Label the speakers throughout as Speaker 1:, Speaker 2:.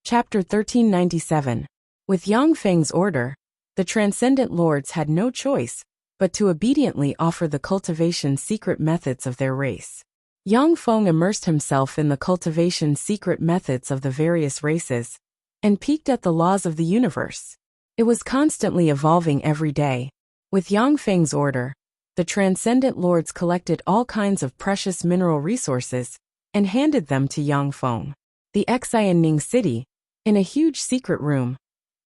Speaker 1: Chapter 1397. With Yang Feng's order, the Transcendent Lords had no choice but to obediently offer the cultivation secret methods of their race. Yang Feng immersed himself in the cultivation secret methods of the various races and peeked at the laws of the universe. It was constantly evolving every day. With Yang Feng's order, the Transcendent Lords collected all kinds of precious mineral resources and handed them to Yang Feng. The Xianning City. In a huge secret room,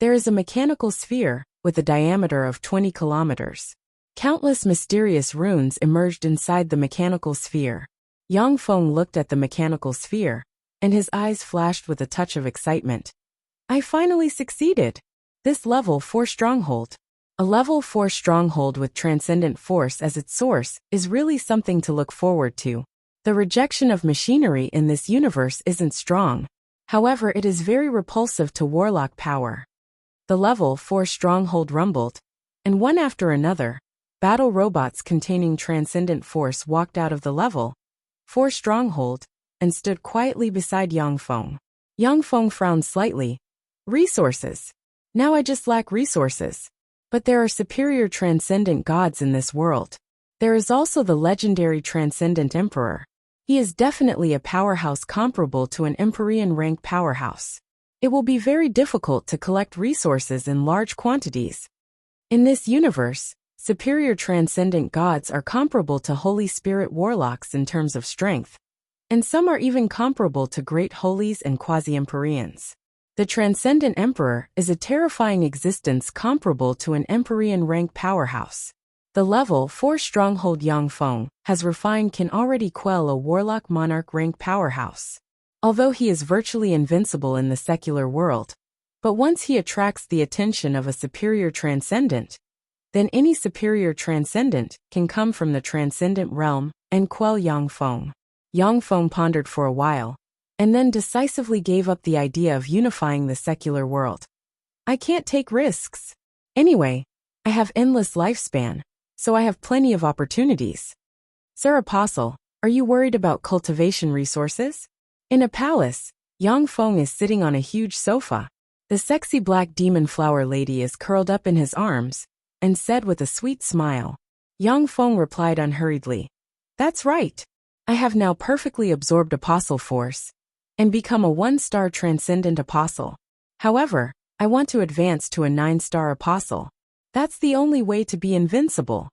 Speaker 1: there is a mechanical sphere with a diameter of 20 kilometers. Countless mysterious runes emerged inside the mechanical sphere. Yang Feng looked at the mechanical sphere, and his eyes flashed with a touch of excitement. I finally succeeded! This level 4 stronghold. A level 4 stronghold with transcendent force as its source is really something to look forward to. The rejection of machinery in this universe isn't strong. However, it is very repulsive to warlock power. The level 4 stronghold rumbled, and one after another, battle robots containing transcendent force walked out of the level 4 stronghold and stood quietly beside Yang Feng. Yang Feng frowned slightly. Resources. Now I just lack resources. But there are superior transcendent gods in this world. There is also the legendary Transcendent Emperor. He is definitely a powerhouse comparable to an Empyrean rank powerhouse. It will be very difficult to collect resources in large quantities. In this universe, superior transcendent gods are comparable to Holy Spirit warlocks in terms of strength, and some are even comparable to great holies and quasi-Empyreans. The Transcendent Emperor is a terrifying existence comparable to an Empyrean rank powerhouse. The level 4 stronghold Yang Feng has refined can already quell a warlock monarch rank powerhouse. Although he is virtually invincible in the secular world, but once he attracts the attention of a superior transcendent, then any superior transcendent can come from the transcendent realm and quell Yang Feng. Yang Feng pondered for a while, and then decisively gave up the idea of unifying the secular world. I can't take risks. Anyway, I have endless lifespan, so I have plenty of opportunities. Sir Apostle, are you worried about cultivation resources? In a palace, Yang Feng is sitting on a huge sofa. The sexy black demon flower lady is curled up in his arms and said with a sweet smile. Yang Feng replied unhurriedly. That's right. I have now perfectly absorbed apostle force and become a 1-star transcendent apostle. However, I want to advance to a 9-star apostle. That's the only way to be invincible.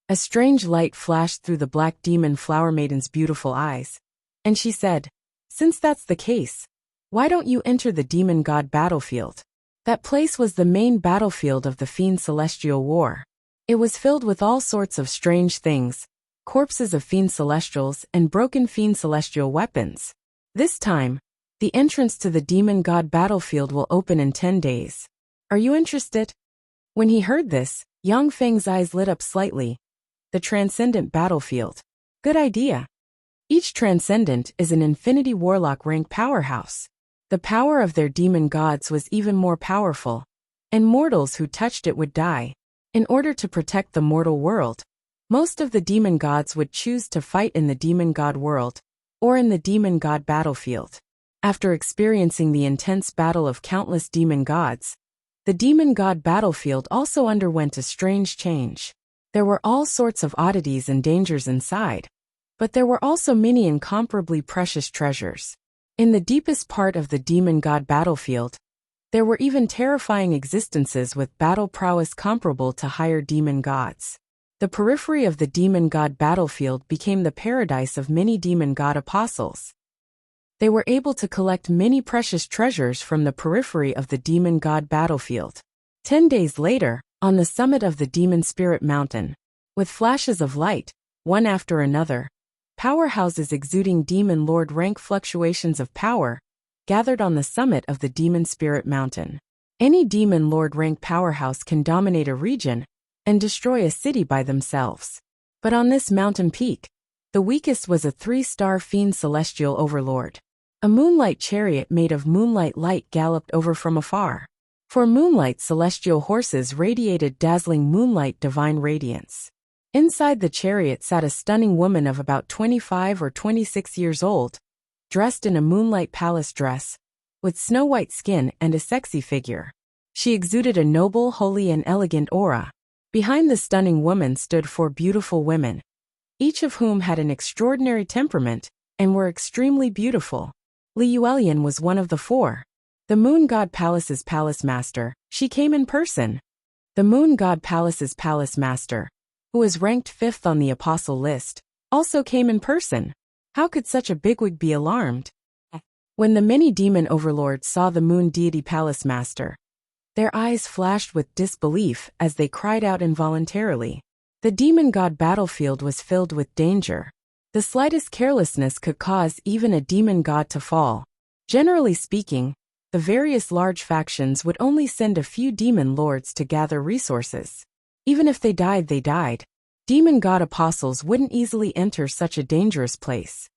Speaker 1: A strange light flashed through the black demon flower maiden's beautiful eyes, and she said, since that's the case, why don't you enter the demon god battlefield? That place was the main battlefield of the Fiend Celestial War. It was filled with all sorts of strange things, corpses of Fiend Celestials and broken Fiend Celestial weapons. This time, the entrance to the demon god battlefield will open in 10 days. Are you interested? When he heard this, Yang Feng's eyes lit up slightly. The Transcendent Battlefield. Good idea. Each Transcendent is an Infinity Warlock rank powerhouse. The power of their demon gods was even more powerful, and mortals who touched it would die. In order to protect the mortal world, most of the demon gods would choose to fight in the demon god world, or in the demon god battlefield. After experiencing the intense battle of countless demon gods, the demon god battlefield also underwent a strange change. There were all sorts of oddities and dangers inside, but there were also many incomparably precious treasures. In the deepest part of the demon god battlefield, there were even terrifying existences with battle prowess comparable to higher demon gods. The periphery of the demon god battlefield became the paradise of many demon god apostles. They were able to collect many precious treasures from the periphery of the demon god battlefield. 10 days later, on the summit of the Demon Spirit Mountain, with flashes of light, one after another, powerhouses exuding demon lord rank fluctuations of power gathered on the summit of the Demon Spirit Mountain. Any demon lord rank powerhouse can dominate a region and destroy a city by themselves. But on this mountain peak, the weakest was a 3-star Fiend Celestial Overlord. A moonlight chariot made of moonlight light galloped over from afar. For moonlight celestial horses radiated dazzling moonlight divine radiance. Inside the chariot sat a stunning woman of about 25 or 26 years old, dressed in a moonlight palace dress, with snow-white skin and a sexy figure. She exuded a noble, holy, and elegant aura. Behind the stunning woman stood 4 beautiful women, each of whom had an extraordinary temperament and were extremely beautiful. Li Yuelian was one of the 4. The Moon God Palace's palace master. She came in person. The Moon God Palace's palace master, who was ranked 5th on the apostle list, also came in person. How could such a bigwig be alarmed? When the many demon overlords saw the moon deity palace master, their eyes flashed with disbelief as they cried out involuntarily. The demon god battlefield was filled with danger. The slightest carelessness could cause even a demon god to fall. Generally speaking, the various large factions would only send a few demon lords to gather resources. Even if they died. Demon god apostles wouldn't easily enter such a dangerous place.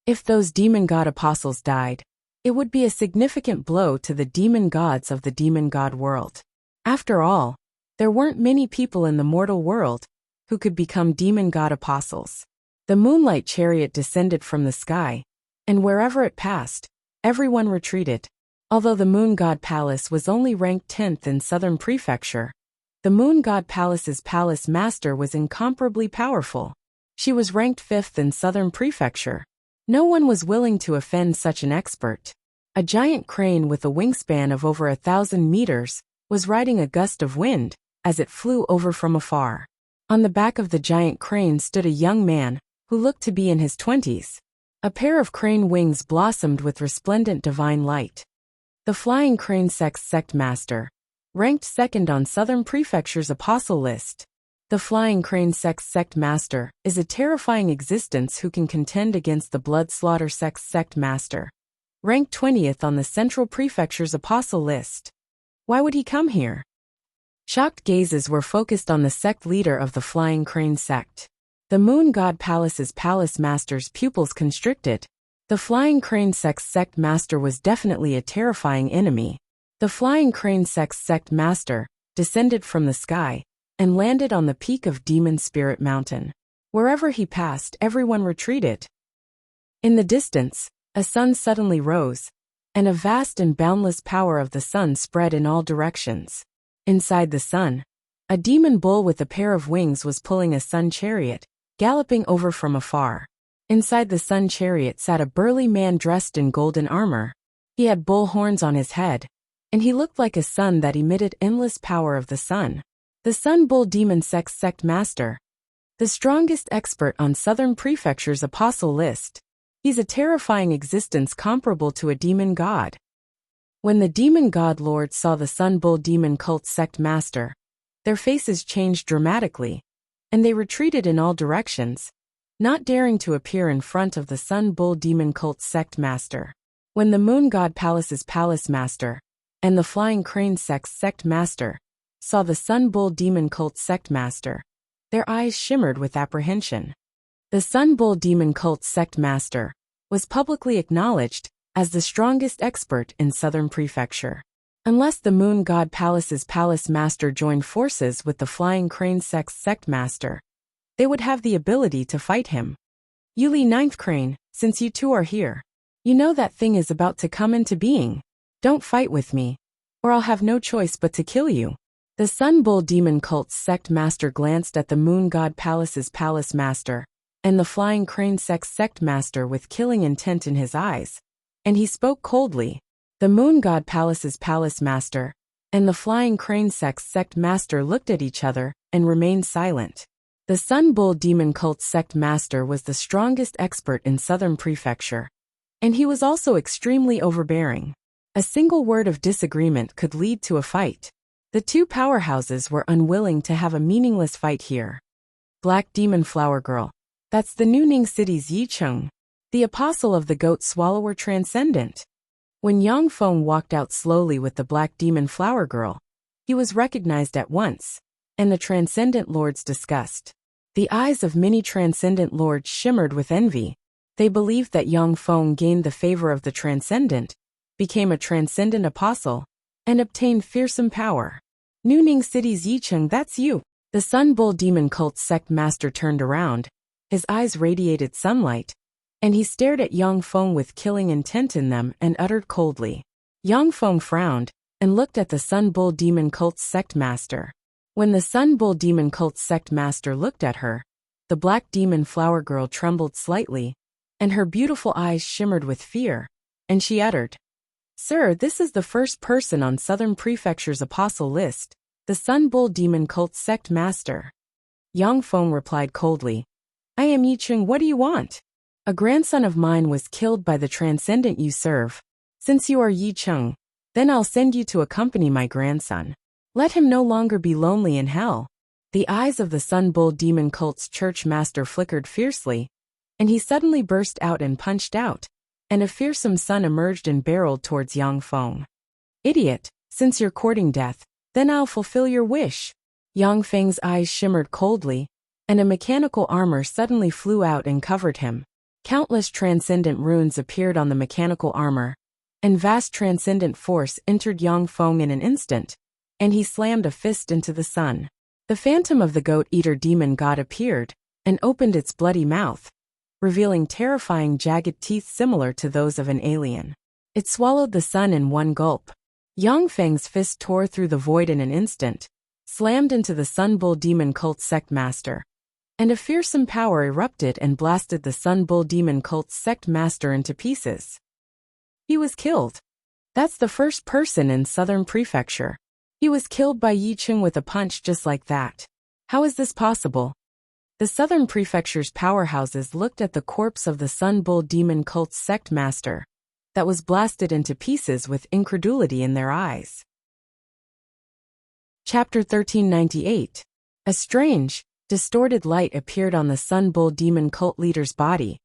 Speaker 1: If those demon god apostles died, it would be a significant blow to the demon gods of the demon god world. After all, there weren't many people in the mortal world who could become demon god apostles. The moonlight chariot descended from the sky, and wherever it passed, everyone retreated. Although the Moon God Palace was only ranked 10th in Southern Prefecture, the Moon God Palace's palace master was incomparably powerful. She was ranked 5th in Southern Prefecture. No one was willing to offend such an expert. A giant crane with a wingspan of over 1,000 meters was riding a gust of wind as it flew over from afar. On the back of the giant crane stood a young man who looked to be in his 20s. A pair of crane wings blossomed with resplendent divine light. The Flying Crane Sect Master, ranked 2nd on Southern Prefecture's apostle list. The Flying Crane Sect Master is a terrifying existence who can contend against the Blood Slaughter Sect Master, ranked 20th on the Central Prefecture's apostle list. Why would he come here? Shocked gazes were focused on the sect leader of the Flying Crane Sect. The Moon God Palace's palace master's pupils constricted. The Flying Crane Sect Master was definitely a terrifying enemy. The Flying Crane Sect Master descended from the sky and landed on the peak of Demon Spirit Mountain. Wherever he passed, everyone retreated. In the distance, a sun suddenly rose, and a vast and boundless power of the sun spread in all directions. Inside the sun, a demon bull with a pair of wings was pulling a sun chariot, galloping over from afar. Inside the sun chariot sat a burly man dressed in golden armor. He had bull horns on his head, and he looked like a sun that emitted endless power of the sun. The Sun Bull Demon Sect Master, the strongest expert on Southern Prefecture's apostle list. He's a terrifying existence comparable to a demon god. When the demon god lords saw the Sun Bull Demon Cult Sect Master, their faces changed dramatically, and they retreated in all directions, not daring to appear in front of the Sun Bull Demon Cult Sect Master. When the Moon God Palace's palace master and the Flying Crane Sect Master saw the Sun Bull Demon Cult Sect Master, their eyes shimmered with apprehension. The Sun Bull Demon Cult Sect Master was publicly acknowledged as the strongest expert in Southern Prefecture. Unless the Moon God Palace's palace master joined forces with the Flying Crane Sect Master, they would have the ability to fight him. Yuli Ninth Crane, since you two are here, you know that thing is about to come into being. Don't fight with me, or I'll have no choice but to kill you. The Sun Bull Demon Cult Sect Master glanced at the Moon God Palace's palace master and the Flying Crane Sect Master with killing intent in his eyes, and he spoke coldly. The Moon God Palace's palace master and the Flying Crane Sect Master looked at each other and remained silent. The Sun Bull Demon Cult Sect Master was the strongest expert in Southern Prefecture, and he was also extremely overbearing. A single word of disagreement could lead to a fight. The two powerhouses were unwilling to have a meaningless fight here. Black Demon Flower Girl. That's the New Ning City's Yicheng, the apostle of the Goat Swallower Transcendent. When Yang Feng walked out slowly with the Black Demon Flower Girl, he was recognized at once, and the Transcendent Lords discussed. The eyes of many Transcendent Lords shimmered with envy. They believed that Yang Feng gained the favor of the Transcendent, became a Transcendent Apostle, and obtained fearsome power. New Ning City's Yicheng, that's you. The Sun Bull Demon Cult Sect Master turned around. His eyes radiated sunlight, and he stared at Yang Feng with killing intent in them and uttered coldly. Yang Feng frowned and looked at the Sun Bull Demon Cult's sect master. When the Sun Bull Demon Cult's sect master looked at her, the black demon flower girl trembled slightly, and her beautiful eyes shimmered with fear, and she uttered, "Sir, this is the first person on Southern Prefecture's apostle list, the Sun Bull Demon Cult's sect master." Yang Feng replied coldly, "I am Yi Cheng, what do you want? A grandson of mine was killed by the transcendent you serve. Since you are Yi Cheng, then I'll send you to accompany my grandson. Let him no longer be lonely in hell." The eyes of the Sun Bull Demon Cult's church master flickered fiercely, and he suddenly burst out and punched out, and a fearsome sun emerged and barreled towards Yang Feng. "Idiot, since you're courting death, then I'll fulfill your wish." Yang Feng's eyes shimmered coldly, and a mechanical armor suddenly flew out and covered him. Countless transcendent runes appeared on the mechanical armor, and vast transcendent force entered Yang Feng in an instant, and he slammed a fist into the sun. The phantom of the goat-eater demon god appeared, and opened its bloody mouth, revealing terrifying jagged teeth similar to those of an alien. It swallowed the sun in one gulp. Yang Feng's fist tore through the void in an instant, slammed into the Sun Bull Demon Cult sect master, and a fearsome power erupted and blasted the Sun Bull Demon Cult sect master into pieces. He was killed. That's the first person in Southern Prefecture. He was killed by Yi Cheng with a punch just like that. How is this possible? The Southern Prefecture's powerhouses looked at the corpse of the Sun Bull Demon Cult sect master that was blasted into pieces with incredulity in their eyes. Chapter 1398. A strange, distorted light appeared on the Sun Bull Demon Cult leader's body,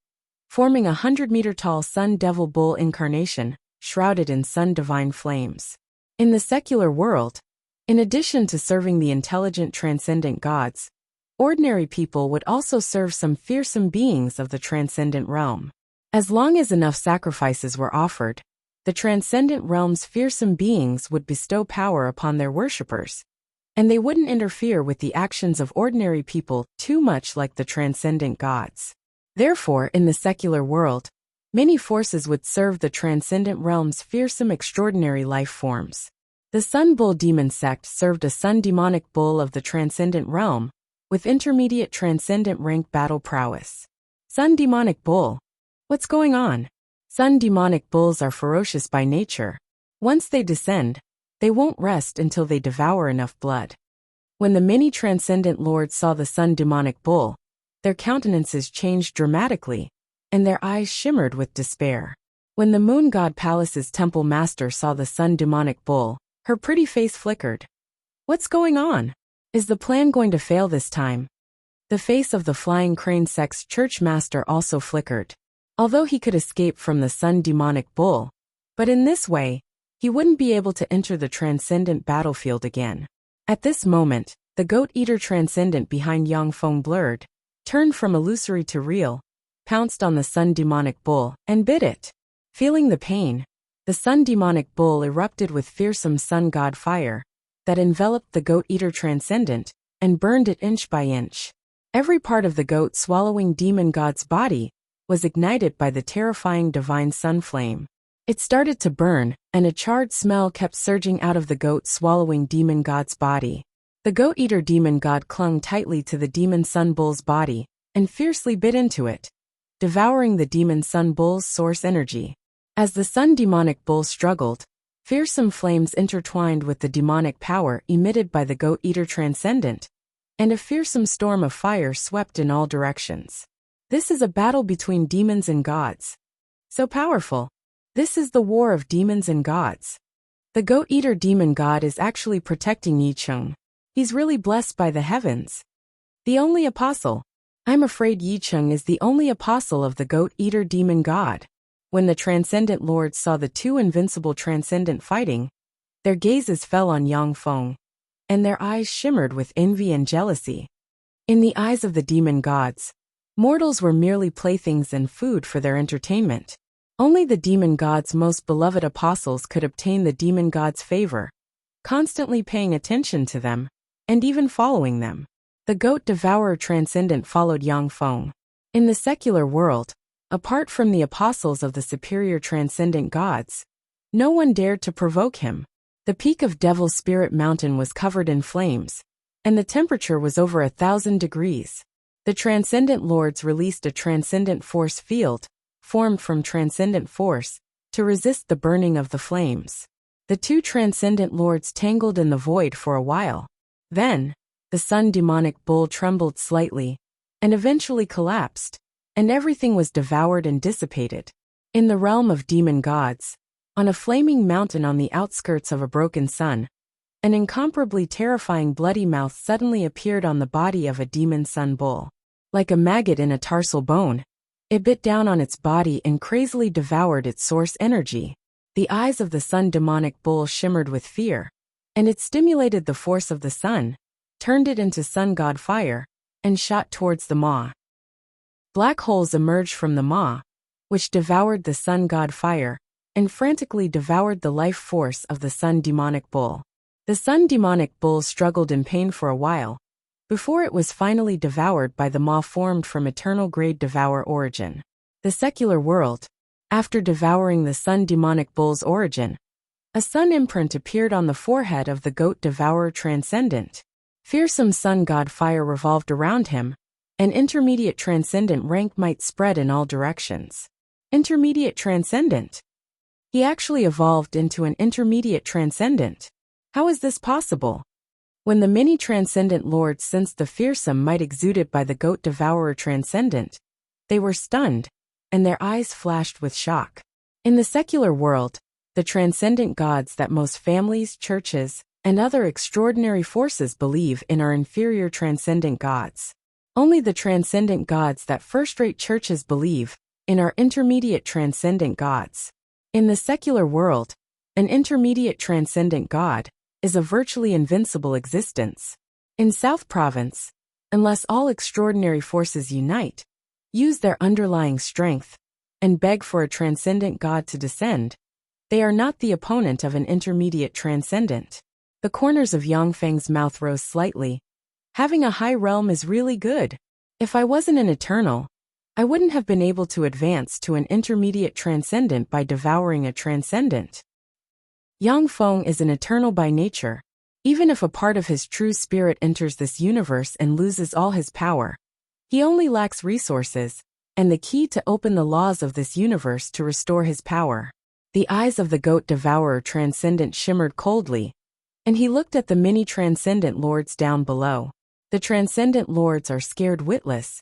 Speaker 1: forming a 100-meter-tall Sun Devil Bull incarnation, shrouded in Sun Divine flames. In the secular world, in addition to serving the intelligent transcendent gods, ordinary people would also serve some fearsome beings of the transcendent realm. As long as enough sacrifices were offered, the transcendent realm's fearsome beings would bestow power upon their worshippers, and they wouldn't interfere with the actions of ordinary people too much like the transcendent gods. Therefore, in the secular world, many forces would serve the transcendent realm's fearsome extraordinary life forms. The Sun Bull Demon sect served a Sun Demonic Bull of the transcendent realm, with intermediate transcendent rank battle prowess. Sun Demonic Bull. What's going on? Sun Demonic Bulls are ferocious by nature. Once they descend, they won't rest until they devour enough blood. When the many transcendent lords saw the Sun Demonic Bull, their countenances changed dramatically, and their eyes shimmered with despair. When the Moon God Palace's temple master saw the Sun Demonic Bull, her pretty face flickered. What's going on? Is the plan going to fail this time? The face of the Flying Crane sect's church master also flickered. Although he could escape from the Sun Demonic Bull, but in this way, he wouldn't be able to enter the transcendent battlefield again. At this moment, the goat-eater transcendent behind Yang Feng blurred, turned from illusory to real, pounced on the Sun Demonic Bull, and bit it. Feeling the pain, the Sun Demonic Bull erupted with fearsome sun god fire that enveloped the goat-eater transcendent and burned it inch by inch. Every part of the goat-swallowing demon god's body was ignited by the terrifying divine sun flame. It started to burn, and a charred smell kept surging out of the goat-swallowing demon god's body. The goat-eater demon god clung tightly to the demon sun bull's body and fiercely bit into it, devouring the demon sun bull's source energy. As the Sun Demonic Bull struggled, fearsome flames intertwined with the demonic power emitted by the goat-eater transcendent, and a fearsome storm of fire swept in all directions. This is a battle between demons and gods. So powerful. This is the war of demons and gods. The goat-eater demon god is actually protecting Yi Cheng. He's really blessed by the heavens. The only apostle. I'm afraid Yi Cheng is the only apostle of the goat-eater demon god. When the transcendent lords saw the two invincible transcendent fighting, their gazes fell on Yang Feng, and their eyes shimmered with envy and jealousy. In the eyes of the demon gods, mortals were merely playthings and food for their entertainment. Only the demon god's most beloved apostles could obtain the demon god's favor, constantly paying attention to them, and even following them. The goat devourer transcendent followed Yang Feng. In the secular world, apart from the apostles of the superior transcendent gods, No one dared to provoke him. The peak of Devil Spirit Mountain was covered in flames, and the temperature was over 1,000 degrees. The Transcendent Lords released a transcendent force field, formed from transcendent force, to resist the burning of the flames. The two Transcendent Lords tangled in the void for a while. Then, the Sun Demonic Bull trembled slightly, and eventually collapsed, and everything was devoured and dissipated. In the realm of demon gods, on a flaming mountain on the outskirts of a broken sun, an incomparably terrifying bloody mouth suddenly appeared on the body of a demon sun bull. Like a maggot in a tarsal bone, it bit down on its body and crazily devoured its source energy. The eyes of the Sun Demonic Bull shimmered with fear, and it stimulated the force of the sun, turned it into sun god fire, and shot towards the maw. Black holes emerged from the maw, which devoured the sun god fire, and frantically devoured the life force of the Sun Demonic Bull. The Sun Demonic Bull struggled in pain for a while, before it was finally devoured by the maw formed from eternal grade devour origin. The secular world. After devouring the Sun Demonic Bull's origin, a sun imprint appeared on the forehead of the goat devourer transcendent. Fearsome sun god fire revolved around him. An intermediate transcendent rank might spread in all directions. Intermediate transcendent. He actually evolved into an intermediate transcendent. How is this possible? When the many transcendent lords sensed the fearsome might exuded by the goat devourer transcendent, they were stunned, and their eyes flashed with shock. In the secular world, the transcendent gods that most families, churches, and other extraordinary forces believe in are inferior transcendent gods. Only the transcendent gods that first-rate churches believe in are intermediate transcendent gods. In the secular world, an intermediate transcendent god is a virtually invincible existence. In South Province, unless all extraordinary forces unite, use their underlying strength, and beg for a transcendent god to descend, they are not the opponent of an intermediate transcendent. The corners of Yang Feng's mouth rose slightly. Having a high realm is really good. If I wasn't an eternal, I wouldn't have been able to advance to an intermediate transcendent by devouring a transcendent. Yang Feng is an eternal by nature. Even if a part of his true spirit enters this universe and loses all his power, he only lacks resources, and the key to open the laws of this universe to restore his power. The eyes of the goat devourer transcendent shimmered coldly, and he looked at the many transcendent lords down below. The transcendent lords are scared witless,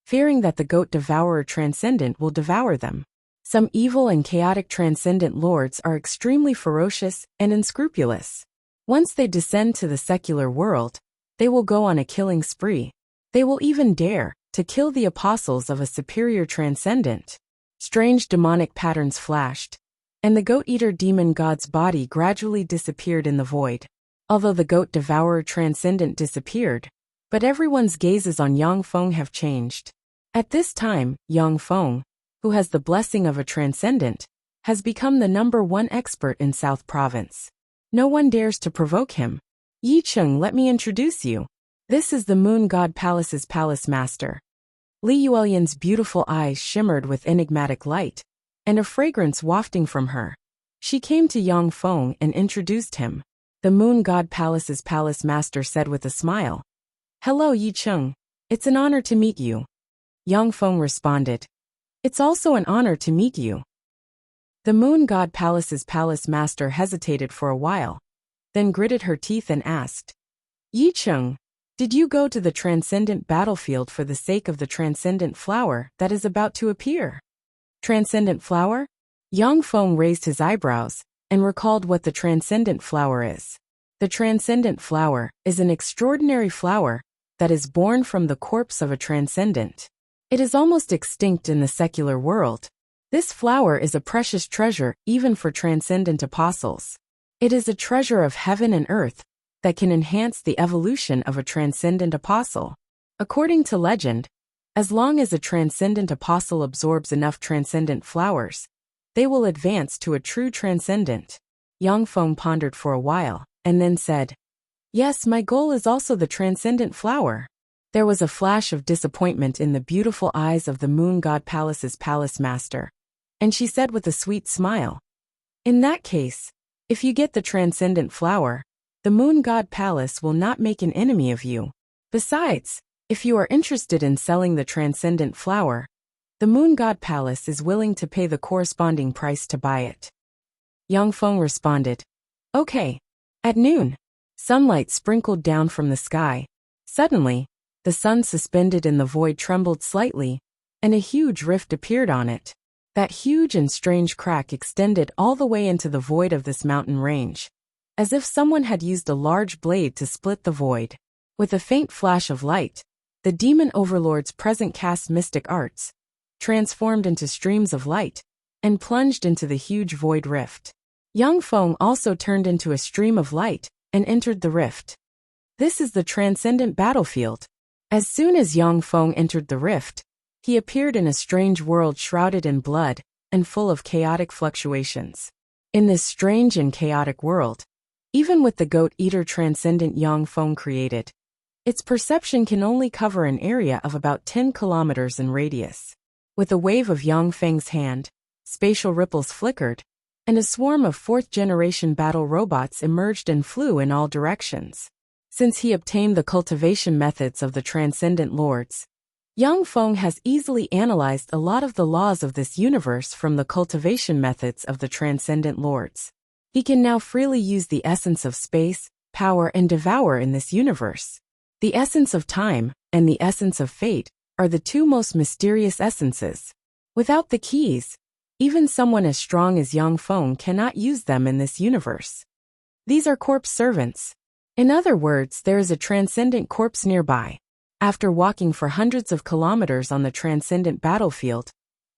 Speaker 1: fearing that the goat devourer transcendent will devour them. Some evil and chaotic transcendent lords are extremely ferocious and unscrupulous. Once they descend to the secular world, they will go on a killing spree. They will even dare to kill the apostles of a superior transcendent. Strange demonic patterns flashed, and the goat-eater demon god's body gradually disappeared in the void. Although the goat devourer transcendent disappeared, but everyone's gazes on Yang Feng have changed. At this time, Yang Feng, who has the blessing of a transcendent, has become the #1 expert in South Province. No one dares to provoke him. Yi Cheng, let me introduce you. This is the Moon God Palace's palace master. Li Yuelian's beautiful eyes shimmered with enigmatic light, and a fragrance wafting from her. She came to Yang Feng and introduced him. The Moon God Palace's palace master said with a smile. Hello Yi Cheng. It's an honor to meet you. Yang Feng responded. It's also an honor to meet you. The Moon God Palace's palace master hesitated for a while, then gritted her teeth and asked, Yi Cheng, did you go to the transcendent battlefield for the sake of the transcendent flower that is about to appear? Transcendent flower? Yang Feng raised his eyebrows and recalled what the transcendent flower is. The transcendent flower is an extraordinary flower that is born from the corpse of a transcendent. It is almost extinct in the secular world. This flower is a precious treasure even for transcendent apostles. It is a treasure of heaven and earth that can enhance the evolution of a transcendent apostle. According to legend, as long as a transcendent apostle absorbs enough transcendent flowers, they will advance to a true transcendent. Yang Feng pondered for a while, and then said, Yes, my goal is also the transcendent flower. There was a flash of disappointment in the beautiful eyes of the Moon God Palace's palace master, and she said with a sweet smile, In that case, if you get the transcendent flower, the moon god palace will not make an enemy of you. Besides, if you are interested in selling the transcendent flower, the moon god palace is willing to pay the corresponding price to buy it. Yang Feng responded, Okay. At noon, sunlight sprinkled down from the sky. Suddenly, the sun suspended in the void trembled slightly, and a huge rift appeared on it. That huge and strange crack extended all the way into the void of this mountain range, as if someone had used a large blade to split the void. With a faint flash of light, the demon overlord's present cast mystic arts, transformed into streams of light, and plunged into the huge void rift. Yang Feng also turned into a stream of light, and entered the rift. This is the transcendent battlefield. As soon as Yang Feng entered the rift, he appeared in a strange world shrouded in blood, and full of chaotic fluctuations. In this strange and chaotic world, even with the goat-eater transcendent Yang Feng created, its perception can only cover an area of about 10 kilometers in radius. With a wave of Yang Feng's hand, spatial ripples flickered, and a swarm of fourth-generation battle robots emerged and flew in all directions. Since he obtained the cultivation methods of the transcendent lords, Yang Feng has easily analyzed a lot of the laws of this universe from the cultivation methods of the transcendent lords. He can now freely use the essence of space, power, and devour in this universe. The essence of time and the essence of fate are the two most mysterious essences. Without the keys, even someone as strong as Yang Feng cannot use them in this universe. These are corpse servants. In other words, there is a transcendent corpse nearby. After walking for hundreds of kilometers on the transcendent battlefield,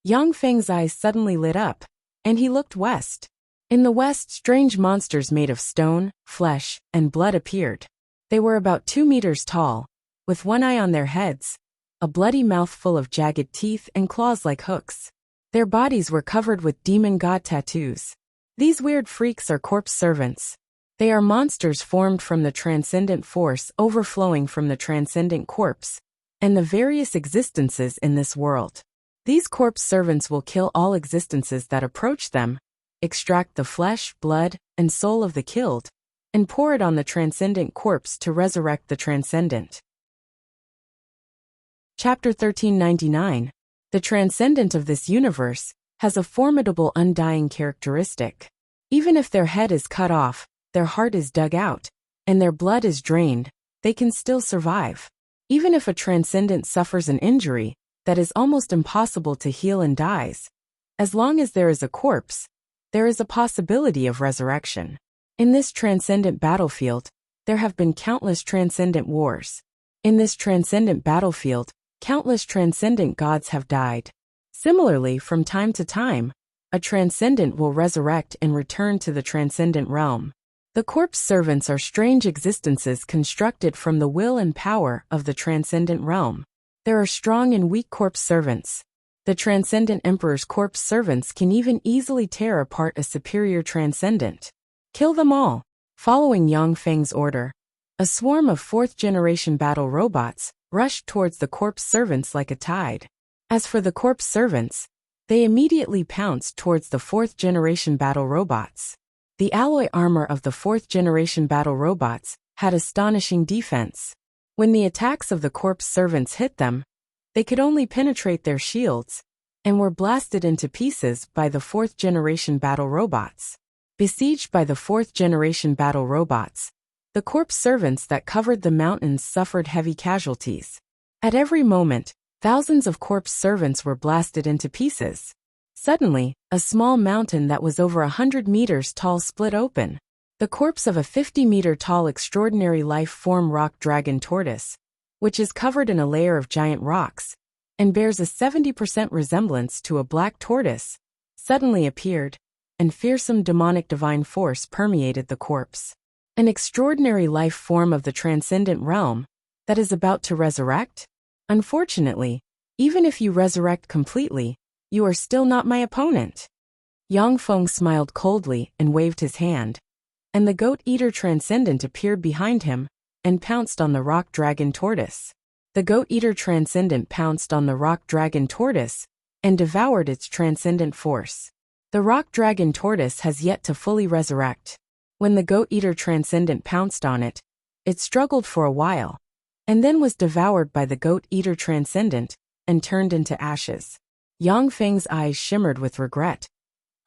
Speaker 1: Yang Feng's eyes suddenly lit up, and he looked west. In the west, strange monsters made of stone, flesh, and blood appeared. They were about 2 meters tall, with one eye on their heads, a bloody mouth full of jagged teeth and claws like hooks. Their bodies were covered with demon god tattoos. These weird freaks are corpse servants. They are monsters formed from the transcendent force overflowing from the transcendent corpse, and the various existences in this world. These corpse servants will kill all existences that approach them, extract the flesh, blood, and soul of the killed, and pour it on the transcendent corpse to resurrect the transcendent. Chapter 1399. The transcendent of this universe has a formidable undying characteristic. Even if their head is cut off, their heart is dug out, and their blood is drained, they can still survive. Even if a transcendent suffers an injury that is almost impossible to heal and dies, as long as there is a corpse, there is a possibility of resurrection. In this transcendent battlefield, there have been countless transcendent wars. In this transcendent battlefield, countless transcendent gods have died. Similarly, from time to time, a transcendent will resurrect and return to the transcendent realm. The corpse servants are strange existences constructed from the will and power of the transcendent realm. There are strong and weak corpse servants. The transcendent emperor's corpse servants can even easily tear apart a superior transcendent. Kill them all. Following Yang Feng's order, a swarm of fourth-generation battle robots rushed towards the corpse servants like a tide. As for the corpse servants, they immediately pounced towards the fourth-generation battle robots. The alloy armor of the fourth-generation battle robots had astonishing defense. When the attacks of the corpse servants hit them, they could only penetrate their shields, and were blasted into pieces by the fourth-generation battle robots. Besieged by the fourth-generation battle robots, the corpse servants that covered the mountains suffered heavy casualties. At every moment, thousands of corpse servants were blasted into pieces. Suddenly, a small mountain that was over 100 meters tall split open. The corpse of a 50-meter-tall extraordinary life-form rock dragon tortoise, which is covered in a layer of giant rocks, and bears a 70% resemblance to a black tortoise, suddenly appeared, and fearsome demonic divine force permeated the corpse. An extraordinary life form of the transcendent realm that is about to resurrect? Unfortunately, even if you resurrect completely, you are still not my opponent. Yang Feng smiled coldly and waved his hand, and the goat-eater transcendent appeared behind him and pounced on the rock dragon tortoise. The goat-eater transcendent pounced on the rock dragon tortoise and devoured its transcendent force. The rock dragon tortoise has yet to fully resurrect. When the goat-eater transcendent pounced on it, it struggled for a while, and then was devoured by the goat-eater transcendent and turned into ashes. Yang Feng's eyes shimmered with regret.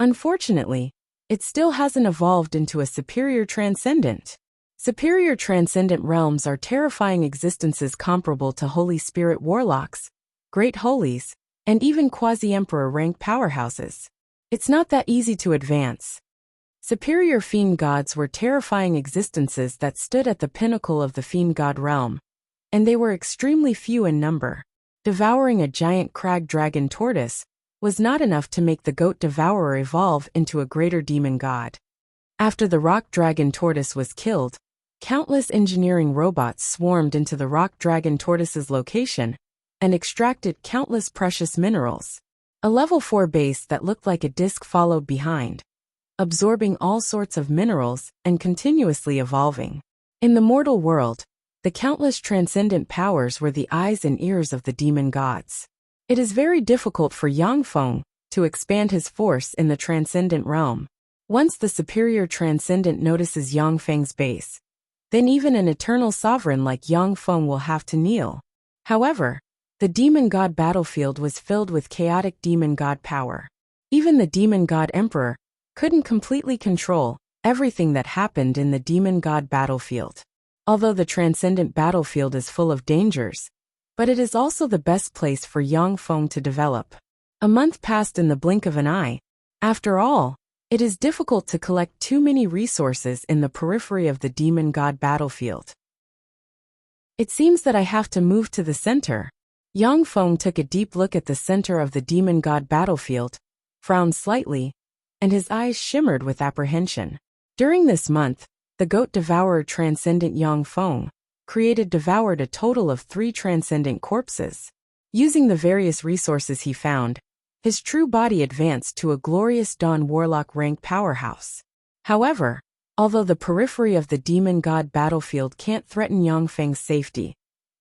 Speaker 1: Unfortunately, it still hasn't evolved into a superior transcendent. Superior transcendent realms are terrifying existences comparable to Holy Spirit warlocks, great holies, and even quasi-emperor rank powerhouses. It's not that easy to advance. Superior fiend gods were terrifying existences that stood at the pinnacle of the fiend god realm, and they were extremely few in number. Devouring a giant crag dragon tortoise was not enough to make the goat devourer evolve into a greater demon god. After the rock dragon tortoise was killed, countless engineering robots swarmed into the rock dragon tortoise's location and extracted countless precious minerals. A level 4 base that looked like a disc followed behind, absorbing all sorts of minerals and continuously evolving. In the mortal world, the countless transcendent powers were the eyes and ears of the demon gods. It is very difficult for Yang Feng to expand his force in the transcendent realm. Once the superior transcendent notices Yang Feng's base, then even an eternal sovereign like Yang Feng will have to kneel. However, the demon god battlefield was filled with chaotic demon god power. Even the demon god emperor couldn't completely control everything that happened in the demon god battlefield. Although the transcendent battlefield is full of dangers, but it is also the best place for Yang Feng to develop. A month passed in the blink of an eye. After all, it is difficult to collect too many resources in the periphery of the demon god battlefield. It seems that I have to move to the center. Yang Feng took a deep look at the center of the demon god battlefield, frowned slightly, and his eyes shimmered with apprehension. During this month, the goat devourer transcendent Yang Feng devoured a total of 3 transcendent corpses. Using the various resources he found, his true body advanced to a glorious dawn warlock rank powerhouse. However, although the periphery of the demon god battlefield can't threaten Yang Feng's safety,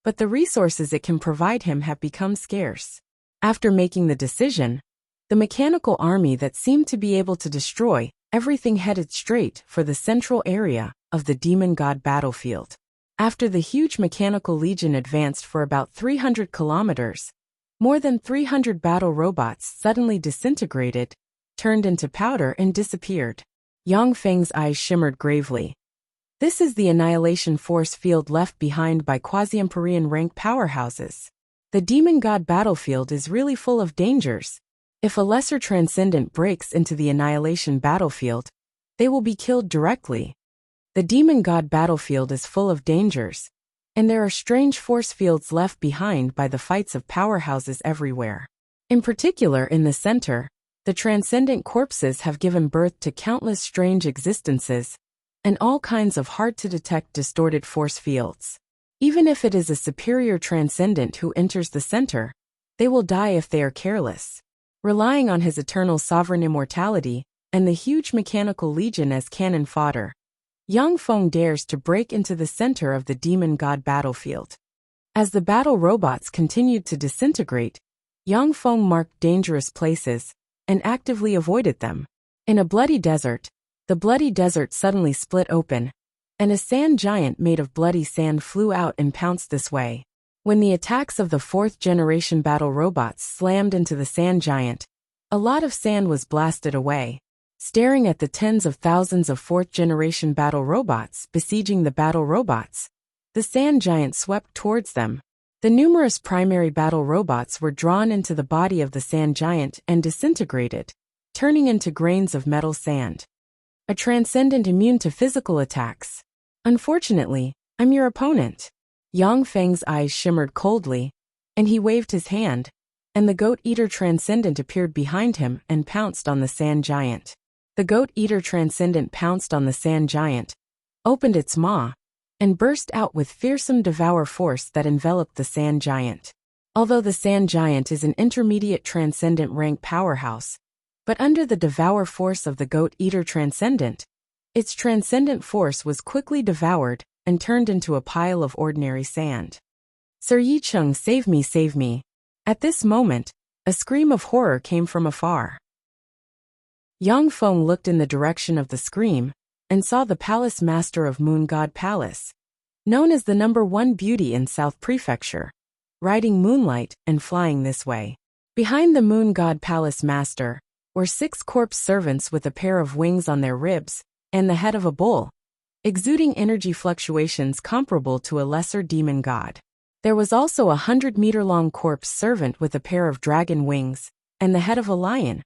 Speaker 1: but the resources it can provide him have become scarce. After making the decision, the mechanical army that seemed to be able to destroy everything headed straight for the central area of the demon god battlefield. After the huge mechanical legion advanced for about 300 kilometers, more than 300 battle robots suddenly disintegrated, turned into powder and disappeared. Yang Feng's eyes shimmered gravely. This is the annihilation force field left behind by quasi-empyrean rank powerhouses. The demon god battlefield is really full of dangers. If a lesser transcendent breaks into the annihilation battlefield, they will be killed directly. The demon god battlefield is full of dangers, and there are strange force fields left behind by the fights of powerhouses everywhere. In particular, in the center, the transcendent corpses have given birth to countless strange existences, and all kinds of hard-to-detect distorted force fields. Even if it is a superior transcendent who enters the center, they will die if they are careless. Relying on his eternal sovereign immortality and the huge mechanical legion as cannon fodder, Yang Feng dares to break into the center of the demon god battlefield. As the battle robots continued to disintegrate, Yang Feng marked dangerous places and actively avoided them. In a bloody desert, the bloody desert suddenly split open, and a sand giant made of bloody sand flew out and pounced this way. When the attacks of the 4th generation battle robots slammed into the sand giant, a lot of sand was blasted away. Staring at the tens of thousands of 4th generation battle robots besieging the battle robots, the sand giant swept towards them. The numerous primary battle robots were drawn into the body of the sand giant and disintegrated, turning into grains of metal sand. A transcendent immune to physical attacks. Unfortunately, I'm your opponent. Yang Feng's eyes shimmered coldly, and he waved his hand, and the goat-eater transcendent appeared behind him and pounced on the sand giant. The goat-eater transcendent pounced on the sand giant, opened its maw, and burst out with fearsome devour force that enveloped the sand giant. Although the sand giant is an intermediate transcendent rank powerhouse, but under the devour force of the goat-eater transcendent, its transcendent force was quickly devoured and turned into a pile of ordinary sand. Sir Yicheng, save me, save me. At this moment, a scream of horror came from afar. Yang Feng looked in the direction of the scream and saw the palace master of Moon God Palace, known as the #1 beauty in South Prefecture, riding moonlight and flying this way. Behind the Moon God Palace master were 6 corpse servants with a pair of wings on their ribs and the head of a bull, exuding energy fluctuations comparable to a lesser demon god. There was also a 100-meter-long corpse servant with a pair of dragon wings and the head of a lion,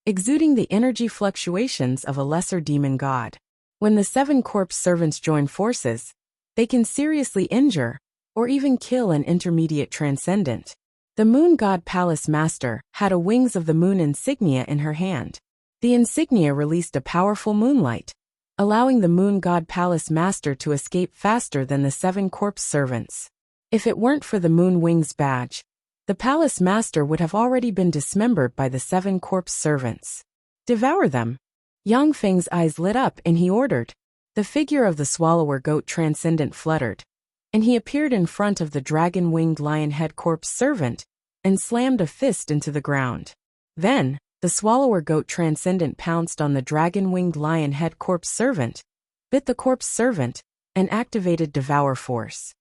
Speaker 1: exuding the energy fluctuations of a lesser demon god. When the 7 corpse servants join forces, they can seriously injure or even kill an intermediate transcendent. The Moon God Palace master had a Wings of the Moon insignia in her hand. The insignia released a powerful moonlight, allowing the Moon God Palace master to escape faster than the 7 corpse servants. If it weren't for the Moon Wings badge, the palace master would have already been dismembered by the 7 corpse servants. Devour them. Yang Feng's eyes lit up and he ordered. The figure of the swallower goat transcendent fluttered, and he appeared in front of the dragon-winged lion head corpse servant and slammed a fist into the ground. Then, the swallower goat transcendent pounced on the dragon-winged lion head corpse servant, bit the corpse servant, and activated Devour Force.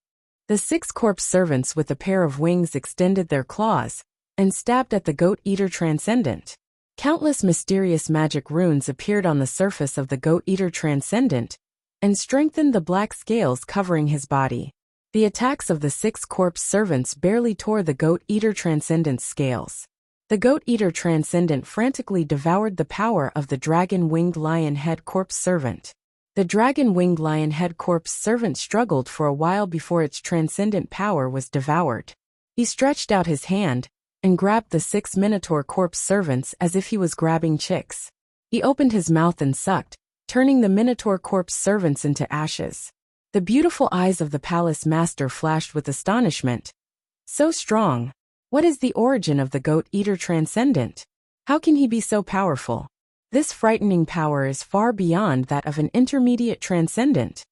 Speaker 1: The 6 corpse servants with a pair of wings extended their claws and stabbed at the goat-eater transcendent. Countless mysterious magic runes appeared on the surface of the goat-eater transcendent and strengthened the black scales covering his body. The attacks of the 6 corpse servants barely tore the goat-eater transcendent's scales. The goat-eater transcendent frantically devoured the power of the dragon-winged lion head corpse servant. The dragon-winged lion head corpse servant struggled for a while before its transcendent power was devoured. He stretched out his hand and grabbed the 6 minotaur corpse servants as if he was grabbing chicks. He opened his mouth and sucked, turning the minotaur corpse servants into ashes. The beautiful eyes of the palace master flashed with astonishment. So strong. What is the origin of the goat-eater transcendent? How can he be so powerful? This frightening power is far beyond that of an intermediate transcendent.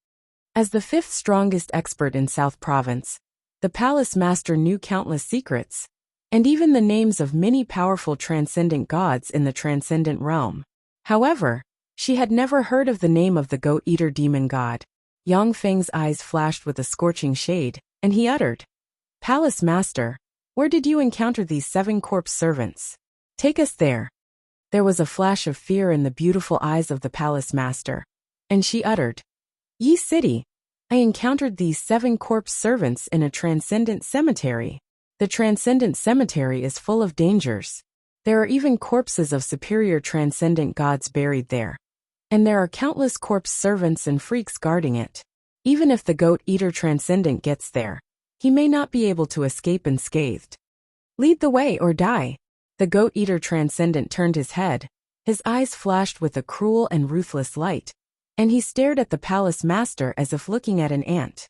Speaker 1: As the 5th strongest expert in South Province, the palace master knew countless secrets, and even the names of many powerful transcendent gods in the transcendent realm. However, she had never heard of the name of the goat-eater demon god. Yang Feng's eyes flashed with a scorching shade, and he uttered, "Palace master, where did you encounter these 7 corpse servants? Take us there." There was a flash of fear in the beautiful eyes of the palace master, and she uttered, "Yi City, I encountered these 7 corpse servants in a transcendent cemetery. The transcendent cemetery is full of dangers. There are even corpses of superior transcendent gods buried there. And there are countless corpse servants and freaks guarding it. Even if the goat-eater transcendent gets there, he may not be able to escape unscathed. Lead the way or die." The goat-eater transcendent turned his head, his eyes flashed with a cruel and ruthless light, and he stared at the palace master as if looking at an ant.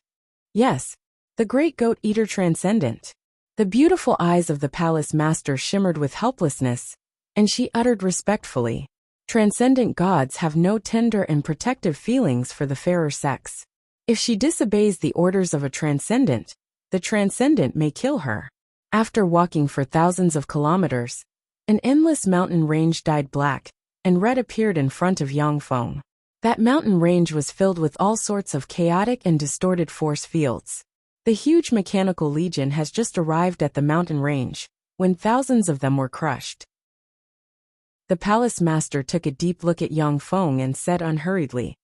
Speaker 1: Yes, the great goat-eater transcendent. The beautiful eyes of the palace master shimmered with helplessness, and she uttered respectfully, "Transcendent gods have no tender and protective feelings for the fairer sex. If she disobeys the orders of a transcendent, the transcendent may kill her." After walking for thousands of kilometers, an endless mountain range dyed black, and red appeared in front of Yang Feng. That mountain range was filled with all sorts of chaotic and distorted force fields. The huge mechanical legion has just arrived at the mountain range, when thousands of them were crushed. The palace master took a deep look at Yang Feng and said unhurriedly,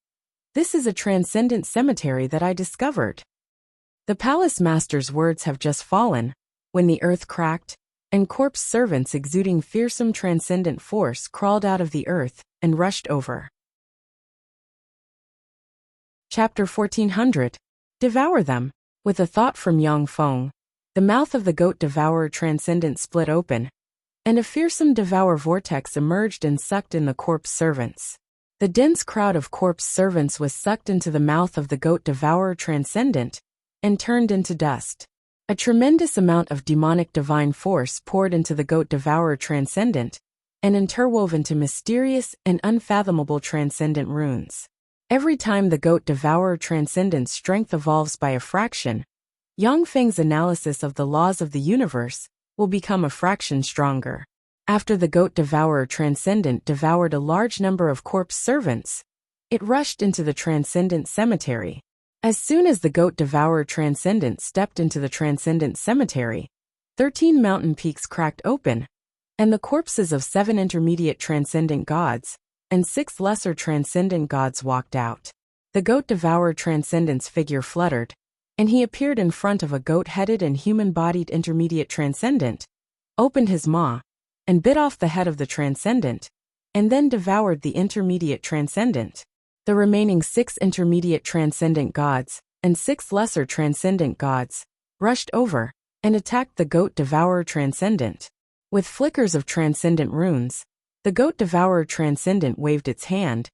Speaker 1: "This is a transcendent cemetery that I discovered." The palace master's words have just fallen, when the earth cracked, and corpse servants exuding fearsome transcendent force crawled out of the earth and rushed over. Chapter 1400. Devour them. With a thought from Yang Feng, the mouth of the goat devourer transcendent split open, and a fearsome devour vortex emerged and sucked in the corpse servants. The dense crowd of corpse servants was sucked into the mouth of the goat devourer transcendent and turned into dust. A tremendous amount of demonic divine force poured into the goat devourer transcendent and interwove into mysterious and unfathomable transcendent runes. Every time the goat devourer transcendent's strength evolves by a fraction, Yang Feng's analysis of the laws of the universe will become a fraction stronger. After the goat devourer transcendent devoured a large number of corpse servants, it rushed into the transcendent cemetery. As soon as the goat devourer transcendent stepped into the transcendent cemetery, 13 mountain peaks cracked open, and the corpses of 7 intermediate transcendent gods and 6 lesser transcendent gods walked out. The goat devourer transcendent's figure fluttered, and he appeared in front of a goat-headed and human-bodied intermediate transcendent, opened his maw, and bit off the head of the transcendent, and then devoured the intermediate transcendent. The remaining 6 intermediate transcendent gods and 6 lesser transcendent gods rushed over and attacked the goat devourer transcendent. With flickers of transcendent runes, the goat devourer transcendent waved its hand,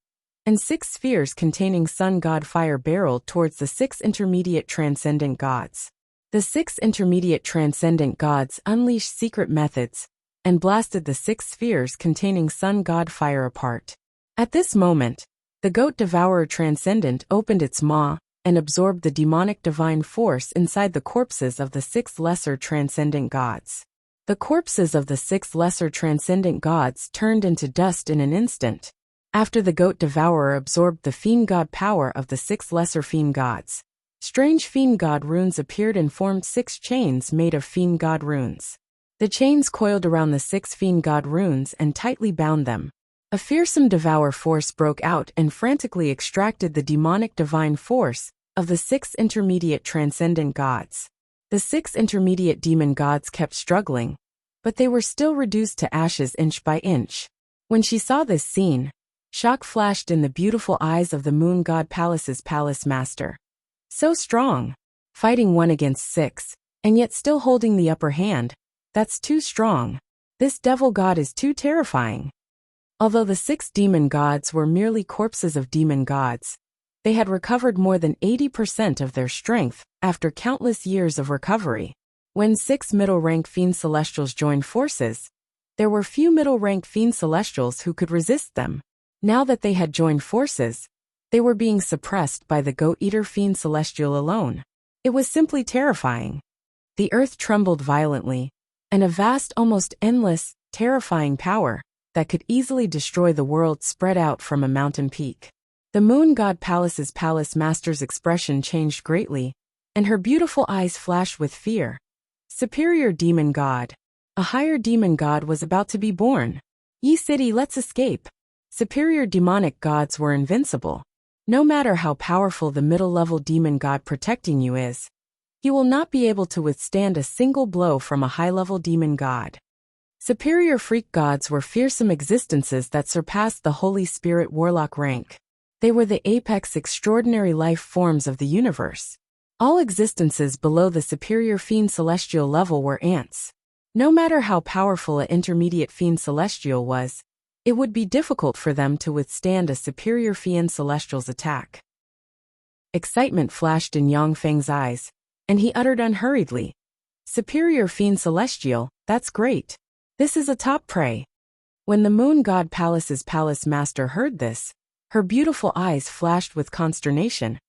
Speaker 1: and 6 spheres containing sun god fire barreled towards the 6 intermediate transcendent gods. The 6 intermediate transcendent gods unleashed secret methods and blasted the 6 spheres containing sun god fire apart. At this moment, the goat devourer transcendent opened its maw and absorbed the demonic divine force inside the corpses of the 6 lesser transcendent gods. The corpses of the 6 lesser transcendent gods turned into dust in an instant. After the goat devourer absorbed the fiend god power of the 6 lesser fiend gods, strange fiend god runes appeared and formed 6 chains made of fiend god runes. The chains coiled around the 6 fiend god runes and tightly bound them. A fearsome devour force broke out and frantically extracted the demonic divine force of the 6 intermediate transcendent gods. The 6 intermediate demon gods kept struggling, but they were still reduced to ashes inch by inch. When she saw this scene, shock flashed in the beautiful eyes of the moon god Palace's palace master. So strong, fighting 1 against 6, and yet still holding the upper hand. That's too strong. This devil god is too terrifying. Although the 6 demon gods were merely corpses of demon gods, they had recovered more than 80% of their strength after countless years of recovery. When 6 middle-rank fiend celestials joined forces, there were few middle-rank fiend celestials who could resist them. Now that they had joined forces, they were being suppressed by the goat-eater fiend celestial alone. It was simply terrifying. The earth trembled violently, and a vast, almost endless, terrifying power that could easily destroy the world spread out from a mountain peak. The moon god Palace's palace master's expression changed greatly, and her beautiful eyes flashed with fear. Superior demon god. A higher demon god was about to be born. Ye city, let's escape. Superior demonic gods were invincible. No matter how powerful the middle-level demon god protecting you is, he will not be able to withstand a single blow from a high-level demon god. Superior freak gods were fearsome existences that surpassed the Holy Spirit warlock rank. They were the apex extraordinary life forms of the universe. All existences below the superior fiend celestial level were ants. No matter how powerful an intermediate fiend celestial was, it would be difficult for them to withstand a superior fiend celestial's attack. Excitement flashed in Yang Feng's eyes, and he uttered unhurriedly, "Superior fiend celestial, that's great. This is a top prey." When the moon god Palace's palace master heard this, her beautiful eyes flashed with consternation,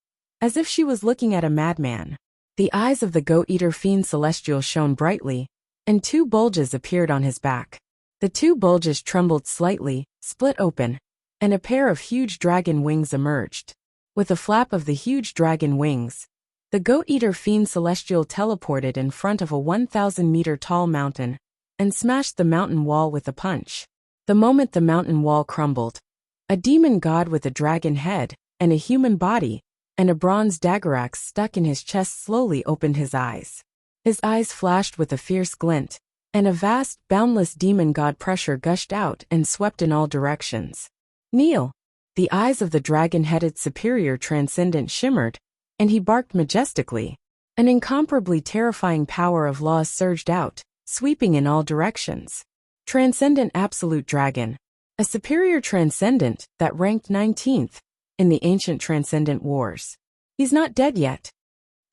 Speaker 1: as if she was looking at a madman. The eyes of the goat-eater fiend celestial shone brightly, and 2 bulges appeared on his back. The 2 bulges trembled slightly, split open, and a pair of huge dragon wings emerged. With a flap of the huge dragon wings, the goat-eater fiend celestial teleported in front of a 1,000-meter-tall mountain and smashed the mountain wall with a punch. The moment the mountain wall crumbled, a demon god with a dragon head and a human body and a bronze dagger axe stuck in his chest slowly opened his eyes. His eyes flashed with a fierce glint, and a vast, boundless demon god pressure gushed out and swept in all directions. "Kneel!" The eyes of the dragon-headed superior transcendent shimmered, and he barked majestically. An incomparably terrifying power of laws surged out, sweeping in all directions. Transcendent Absolute Dragon. A superior transcendent that ranked 19th in the ancient transcendent wars. He's not dead yet.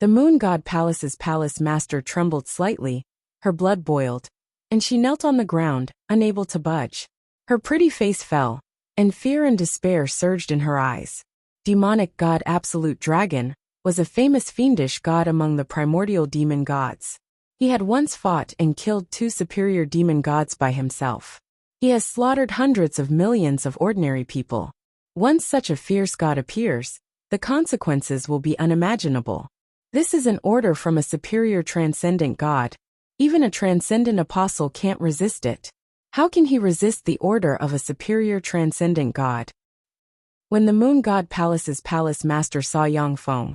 Speaker 1: The moon god Palace's palace master trembled slightly, her blood boiled, and she knelt on the ground, unable to budge. Her pretty face fell, and fear and despair surged in her eyes. Demonic god Absolute Dragon was a famous fiendish god among the primordial demon gods. He had once fought and killed 2 superior demon gods by himself. He has slaughtered hundreds of millions of ordinary people. Once such a fierce god appears, the consequences will be unimaginable. This is an order from a superior transcendent god. Even a transcendent apostle can't resist it. How can he resist the order of a superior transcendent god? When the moon god Palace's palace master saw Yang Feng,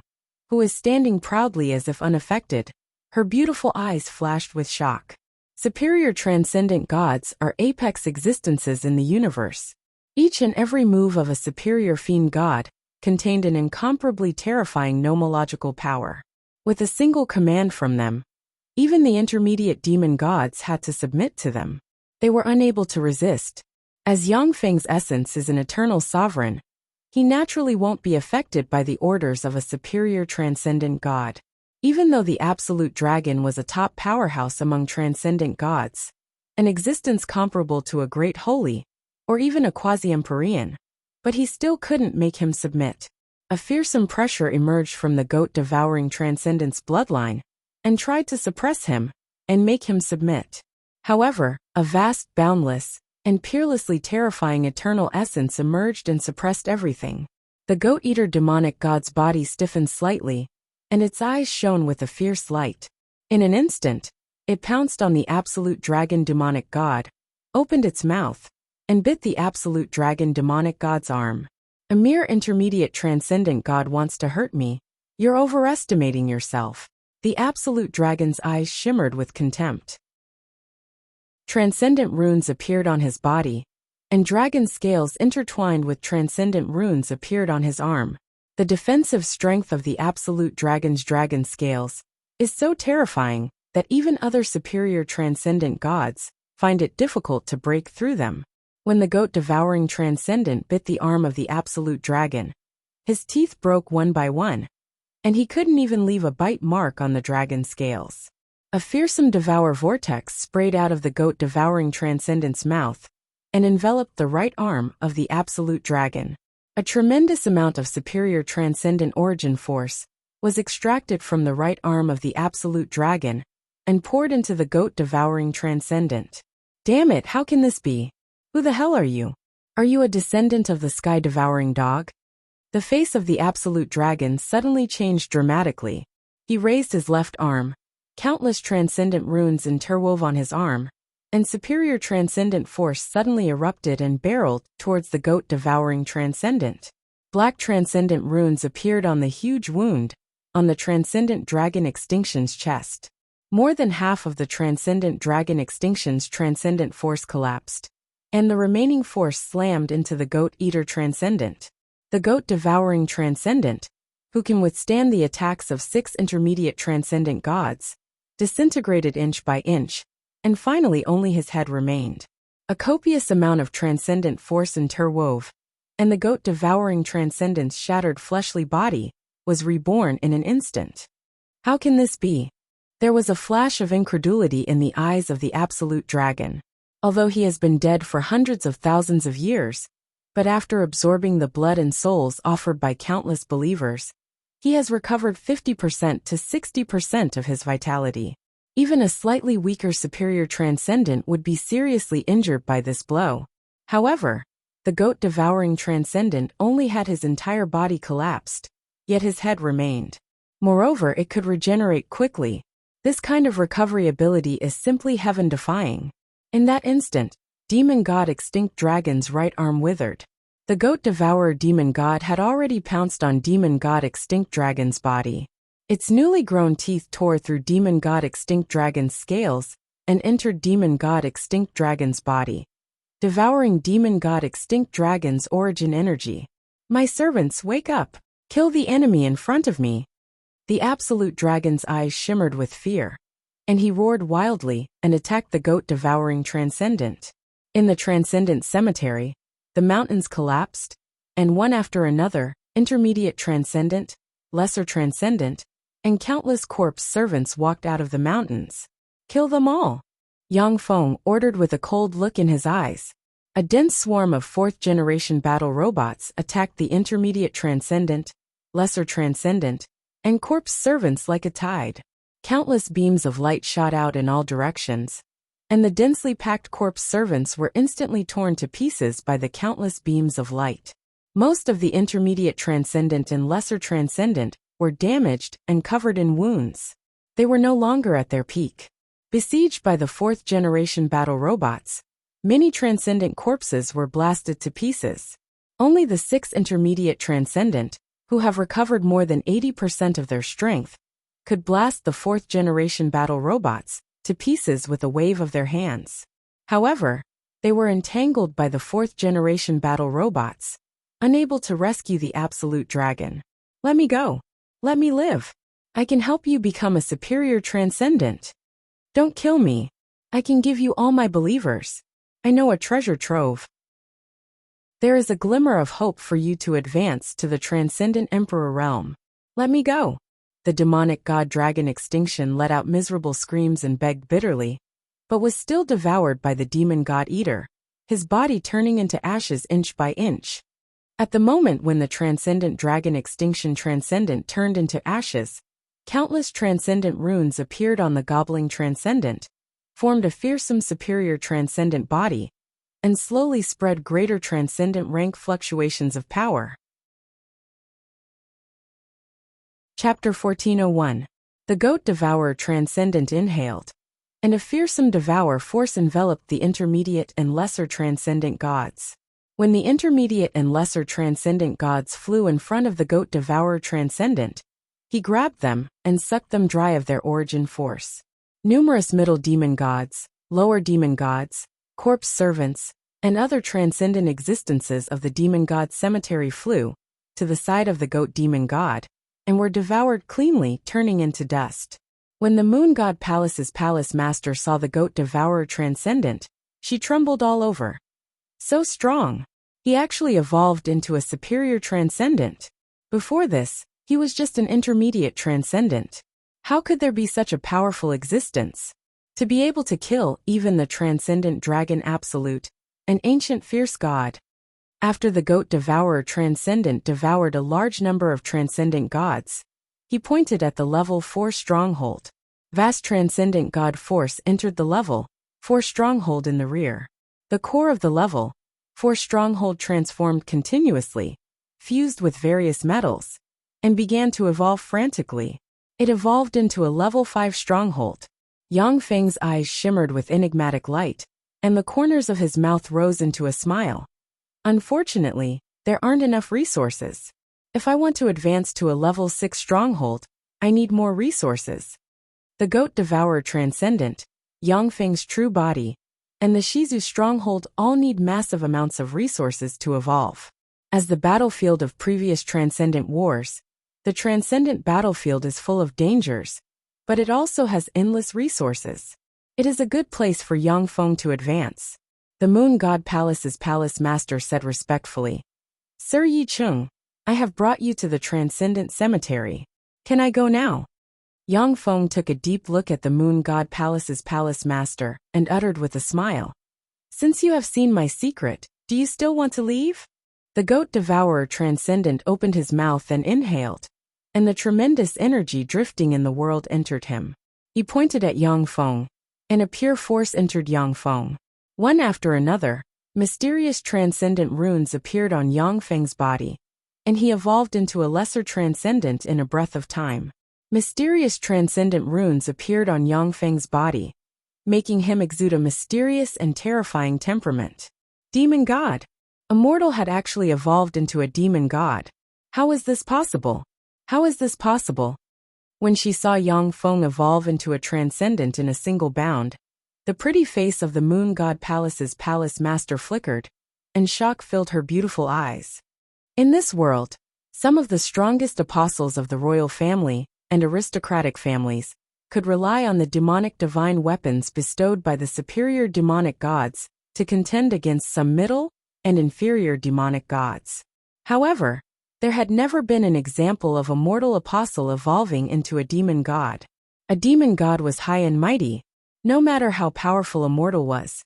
Speaker 1: who was standing proudly as if unaffected, her beautiful eyes flashed with shock. Superior transcendent gods are apex existences in the universe. Each and every move of a superior fiend god contained an incomparably terrifying nomological power. With a single command from them, even the intermediate demon gods had to submit to them. They were unable to resist. As Yang Feng's essence is an eternal sovereign, he naturally won't be affected by the orders of a superior transcendent god. Even though the Absolute Dragon was a top powerhouse among transcendent gods, an existence comparable to a great holy, or even a quasi-empyrean, but he still couldn't make him submit. A fearsome pressure emerged from the goat-devouring transcendent's bloodline, and tried to suppress him, and make him submit. However, a vast, boundless, and peerlessly terrifying eternal essence emerged and suppressed everything. The goat-eater demonic god's body stiffened slightly, and its eyes shone with a fierce light. In an instant, it pounced on the Absolute Dragon demonic god, opened its mouth, and bit the Absolute Dragon demonic god's arm. A mere intermediate transcendent god wants to hurt me. You're overestimating yourself. The Absolute Dragon's eyes shimmered with contempt. Transcendent runes appeared on his body, and dragon scales intertwined with transcendent runes appeared on his arm. The defensive strength of the Absolute Dragon's dragon scales is so terrifying that even other superior transcendent gods find it difficult to break through them. When the goat-devouring transcendent bit the arm of the Absolute Dragon, his teeth broke one by one, and he couldn't even leave a bite mark on the dragon scales. A fearsome devour vortex sprayed out of the goat-devouring transcendent's mouth and enveloped the right arm of the Absolute Dragon. A tremendous amount of superior transcendent origin force was extracted from the right arm of the Absolute Dragon and poured into the goat-devouring transcendent. Damn it, how can this be? Who the hell are you? Are you a descendant of the sky-devouring dog? The face of the Absolute Dragon suddenly changed dramatically. He raised his left arm. Countless transcendent runes interwove on his arm, and superior transcendent force suddenly erupted and barreled towards the goat-devouring transcendent. Black transcendent runes appeared on the huge wound on the transcendent dragon extinction's chest. More than half of the transcendent dragon extinction's transcendent force collapsed, and the remaining force slammed into the goat-eater transcendent. The goat-devouring transcendent, who can withstand the attacks of 6 intermediate transcendent gods, disintegrated inch by inch, and finally only his head remained. A copious amount of transcendent force interwove, and the goat-devouring transcendent's shattered fleshly body was reborn in an instant. How can this be? There was a flash of incredulity in the eyes of the Absolute Dragon. Although he has been dead for hundreds of thousands of years, but after absorbing the blood and souls offered by countless believers, he has recovered 50% to 60% of his vitality. Even a slightly weaker superior transcendent would be seriously injured by this blow. However, the goat-devouring transcendent only had his entire body collapsed, yet his head remained. Moreover, it could regenerate quickly. This kind of recovery ability is simply heaven-defying. In that instant, Demon God Extinct Dragon's right arm withered. The goat-devourer demon god had already pounced on Demon God Extinct Dragon's body. Its newly grown teeth tore through Demon God Extinct Dragon's scales and entered Demon God Extinct Dragon's body, devouring Demon God Extinct Dragon's origin energy. My servants, wake up! Kill the enemy in front of me! The Absolute Dragon's eyes shimmered with fear, and he roared wildly and attacked the goat-devouring transcendent. In the transcendent cemetery, the mountains collapsed, and one after another, intermediate transcendent, lesser transcendent, and countless corpse servants walked out of the mountains. Kill them all! Yang Feng ordered with a cold look in his eyes. A dense swarm of 4th-generation battle robots attacked the intermediate transcendent, lesser transcendent, and corpse servants like a tide. Countless beams of light shot out in all directions, and the densely packed corpse servants were instantly torn to pieces by the countless beams of light. Most of the intermediate transcendent and lesser transcendent were damaged and covered in wounds. They were no longer at their peak. Besieged by the fourth-generation battle robots, many transcendent corpses were blasted to pieces. Only the 6 intermediate transcendent, who have recovered more than 80% of their strength, could blast the fourth-generation battle robots to pieces with a wave of their hands. However, they were entangled by the fourth-generation battle robots, unable to rescue the Absolute Dragon. Let me go. Let me live. I can help you become a superior transcendent. Don't kill me. I can give you all my believers. I know a treasure trove. There is a glimmer of hope for you to advance to the Transcendent Emperor realm. Let me go. The demonic god dragon Extinction let out miserable screams and begged bitterly, but was still devoured by the demon god Eater, his body turning into ashes inch by inch. At the moment when the Transcendent Dragon Extinction Transcendent turned into ashes, countless transcendent runes appeared on the gobbling transcendent, formed a fearsome superior transcendent body, and slowly spread greater transcendent rank fluctuations of power. Chapter 1401. The Goat Devourer Transcendent inhaled, and a fearsome devour force enveloped the intermediate and lesser transcendent gods. When the intermediate and lesser transcendent gods flew in front of the Goat Devourer Transcendent, he grabbed them and sucked them dry of their origin force. Numerous middle demon gods, lower demon gods, corpse servants, and other transcendent existences of the demon god cemetery flew to the side of the goat demon god and were devoured cleanly, turning into dust. When the moon god Palace's palace master saw the Goat Devourer Transcendent, she trembled all over. So strong! He actually evolved into a superior transcendent. Before this, he was just an intermediate transcendent. How could there be such a powerful existence? To be able to kill even the transcendent dragon Absolute, an ancient fierce god. After the Goat Devourer Transcendent devoured a large number of transcendent gods, he pointed at the level 4 stronghold. Vast transcendent god force entered the level 4 stronghold in the rear. The core of the level 4 stronghold transformed continuously, fused with various metals, and began to evolve frantically. It evolved into a level 5 stronghold. Yang Feng's eyes shimmered with enigmatic light, and the corners of his mouth rose into a smile. Unfortunately, there aren't enough resources. If I want to advance to a level 6 stronghold, I need more resources. The Goat Devourer Transcendent, Yang Feng's true body, and the Shizu stronghold all need massive amounts of resources to evolve. As the battlefield of previous transcendent wars, the transcendent battlefield is full of dangers, but it also has endless resources. It is a good place for Yang Feng to advance. The Moon God Palace's palace master said respectfully, Sir Yi Chung, I have brought you to the Transcendent Cemetery. Can I go now? Yang Feng took a deep look at the Moon God Palace's palace master and uttered with a smile, Since you have seen my secret, do you still want to leave? The Goat Devourer Transcendent opened his mouth and inhaled, and the tremendous energy drifting in the world entered him. He pointed at Yang Feng, and a pure force entered Yang Feng. One after another, mysterious transcendent runes appeared on Yang Feng's body, and he evolved into a lesser transcendent in a breath of time. Mysterious transcendent runes appeared on Yang Feng's body, making him exude a mysterious and terrifying temperament. Demon God! A mortal had actually evolved into a demon god. How is this possible? How is this possible? When she saw Yang Feng evolve into a transcendent in a single bound, the pretty face of the Moon God Palace's palace master flickered, and shock filled her beautiful eyes. In this world, some of the strongest apostles of the royal family and aristocratic families could rely on the demonic divine weapons bestowed by the superior demonic gods to contend against some middle and inferior demonic gods. However, there had never been an example of a mortal apostle evolving into a demon god. A demon god was high and mighty. No matter how powerful a mortal was,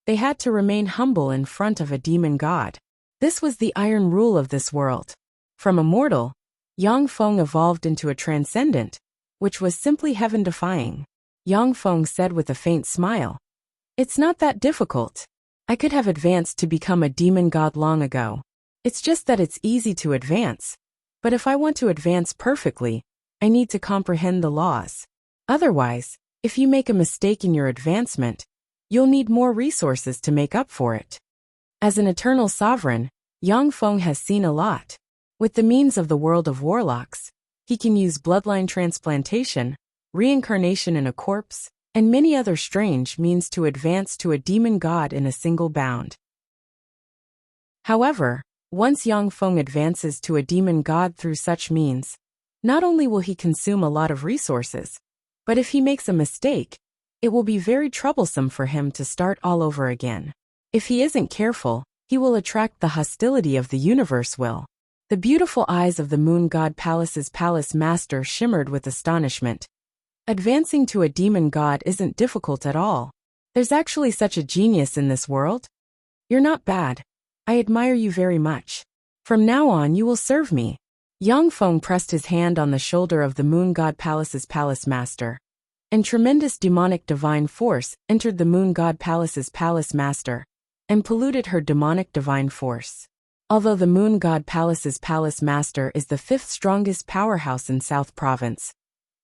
Speaker 1: they had to remain humble in front of a demon god. This was the iron rule of this world. From a mortal, Yang Feng evolved into a transcendent, which was simply heaven-defying. Yang Feng said with a faint smile. It's not that difficult. I could have advanced to become a demon god long ago. It's just that it's easy to advance. But if I want to advance perfectly, I need to comprehend the laws. Otherwise, if you make a mistake in your advancement, you'll need more resources to make up for it. As an eternal sovereign, Yang Feng has seen a lot. With the means of the world of warlocks, he can use bloodline transplantation, reincarnation in a corpse, and many other strange means to advance to a demon god in a single bound. However, once Yang Feng advances to a demon god through such means, not only will he consume a lot of resources, but if he makes a mistake, it will be very troublesome for him to start all over again. If he isn't careful, he will attract the hostility of the universe will. The beautiful eyes of the Moon God Palace's palace master shimmered with astonishment. Advancing to a demon god isn't difficult at all. There's actually such a genius in this world. You're not bad. I admire you very much. From now on you will serve me. Yang Feng pressed his hand on the shoulder of the Moon God Palace's palace master. And tremendous demonic divine force entered the Moon God Palace's palace master and polluted her demonic divine force. Although the Moon God Palace's palace master is the 5th strongest powerhouse in South Province,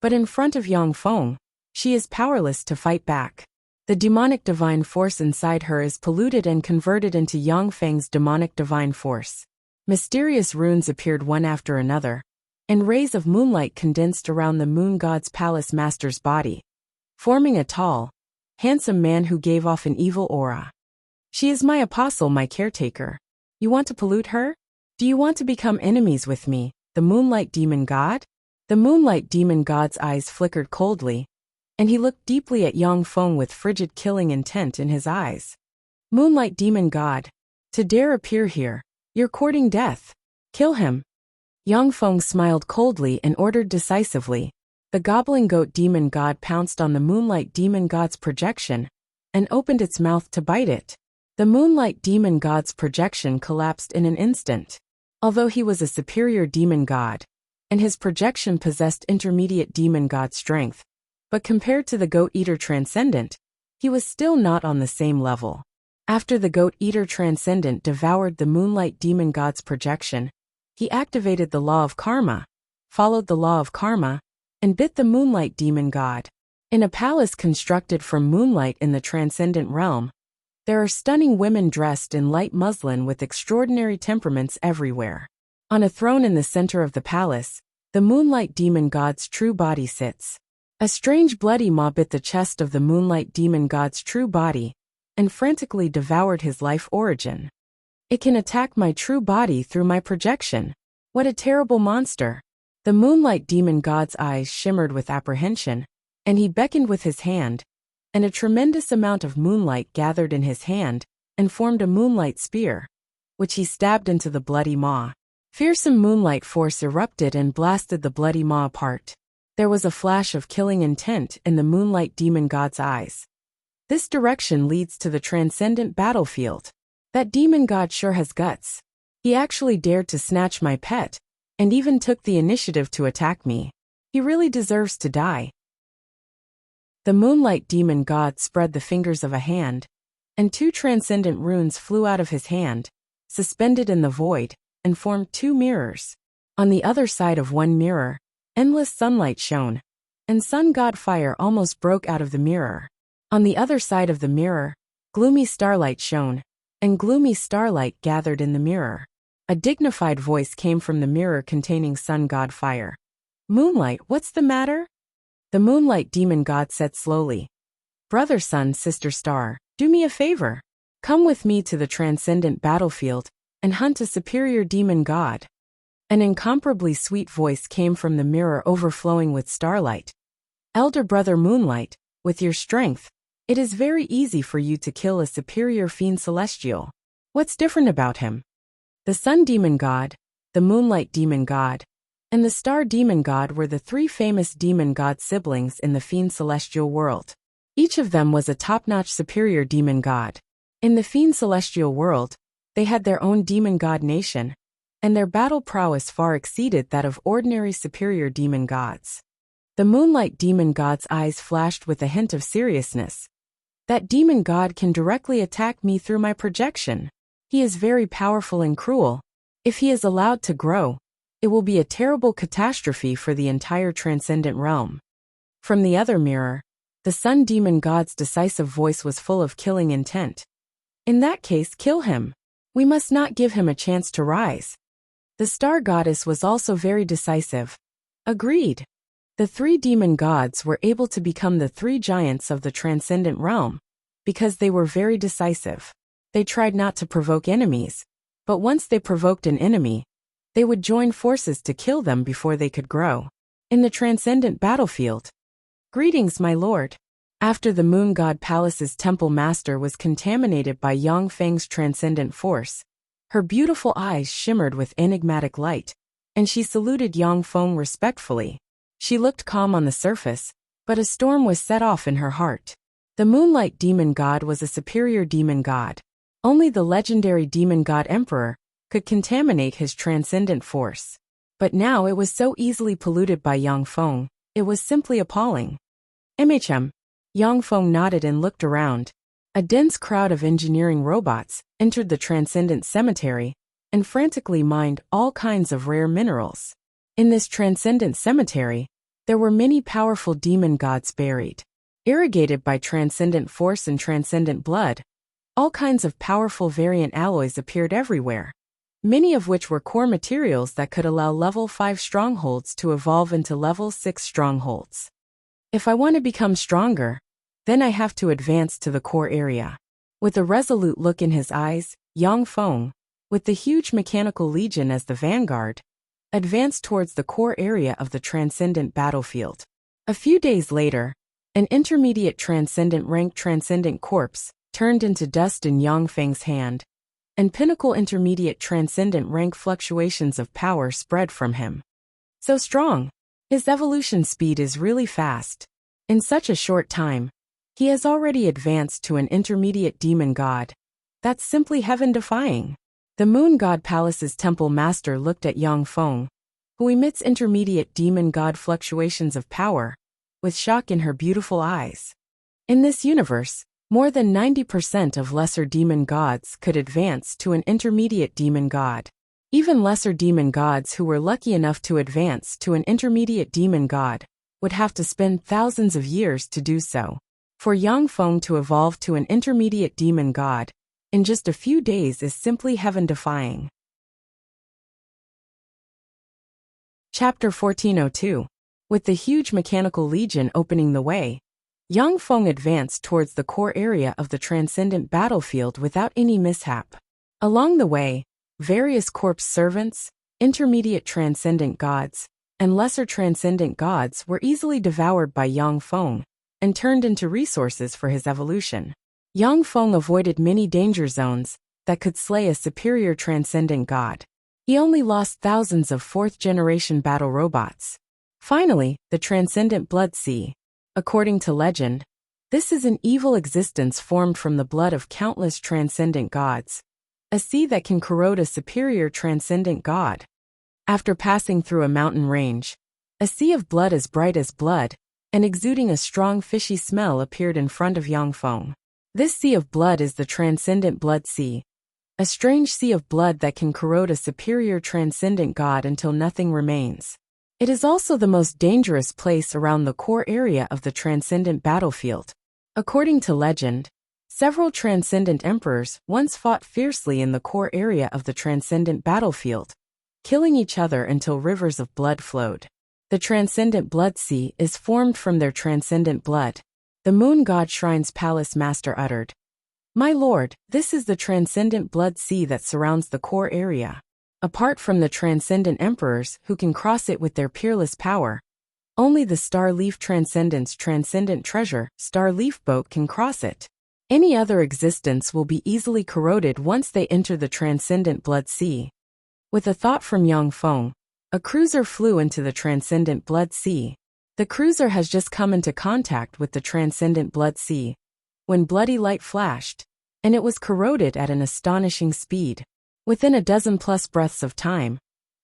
Speaker 1: but in front of Yang Feng, she is powerless to fight back. The demonic divine force inside her is polluted and converted into Yang Feng's demonic divine force. Mysterious runes appeared one after another, and rays of moonlight condensed around the Moon God's palace master's body, forming a tall, handsome man who gave off an evil aura. She is my apostle, my caretaker. You want to pollute her? Do you want to become enemies with me, the Moonlight Demon God? The Moonlight Demon God's eyes flickered coldly, and he looked deeply at Yang Feng with frigid killing intent in his eyes. Moonlight Demon God, to dare appear here, you're courting death. Kill him. Yang Feng smiled coldly and ordered decisively. The Gobbling Goat Demon God pounced on the Moonlight Demon God's projection and opened its mouth to bite it. The Moonlight Demon God's projection collapsed in an instant. Although he was a superior demon god, and his projection possessed intermediate demon god strength, but compared to the Goat Eater Transcendent, he was still not on the same level. After the Goat Eater Transcendent devoured the Moonlight Demon God's projection, he activated the law of karma, followed the law of karma, and bit the Moonlight Demon God. In a palace constructed from moonlight in the Transcendent realm, there are stunning women dressed in light muslin with extraordinary temperaments everywhere. On a throne in the center of the palace, the Moonlight Demon God's true body sits. A strange bloody maw bit the chest of the Moonlight Demon God's true body and frantically devoured his life origin. It can attack my true body through my projection. What a terrible monster! The Moonlight Demon God's eyes shimmered with apprehension, and he beckoned with his hand, and a tremendous amount of moonlight gathered in his hand and formed a moonlight spear, which he stabbed into the bloody maw. Fearsome moonlight force erupted and blasted the bloody maw apart. There was a flash of killing intent in the Moonlight Demon God's eyes. This direction leads to the Transcendent battlefield. That demon god sure has guts. He actually dared to snatch my pet, and even took the initiative to attack me. He really deserves to die. The Moonlight Demon God spread the fingers of a hand, and 2 transcendent runes flew out of his hand, suspended in the void, and formed 2 mirrors. On the other side of one mirror, endless sunlight shone, and sun god fire almost broke out of the mirror. On the other side of the mirror, gloomy starlight shone, and gloomy starlight gathered in the mirror. A dignified voice came from the mirror containing sun god fire. Moonlight, what's the matter? The Moonlight Demon God said slowly. Brother sun, sister star, do me a favor. Come with me to the Transcendent battlefield and hunt a superior demon god. An incomparably sweet voice came from the mirror overflowing with starlight. Elder brother Moonlight, with your strength, it is very easy for you to kill a superior fiend celestial. What's different about him? The Sun Demon God, the Moonlight Demon God, and the Star Demon God were the 3 famous demon god siblings in the fiend celestial world. Each of them was a top-notch superior demon god. In the fiend celestial world, they had their own demon god nation, and their battle prowess far exceeded that of ordinary superior demon gods. The moonlight demon god's eyes flashed with a hint of seriousness. That demon god can directly attack me through my projection. He is very powerful and cruel. If he is allowed to grow, it will be a terrible catastrophe for the entire transcendent realm. From the other mirror, the sun demon god's decisive voice was full of killing intent. In that case, kill him. We must not give him a chance to rise. The star goddess was also very decisive. Agreed. The three demon gods were able to become the three giants of the transcendent realm, because they were very decisive. They tried not to provoke enemies, but once they provoked an enemy, they would join forces to kill them before they could grow. In the transcendent battlefield. Greetings, my lord. After the moon god palace's temple master was contaminated by Yang Feng's transcendent force, her beautiful eyes shimmered with enigmatic light, and she saluted Yang Feng respectfully. She looked calm on the surface, but a storm was set off in her heart. The moonlight demon god was a superior demon god. Only the legendary demon god emperor could contaminate his transcendent force. But now it was so easily polluted by Yang Feng, it was simply appalling. Yang Feng nodded and looked around. A dense crowd of engineering robots entered the transcendent cemetery and frantically mined all kinds of rare minerals. In this transcendent cemetery, there were many powerful demon gods buried. Irrigated by transcendent force and transcendent blood, all kinds of powerful variant alloys appeared everywhere, many of which were core materials that could allow level 5 strongholds to evolve into level 6 strongholds. If I want to become stronger, then I have to advance to the core area. With a resolute look in his eyes, Yang Feng, with the huge mechanical legion as the vanguard, advanced towards the core area of the transcendent battlefield. A few days later, an intermediate transcendent rank transcendent corpse turned into dust in Yang Feng's hand, and pinnacle intermediate transcendent rank fluctuations of power spread from him. So strong! His evolution speed is really fast. In such a short time, he has already advanced to an intermediate demon god. That's simply heaven-defying. The moon god palace's temple master looked at Yang Feng, who emits intermediate demon god fluctuations of power, with shock in her beautiful eyes. In this universe, more than 90% of lesser demon gods could advance to an intermediate demon god. Even lesser demon gods who were lucky enough to advance to an intermediate demon god would have to spend thousands of years to do so. For Yang Feng to evolve to an intermediate demon god in just a few days is simply heaven-defying. Chapter 1402. With the huge mechanical legion opening the way, Yang Feng advanced towards the core area of the transcendent battlefield without any mishap. Along the way, various corpse servants, intermediate transcendent gods, and lesser transcendent gods were easily devoured by Yang Feng and turned into resources for his evolution. Yang Feng avoided many danger zones that could slay a superior transcendent god. He only lost thousands of fourth-generation battle robots. Finally, the transcendent blood sea. According to legend, this is an evil existence formed from the blood of countless transcendent gods, a sea that can corrode a superior transcendent god. After passing through a mountain range, a sea of blood as bright as blood and exuding a strong fishy smell appeared in front of Yang Feng. This sea of blood is the transcendent blood sea, a strange sea of blood that can corrode a superior transcendent god until nothing remains. It is also the most dangerous place around the core area of the transcendent battlefield. According to legend, several transcendent emperors once fought fiercely in the core area of the transcendent battlefield, killing each other until rivers of blood flowed. The transcendent blood sea is formed from their transcendent blood. The moon god shrine's palace master uttered, "My lord, this is the transcendent blood sea that surrounds the core area. Apart from the transcendent emperors who can cross it with their peerless power, only the Star Leaf Transcendent's transcendent treasure, Star Leaf Boat, can cross it. Any other existence will be easily corroded once they enter the transcendent blood sea." With a thought from Yang Feng, a cruiser flew into the transcendent blood sea. The cruiser has just come into contact with the transcendent blood sea, when bloody light flashed, and it was corroded at an astonishing speed. Within a dozen-plus breaths of time,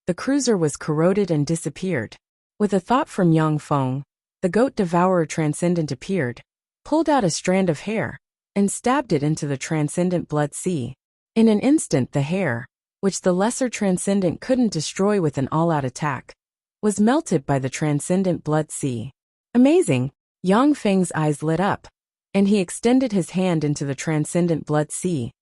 Speaker 1: the cruiser was corroded and disappeared. With a thought from Yang Feng, the goat devourer transcendent appeared, pulled out a strand of hair, and stabbed it into the transcendent blood sea. In an instant the hair, which the lesser transcendent couldn't destroy with an all-out attack, was melted by the transcendent blood sea. Amazing! Yang Feng's eyes lit up, and he extended his hand into the transcendent blood sea,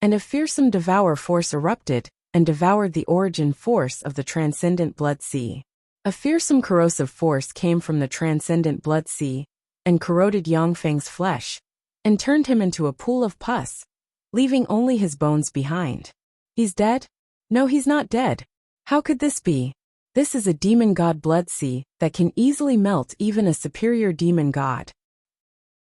Speaker 1: and a fearsome devour force erupted and devoured the origin force of the transcendent blood sea. A fearsome corrosive force came from the transcendent blood sea and corroded Yang Feng's flesh and turned him into a pool of pus, leaving only his bones behind. He's dead? No, he's not dead. How could this be? This is a demon god blood sea that can easily melt even a superior demon god.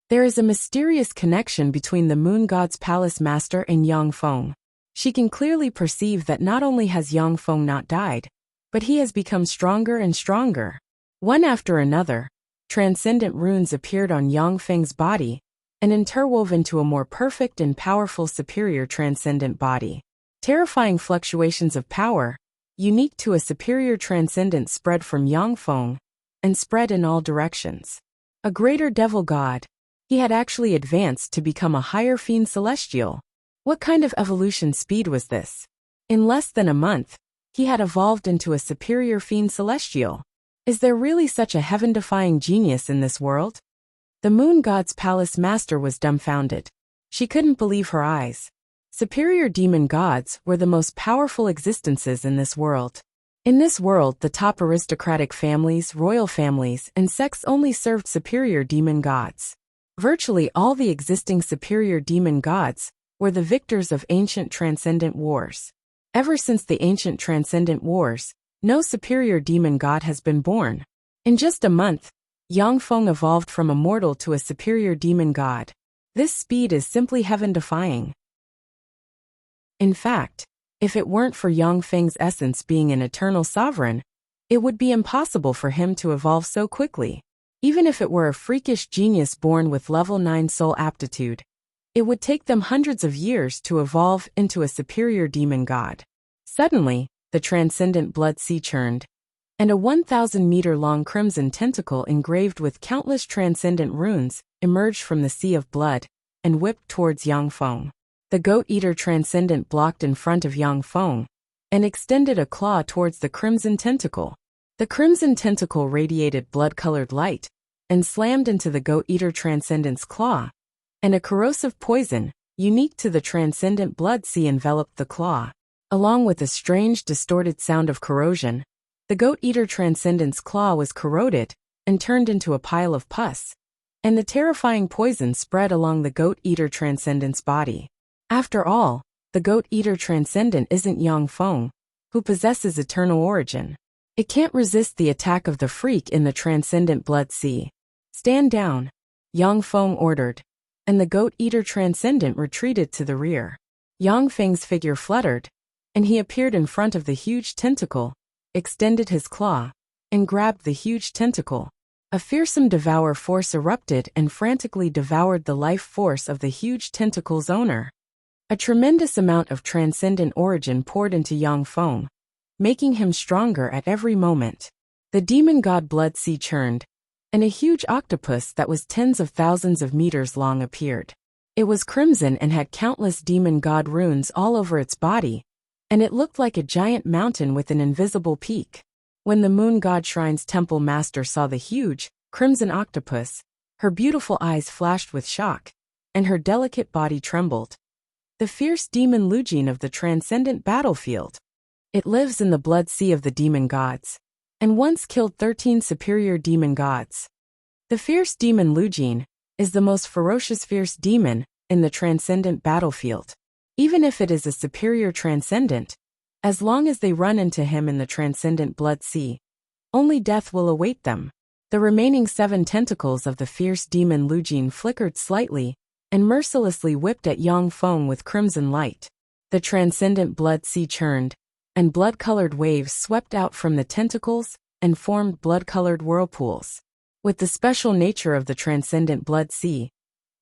Speaker 1: There is a mysterious connection between the moon god's palace master and Yang Feng. She can clearly perceive that not only has Yang Feng not died, but he has become stronger and stronger. One after another, transcendent runes appeared on Yang Feng's body and interwove into a more perfect and powerful superior transcendent body. Terrifying fluctuations of power, unique to a superior transcendent, spread from Yang Feng and spread in all directions. A greater devil god, he had actually advanced to become a higher fiend celestial. What kind of evolution speed was this? In less than a month, he had evolved into a superior fiend celestial. Is there really such a heaven-defying genius in this world? The moon god's palace master was dumbfounded. She couldn't believe her eyes. Superior demon gods were the most powerful existences in this world. In this world, the top aristocratic families, royal families, and sects only served superior demon gods. Virtually all the existing superior demon gods were the victors of ancient transcendent wars. Ever since the ancient transcendent wars, no superior demon god has been born. In just a month, Yang Feng evolved from a mortal to a superior demon god. This speed is simply heaven-defying. In fact, if it weren't for Yang Feng's essence being an eternal sovereign, it would be impossible for him to evolve so quickly. Even if it were a freakish genius born with level 9 soul aptitude, it would take them hundreds of years to evolve into a superior demon god. Suddenly, the transcendent blood sea churned, and a 1,000-meter-long crimson tentacle engraved with countless transcendent runes emerged from the sea of blood and whipped towards Yang Feng. The goat-eater transcendent blocked in front of Yang Feng and extended a claw towards the crimson tentacle. The crimson tentacle radiated blood-colored light and slammed into the goat-eater transcendent's claw, and a corrosive poison, unique to the transcendent blood sea, enveloped the claw. Along with a strange distorted sound of corrosion, the goat-eater transcendent's claw was corroded and turned into a pile of pus, and the terrifying poison spread along the goat-eater transcendent's body. After all, the goat-eater transcendent isn't Yang Feng, who possesses eternal origin. It can't resist the attack of the freak in the transcendent blood sea. Stand down, Yang Feng ordered, and the goat-eater transcendent retreated to the rear. Yang Feng's figure fluttered, and he appeared in front of the huge tentacle, extended his claw, and grabbed the huge tentacle. A fearsome devour force erupted and frantically devoured the life force of the huge tentacle's owner. A tremendous amount of transcendent origin poured into Yang Feng, making him stronger at every moment. The demon god blood sea churned, and a huge octopus that was tens of thousands of meters long appeared. It was crimson and had countless demon god runes all over its body, and it looked like a giant mountain with an invisible peak. When the moon god shrine's temple master saw the huge, crimson octopus, her beautiful eyes flashed with shock, and her delicate body trembled. The fierce demon Lujin of the transcendent battlefield. It lives in the blood sea of the demon gods, and once killed 13 superior demon gods. The fierce demon Lujin is the most ferocious fierce demon in the transcendent battlefield. Even if it is a superior transcendent, as long as they run into him in the transcendent blood sea, only death will await them. The remaining 7 tentacles of the fierce demon Lujin flickered slightly and mercilessly whipped at Yang Feng with crimson light. The transcendent blood sea churned, and blood-colored waves swept out from the tentacles and formed blood-colored whirlpools. With the special nature of the transcendent blood sea,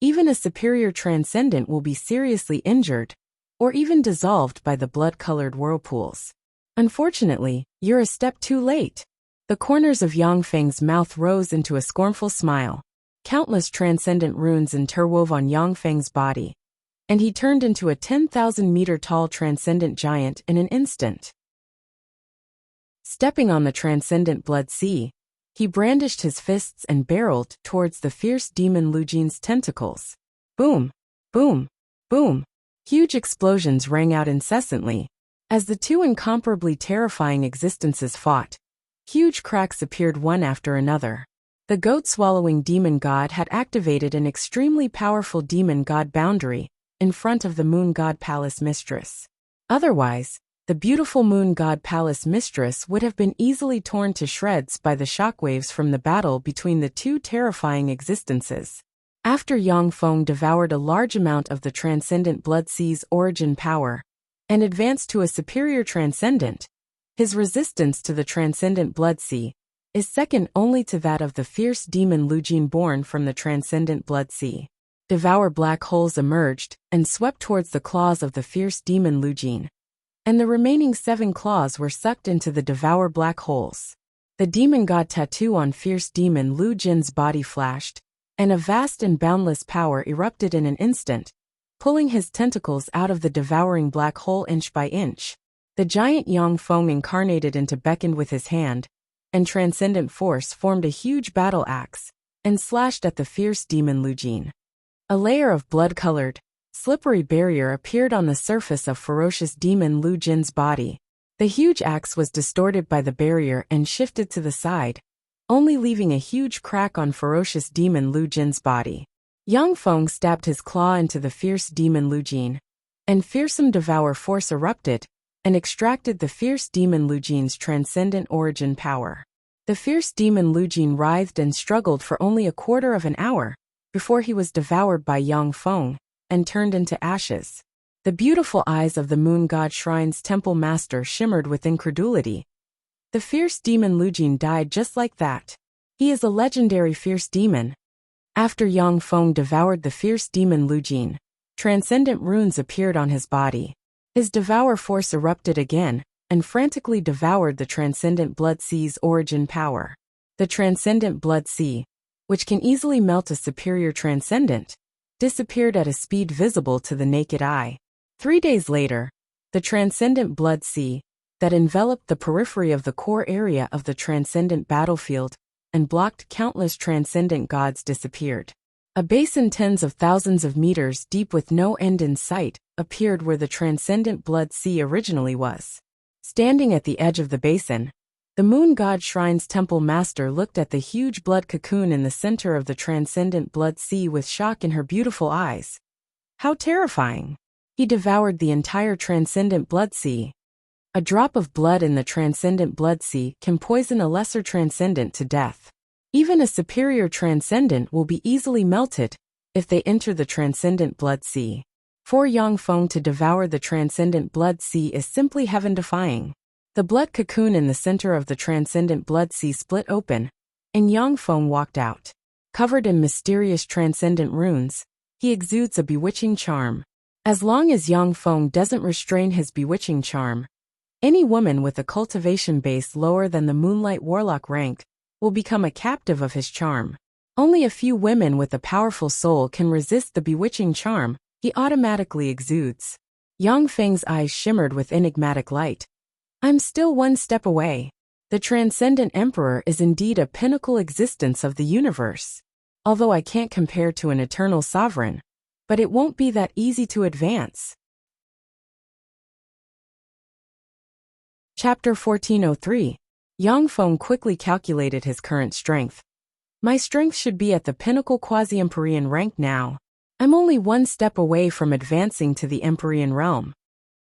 Speaker 1: even a superior transcendent will be seriously injured or even dissolved by the blood-colored whirlpools. Unfortunately, you're a step too late. The corners of Yang Feng's mouth rose into a scornful smile. Countless transcendent runes interwove on Yang Feng's body, and he turned into a 10,000-meter-tall transcendent giant in an instant. Stepping on the transcendent blood sea, he brandished his fists and barreled towards the fierce demon Lujin's tentacles. Boom! Boom! Boom! Huge explosions rang out incessantly. As the two incomparably terrifying existences fought, huge cracks appeared one after another. The goat-swallowing demon god had activated an extremely powerful demon god boundary in front of the moon god palace mistress. Otherwise, the beautiful moon god palace mistress would have been easily torn to shreds by the shockwaves from the battle between the two terrifying existences. After Yang Feng devoured a large amount of the transcendent blood sea's origin power and advanced to a superior transcendent, his resistance to the transcendent blood sea is second only to that of the fierce demon Lujin born from the transcendent blood sea. Devour black holes emerged and swept towards the claws of the fierce demon Lujin, and the remaining 7 claws were sucked into the devour black holes. The demon god tattoo on fierce demon Lujin's body flashed, and a vast and boundless power erupted in an instant, pulling his tentacles out of the devouring black hole inch by inch. The giant Yang Feng incarnated into beckoned with his hand, and transcendent force formed a huge battle axe and slashed at the fierce demon Lujin. A layer of blood-colored, slippery barrier appeared on the surface of ferocious demon Lujin's body. The huge axe was distorted by the barrier and shifted to the side, only leaving a huge crack on ferocious demon Lujin's body. Yang Feng stabbed his claw into the fierce demon Lujin, and fearsome devour force erupted and extracted the fierce demon Lujin's transcendent origin power. The fierce demon Lujin writhed and struggled for only a quarter of an hour before he was devoured by Yang Feng and turned into ashes. The beautiful eyes of the moon god shrine's temple master shimmered with incredulity. The fierce demon Lujin died just like that. He is a legendary fierce demon. After Yang Feng devoured the fierce demon Lujin, transcendent runes appeared on his body. His devour force erupted again and frantically devoured the transcendent blood sea's origin power. The transcendent blood sea, which can easily melt a superior transcendent, disappeared at a speed visible to the naked eye. 3 days later, the transcendent blood sea, that enveloped the periphery of the core area of the transcendent battlefield and blocked countless transcendent gods, disappeared. A basin tens of thousands of meters deep with no end in sight appeared where the transcendent blood sea originally was. Standing at the edge of the basin, the moon god shrine's temple master looked at the huge blood cocoon in the center of the transcendent blood sea with shock in her beautiful eyes. How terrifying! He devoured the entire transcendent blood sea. A drop of blood in the transcendent blood sea can poison a lesser transcendent to death. Even a superior transcendent will be easily melted if they enter the transcendent blood sea. For Yang Feng to devour the transcendent blood sea is simply heaven-defying. The blood cocoon in the center of the transcendent blood sea split open, and Yang Feng walked out. Covered in mysterious transcendent runes, he exudes a bewitching charm. As long as Yang Feng doesn't restrain his bewitching charm, any woman with a cultivation base lower than the Moonlight Warlock rank will become a captive of his charm. Only a few women with a powerful soul can resist the bewitching charm he automatically exudes. Yang Feng's eyes shimmered with enigmatic light. I'm still one step away. The Transcendent Emperor is indeed a pinnacle existence of the universe. Although I can't compare to an eternal sovereign, but it won't be that easy to advance. Chapter 1403. Yang Feng quickly calculated his current strength. My strength should be at the pinnacle quasi-Empyrean rank now. I'm only one step away from advancing to the Empyrean realm.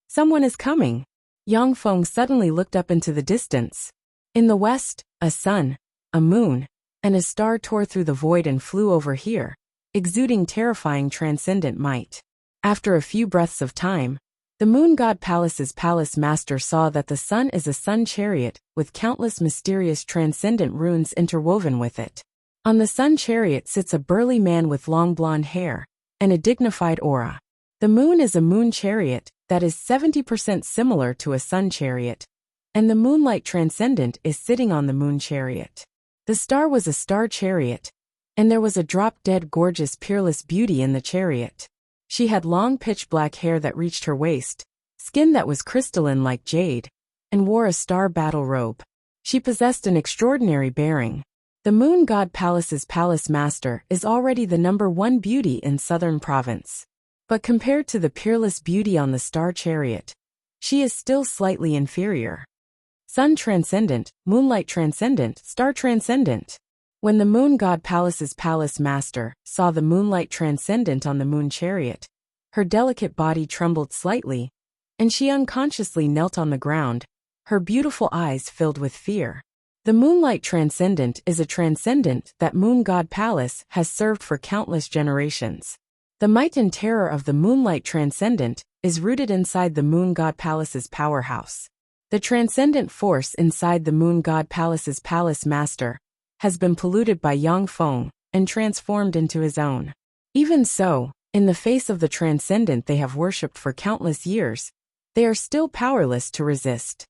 Speaker 1: Someone is coming. Yang Feng suddenly looked up into the distance. In the west, a sun, a moon, and a star tore through the void and flew over here, exuding terrifying transcendent might. After a few breaths of time, the moon god palace's palace master saw that the sun is a sun chariot with countless mysterious transcendent runes interwoven with it. On the sun chariot sits a burly man with long blonde hair and a dignified aura. The moon is a moon chariot that is 70% similar to a sun chariot, and the moonlight transcendent is sitting on the moon chariot. The star was a star chariot, and there was a drop-dead gorgeous peerless beauty in the chariot. She had long pitch-black hair that reached her waist, skin that was crystalline like jade, and wore a star battle robe. She possessed an extraordinary bearing. The moon god palace's palace master is already the #1 beauty in southern province. But compared to the peerless beauty on the star chariot, she is still slightly inferior. Sun transcendent, moonlight transcendent, star transcendent. When the moon god palace's palace master saw the moonlight transcendent on the moon chariot, her delicate body trembled slightly, and she unconsciously knelt on the ground, her beautiful eyes filled with fear. The moonlight transcendent is a transcendent that moon god palace has served for countless generations. The might and terror of the moonlight transcendent is rooted inside the moon god palace's powerhouse. The transcendent force inside the moon god palace's palace master has been polluted by Yang Feng and transformed into his own. Even so, in the face of the transcendent they have worshipped for countless years, they are still powerless to resist.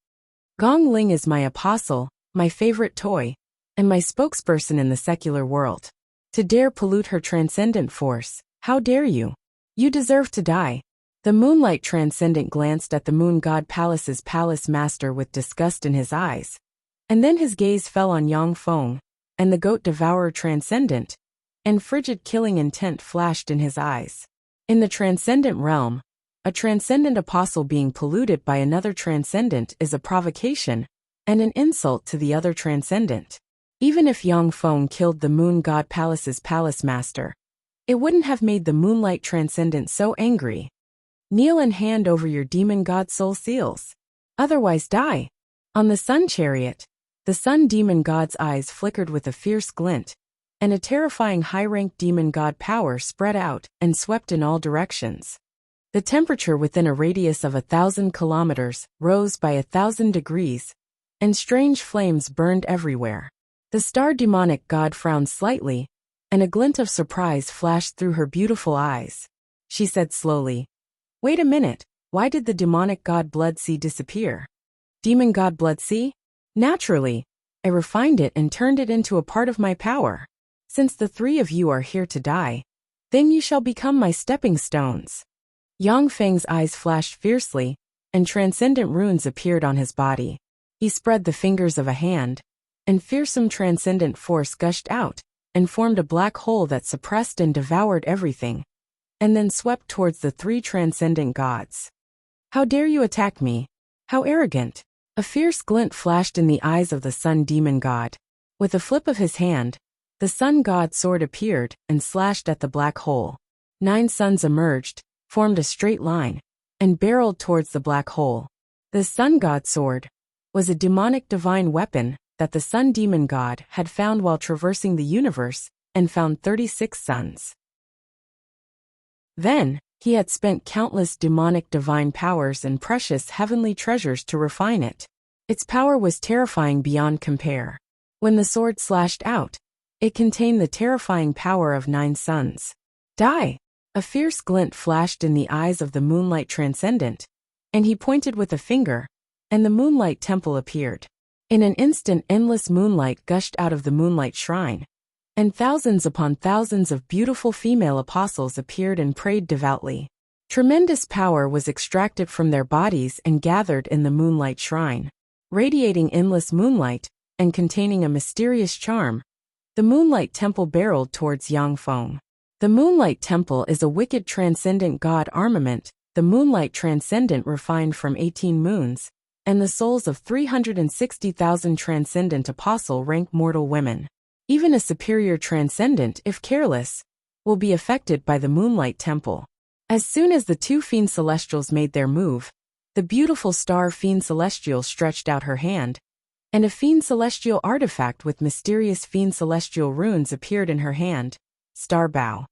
Speaker 1: Gong Ling is my apostle, my favorite toy, and my spokesperson in the secular world. To dare pollute her transcendent force, how dare you? You deserve to die. The moonlight transcendent glanced at the moon god palace's palace master with disgust in his eyes, and then his gaze fell on Yang Feng, and the goat devourer transcendent, and frigid killing intent flashed in his eyes. In the transcendent realm, a transcendent apostle being polluted by another transcendent is a provocation and an insult to the other transcendent. Even if Yang Feng killed the moon god palace's palace master, it wouldn't have made the moonlight transcendent so angry. Kneel and hand over your demon god soul seals. Otherwise die. On the sun chariot, the sun demon god's eyes flickered with a fierce glint, and a terrifying high-ranked demon god power spread out and swept in all directions. The temperature within a radius of 1,000 kilometers rose by 1,000 degrees, and strange flames burned everywhere. The star demonic god frowned slightly, and a glint of surprise flashed through her beautiful eyes. She said slowly, "Wait a minute, why did the demonic god Blood Sea disappear?" Demon god Blood Sea? Naturally, I refined it and turned it into a part of my power. Since the three of you are here to die, then you shall become my stepping stones. Yang Feng's eyes flashed fiercely, and transcendent runes appeared on his body. He spread the fingers of a hand, and fearsome transcendent force gushed out, and formed a black hole that suppressed and devoured everything, and then swept towards the three transcendent gods. How dare you attack me? How arrogant! A fierce glint flashed in the eyes of the sun demon god. With a flip of his hand, the sun god sword appeared and slashed at the black hole. 9 suns emerged, formed a straight line, and barreled towards the black hole. The sun god sword was a demonic divine weapon that the sun demon god had found while traversing the universe and found 36 suns. Then, he had spent countless demonic divine powers and precious heavenly treasures to refine it. Its power was terrifying beyond compare. When the sword slashed out, it contained the terrifying power of 9 suns. Die! A fierce glint flashed in the eyes of the moonlight transcendent, and he pointed with a finger, and the moonlight temple appeared. In an instant endless moonlight gushed out of the moonlight shrine, and thousands upon thousands of beautiful female apostles appeared and prayed devoutly. Tremendous power was extracted from their bodies and gathered in the moonlight shrine. Radiating endless moonlight, and containing a mysterious charm, the moonlight temple barreled towards Yang Feng. The moonlight temple is a wicked transcendent god armament, the moonlight transcendent refined from 18 moons, and the souls of 360,000 transcendent apostle-rank mortal women. Even a superior transcendent, if careless, will be affected by the moonlight temple. As soon as the 2 fiend celestials made their move, the beautiful star fiend celestial stretched out her hand, and a fiend celestial artifact with mysterious fiend celestial runes appeared in her hand. Star bow.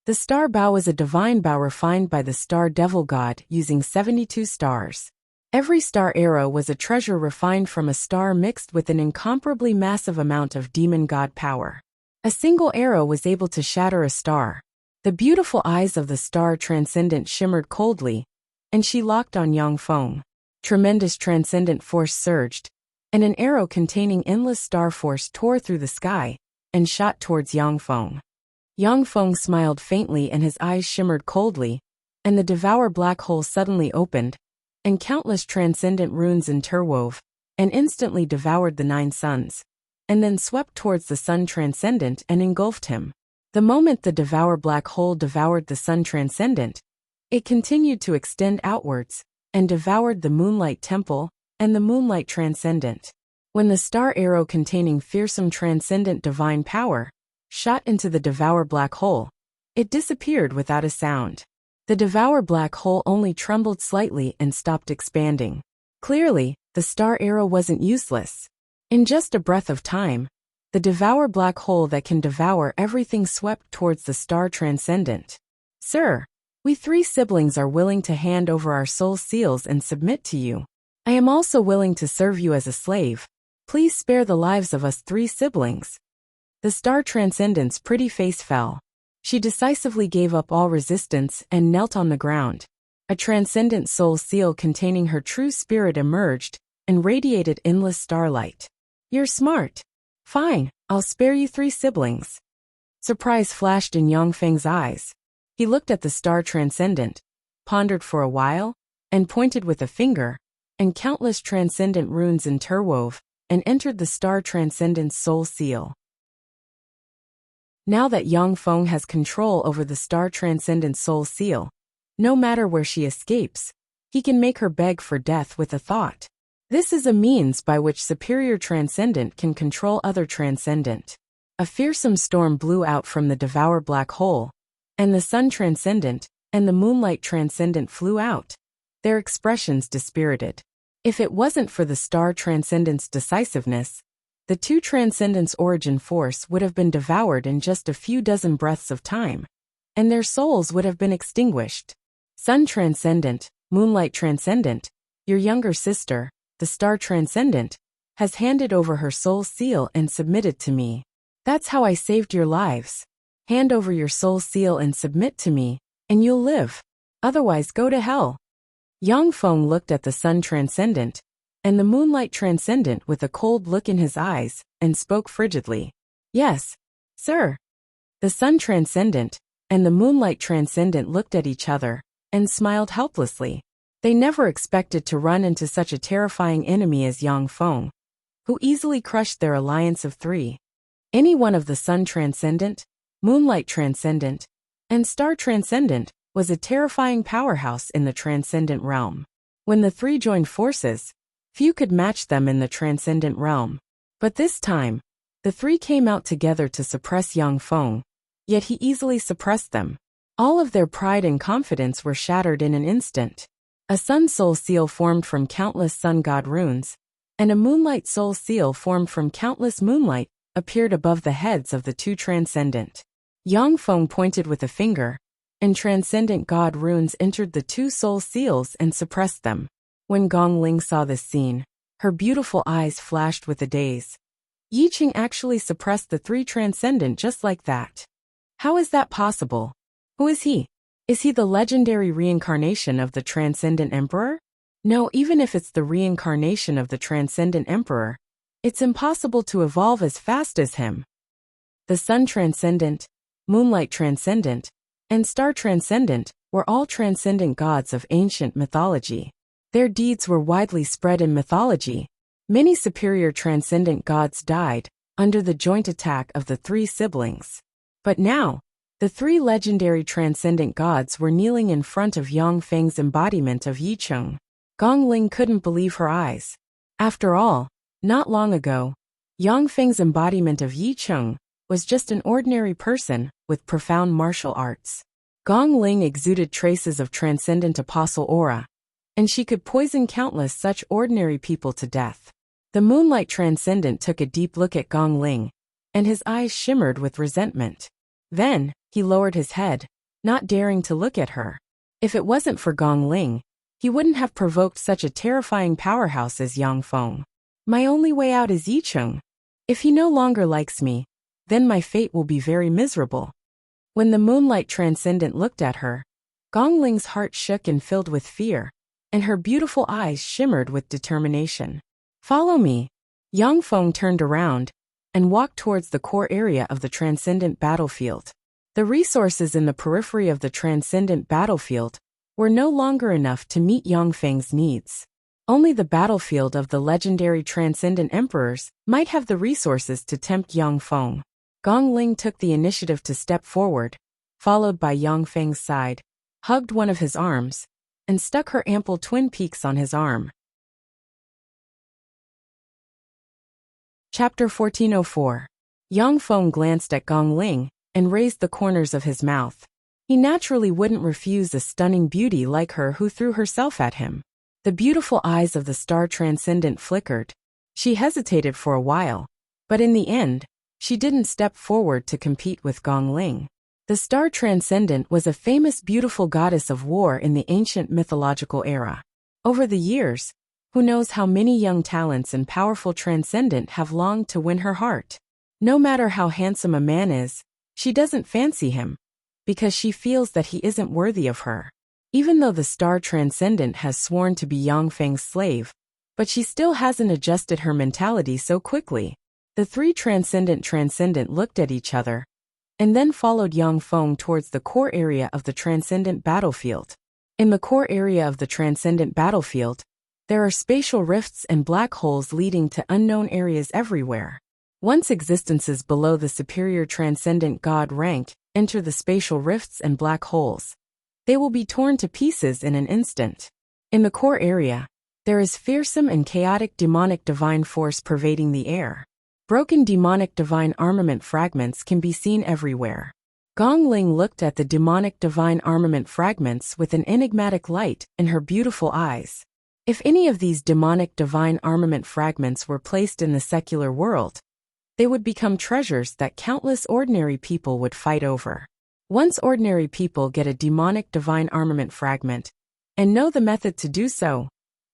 Speaker 1: The star bow was a divine bow refined by the star devil god using 72 stars. Every star arrow was a treasure refined from a star mixed with an incomparably massive amount of demon god power. A single arrow was able to shatter a star. The beautiful eyes of the star transcendent shimmered coldly, and she locked on Yang Feng. Tremendous transcendent force surged, and an arrow containing endless star force tore through the sky and shot towards Yang Feng. Yang Feng smiled faintly and his eyes shimmered coldly, and the devour black hole suddenly opened, and countless transcendent runes interwove, and instantly devoured the 9 suns, and then swept towards the sun transcendent and engulfed him. The moment the devour black hole devoured the sun transcendent, it continued to extend outwards, and devoured the moonlight temple and the moonlight transcendent. When the star arrow containing fearsome transcendent divine power shot into the devour black hole, it disappeared without a sound. The devour black hole only trembled slightly and stopped expanding. Clearly, the star arrow wasn't useless. In just a breath of time, the devour black hole that can devour everything swept towards the star transcendent. Sir, we 3 siblings are willing to hand over our soul seals and submit to you. I am also willing to serve you as a slave. Please spare the lives of us 3 siblings. The star transcendent's pretty face fell. She decisively gave up all resistance and knelt on the ground. A transcendent soul seal containing her true spirit emerged and radiated endless starlight. You're smart. Fine, I'll spare you 3 siblings. Surprise flashed in Yang Feng's eyes. He looked at the star transcendent, pondered for a while, and pointed with a finger, and countless transcendent runes interwove, and entered the star transcendent's soul seal. Now that Yang Feng has control over the star transcendent soul seal, no matter where she escapes, he can make her beg for death with a thought. This is a means by which superior transcendent can control other transcendent. A fearsome storm blew out from the devour black hole, and the sun transcendent and the moonlight transcendent flew out, their expressions dispirited. If it wasn't for the star transcendent's decisiveness, the 2 transcendents' origin force would have been devoured in just a few dozen breaths of time, and their souls would have been extinguished. Sun transcendent, moonlight transcendent, your younger sister, the star transcendent, has handed over her soul seal and submitted to me. That's how I saved your lives. Hand over your soul seal and submit to me, and you'll live. Otherwise go to hell. Yang Feng looked at the sun transcendent and the moonlight transcendent with a cold look in his eyes, and spoke frigidly. Yes, sir. The sun transcendent and the moonlight transcendent looked at each other and smiled helplessly. They never expected to run into such a terrifying enemy as Yang Feng, who easily crushed their alliance of 3. Any one of the sun transcendent, moonlight transcendent, and star transcendent was a terrifying powerhouse in the transcendent realm. When the 3 joined forces, few could match them in the transcendent realm. But this time, the 3 came out together to suppress Yang Feng, yet he easily suppressed them. All of their pride and confidence were shattered in an instant. A sun soul seal formed from countless sun god runes, and a moonlight soul seal formed from countless moonlight appeared above the heads of the 2 transcendent. Yang Feng pointed with a finger, and transcendent god runes entered the 2 soul seals and suppressed them. When Gong Ling saw this scene, her beautiful eyes flashed with a daze. Yi Qing actually suppressed the 3 transcendent just like that. How is that possible? Who is he? Is he the legendary reincarnation of the Transcendent Emperor? No, even if it's the reincarnation of the Transcendent Emperor, it's impossible to evolve as fast as him. The Sun Transcendent, Moonlight Transcendent, and Star Transcendent were all transcendent gods of ancient mythology. Their deeds were widely spread in mythology. Many superior transcendent gods died under the joint attack of the 3 siblings. But now, the 3 legendary transcendent gods were kneeling in front of Yang Feng's embodiment of Yi Qing. Gong Ling couldn't believe her eyes. After all, not long ago, Yang Feng's embodiment of Yi Qing was just an ordinary person with profound martial arts. Gong Ling exuded traces of transcendent apostle aura, and she could poison countless such ordinary people to death. The moonlight transcendent took a deep look at Gong Ling, and his eyes shimmered with resentment. Then, he lowered his head, not daring to look at her. If it wasn't for Gong Ling, he wouldn't have provoked such a terrifying powerhouse as Yang Feng. My only way out is Yi Qing. If he no longer likes me, then my fate will be very miserable. When the moonlight transcendent looked at her, Gong Ling's heart shook and filled with fear, and her beautiful eyes shimmered with determination. "Follow me." Yang Feng turned around and walked towards the core area of the transcendent battlefield. The resources in the periphery of the transcendent battlefield were no longer enough to meet Yang Feng's needs. Only the battlefield of the legendary transcendent emperors might have the resources to tempt Yang Feng. Gong Ling took the initiative to step forward, followed by Yang Feng's side, hugged one of his arms, and stuck her ample twin peaks on his arm. Chapter 1404. Yang Feng glanced at Gong Ling and raised the corners of his mouth. He naturally wouldn't refuse a stunning beauty like her who threw herself at him. The beautiful eyes of the star transcendent flickered. She hesitated for a while, but in the end, she didn't step forward to compete with Gong Ling. The star transcendent was a famous beautiful goddess of war in the ancient mythological era. Over the years, who knows how many young talents and powerful transcendent have longed to win her heart. No matter how handsome a man is, she doesn't fancy him, because she feels that he isn't worthy of her. Even though the star transcendent has sworn to be Yang Feng's slave, but she still hasn't adjusted her mentality so quickly. The three transcendent looked at each other, and then followed Yang Feng towards the core area of the transcendent battlefield. In the core area of the transcendent battlefield, there are spatial rifts and black holes leading to unknown areas everywhere. Once existences below the superior transcendent god rank enter the spatial rifts and black holes, they will be torn to pieces in an instant. In the core area, there is fearsome and chaotic demonic divine force pervading the air. Broken demonic divine armament fragments can be seen everywhere. Gong Ling looked at the demonic divine armament fragments with an enigmatic light in her beautiful eyes. If any of these demonic divine armament fragments were placed in the secular world, they would become treasures that countless ordinary people would fight over. Once ordinary people get a demonic divine armament fragment and know the method to do so,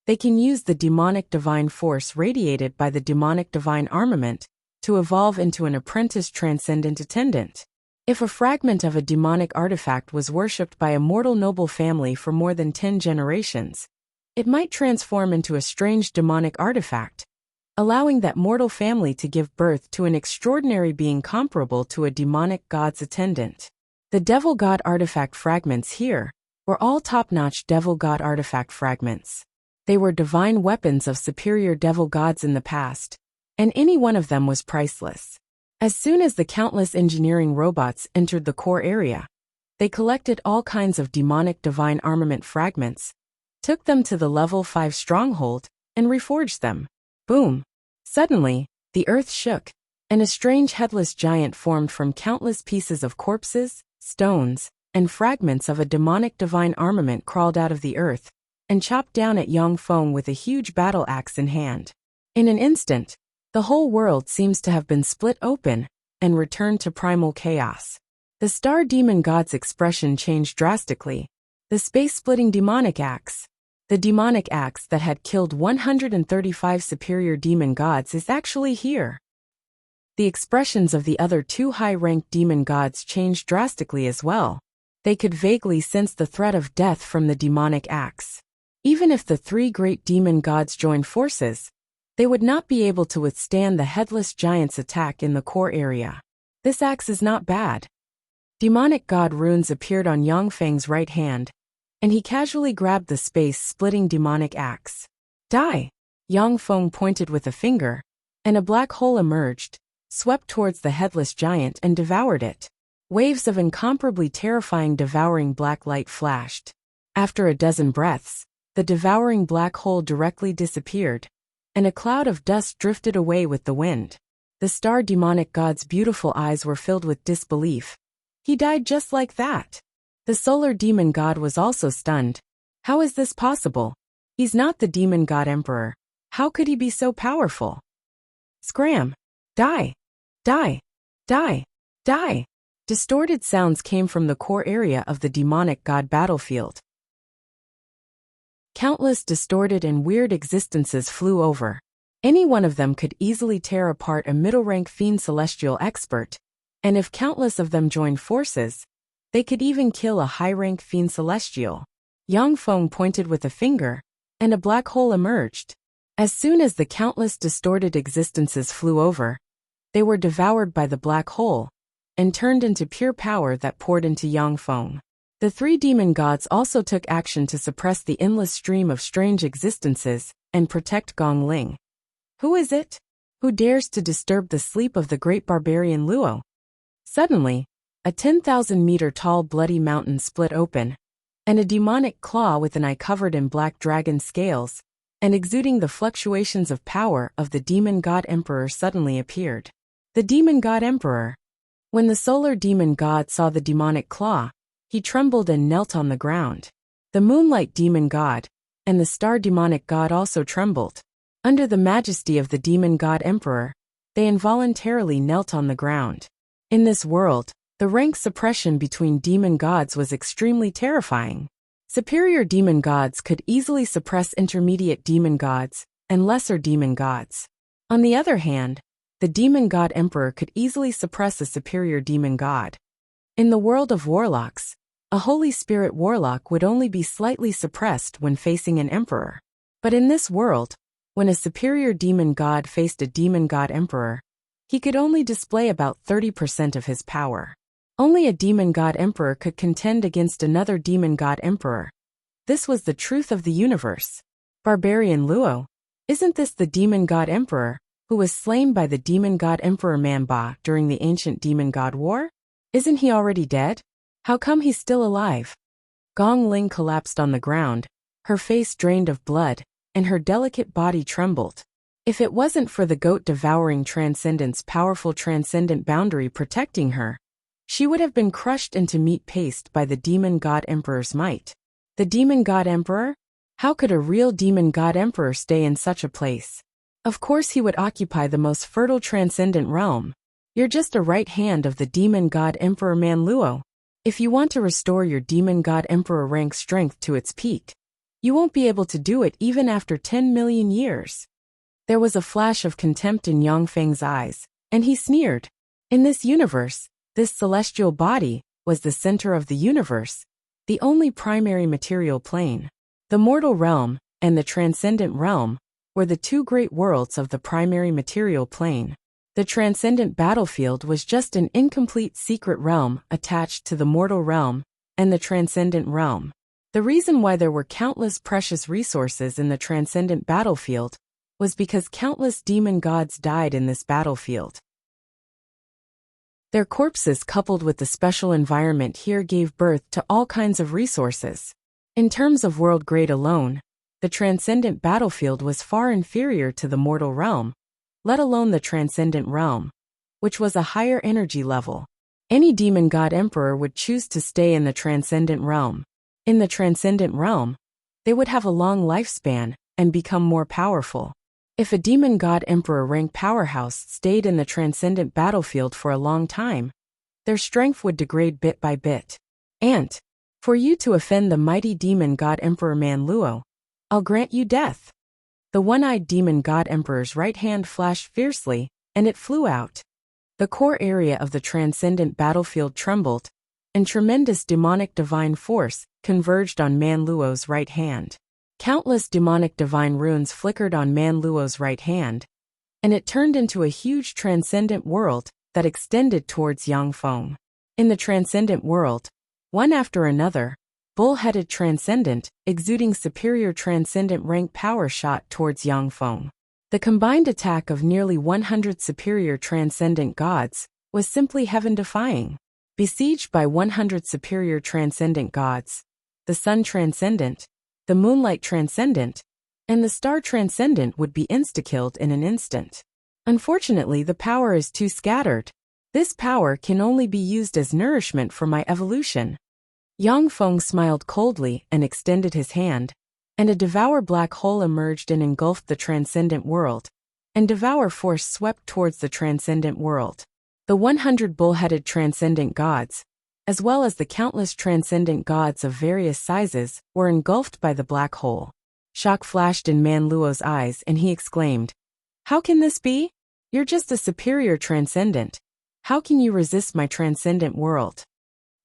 Speaker 1: they can use the demonic divine force radiated by the demonic divine armament to evolve into an apprentice transcendent attendant. If a fragment of a demonic artifact was worshipped by a mortal noble family for more than 10 generations, it might transform into a strange demonic artifact, allowing that mortal family to give birth to an extraordinary being comparable to a demonic god's attendant. The devil god artifact fragments here were all top-notch devil god artifact fragments. They were divine weapons of superior devil gods in the past, and any one of them was priceless. As soon as the countless engineering robots entered the core area, they collected all kinds of demonic divine armament fragments, took them to the level 5 stronghold, and reforged them. Boom! Suddenly, the earth shook, and a strange headless giant formed from countless pieces of corpses, stones, and fragments of a demonic divine armament crawled out of the earth and chopped down at Yang Feng with a huge battle axe in hand. In an instant, the whole world seems to have been split open and returned to primal chaos. The star demon god's expression changed drastically. The space-splitting demonic axe. The demonic axe that had killed 135 superior demon gods is actually here. The expressions of the other two high-ranked demon gods changed drastically as well. They could vaguely sense the threat of death from the demonic axe. Even if the three great demon gods joined forces, they would not be able to withstand the headless giant's attack in the core area. This axe is not bad. Demonic god runes appeared on Yang Feng's right hand, and he casually grabbed the space-splitting demonic axe. Die! Yang Feng pointed with a finger, and a black hole emerged, swept towards the headless giant and devoured it. Waves of incomparably terrifying devouring black light flashed. After a dozen breaths, the devouring black hole directly disappeared, and a cloud of dust drifted away with the wind. The star demonic god's beautiful eyes were filled with disbelief. He died just like that. The solar demon god was also stunned. How is this possible? He's not the demon god emperor. How could he be so powerful? Scram! Die! Die! Die! Die! Distorted sounds came from the core area of the demonic god battlefield. Countless distorted and weird existences flew over. Any one of them could easily tear apart a middle-rank fiend celestial expert, and if countless of them joined forces, they could even kill a high-rank fiend celestial. Yang Feng pointed with a finger, and a black hole emerged. As soon as the countless distorted existences flew over, they were devoured by the black hole and turned into pure power that poured into Yangfeng. The three demon gods also took action to suppress the endless stream of strange existences and protect Gongling. Who is it? Who dares to disturb the sleep of the great barbarian Luo? Suddenly, a 10,000-meter-tall bloody mountain split open, and a demonic claw with an eye covered in black dragon scales and exuding the fluctuations of power of the demon god emperor suddenly appeared. The demon god emperor. When the solar demon god saw the demonic claw, he trembled and knelt on the ground. The moonlight demon god and the star demonic god also trembled. Under the majesty of the demon god emperor, they involuntarily knelt on the ground. In this world, the rank suppression between demon gods was extremely terrifying. Superior demon gods could easily suppress intermediate demon gods and lesser demon gods. On the other hand, the demon god emperor could easily suppress a superior demon god. In the world of warlocks, a holy spirit warlock would only be slightly suppressed when facing an emperor. But in this world, when a superior demon god faced a demon god emperor, he could only display about 30% of his power. Only a demon god emperor could contend against another demon god emperor. This was the truth of the universe. Barbarian Luo, isn't this the demon god emperor who was slain by the demon god emperor Manba during the ancient demon god war? Isn't he already dead? How come he's still alive? Gong Ling collapsed on the ground, her face drained of blood, and her delicate body trembled. If it wasn't for the goat-devouring transcendent's powerful transcendent boundary protecting her, she would have been crushed into meat paste by the demon god emperor's might. The demon god emperor? How could a real demon god emperor stay in such a place? Of course he would occupy the most fertile transcendent realm. You're just a right hand of the demon god emperor Man Luo. If you want to restore your demon god emperor rank strength to its peak, you won't be able to do it even after 10 million years. There was a flash of contempt in Yangfeng's eyes, and he sneered. In this universe, this celestial body was the center of the universe, the only primary material plane. The mortal realm and the transcendent realm were the two great worlds of the primary material plane. The transcendent battlefield was just an incomplete secret realm attached to the mortal realm and the transcendent realm. The reason why there were countless precious resources in the transcendent battlefield was because countless demon gods died in this battlefield. Their corpses coupled with the special environment here gave birth to all kinds of resources. In terms of world grade alone, the transcendent battlefield was far inferior to the mortal realm, let alone the transcendent realm, which was a higher energy level. Any demon god emperor would choose to stay in the transcendent realm. In the transcendent realm, they would have a long lifespan and become more powerful. If a demon god emperor rank powerhouse stayed in the transcendent battlefield for a long time, their strength would degrade bit by bit. And, for you to offend the mighty demon god emperor Man Luo, I'll grant you death. The one-eyed demon god emperor's right hand flashed fiercely, and it flew out. The core area of the transcendent battlefield trembled, and tremendous demonic divine force converged on Man Luo's right hand. Countless demonic divine runes flickered on Man Luo's right hand, and it turned into a huge transcendent world that extended towards Yangfeng. In the transcendent world, one after another, bull-headed transcendent, exuding superior transcendent rank power shot towards Yangfeng. The combined attack of nearly 100 superior transcendent gods was simply heaven-defying. Besieged by 100 superior transcendent gods, the sun transcendent, the moonlight transcendent, and the star transcendent would be insta-killed in an instant. Unfortunately, the power is too scattered. This power can only be used as nourishment for my evolution. Yangfeng smiled coldly and extended his hand, and a devour black hole emerged and engulfed the transcendent world, and devour force swept towards the transcendent world. The 100 bull-headed transcendent gods, as well as the countless transcendent gods of various sizes, were engulfed by the black hole. Shock flashed in Man Luo's eyes and he exclaimed, "How can this be? You're just a superior transcendent. How can you resist my transcendent world?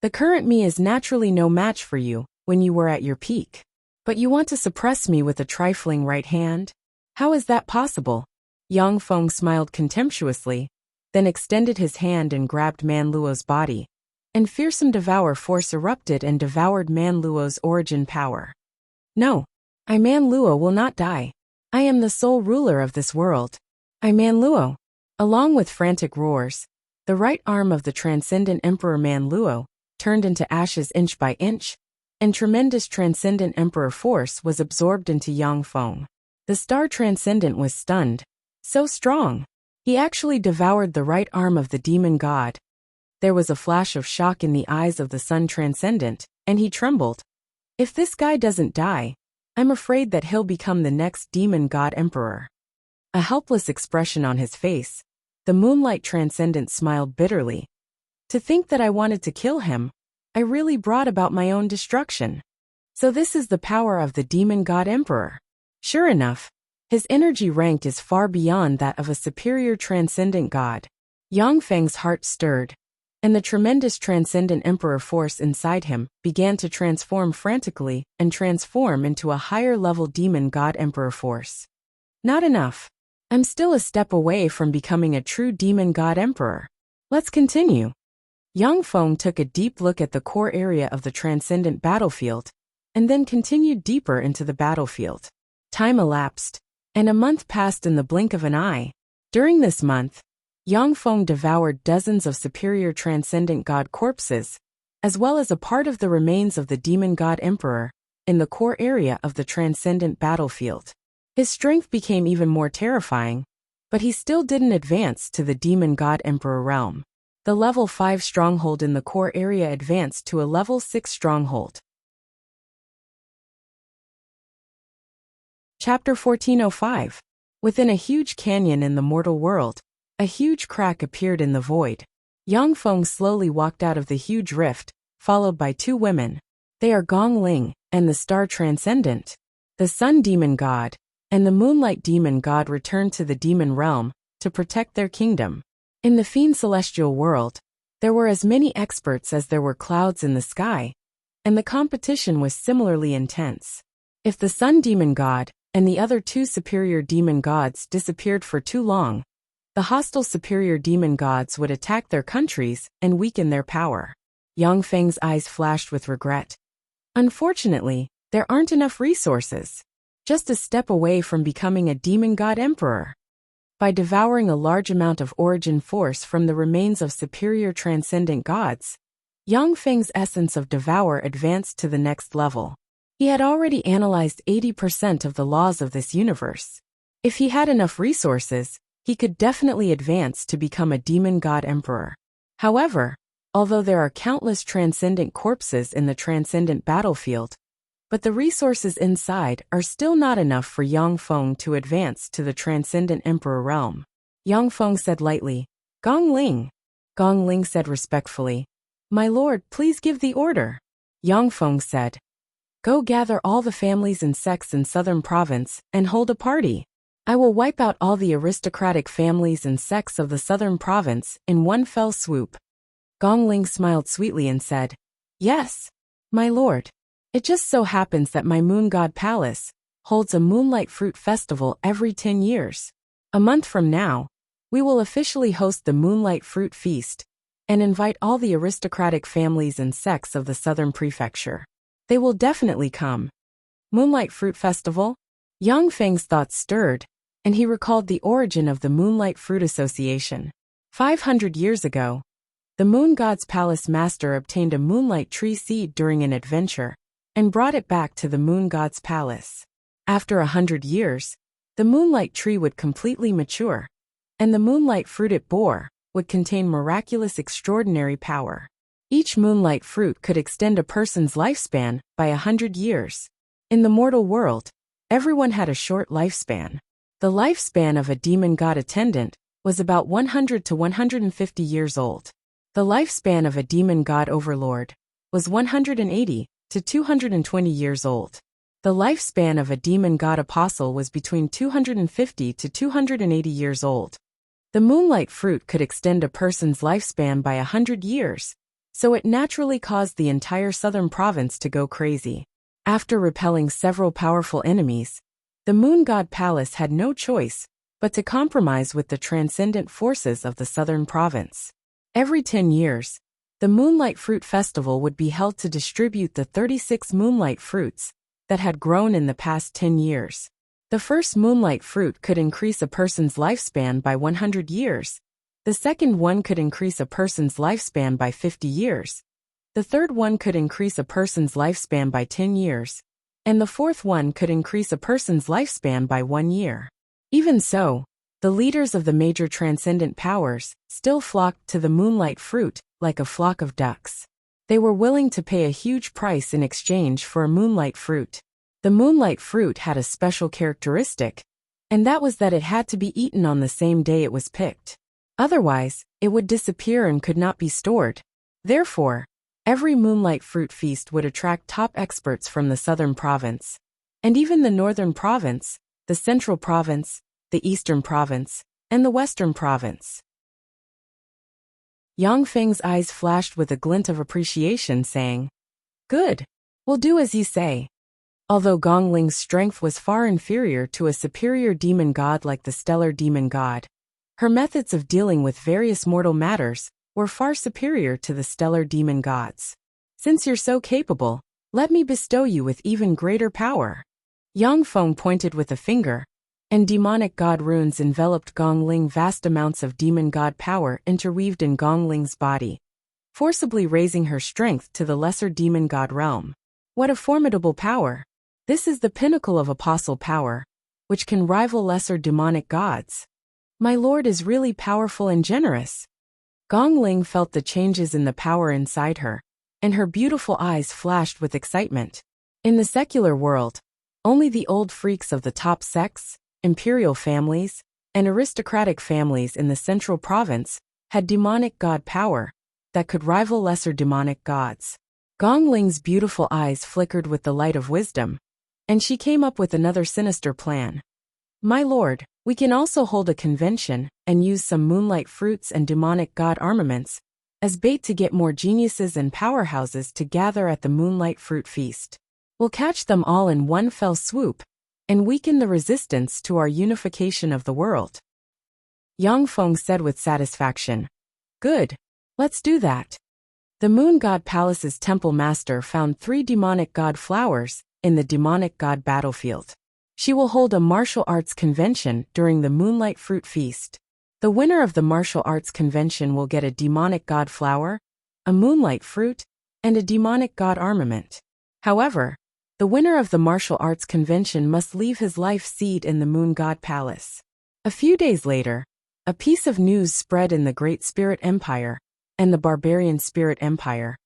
Speaker 1: The current me is naturally no match for you when you were at your peak." But you want to suppress me with a trifling right hand? How is that possible? Yang Feng smiled contemptuously, then extended his hand and grabbed Man Luo's body, and fearsome devour force erupted and devoured Man Luo's origin power. No, I Man Luo will not die. I am the sole ruler of this world. I Man Luo. Along with frantic roars, the right arm of the transcendent Emperor Man Luo turned into ashes inch by inch, and tremendous transcendent Emperor force was absorbed into Yang Feng. The star transcendent was stunned. So strong. He actually devoured the right arm of the demon god. There was a flash of shock in the eyes of the sun transcendent, and he trembled. If this guy doesn't die, I'm afraid that he'll become the next demon god emperor. A helpless expression on his face, the moonlight transcendent smiled bitterly. To think that I wanted to kill him, I really brought about my own destruction. So this is the power of the demon god emperor. Sure enough, his energy rank is far beyond that of a superior transcendent god. Yang Feng's heart stirred, and the tremendous transcendent emperor force inside him began to transform frantically and transform into a higher-level demon god emperor force. Not enough. I'm still a step away from becoming a true demon god emperor. Let's continue. Yang Feng took a deep look at the core area of the transcendent battlefield, and then continued deeper into the battlefield. Time elapsed, and a month passed in the blink of an eye. During this month, Yang Feng devoured dozens of superior transcendent god corpses, as well as a part of the remains of the demon god emperor, in the core area of the transcendent battlefield. His strength became even more terrifying, but he still didn't advance to the demon god emperor realm. The level 5 stronghold in the core area advanced to a level 6 stronghold. Chapter 1405. Within a huge canyon in the mortal world, a huge crack appeared in the void. Yang Feng slowly walked out of the huge rift, followed by two women. They are Gong Ling and the Star Transcendent. The Sun Demon God and the Moonlight Demon God returned to the demon realm to protect their kingdom. In the Fiend Celestial world, there were as many experts as there were clouds in the sky, and the competition was similarly intense. If the Sun Demon God and the other two superior demon gods disappeared for too long, the hostile superior demon gods would attack their countries and weaken their power. Yang Feng's eyes flashed with regret. Unfortunately, there aren't enough resources. Just a step away from becoming a demon god emperor. By devouring a large amount of origin force from the remains of superior transcendent gods, Yang Feng's essence of devour advanced to the next level. He had already analyzed 80% of the laws of this universe. If he had enough resources, he could definitely advance to become a demon god emperor. However, although there are countless transcendent corpses in the transcendent battlefield, but the resources inside are still not enough for Yang Feng to advance to the transcendent emperor realm. Yang Feng said lightly, Gong Ling. Gong Ling said respectfully, My lord, please give the order. Yang Feng said, Go gather all the families and sects in southern province and hold a party. I will wipe out all the aristocratic families and sects of the southern province in one fell swoop. Gong Ling smiled sweetly and said, Yes, my lord. It just so happens that my moon god palace holds a moonlight fruit festival every 10 years. A month from now, we will officially host the Moonlight Fruit Feast and invite all the aristocratic families and sects of the southern prefecture. They will definitely come. Moonlight Fruit Festival? Yang Feng's thoughts stirred, and he recalled the origin of the Moonlight Fruit Association. 500 years ago, the moon god's palace master obtained a moonlight tree seed during an adventure and brought it back to the moon god's palace. After 100 years, the moonlight tree would completely mature, and the moonlight fruit it bore would contain miraculous extraordinary power. Each moonlight fruit could extend a person's lifespan by 100 years. In the mortal world, everyone had a short lifespan. The lifespan of a demon god attendant was about 100 to 150 years old. The lifespan of a demon god overlord was 180 to 220 years old. The lifespan of a demon god apostle was between 250 to 280 years old. The moonlight fruit could extend a person's lifespan by 100 years, so it naturally caused the entire southern province to go crazy. After repelling several powerful enemies, the Moon God Palace had no choice but to compromise with the transcendent forces of the southern province. Every 10 years, the Moonlight Fruit Festival would be held to distribute the 36 moonlight fruits that had grown in the past 10 years. The first moonlight fruit could increase a person's lifespan by 100 years. The second one could increase a person's lifespan by 50 years. The third one could increase a person's lifespan by 10 years. And the fourth one could increase a person's lifespan by 1 year. Even so, the leaders of the major transcendent powers still flocked to the moonlight fruit like a flock of ducks. They were willing to pay a huge price in exchange for a moonlight fruit. The moonlight fruit had a special characteristic, and that was that it had to be eaten on the same day it was picked. Otherwise, it would disappear and could not be stored. Therefore, every moonlight fruit feast would attract top experts from the southern province, and even the northern province, the central province, the eastern province, and the western province. Yang Feng's eyes flashed with a glint of appreciation, saying, "Good. We'll do as you say." Although Gong Ling's strength was far inferior to a superior demon god like the stellar demon god, her methods of dealing with various mortal matters were far superior to the stellar demon gods. "Since you're so capable, let me bestow you with even greater power." Yang Feng pointed with a finger, and demonic god runes enveloped Gong Ling. Vast amounts of demon god power interweaved in Gong Ling's body, forcibly raising her strength to the lesser demon god realm. What a formidable power! This is the pinnacle of apostle power, which can rival lesser demonic gods. My lord is really powerful and generous. Gong Ling felt the changes in the power inside her, and her beautiful eyes flashed with excitement. In the secular world, only the old freaks of the top sects, imperial families, and aristocratic families in the central province had demonic god power that could rival lesser demonic gods. Gong Ling's beautiful eyes flickered with the light of wisdom, and she came up with another sinister plan. "My lord, we can also hold a convention and use some moonlight fruits and demonic god armaments as bait to get more geniuses and powerhouses to gather at the moonlight fruit feast. We'll catch them all in one fell swoop and weaken the resistance to our unification of the world." Yang Feng said with satisfaction. "Good. Let's do that." The Moon God Palace's temple master found 3 demonic god flowers in the demonic god battlefield. She will hold a martial arts convention during the Moonlight Fruit Feast. The winner of the martial arts convention will get a demonic god flower, a moonlight fruit, and a demonic god armament. However, the winner of the martial arts convention must leave his life seed in the Moon God Palace. A few days later, a piece of news spread in the Great Spirit Empire and the Barbarian Spirit Empire,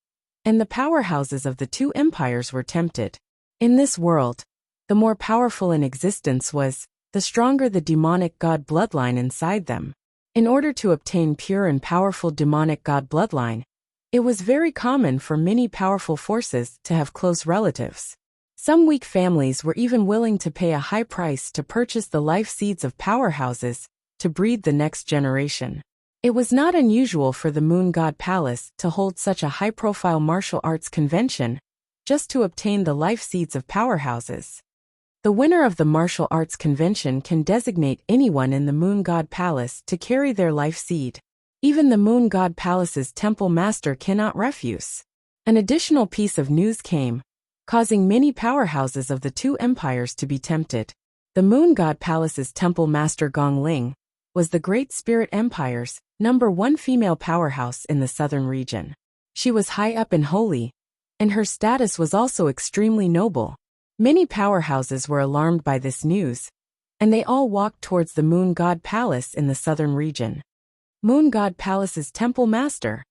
Speaker 1: and the powerhouses of the 2 empires were tempted. In this world, the more powerful an existence was, the stronger the demonic god bloodline inside them. In order to obtain pure and powerful demonic god bloodline, it was very common for many powerful forces to have close relatives. Some weak families were even willing to pay a high price to purchase the life seeds of powerhouses to breed the next generation. It was not unusual for the Moon God Palace to hold such a high-profile martial arts convention just to obtain the life seeds of powerhouses. The winner of the martial arts convention can designate anyone in the Moon God Palace to carry their life seed. Even the Moon God Palace's temple master cannot refuse. An additional piece of news came, causing many powerhouses of the 2 empires to be tempted. The Moon God Palace's temple master Gong Ling was the Great Spirit Empire's #1 female powerhouse in the southern region. She was high up and holy, and her status was also extremely noble. Many powerhouses were alarmed by this news, and they all walked towards the Moon God Palace in the southern region. Moon God Palace's temple master.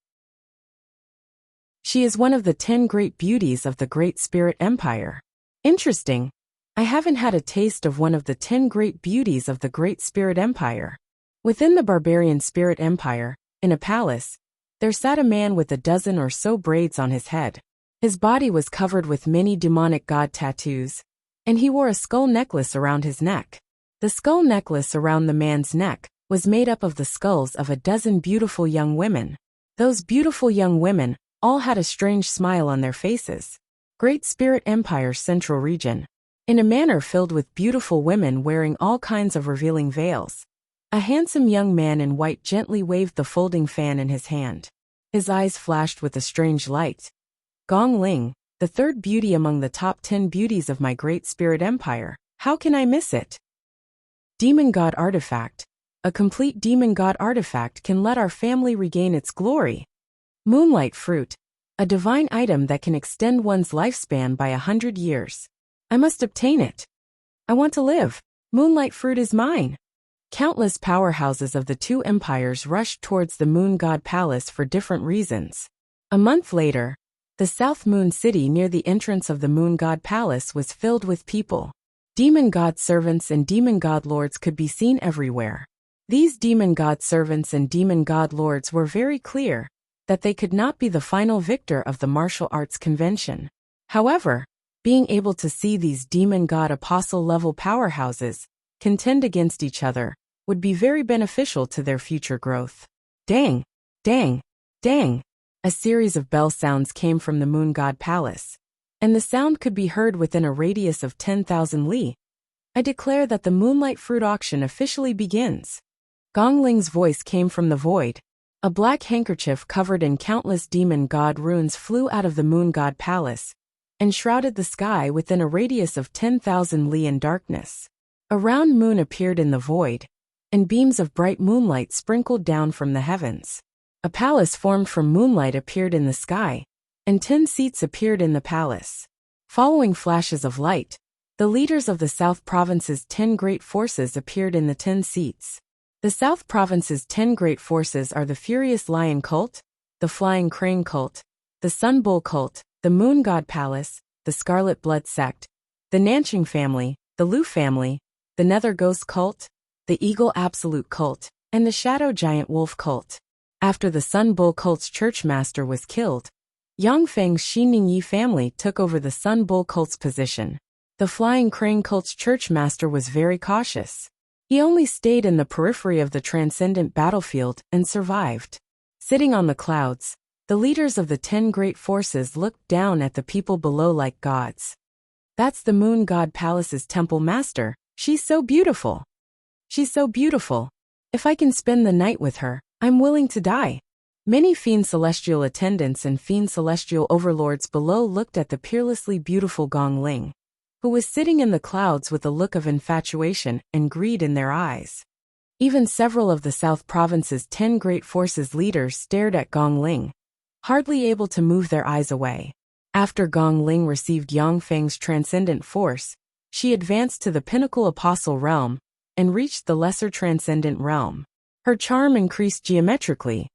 Speaker 1: She is one of the 10 great beauties of the Great Spirit Empire. Interesting. I haven't had a taste of one of the 10 great beauties of the Great Spirit Empire. Within the Barbarian Spirit Empire, in a palace, there sat a man with a dozen or so braids on his head. His body was covered with many demonic god tattoos, and he wore a skull necklace around his neck. The skull necklace around the man's neck was made up of the skulls of a dozen beautiful young women. Those beautiful young women all had a strange smile on their faces. Great Spirit Empire's central region. In a manor filled with beautiful women wearing all kinds of revealing veils, a handsome young man in white gently waved the folding fan in his hand. His eyes flashed with a strange light. Gong Ling, the third beauty among the top 10 beauties of my Great Spirit Empire. How can I miss it? Demon God Artifact. A complete Demon God Artifact can let our family regain its glory. Moonlight Fruit. A divine item that can extend one's lifespan by 100 years. I must obtain it. I want to live. Moonlight Fruit is mine. Countless powerhouses of the two empires rushed towards the Moon God Palace for different reasons. A month later, the South Moon City near the entrance of the Moon God Palace was filled with people. Demon God servants and demon god lords could be seen everywhere. These demon god servants and demon god lords were very clear that they could not be the final victor of the martial arts convention. However, being able to see these demon god apostle level powerhouses contend against each other would be very beneficial to their future growth. Dang! Dang! Dang! A series of bell sounds came from the Moon God Palace, and the sound could be heard within a radius of 10,000 li. I declare that the Moonlight Fruit auction officially begins. Gong Ling's voice came from the void. A black handkerchief covered in countless demon god runes flew out of the Moon God Palace and shrouded the sky within a radius of 10,000 li in darkness. A round moon appeared in the void, and beams of bright moonlight sprinkled down from the heavens. A palace formed from moonlight appeared in the sky, and 10 seats appeared in the palace. Following flashes of light, the leaders of the South Province's 10 great forces appeared in the 10 seats. The South Province's 10 great forces are the Furious Lion Cult, the Flying Crane Cult, the Sun Bull Cult, the Moon God Palace, the Scarlet Blood Sect, the Nanching Family, the Lu Family, the Nether Ghost Cult, the Eagle Absolute Cult, and the Shadow Giant Wolf Cult. After the Sun Bull Cult's churchmaster was killed, Yang Feng's Xining Yi family took over the Sun Bull Cult's position. The Flying Crane Cult's churchmaster was very cautious. He only stayed in the periphery of the transcendent battlefield and survived. Sitting on the clouds, the leaders of the 10 great forces looked down at the people below like gods. That's the Moon God Palace's temple master. She's so beautiful. She's so beautiful. If I can spend the night with her, I'm willing to die. Many Fiend Celestial attendants and Fiend Celestial overlords below looked at the peerlessly beautiful Gong Ling, who was sitting in the clouds with a look of infatuation and greed in their eyes. Even several of the South Province's 10 great forces leaders stared at Gong Ling, hardly able to move their eyes away. After Gong Ling received Yang Feng's transcendent force, she advanced to the pinnacle apostle realm and reached the lesser transcendent realm. Her charm increased geometrically.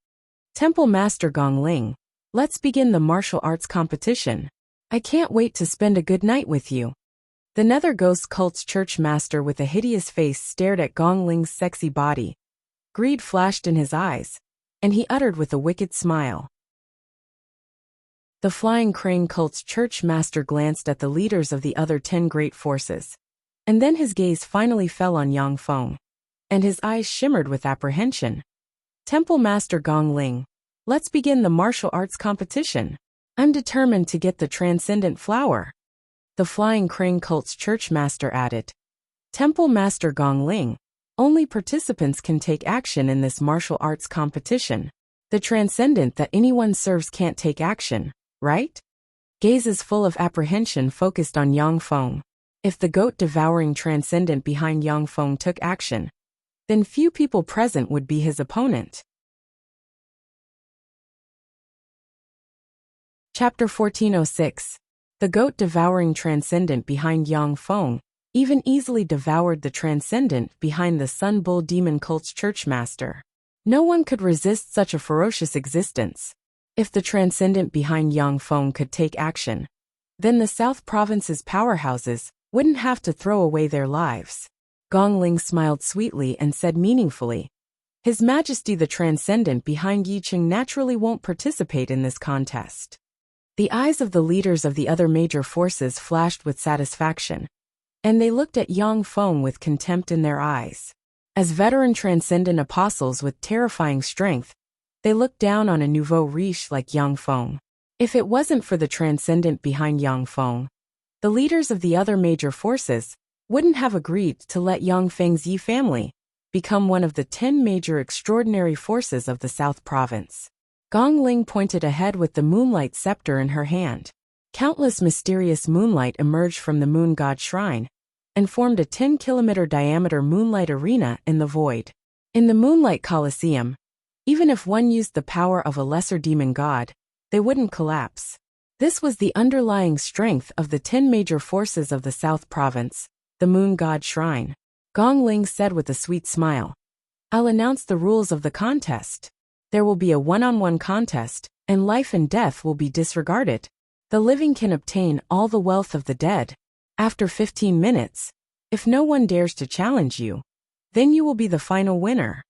Speaker 1: Temple Master Gong Ling, let's begin the martial arts competition. I can't wait to spend a good night with you. The Nether Ghost Cult's church master with a hideous face stared at Gong Ling's sexy body. Greed flashed in his eyes, and he uttered with a wicked smile. The Flying Crane Cult's church master glanced at the leaders of the other 10 great forces, and then his gaze finally fell on Yang Feng, and his eyes shimmered with apprehension. Temple Master Gong Ling, let's begin the martial arts competition. I'm determined to get the transcendent flower. The Flying Crane Cult's church master added. Temple Master Gong Ling, only participants can take action in this martial arts competition. The transcendent that anyone serves can't take action, right? Gazes full of apprehension focused on Yang Feng. If the goat-devouring transcendent behind Yang Feng took action, then few people present would be his opponent. Chapter 1406. The goat-devouring transcendent behind Yang Feng even easily devoured the transcendent behind the Sun Bull Demon Cult's churchmaster. No one could resist such a ferocious existence. If the transcendent behind Yang Feng could take action, then the South Province's powerhouses wouldn't have to throw away their lives. Gong Ling smiled sweetly and said meaningfully, His Majesty the Transcendent behind Yi Ching naturally won't participate in this contest. The eyes of the leaders of the other major forces flashed with satisfaction, and they looked at Yang Feng with contempt in their eyes. As veteran transcendent apostles with terrifying strength, they looked down on a nouveau riche like Yang Feng. If it wasn't for the transcendent behind Yang Feng, the leaders of the other major forces wouldn't have agreed to let Yang Feng's Yi family become one of the 10 major extraordinary forces of the South Province. Gong Ling pointed ahead with the moonlight scepter in her hand. Countless mysterious moonlight emerged from the moon god shrine and formed a 10-kilometer diameter moonlight arena in the void. In the Moonlight Colosseum, even if one used the power of a lesser demon god, they wouldn't collapse. This was the underlying strength of the 10 major forces of the South Province, the moon god shrine. Gong Ling said with a sweet smile, "I'll announce the rules of the contest. There will be a one-on-one contest, and life and death will be disregarded. The living can obtain all the wealth of the dead. After 15 minutes, if no one dares to challenge you, then you will be the final winner."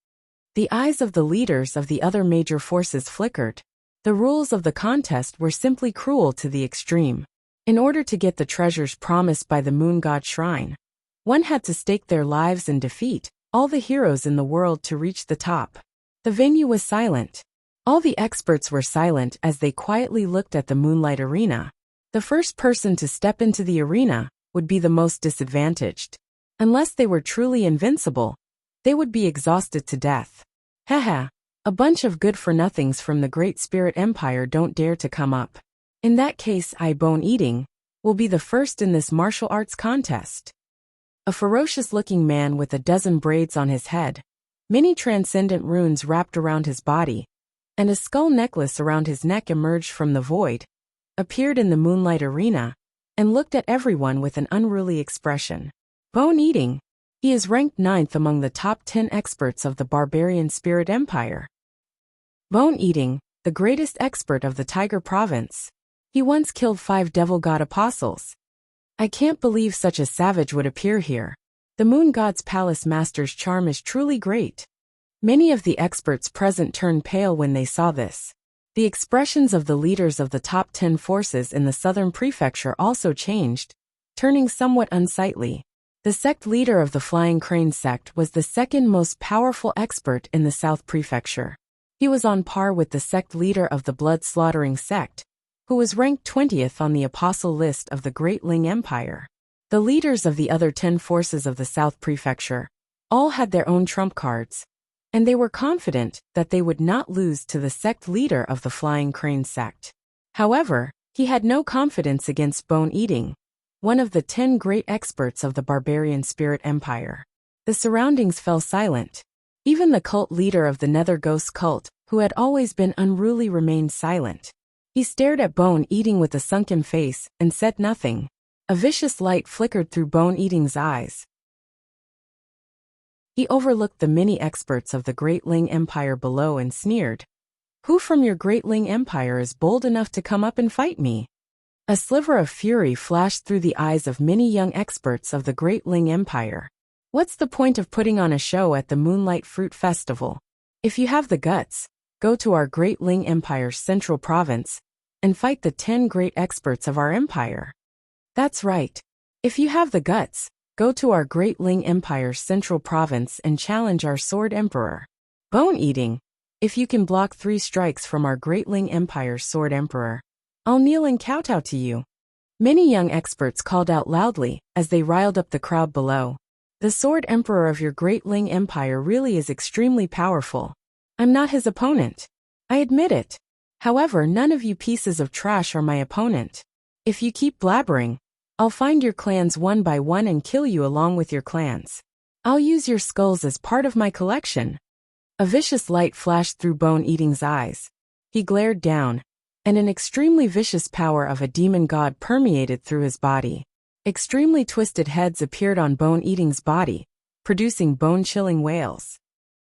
Speaker 1: The eyes of the leaders of the other major forces flickered. The rules of the contest were simply cruel to the extreme. In order to get the treasures promised by the moon god shrine, one had to stake their lives and defeat all the heroes in the world to reach the top. The venue was silent. All the experts were silent as they quietly looked at the moonlight arena. The first person to step into the arena would be the most disadvantaged. Unless they were truly invincible, they would be exhausted to death. Haha, a bunch of good-for-nothings from the Great Spirit Empire don't dare to come up. In that case, bone eating will be the first in this martial arts contest. A ferocious-looking man with a dozen braids on his head, many transcendent runes wrapped around his body, and a skull necklace around his neck emerged from the void, appeared in the moonlight arena, and looked at everyone with an unruly expression. Bone eating. He is ranked 9th among the top 10 experts of the Barbarian Spirit Empire. Bone eating, the greatest expert of the Tiger Province. He once killed 5 devil god apostles. I can't believe such a savage would appear here. The moon god's palace master's charm is truly great. Many of the experts present turned pale when they saw this. The expressions of the leaders of the top 10 forces in the southern prefecture also changed, turning somewhat unsightly. The sect leader of the Flying Crane sect was the second most powerful expert in the South Prefecture. He was on par with the sect leader of the Blood-Slaughtering sect, who was ranked 20th on the apostle list of the Great Ling Empire. The leaders of the other 10 forces of the South Prefecture all had their own trump cards, and they were confident that they would not lose to the sect leader of the Flying Crane sect. However, he had no confidence against Bone Eating, one of the 10 great experts of the Barbarian Spirit Empire. The surroundings fell silent. Even the cult leader of the Nether Ghost cult, who had always been unruly, remained silent. He stared at Bone Eating with a sunken face and said nothing. A vicious light flickered through Bone Eating's eyes. He overlooked the many experts of the Great Ling Empire below and sneered. "Who from your Great Ling Empire is bold enough to come up and fight me?" A sliver of fury flashed through the eyes of many young experts of the Great Ling Empire. What's the point of putting on a show at the Moonlight Fruit Festival? If you have the guts, go to our Great Ling Empire's central province and fight the 10 great experts of our empire. That's right. If you have the guts, go to our Great Ling Empire's central province and challenge our Sword Emperor. Bone Eating. If you can block 3 strikes from our Great Ling Empire's Sword Emperor, I'll kneel and kowtow to you. Many young experts called out loudly as they riled up the crowd below. The Sword Emperor of your Great Ling Empire really is extremely powerful. I'm not his opponent. I admit it. However, none of you pieces of trash are my opponent. If you keep blabbering, I'll find your clans one by one and kill you along with your clans. I'll use your skulls as part of my collection. A vicious light flashed through Bone Eating's eyes. He glared down, and an extremely vicious power of a demon god permeated through his body. Extremely twisted heads appeared on Bone Eating's body, producing bone-chilling wails.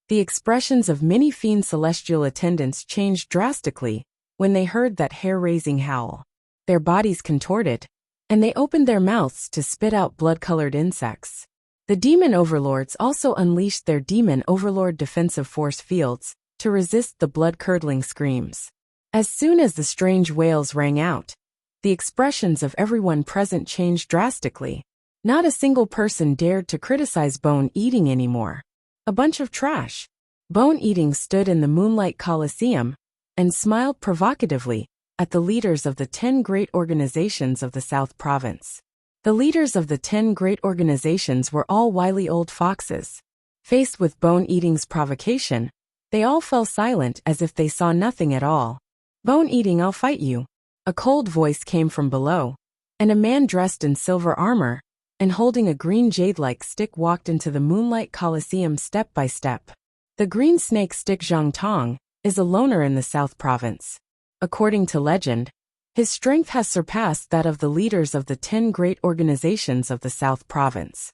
Speaker 1: The expressions of many fiend celestial attendants changed drastically when they heard that hair-raising howl. Their bodies contorted, and they opened their mouths to spit out blood-colored insects. The demon overlords also unleashed their demon overlord defensive force fields to resist the blood-curdling screams. As soon as the strange wails rang out, the expressions of everyone present changed drastically. Not a single person dared to criticize Bone Eating anymore. A bunch of trash. Bone Eating stood in the Moonlight Colosseum and smiled provocatively at the leaders of the 10 great organizations of the South Province. The leaders of the 10 great organizations were all wily old foxes. Faced with Bone Eating's provocation, they all fell silent as if they saw nothing at all. "Bone Eating, I'll fight you." A cold voice came from below, and a man dressed in silver armor and holding a green jade-like stick walked into the moonlight coliseum step by step. The green snake stick Zhang Tong is a loner in the South Province. According to legend, his strength has surpassed that of the leaders of the 10 great organizations of the South Province.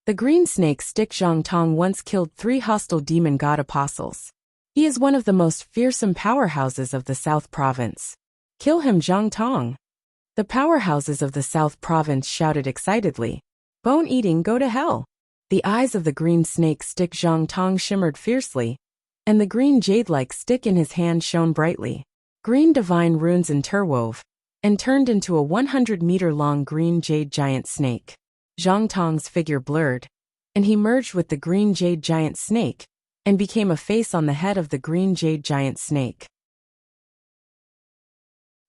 Speaker 1: The green snake stick Zhang Tong once killed 3 hostile demon god apostles. He is one of the most fearsome powerhouses of the South Province. "Kill him, Zhang Tong." The powerhouses of the South Province shouted excitedly. "Bone Eating, go to hell." The eyes of the green snake stick Zhang Tong shimmered fiercely, and the green jade-like stick in his hand shone brightly. Green divine runes interwove, and turned into a 100-meter-long green jade giant snake. Zhang Tong's figure blurred, and he merged with the green jade giant snake, and became a face on the head of the green jade giant snake,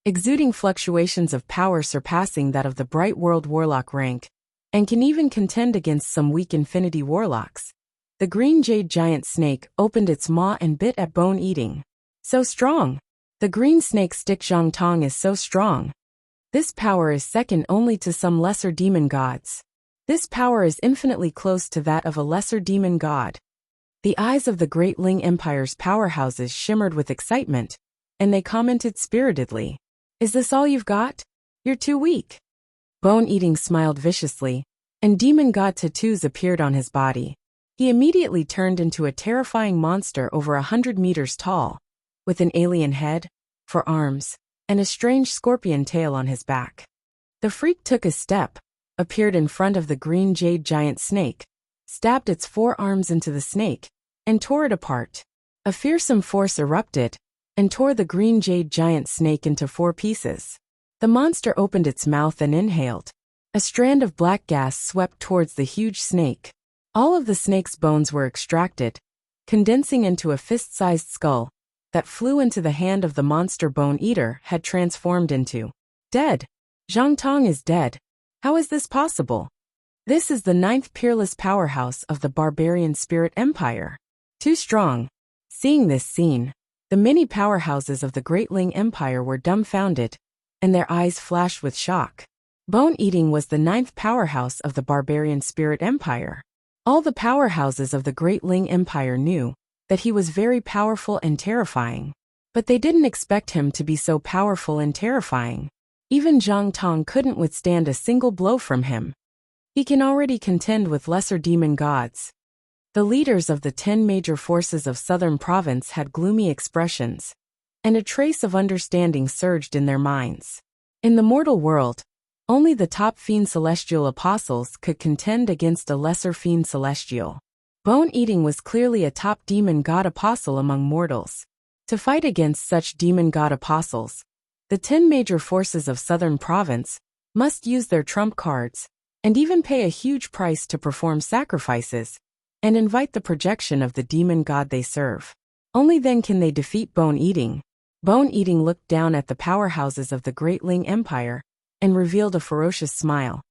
Speaker 1: exuding fluctuations of power surpassing that of the bright world warlock rank, and can even contend against some weak infinity warlocks. The green jade giant snake opened its maw and bit at Bone Eating. "So strong! The green snake stick Zhang Tong is so strong. This power is second only to some lesser demon gods. This power is infinitely close to that of a lesser demon god." The eyes of the Great Ling Empire's powerhouses shimmered with excitement, and they commented spiritedly. "Is this all you've got? You're too weak." Bone Eating smiled viciously, and demon god tattoos appeared on his body. He immediately turned into a terrifying monster over 100 meters tall, with an alien head, 4 arms, and a strange scorpion tail on his back. The freak took a step, appeared in front of the green jade giant snake, stabbed its 4 arms into the snake, and tore it apart. A fearsome force erupted, and tore the green jade giant snake into 4 pieces. The monster opened its mouth and inhaled. A strand of black gas swept towards the huge snake. All of the snake's bones were extracted, condensing into a fist-sized skull that flew into the hand of the monster Bone Eater had transformed into. "Dead. Zhang Tong is dead. How is this possible? This is the 9th peerless powerhouse of the barbarian spirit empire. Too strong." Seeing this scene, the many powerhouses of the Great Ling Empire were dumbfounded, and their eyes flashed with shock. Bone Eating was the 9th powerhouse of the barbarian spirit empire. All the powerhouses of the Great Ling Empire knew that he was very powerful and terrifying, but they didn't expect him to be so powerful and terrifying. Even Zhang Tong couldn't withstand a single blow from him. He can already contend with lesser demon gods. The leaders of the 10 major forces of Southern Province had gloomy expressions, and a trace of understanding surged in their minds. In the mortal world, only the top Fiend Celestial Apostles could contend against a lesser Fiend Celestial. Bone Eating was clearly a top demon god apostle among mortals. To fight against such demon god apostles, the 10 major forces of Southern Province must use their trump cards, and even pay a huge price to perform sacrifices, and invite the projection of the demon god they serve. Only then can they defeat Bone Eating. Bone Eating looked down at the powerhouses of the Great Ling Empire, and revealed a ferocious smile.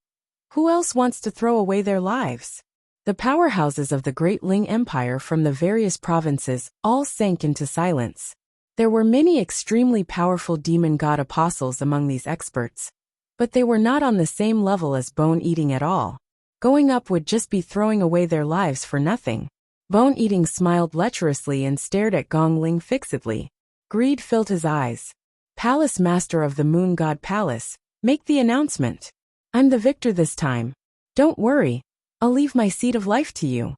Speaker 1: Who else wants to throw away their lives? The powerhouses of the Great Ling Empire from the various provinces all sank into silence. There were many extremely powerful demon god apostles among these experts, but they were not on the same level as Bone Eating at all. Going up would just be throwing away their lives for nothing. Bone Eating smiled lecherously and stared at Gong Ling fixedly. Greed filled his eyes. "Palace Master of the Moon God Palace, make the announcement. I'm the victor this time. Don't worry, I'll leave my seat of life to you."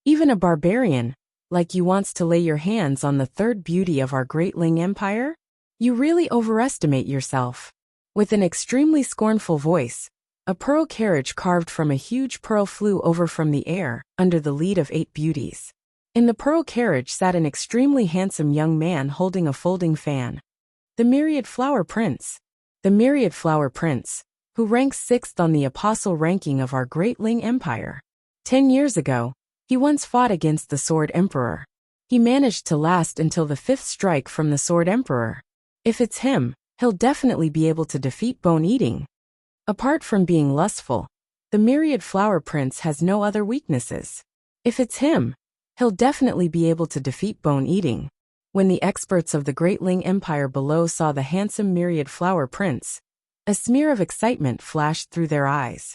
Speaker 1: Even a barbarian like you wants to lay your hands on the 3rd beauty of our Great Ling Empire? You really overestimate yourself. With an extremely scornful voice, a pearl carriage carved from a huge pearl flew over from the air under the lead of 8 beauties. In the pearl carriage sat an extremely handsome young man holding a folding fan. The Myriad Flower Prince. The Myriad Flower Prince, who ranks 6th on the apostle ranking of our Great Ling Empire. 10 years ago, he once fought against the Sword Emperor. He managed to last until the 5th strike from the Sword Emperor. If it's him, he'll definitely be able to defeat bone eating. Apart from being lustful, the myriad flower prince has no other weaknesses. If it's him, he'll definitely be able to defeat bone eating. When the experts of the Great Ling Empire below saw the handsome myriad flower prince, a smear of excitement flashed through their eyes.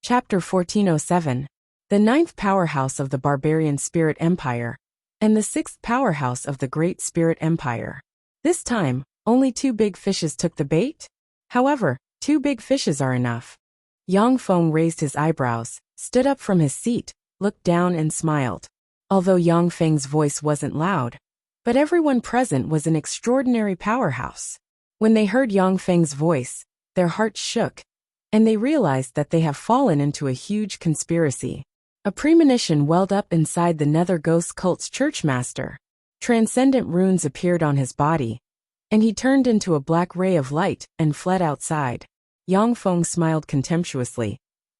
Speaker 1: Chapter 1407. The ninth powerhouse of the barbarian spirit empire, and the sixth powerhouse of the great spirit empire. This time, only 2 big fishes took the bait? However, 2 big fishes are enough. Yang Feng raised his eyebrows, stood up from his seat, looked down and smiled. Although Yang Feng's voice wasn't loud, but everyone present was an extraordinary powerhouse. When they heard Yang Feng's voice, their hearts shook, and they realized that they have fallen into a huge conspiracy. A premonition welled up inside the Nether Ghost cult's churchmaster. Transcendent runes appeared on his body, and he turned into a black ray of light and fled outside. Yang Feng smiled contemptuously.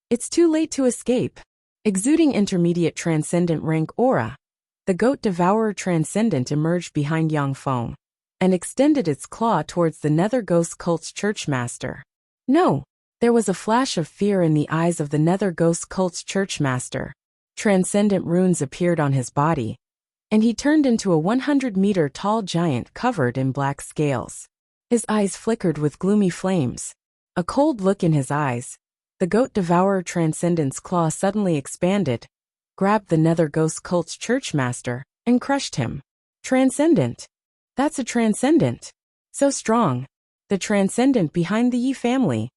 Speaker 1: It's too late to escape. Exuding intermediate transcendent rank aura, the goat devourer transcendent emerged behind Yang Feng and extended its claw towards the Nether Ghost cult's churchmaster. No! There was a flash of fear in the eyes of the Nether Ghost cult's churchmaster. Transcendent runes appeared on his body, and he turned into a 100-meter tall giant covered in black scales. His eyes flickered with gloomy flames. A cold look in his eyes. The goat devourer transcendent's claw suddenly expanded, grabbed the Nether Ghost cult's churchmaster, and crushed him. Transcendent. That's a transcendent. So strong. The transcendent behind the Yi family.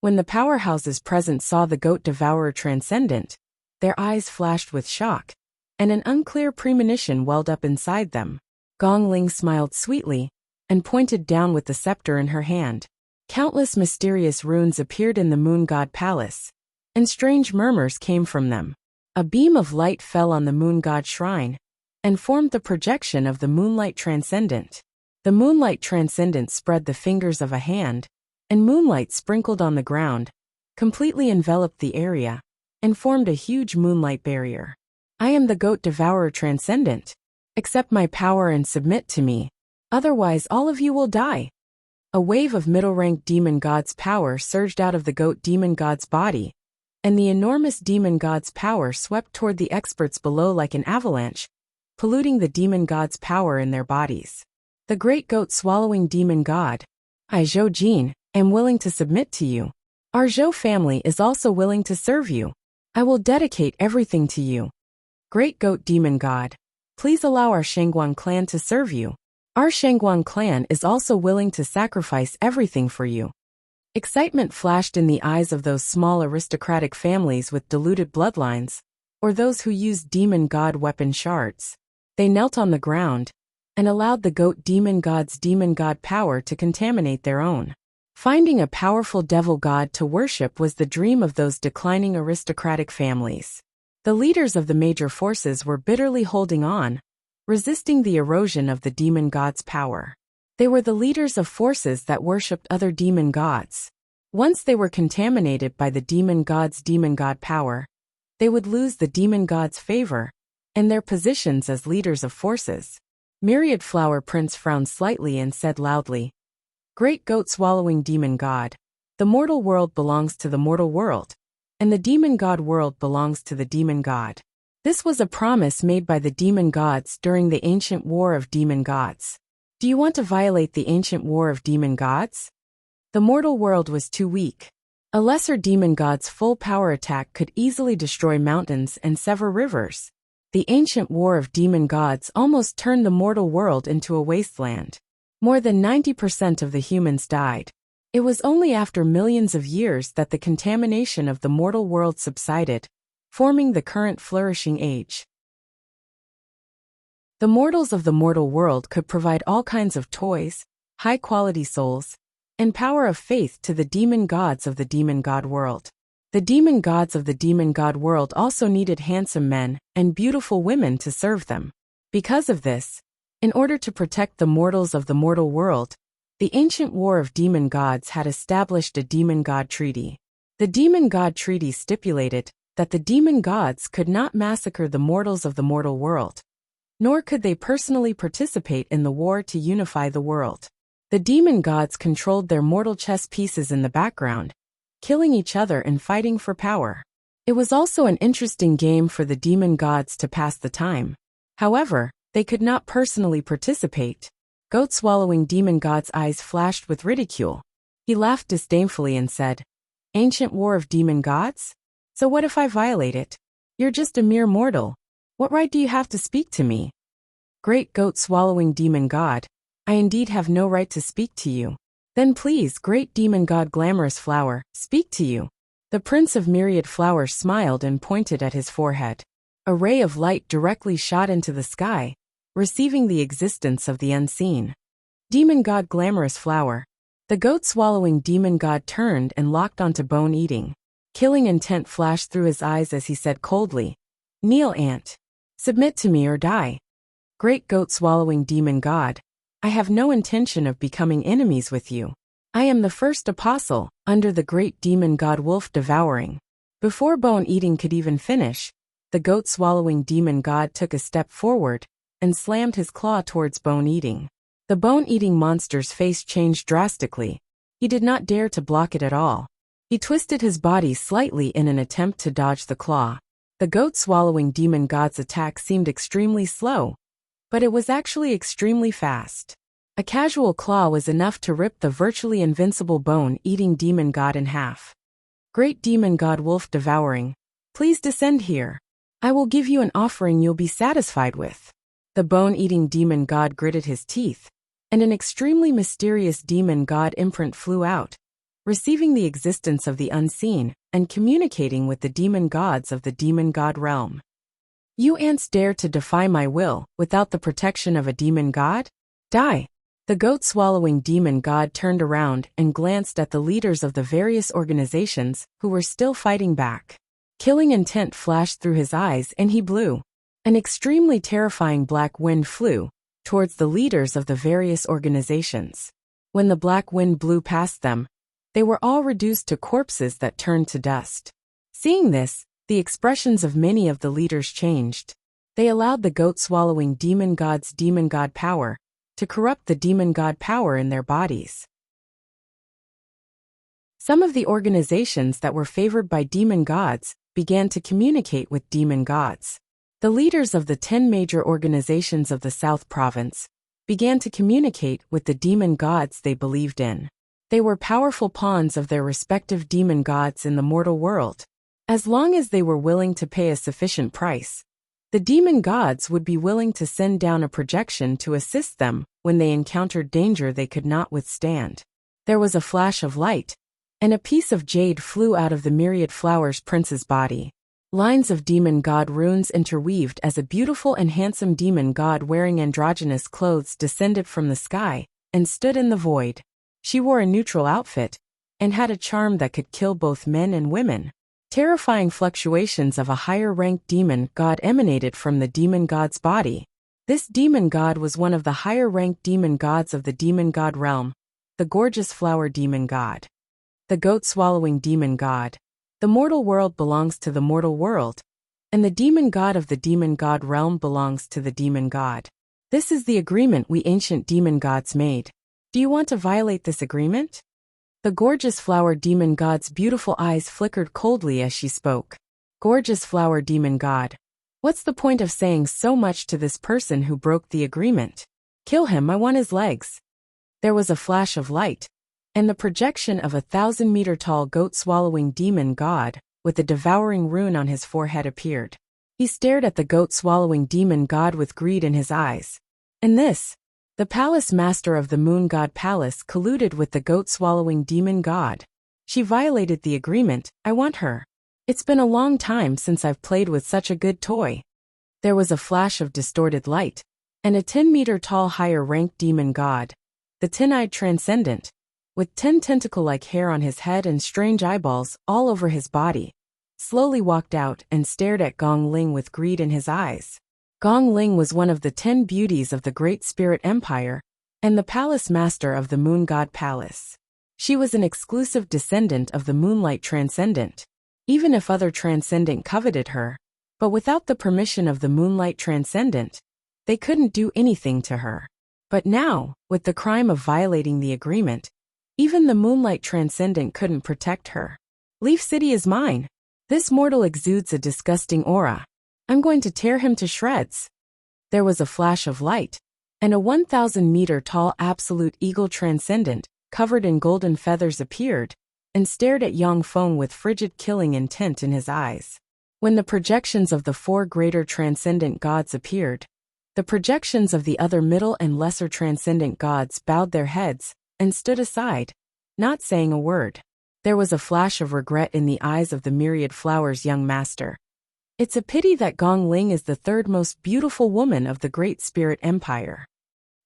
Speaker 1: When the powerhouses present saw the goat devourer transcendent, their eyes flashed with shock, and an unclear premonition welled up inside them. Gong Ling smiled sweetly, and pointed down with the scepter in her hand. Countless mysterious runes appeared in the Moon God Palace, and strange murmurs came from them. A beam of light fell on the Moon God Shrine, and formed the projection of the Moonlight Transcendent. The Moonlight Transcendent spread the fingers of a hand, and moonlight sprinkled on the ground, completely enveloped the area, and formed a huge moonlight barrier. I am the Goat Devourer Transcendent. Accept my power and submit to me. Otherwise all of you will die. A wave of middle-ranked demon god's power surged out of the goat demon god's body, and the enormous demon god's power swept toward the experts below like an avalanche, polluting the demon god's power in their bodies. The great goat swallowing demon god, I Zhou Jin, am willing to submit to you. Our Zhou family is also willing to serve you. I will dedicate everything to you. Great goat demon god, please allow our Shangguan clan to serve you. Our Shangguan clan is also willing to sacrifice everything for you. Excitement flashed in the eyes of those small aristocratic families with diluted bloodlines, or those who used demon god weapon shards. They knelt on the ground, and allowed the goat demon god's demon god power to contaminate their own. Finding a powerful devil god to worship was the dream of those declining aristocratic families. The leaders of the major forces were bitterly holding on, resisting the erosion of the demon god's power. They were the leaders of forces that worshipped other demon gods. Once they were contaminated by the demon god's demon god power, they would lose the demon god's favor and their positions as leaders of forces. Myriad Flower Prince frowned slightly and said loudly, Great goat swallowing demon god, the mortal world belongs to the mortal world, and the demon god world belongs to the demon god. This was a promise made by the demon gods during the ancient war of demon gods. Do you want to violate the ancient war of demon gods? The mortal world was too weak. A lesser demon god's full power attack could easily destroy mountains and sever rivers. The ancient war of demon gods almost turned the mortal world into a wasteland. More than 90% of the humans died. It was only after millions of years that the contamination of the mortal world subsided, forming the current flourishing age. The mortals of the mortal world could provide all kinds of toys, high-quality souls, and power of faith to the demon gods of the demon god world. The demon gods of the demon god world also needed handsome men and beautiful women to serve them. Because of this, in order to protect the mortals of the mortal world, the ancient war of demon gods had established a demon god treaty. The demon god treaty stipulated that the demon gods could not massacre the mortals of the mortal world. nor could they personally participate in the war to unify the world. The demon gods controlled their mortal chess pieces in the background, killing each other and fighting for power. It was also an interesting game for the demon gods to pass the time. However, they could not personally participate. Goat-swallowing demon god's eyes flashed with ridicule. He laughed disdainfully and said, "Ancient war of demon gods? So what if I violate it? You're just a mere mortal. What right do you have to speak to me?" "Great goat-swallowing demon god, I indeed have no right to speak to you." "Then please, great demon god glamorous flower, speak to you." The prince of myriad flowers smiled and pointed at his forehead. A ray of light directly shot into the sky, receiving the existence of the unseen. Demon god glamorous flower. The goat-swallowing demon god turned and locked onto bone eating. Killing intent flashed through his eyes as he said coldly, "Kneel, ant. Submit to me or die." "Great goat-swallowing demon god, I have no intention of becoming enemies with you. I am the first apostle, under the great demon god wolf devouring." Before bone eating could even finish, the goat-swallowing demon god took a step forward and slammed his claw towards bone eating. The bone-eating monster's face changed drastically. He did not dare to block it at all. He twisted his body slightly in an attempt to dodge the claw. The goat-swallowing demon god's attack seemed extremely slow, but it was actually extremely fast. A casual claw was enough to rip the virtually invincible bone-eating demon god in half. "Great demon god wolf devouring, please descend here. I will give you an offering you'll be satisfied with." The bone-eating demon god gritted his teeth, and an extremely mysterious demon god imprint flew out, receiving the existence of the unseen and communicating with the demon gods of the demon god realm. "You ants dare to defy my will without the protection of a demon god? Die!" The goat-swallowing demon god turned around and glanced at the leaders of the various organizations who were still fighting back. Killing intent flashed through his eyes and he blew. An extremely terrifying black wind flew towards the leaders of the various organizations. When the black wind blew past them, they were all reduced to corpses that turned to dust. Seeing this, the expressions of many of the leaders changed. They allowed the goat-swallowing demon god's demon god power to corrupt the demon god power in their bodies. Some of the organizations that were favored by demon gods began to communicate with demon gods. The leaders of the 10 major organizations of the South Province began to communicate with the demon gods they believed in. They were powerful pawns of their respective demon gods in the mortal world. As long as they were willing to pay a sufficient price, the demon gods would be willing to send down a projection to assist them when they encountered danger they could not withstand. There was a flash of light, and a piece of jade flew out of the myriad flowers prince's body. Lines of demon god runes interweaved as a beautiful and handsome demon god wearing androgynous clothes descended from the sky and stood in the void. She wore a neutral outfit and had a charm that could kill both men and women. Terrifying fluctuations of a higher-ranked demon god emanated from the demon god's body. This demon god was one of the higher-ranked demon gods of the demon god realm, the gorgeous flower demon god. The goat-swallowing demon god. The mortal world belongs to the mortal world, and the demon god of the demon god realm belongs to the demon god. This is the agreement we ancient demon gods made. Do you want to violate this agreement? The gorgeous flower demon god's beautiful eyes flickered coldly as she spoke. Gorgeous flower demon god. What's the point of saying so much to this person who broke the agreement? Kill him, I want his legs. There was a flash of light, and the projection of a 1,000-meter-tall goat-swallowing demon god with a devouring rune on his forehead appeared. He stared at the goat-swallowing demon god with greed in his eyes. And this, the palace master of the moon god palace colluded with the goat-swallowing demon god. She violated the agreement, I want her. It's been a long time since I've played with such a good toy. There was a flash of distorted light, and a 10-meter-tall higher-ranked demon god, the 10-eyed transcendent, with 10 tentacle-like hair on his head and strange eyeballs all over his body, slowly walked out and stared at Gong Ling with greed in his eyes. Gong Ling was one of the 10 beauties of the Great Spirit Empire and the palace master of the Moon God Palace. She was an exclusive descendant of the Moonlight Transcendent, even if other Transcendent coveted her, but without the permission of the Moonlight Transcendent, They couldn't do anything to her. But now, with the crime of violating the agreement, even the Moonlight Transcendent couldn't protect her. Leaf City is mine. This mortal exudes a disgusting aura. I'm going to tear him to shreds. There was a flash of light, and a 1,000-meter-tall Absolute Eagle Transcendent, covered in golden feathers, appeared, and stared at Yang Feng with frigid killing intent in his eyes. When the projections of the 4 greater transcendent gods appeared, the projections of the other middle and lesser transcendent gods bowed their heads and stood aside, not saying a word. There was a flash of regret in the eyes of the Myriad Flower's young master. It's a pity that Gong Ling is the 3rd most beautiful woman of the Great Spirit Empire.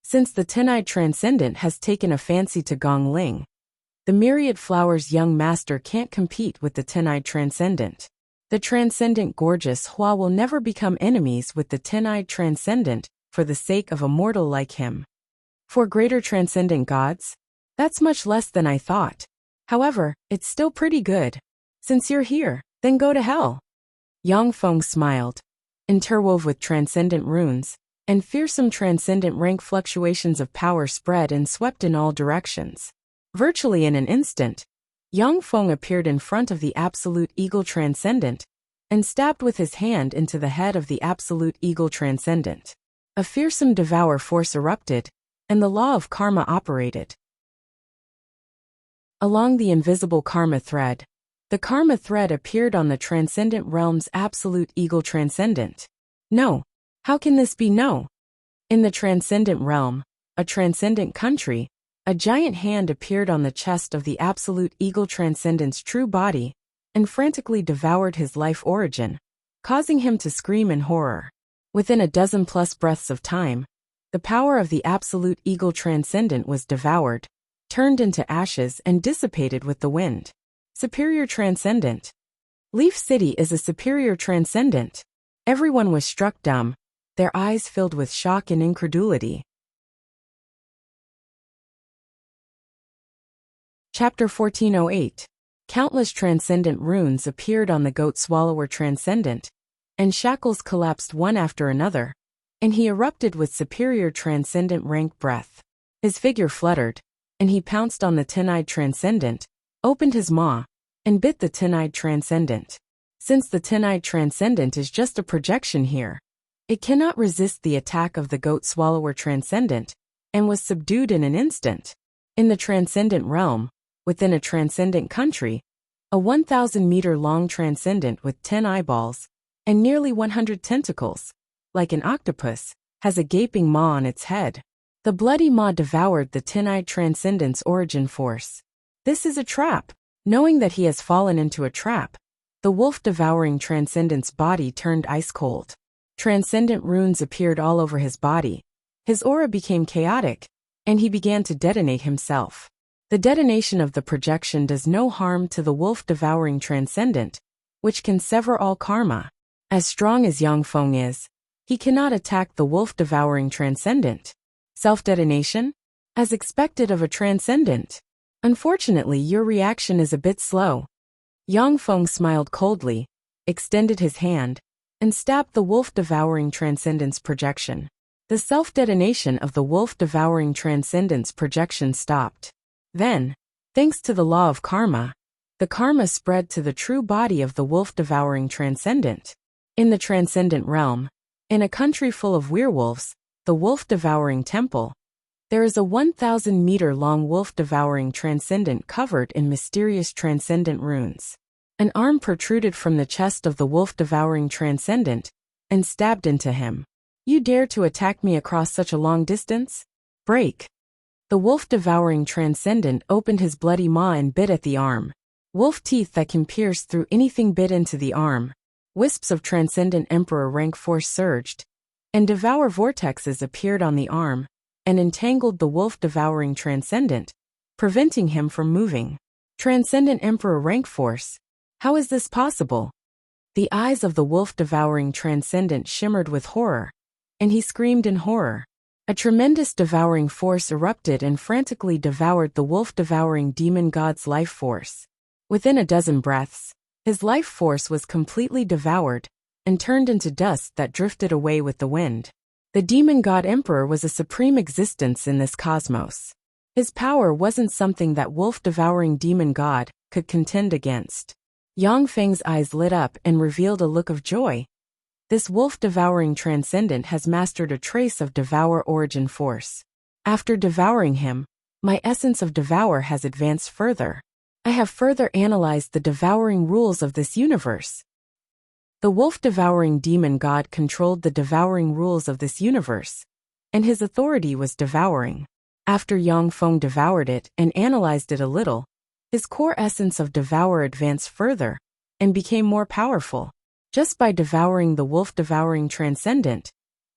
Speaker 1: Since the Ten-Eyed Transcendent has taken a fancy to Gong Ling, the Myriad Flower's young master can't compete with the Ten-Eyed Transcendent. The Transcendent Gorgeous Hua will never become enemies with the Ten-Eyed Transcendent for the sake of a mortal like him. 4 greater transcendent gods? That's much less than I thought. However, it's still pretty good. Since you're here, then go to hell. Yang Feng smiled. Interwove with transcendent runes, and fearsome transcendent rank fluctuations of power spread and swept in all directions. Virtually in an instant, Yang Feng appeared in front of the Absolute Eagle Transcendent, and stabbed with his hand into the head of the Absolute Eagle Transcendent. A fearsome devour force erupted, and the law of karma operated. Along the invisible karma thread, the karma thread appeared on the Transcendent Realm's Absolute Eagle Transcendent. No. How can this be no? In the Transcendent Realm, a transcendent country, a giant hand appeared on the chest of the Absolute Eagle Transcendent's true body, and frantically devoured his life origin, causing him to scream in horror. Within a dozen-plus breaths of time, the power of the Absolute Eagle Transcendent was devoured, turned into ashes and dissipated with the wind. Superior Transcendent. Leaf City is a superior transcendent. Everyone was struck dumb, their eyes filled with shock and incredulity. Chapter 1408. Countless transcendent runes appeared on the Goat Swallower Transcendent, and shackles collapsed one after another, and he erupted with superior transcendent rank breath. His figure fluttered, and he pounced on the Ten-Eyed Transcendent, opened his maw, and bit the Ten-Eyed Transcendent. Since the Ten-Eyed Transcendent is just a projection here, it cannot resist the attack of the Goat Swallower Transcendent, and was subdued in an instant. In the Transcendent Realm, within a transcendent country, a 1,000-meter-long transcendent with 10 eyeballs, and nearly 100 tentacles, like an octopus, has a gaping maw on its head. The bloody maw devoured the Ten-Eyed Transcendent's origin force. This is a trap. Knowing that he has fallen into a trap, the wolf-devouring Transcendent's body turned ice-cold. Transcendent runes appeared all over his body. His aura became chaotic, and he began to detonate himself. The detonation of the projection does no harm to the wolf-devouring Transcendent, which can sever all karma. As strong as Yang Feng is, he cannot attack the wolf-devouring Transcendent. Self-detonation? As expected of a Transcendent. Unfortunately, your reaction is a bit slow. Yang Feng smiled coldly, extended his hand, and stabbed the wolf-devouring Transcendent's projection. The self-detonation of the wolf-devouring Transcendent's projection stopped. Then, thanks to the law of karma, the karma spread to the true body of the wolf-devouring Transcendent. In the Transcendent Realm, in a country full of werewolves, the wolf-devouring temple, there is a 1,000-meter-long wolf-devouring transcendent covered in mysterious transcendent runes. An arm protruded from the chest of the wolf-devouring transcendent, and stabbed into him. You dare to attack me across such a long distance? Break! The wolf-devouring transcendent opened his bloody maw and bit at the arm. Wolf teeth that can pierce through anything bit into the arm. Wisps of transcendent emperor rank force surged, and devour vortexes appeared on the arm, and entangled the wolf-devouring transcendent, preventing him from moving. Transcendent Emperor rank force. How is this possible? The eyes of the wolf-devouring transcendent shimmered with horror, and he screamed in horror. A tremendous devouring force erupted and frantically devoured the wolf-devouring demon god's life force. Within a dozen breaths, his life force was completely devoured, and turned into dust that drifted away with the wind. The demon god emperor was a supreme existence in this cosmos. His power wasn't something that wolf-devouring demon god could contend against. Yang Feng's eyes lit up and revealed a look of joy. This wolf-devouring transcendent has mastered a trace of devour origin force. After devouring him, my essence of devour has advanced further. I have further analyzed the devouring rules of this universe. The wolf-devouring demon god controlled the devouring rules of this universe, and his authority was devouring. After Yang Feng devoured it and analyzed it a little, his core essence of devour advanced further and became more powerful. Just by devouring the wolf-devouring transcendent,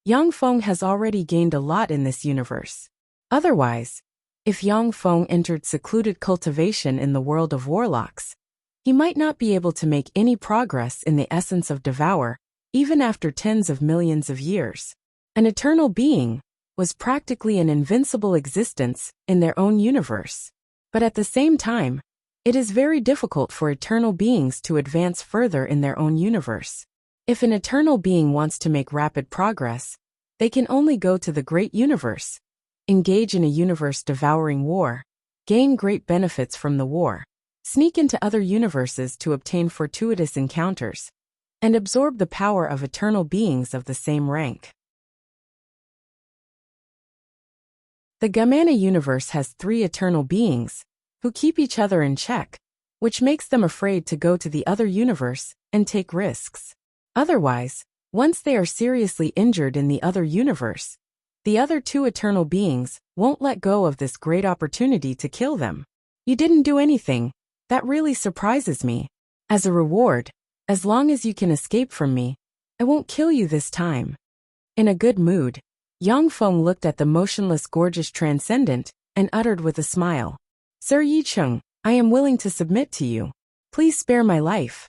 Speaker 1: Yang Feng has already gained a lot in this universe. Otherwise, if Yang Feng entered secluded cultivation in the world of warlocks, he might not be able to make any progress in the essence of devour, even after tens of millions of years. An eternal being was practically an invincible existence in their own universe. But at the same time, it is very difficult for eternal beings to advance further in their own universe. If an eternal being wants to make rapid progress, they can only go to the great universe, engage in a universe-devouring war, gain great benefits from the war, sneak into other universes to obtain fortuitous encounters, and absorb the power of eternal beings of the same rank. The Gamana universe has 3 eternal beings, who keep each other in check, which makes them afraid to go to the other universe and take risks. Otherwise, once they are seriously injured in the other universe, the other 2 eternal beings won't let go of this great opportunity to kill them. You didn't do anything. That really surprises me. As a reward, as long as you can escape from me, I won't kill you this time. In a good mood, Yang Feng looked at the motionless gorgeous transcendent and uttered with a smile, "Sir Yicheng, I am willing to submit to you. Please spare my life."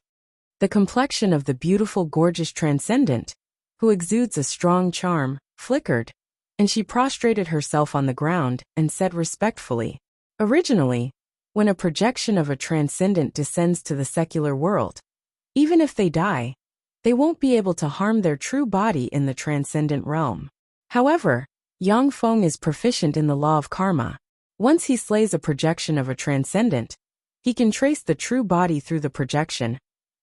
Speaker 1: The complexion of the beautiful gorgeous transcendent, who exudes a strong charm, flickered, and she prostrated herself on the ground and said respectfully, "Originally, when a projection of a transcendent descends to the secular world, even if they die, they won't be able to harm their true body in the transcendent realm. However, Yang Feng is proficient in the law of karma. Once he slays a projection of a transcendent, he can trace the true body through the projection,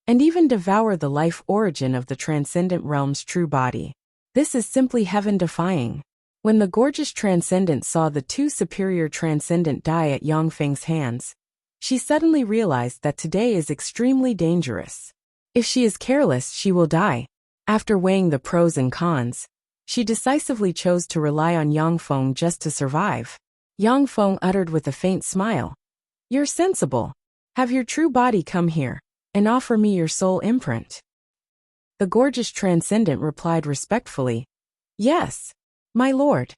Speaker 1: and even devour the life origin of the transcendent realm's true body. This is simply heaven-defying." When the gorgeous transcendent saw the 2 superior transcendent die at Yang Feng's hands, she suddenly realized that today is extremely dangerous. If she is careless, she will die. After weighing the pros and cons, she decisively chose to rely on Yang Feng just to survive. Yang Feng uttered with a faint smile, "You're sensible. Have your true body come here, and offer me your soul imprint." The gorgeous transcendent replied respectfully, "Yes, my lord."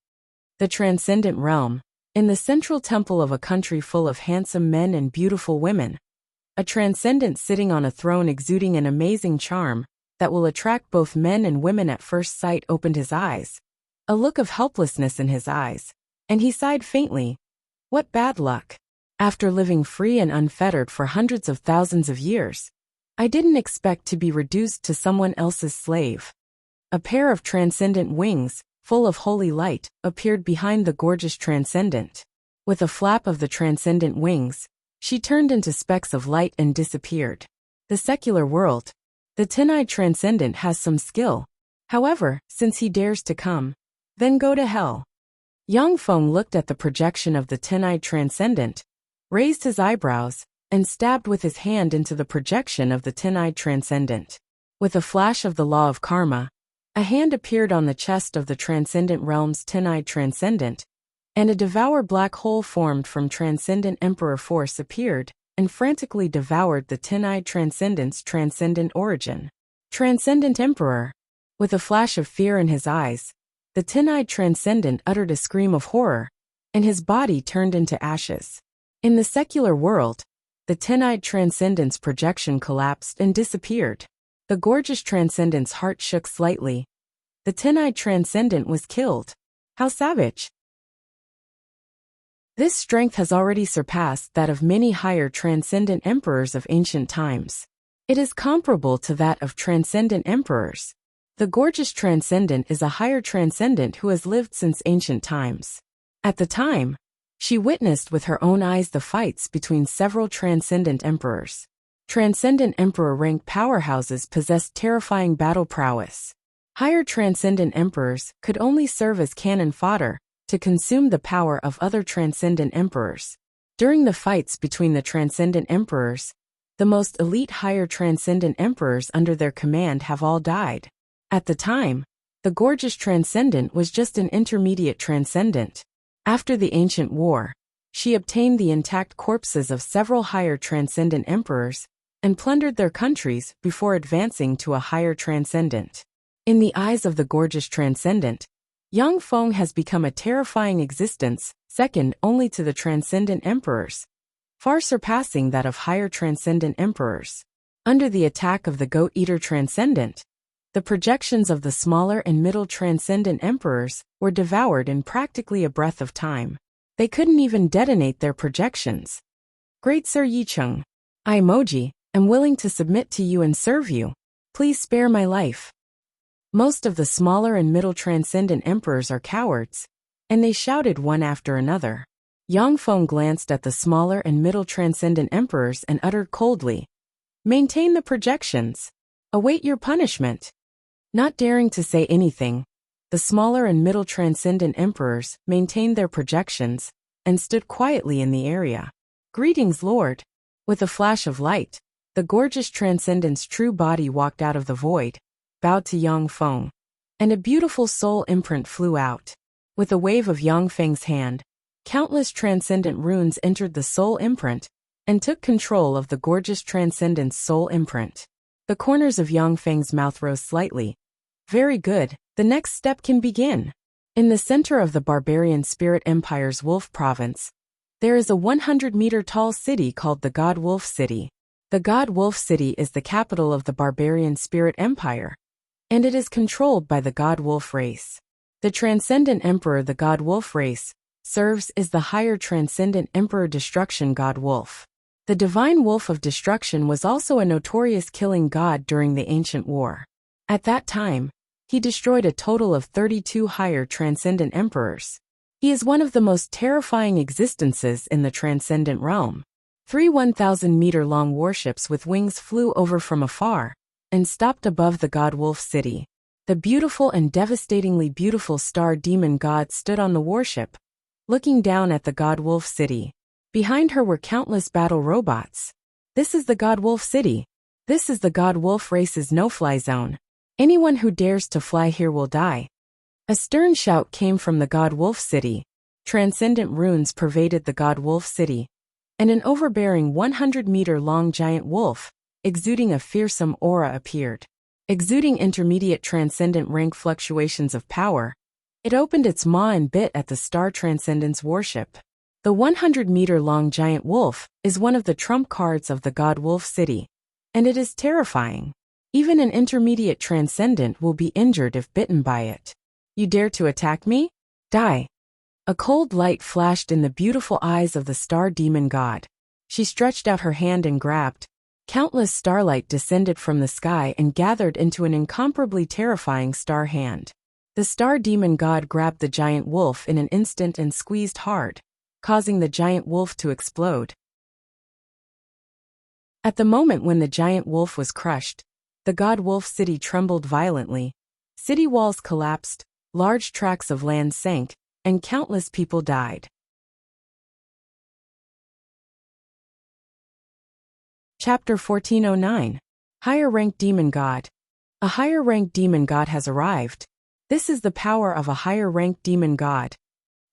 Speaker 1: The transcendent realm, in the central temple of a country full of handsome men and beautiful women, a transcendent sitting on a throne exuding an amazing charm that will attract both men and women at first sight opened his eyes, a look of helplessness in his eyes, and he sighed faintly. What bad luck. After living free and unfettered for hundreds of thousands of years, I didn't expect to be reduced to someone else's slave. A pair of transcendent wings, full of holy light, appeared behind the gorgeous transcendent. With a flap of the transcendent wings, she turned into specks of light and disappeared. The secular world. The ten-eyed transcendent has some skill. However, since he dares to come, then go to hell. Yang Feng looked at the projection of the ten-eyed transcendent, raised his eyebrows, and stabbed with his hand into the projection of the ten-eyed transcendent. With a flash of the law of karma, a hand appeared on the chest of the transcendent realm's ten-eyed transcendent, and a devour black hole formed from transcendent emperor force appeared and frantically devoured the ten-eyed transcendent's transcendent origin. Transcendent emperor. With a flash of fear in his eyes, the ten-eyed transcendent uttered a scream of horror, and his body turned into ashes. In the secular world, the ten-eyed transcendent's projection collapsed and disappeared. The gorgeous transcendent's heart shook slightly. The ten-eyed transcendent was killed. How savage! This strength has already surpassed that of many higher transcendent emperors of ancient times. It is comparable to that of transcendent emperors. The gorgeous transcendent is a higher transcendent who has lived since ancient times. At the time, she witnessed with her own eyes the fights between several transcendent emperors. Transcendent emperor rank powerhouses possessed terrifying battle prowess. Higher transcendent emperors could only serve as cannon fodder to consume the power of other transcendent emperors. During the fights between the transcendent emperors, the most elite higher transcendent emperors under their command have all died. At the time, the gorgeous transcendent was just an intermediate transcendent. After the ancient war, she obtained the intact corpses of several higher transcendent emperors and plundered their countries before advancing to a higher transcendent. In the eyes of the gorgeous transcendent, Yang Feng has become a terrifying existence, second only to the transcendent emperors, far surpassing that of higher transcendent emperors. Under the attack of the goat-eater transcendent, the projections of the smaller and middle transcendent emperors were devoured in practically a breath of time. They couldn't even detonate their projections. Great Sir Yicheng, I am willing to submit to you and serve you. Please spare my life. Most of the smaller and middle transcendent emperors are cowards, and they shouted one after another. Yang Feng glanced at the smaller and middle transcendent emperors and uttered coldly, "Maintain the projections. Await your punishment." Not daring to say anything, the smaller and middle transcendent emperors maintained their projections and stood quietly in the area. "Greetings, Lord." With a flash of light, the gorgeous transcendent's true body walked out of the void, bowed to Yang Feng, and a beautiful soul imprint flew out. With a wave of Yang Feng's hand, countless transcendent runes entered the soul imprint and took control of the gorgeous transcendent's soul imprint. The corners of Yang Feng's mouth rose slightly. "Very good, the next step can begin." In the center of the barbarian spirit empire's Wolf province, there is a 100-meter-tall city called the God Wolf City. The God Wolf City is the capital of the barbarian spirit empire, and it is controlled by the God Wolf race. The transcendent emperor the God Wolf race serves is the higher transcendent emperor destruction God Wolf. The divine wolf of destruction was also a notorious killing god during the ancient war. At that time, he destroyed a total of 32 higher transcendent emperors. He is one of the most terrifying existences in the transcendent realm. 3 1,000-meter-long warships with wings flew over from afar and stopped above the God Wolf City. The beautiful and devastatingly beautiful star demon god stood on the warship, looking down at the God Wolf City. Behind her were countless battle robots. "This is the God Wolf City. This is the God Wolf race's no-fly zone. Anyone who dares to fly here will die." A stern shout came from the God Wolf City. Transcendent runes pervaded the God Wolf City, and an overbearing 100-meter-long giant wolf, exuding a fearsome aura, appeared. Exuding intermediate transcendent rank fluctuations of power, it opened its maw and bit at the Star Transcendence warship. The 100-meter-long giant wolf is one of the trump cards of the God Wolf City, and it is terrifying. Even an intermediate transcendent will be injured if bitten by it. "You dare to attack me? Die." A cold light flashed in the beautiful eyes of the star demon god. She stretched out her hand and grabbed. Countless starlight descended from the sky and gathered into an incomparably terrifying star hand. The star demon god grabbed the giant wolf in an instant and squeezed hard, causing the giant wolf to explode. At the moment when the giant wolf was crushed, the God Wolf City trembled violently. City walls collapsed, large tracts of land sank, and countless people died. Chapter 1409. Higher-ranked Demon God. A higher-ranked demon god has arrived. This is the power of a higher-ranked demon god.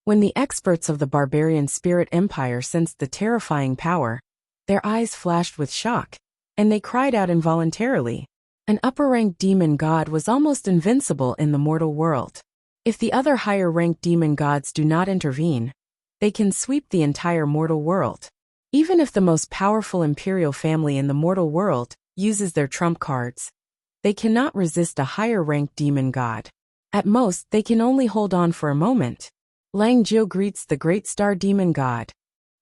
Speaker 1: When the experts of the barbarian spirit empire sensed the terrifying power, their eyes flashed with shock, and they cried out involuntarily. An upper-ranked demon god was almost invincible in the mortal world. If the other higher-ranked demon gods do not intervene, they can sweep the entire mortal world. Even if the most powerful imperial family in the mortal world uses their trump cards, they cannot resist a higher-ranked demon god. At most, they can only hold on for a moment. Lang Jiu greets the great star demon god,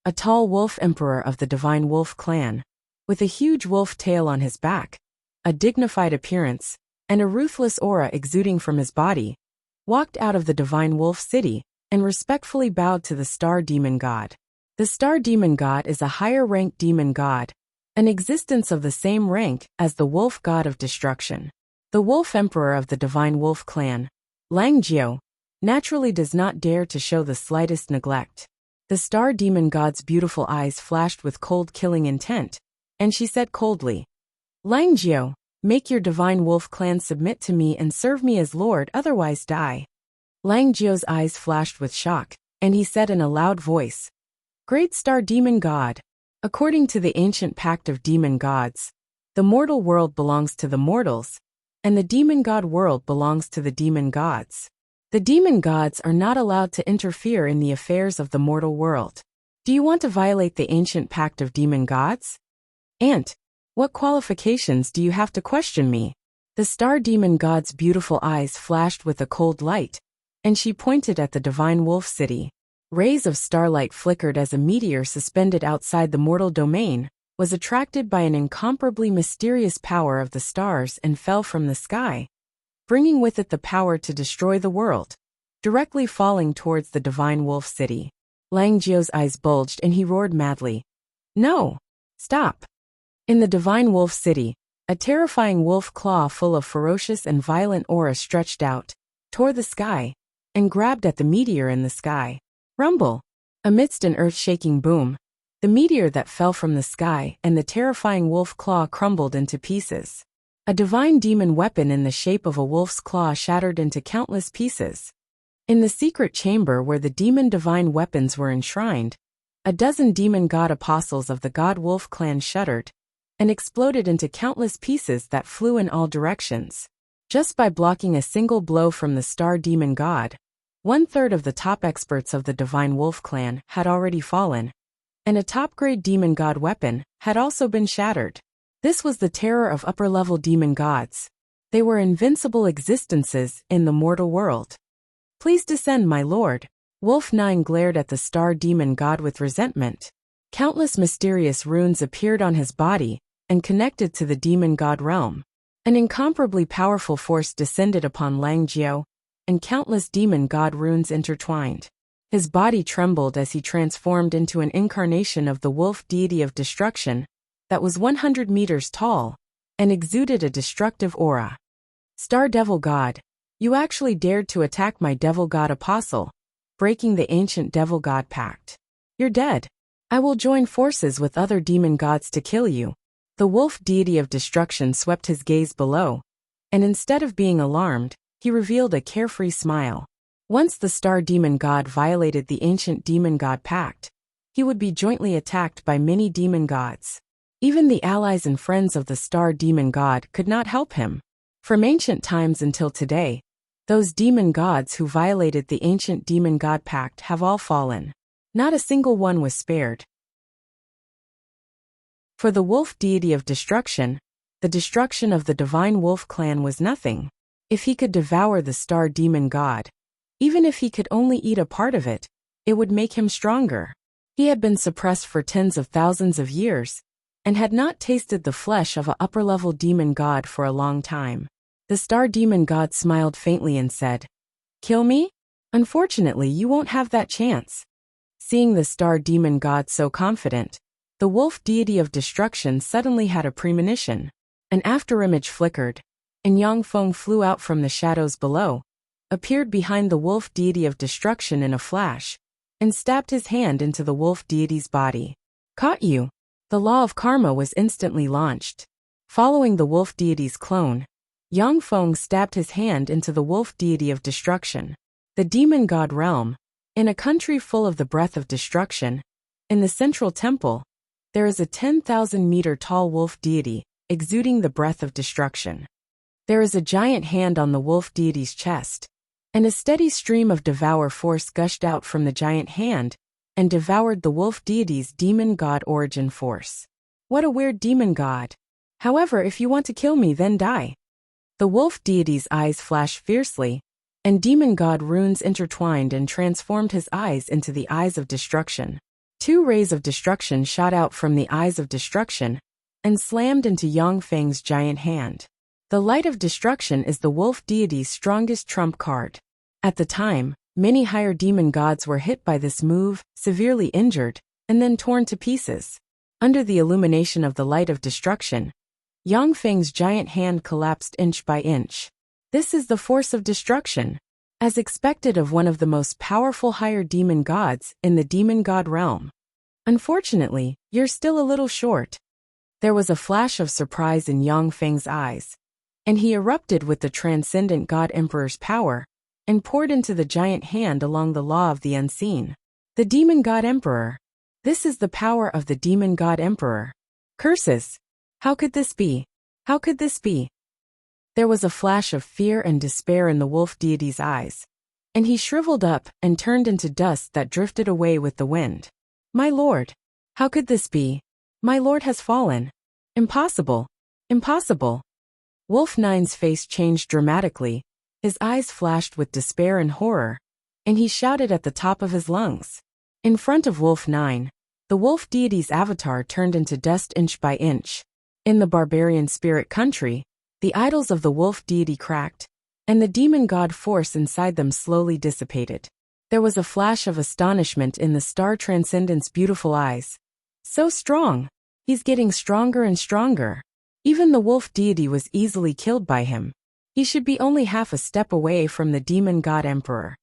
Speaker 1: a tall wolf emperor of the divine wolf clan, with a huge wolf tail on his back, a dignified appearance, and a ruthless aura exuding from his body, walked out of the divine wolf city and respectfully bowed to the star demon god. The star demon god is a higher-ranked demon god, an existence of the same rank as the wolf god of destruction. The wolf emperor of the divine wolf clan, Lang Jiao, naturally does not dare to show the slightest neglect. The star demon god's beautiful eyes flashed with cold killing intent, and she said coldly, "Lang Jiao, make your divine wolf clan submit to me and serve me as lord, otherwise die." Lang Jiao's eyes flashed with shock, and he said in a loud voice, "Great star demon god, according to the ancient pact of demon gods, the mortal world belongs to the mortals, and the demon god world belongs to the demon gods. The demon gods are not allowed to interfere in the affairs of the mortal world. Do you want to violate the ancient pact of demon gods? Aunt, what qualifications do you have to question me?" The star demon god's beautiful eyes flashed with a cold light, and she pointed at the divine wolf city. Rays of starlight flickered as a meteor suspended outside the mortal domain was attracted by an incomparably mysterious power of the stars and fell from the sky, bringing with it the power to destroy the world, directly falling towards the divine wolf city. Lang Jiao's eyes bulged and he roared madly, "No! Stop!" In the divine wolf city, a terrifying wolf claw full of ferocious and violent aura stretched out, tore the sky, and grabbed at the meteor in the sky. Rumble! Amidst an earth-shaking boom, the meteor that fell from the sky and the terrifying wolf claw crumbled into pieces. A divine demon weapon in the shape of a wolf's claw shattered into countless pieces. In the secret chamber where the demon divine weapons were enshrined, a dozen demon god apostles of the god wolf clan shuddered and exploded into countless pieces that flew in all directions. Just by blocking a single blow from the star demon god, 1/3 of the top experts of the divine wolf clan had already fallen, and a top-grade demon god weapon had also been shattered. This was the terror of upper-level demon gods. They were invincible existences in the mortal world. "Please descend, my lord." Wolf 9 glared at the star demon god with resentment. Countless mysterious runes appeared on his body and connected to the demon god realm. An incomparably powerful force descended upon Lang Jiao, and countless demon god runes intertwined. His body trembled as he transformed into an incarnation of the wolf deity of destruction that was 100 meters tall and exuded a destructive aura. "Star Devil God, you actually dared to attack my Devil God Apostle, breaking the ancient Devil God Pact. You're dead. I will join forces with other demon gods to kill you." The wolf deity of destruction swept his gaze below, and instead of being alarmed, he revealed a carefree smile. Once the star demon god violated the ancient demon god pact, he would be jointly attacked by many demon gods. Even the allies and friends of the star demon god could not help him. From ancient times until today, those demon gods who violated the ancient demon god pact have all fallen. Not a single one was spared. For the wolf deity of destruction, the destruction of the divine wolf clan was nothing. If he could devour the star demon god, even if he could only eat a part of it, it would make him stronger. He had been suppressed for tens of thousands of years, and had not tasted the flesh of an upper-level demon god for a long time. The star demon god smiled faintly and said, "Kill me? Unfortunately, you won't have that chance." Seeing the star demon god so confident, the wolf deity of destruction suddenly had a premonition. An afterimage flickered, and Yang Feng flew out from the shadows below, appeared behind the wolf deity of destruction in a flash, and stabbed his hand into the wolf deity's body. "Caught you!" The law of karma was instantly launched. Following the wolf deity's clone, Yang Feng stabbed his hand into the wolf deity of destruction. The demon god realm, in a country full of the breath of destruction, in the central temple, there is a 10,000-meter tall wolf deity, exuding the breath of destruction. There is a giant hand on the wolf deity's chest, and a steady stream of devour force gushed out from the giant hand and devoured the wolf deity's demon god origin force. What a weird demon god. However, if you want to kill me, then die. The wolf deity's eyes flashed fiercely, and demon god runes intertwined and transformed his eyes into the eyes of destruction. 2 rays of destruction shot out from the eyes of destruction and slammed into Yang Feng's giant hand. The Light of Destruction is the wolf deity's strongest trump card. At the time, many higher demon gods were hit by this move, severely injured, and then torn to pieces. Under the illumination of the Light of Destruction, Yang Feng's giant hand collapsed inch by inch. This is the force of destruction, as expected of one of the most powerful higher demon gods in the demon god realm. Unfortunately, you're still a little short. There was a flash of surprise in Yang Feng's eyes, and he erupted with the transcendent God Emperor's power and poured into the giant hand along the law of the unseen. The Demon God Emperor. This is the power of the Demon God Emperor. Curses! How could this be? How could this be? There was a flash of fear and despair in the wolf deity's eyes, and he shriveled up and turned into dust that drifted away with the wind. My lord! How could this be? My lord has fallen. Impossible! Impossible! Wolf Nine's face changed dramatically, his eyes flashed with despair and horror, and he shouted at the top of his lungs. In front of Wolf Nine, the wolf deity's avatar turned into dust inch by inch. In the barbarian spirit country, the idols of the wolf deity cracked, and the demon god force inside them slowly dissipated. There was a flash of astonishment in the star transcendent's beautiful eyes. So strong! He's getting stronger and stronger. Even the wolf deity was easily killed by him. He should be only half a step away from the demon god emperor.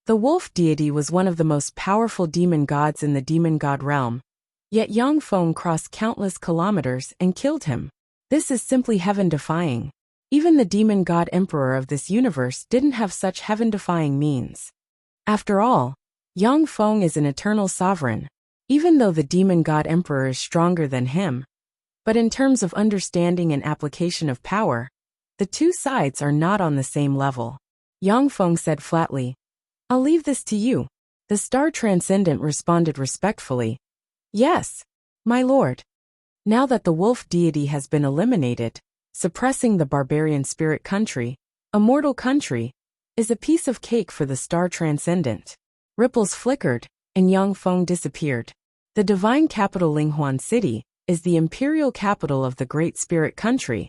Speaker 1: The wolf deity was one of the most powerful demon gods in the demon god realm, yet Yang Feng crossed countless kilometers and killed him. This is simply heaven-defying. Even the demon god emperor of this universe didn't have such heaven-defying means. After all, Yang Feng is an eternal sovereign, even though the demon god emperor is stronger than him. But in terms of understanding and application of power, the two sides are not on the same level. Yang Feng said flatly, I'll leave this to you. The star transcendent responded respectfully. Yes, my lord. Now that the wolf deity has been eliminated, suppressing the barbarian spirit country, a mortal country, is a piece of cake for the star transcendent. Ripples flickered, and Yang Feng disappeared. The divine capital Linghuan City is the imperial capital of the Great Spirit Country,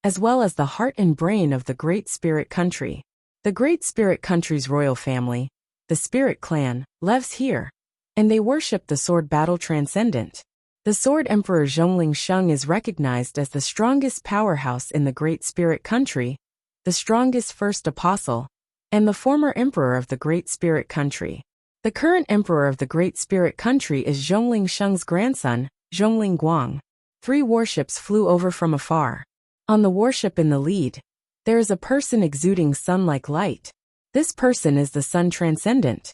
Speaker 1: as well as the heart and brain of the Great Spirit Country. The Great Spirit Country's royal family, the Spirit Clan, lives here, and they worship the Sword Battle Transcendent. The Sword Emperor Zhongling Sheng is recognized as the strongest powerhouse in the Great Spirit Country, the strongest first apostle, and the former emperor of the Great Spirit Country. The current emperor of the Great Spirit Country is Zhongling Sheng's grandson, Zhongling Guang. 3 warships flew over from afar. On the warship in the lead, there is a person exuding sun-like light. This person is the Sun Transcendent.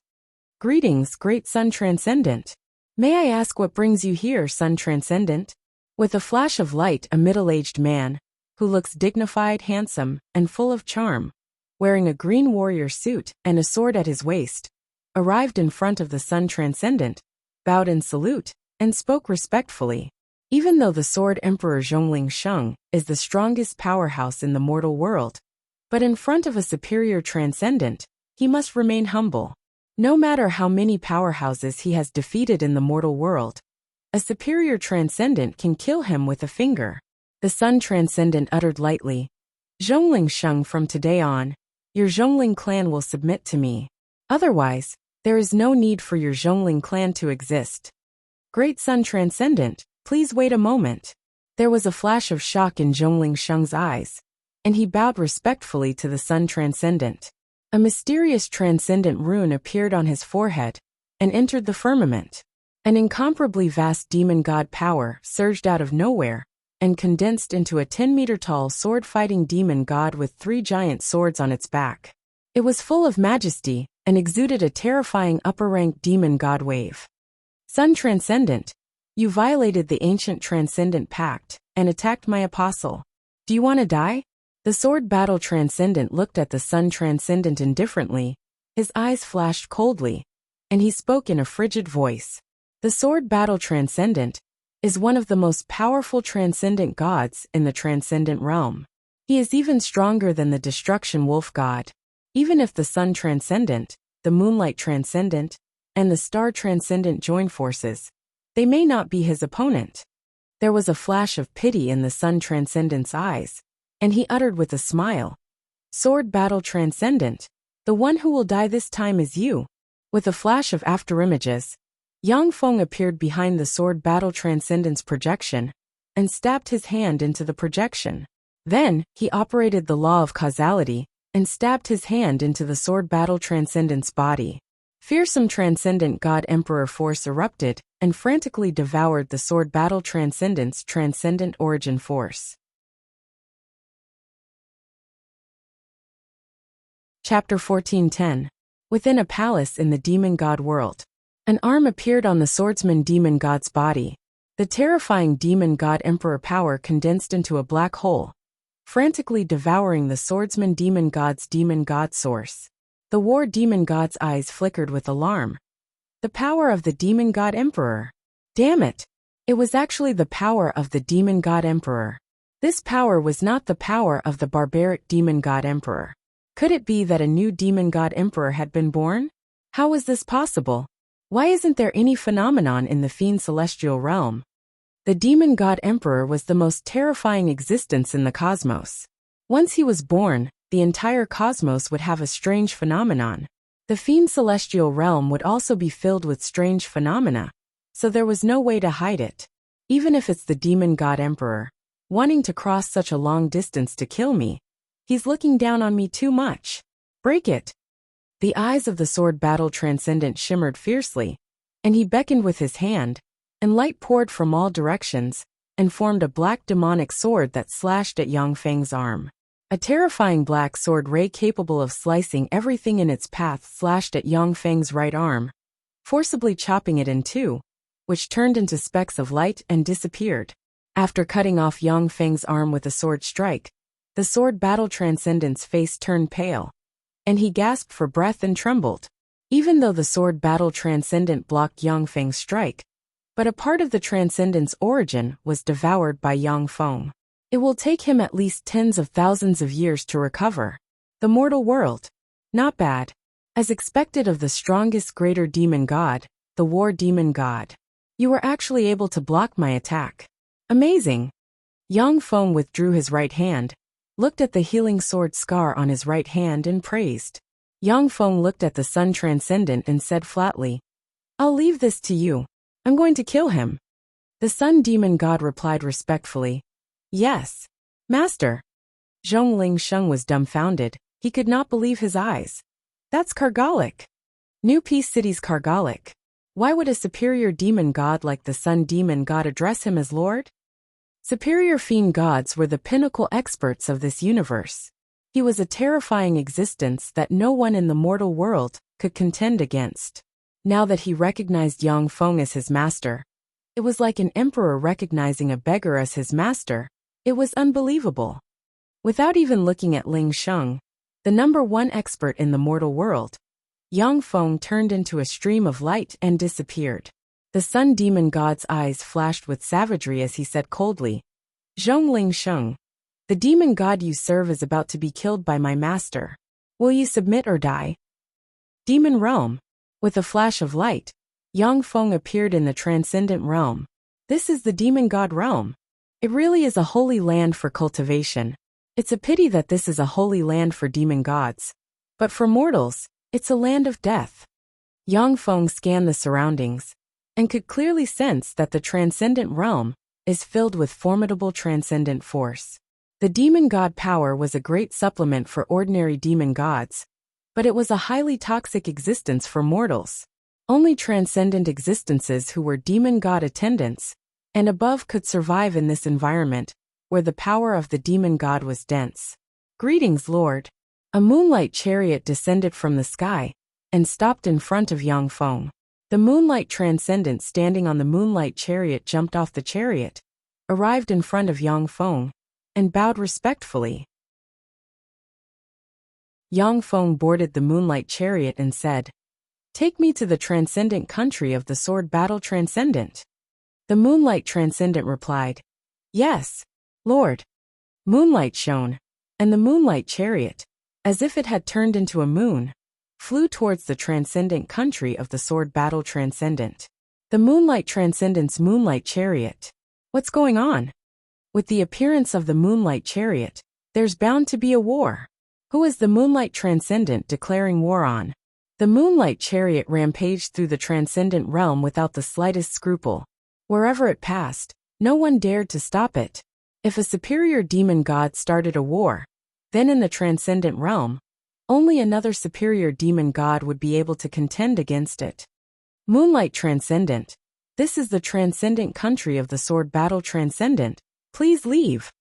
Speaker 1: Greetings, Great Sun Transcendent. May I ask what brings you here, Sun Transcendent? With a flash of light, a middle-aged man, who looks dignified, handsome, and full of charm, wearing a green warrior suit and a sword at his waist, arrived in front of the Sun Transcendent, bowed in salute, and spoke respectfully. Even though the Sword Emperor Zhongling Sheng is the strongest powerhouse in the mortal world, but in front of a superior transcendent, he must remain humble. No matter how many powerhouses he has defeated in the mortal world, a superior transcendent can kill him with a finger. The Sun Transcendent uttered lightly, Zhongling Sheng, from today on, your Zhongling clan will submit to me. Otherwise, there is no need for your Zhongling clan to exist. Great Sun Transcendent, please wait a moment. There was a flash of shock in Zhongling Sheng's eyes, and he bowed respectfully to the Sun Transcendent. A mysterious transcendent rune appeared on his forehead and entered the firmament. An incomparably vast demon god power surged out of nowhere and condensed into a 10-meter-tall sword-fighting demon god with 3 giant swords on its back. It was full of majesty and exuded a terrifying upper-rank demon god wave. Sun Transcendent, you violated the ancient Transcendent Pact and attacked my apostle. Do you want to die? The Sword Battle Transcendent looked at the Sun Transcendent indifferently, his eyes flashed coldly, and he spoke in a frigid voice. The Sword Battle Transcendent is one of the most powerful transcendent gods in the Transcendent Realm. He is even stronger than the Destruction Wolf God. Even if the Sun Transcendent, the Moonlight Transcendent, and the Star Transcendent join forces, they may not be his opponent. There was a flash of pity in the Sun Transcendent's eyes, and he uttered with a smile, "Sword Battle Transcendent, the one who will die this time is you." With a flash of afterimages, Yang Feng appeared behind the Sword Battle Transcendent's projection and stabbed his hand into the projection. Then, he operated the law of causality and stabbed his hand into the Sword Battle Transcendent's body. Fearsome Transcendent God Emperor force erupted and frantically devoured the Sword Battle Transcendent's transcendent origin force. Chapter 14:10. Within a palace in the demon god world. An arm appeared on the swordsman demon god's body. The terrifying demon god emperor power condensed into a black hole, frantically devouring the swordsman demon god source. The war demon god's eyes flickered with alarm. The power of the demon god emperor. Damn it! It was actually the power of the demon god emperor. This power was not the power of the barbaric demon god emperor. Could it be that a new demon god emperor had been born? How was this possible? Why isn't there any phenomenon in the fiend celestial realm? The demon god emperor was the most terrifying existence in the cosmos. Once he was born, the entire cosmos would have a strange phenomenon. The fiend celestial realm would also be filled with strange phenomena, so there was no way to hide it. Even if it's the demon god emperor, wanting to cross such a long distance to kill me, he's looking down on me too much. Break it! The eyes of the Sword Battle Transcendent shimmered fiercely, and he beckoned with his hand, and light poured from all directions, and formed a black demonic sword that slashed at Yang Feng's arm. A terrifying black sword ray capable of slicing everything in its path slashed at Yang Feng's right arm, forcibly chopping it in two, which turned into specks of light and disappeared. After cutting off Yang Feng's arm with a sword strike, the Sword Battle Transcendent's face turned pale, and he gasped for breath and trembled. Even though the Sword Battle Transcendent blocked Yang Feng's strike, but a part of the Transcendent's origin was devoured by Yang Feng. It will take him at least tens of thousands of years to recover. The mortal world. Not bad. As expected of the strongest greater demon god, the war demon god. You were actually able to block my attack. Amazing. Yang Feng withdrew his right hand, looked at the healing sword scar on his right hand and praised. Yang Feng looked at the Sun Transcendent and said flatly, "I'll leave this to you. I'm going to kill him." The Sun Demon God replied respectfully, "Yes, Master." Zhongling Sheng was dumbfounded. He could not believe his eyes. That's Kargalic. New Peace City's Kargalic. Why would a superior demon god like the Sun Demon God address him as Lord? Superior fiend gods were the pinnacle experts of this universe. He was a terrifying existence that no one in the mortal world could contend against. Now that he recognized Yang Feng as his master, it was like an emperor recognizing a beggar as his master. It was unbelievable. Without even looking at Ling Sheng, the #1 expert in the mortal world, Yang Feng turned into a stream of light and disappeared. The Sun Demon God's eyes flashed with savagery as he said coldly, "Zhongling Sheng, the demon god you serve is about to be killed by my master. Will you submit or die?" Demon Realm. With a flash of light, Yang Feng appeared in the transcendent realm. This is the demon god realm. It really is a holy land for cultivation. It's a pity that this is a holy land for demon gods. But for mortals, it's a land of death. Yang Feng scanned the surroundings, and could clearly sense that the transcendent realm is filled with formidable transcendent force. The demon god power was a great supplement for ordinary demon gods, but it was a highly toxic existence for mortals. Only transcendent existences who were demon god attendants and above could survive in this environment, where the power of the demon god was dense. "Greetings, Lord." A moonlight chariot descended from the sky and stopped in front of Yang Feng. The moonlight transcendent standing on the moonlight chariot jumped off the chariot, arrived in front of Yang Feng, and bowed respectfully. Yang Feng boarded the moonlight chariot and said, "Take me to the transcendent country of the Sword Battle Transcendent." The moonlight transcendent replied, "Yes, Lord." Moonlight shone, and the moonlight chariot, as if it had turned into a moon, flew towards the transcendent country of the Sword Battle Transcendent. The moonlight transcendent's moonlight chariot. What's going on? With the appearance of the Moonlight Chariot, there's bound to be a war. Who is the Moonlight Transcendent declaring war on? The Moonlight Chariot rampaged through the transcendent realm without the slightest scruple. Wherever it passed, no one dared to stop it. If a superior demon god started a war, then in the transcendent realm, only another superior demon god would be able to contend against it. Moonlight Transcendent. This is the transcendent country of the sword battle transcendent. Please leave.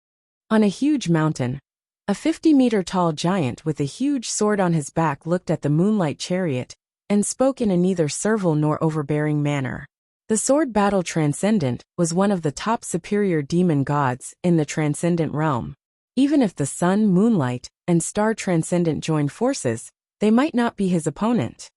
Speaker 1: On a huge mountain, a 50-meter-tall giant with a huge sword on his back looked at the Moonlight Chariot and spoke in a neither servile nor overbearing manner. The sword battle transcendent was one of the top superior demon gods in the transcendent realm. Even if the sun, moonlight, and star transcendent joined forces, they might not be his opponent.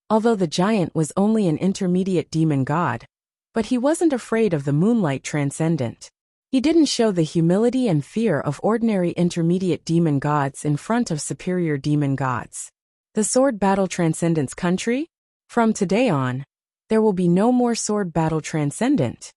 Speaker 1: Although the giant was only an intermediate demon god, but he wasn't afraid of the Moonlight Transcendent. He didn't show the humility and fear of ordinary intermediate demon gods in front of superior demon gods. The sword battle transcendent's country? From today on, there will be no more sword battle transcendent.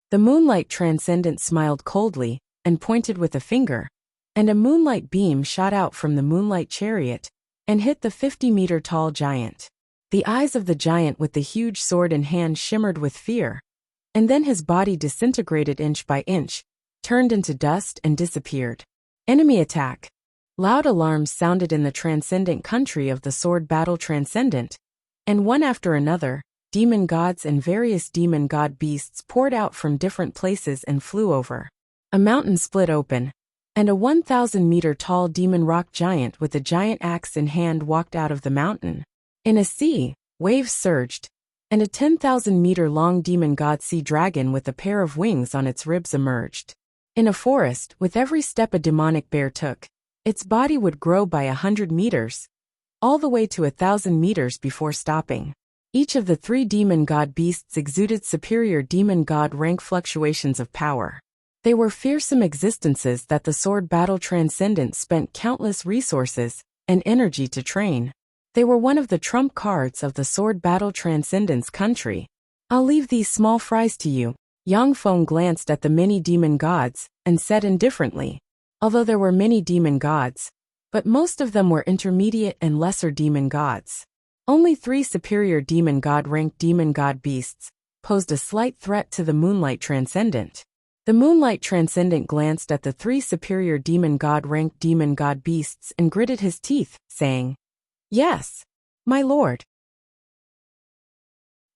Speaker 1: The Moonlight Transcendent smiled coldly and pointed with a finger, and a moonlight beam shot out from the Moonlight Chariot and hit the 50-meter-tall giant. The eyes of the giant with the huge sword in hand shimmered with fear, and then his body disintegrated inch by inch, turned into dust and disappeared. Enemy attack! Loud alarms sounded in the transcendent country of the sword battle transcendent, and one after another, demon gods and various demon god beasts poured out from different places and flew over. A mountain split open, and a 1,000-meter-tall demon rock giant with a giant axe in hand walked out of the mountain. In a sea, waves surged, and a 10,000-meter-long demon god sea dragon with a pair of wings on its ribs emerged. In a forest, with every step a demonic bear took, its body would grow by 100 meters, all the way to 1,000 meters before stopping. Each of the 3 demon god beasts exuded superior demon god rank fluctuations of power. They were fearsome existences that the sword battle transcendent spent countless resources and energy to train. They were one of the trump cards of the sword battle transcendent's country. I'll leave these small fries to you. Yang Feng glanced at the many demon gods and said indifferently, although there were many demon gods, but most of them were intermediate and lesser demon gods. Only 3 superior demon god-ranked demon god beasts posed a slight threat to the Moonlight Transcendent. The Moonlight Transcendent glanced at the 3 superior demon god-ranked demon god beasts and gritted his teeth, saying, "Yes, my lord."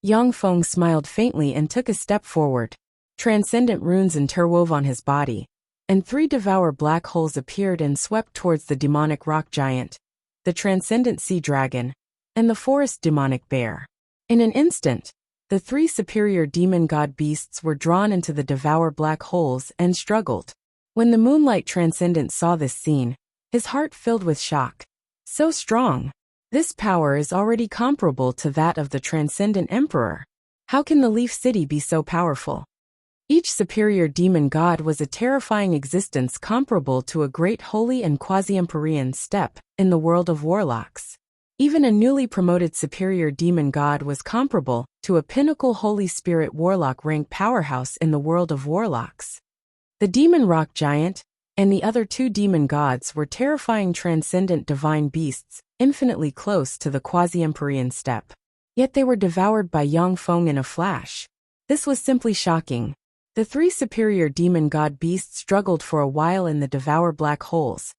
Speaker 1: Yang Feng smiled faintly and took a step forward. Transcendent runes interwove on his body, and 3 devour black holes appeared and swept towards the demonic rock giant, the transcendent sea dragon, and the forest demonic bear. In an instant, the 3 superior demon god beasts were drawn into the devour black holes and struggled. When the Moonlight Transcendent saw this scene, his heart filled with shock. So strong! This power is already comparable to that of the Transcendent Emperor. How can the Leaf City be so powerful? Each superior demon god was a terrifying existence comparable to a great holy and quasi-empyrean step in the world of warlocks. Even a newly promoted superior demon god was comparable to a pinnacle Holy Spirit warlock rank powerhouse in the world of warlocks. The demon rock giant and the other 2 demon gods were terrifying transcendent divine beasts, infinitely close to the quasi-empyrean step. Yet they were devoured by Yang Feng in a flash. This was simply shocking. The 3 superior demon god beasts struggled for a while in the devour black holes,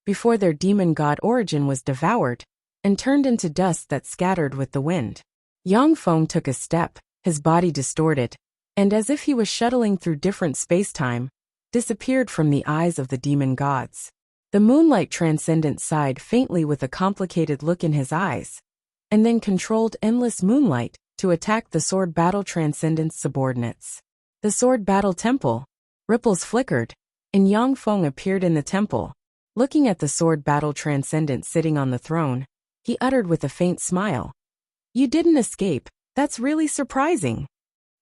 Speaker 1: before their demon god origin was devoured and turned into dust that scattered with the wind. Yang Feng took a step, his body distorted, and as if he was shuttling through different space-time, disappeared from the eyes of the demon gods. The Moonlight Transcendent sighed faintly with a complicated look in his eyes, and then controlled endless moonlight to attack the sword battle transcendent's subordinates. The sword battle temple. Ripples flickered, and Yang Feng appeared in the temple. Looking at the sword battle transcendent sitting on the throne, he uttered with a faint smile, "You didn't escape. That's really surprising.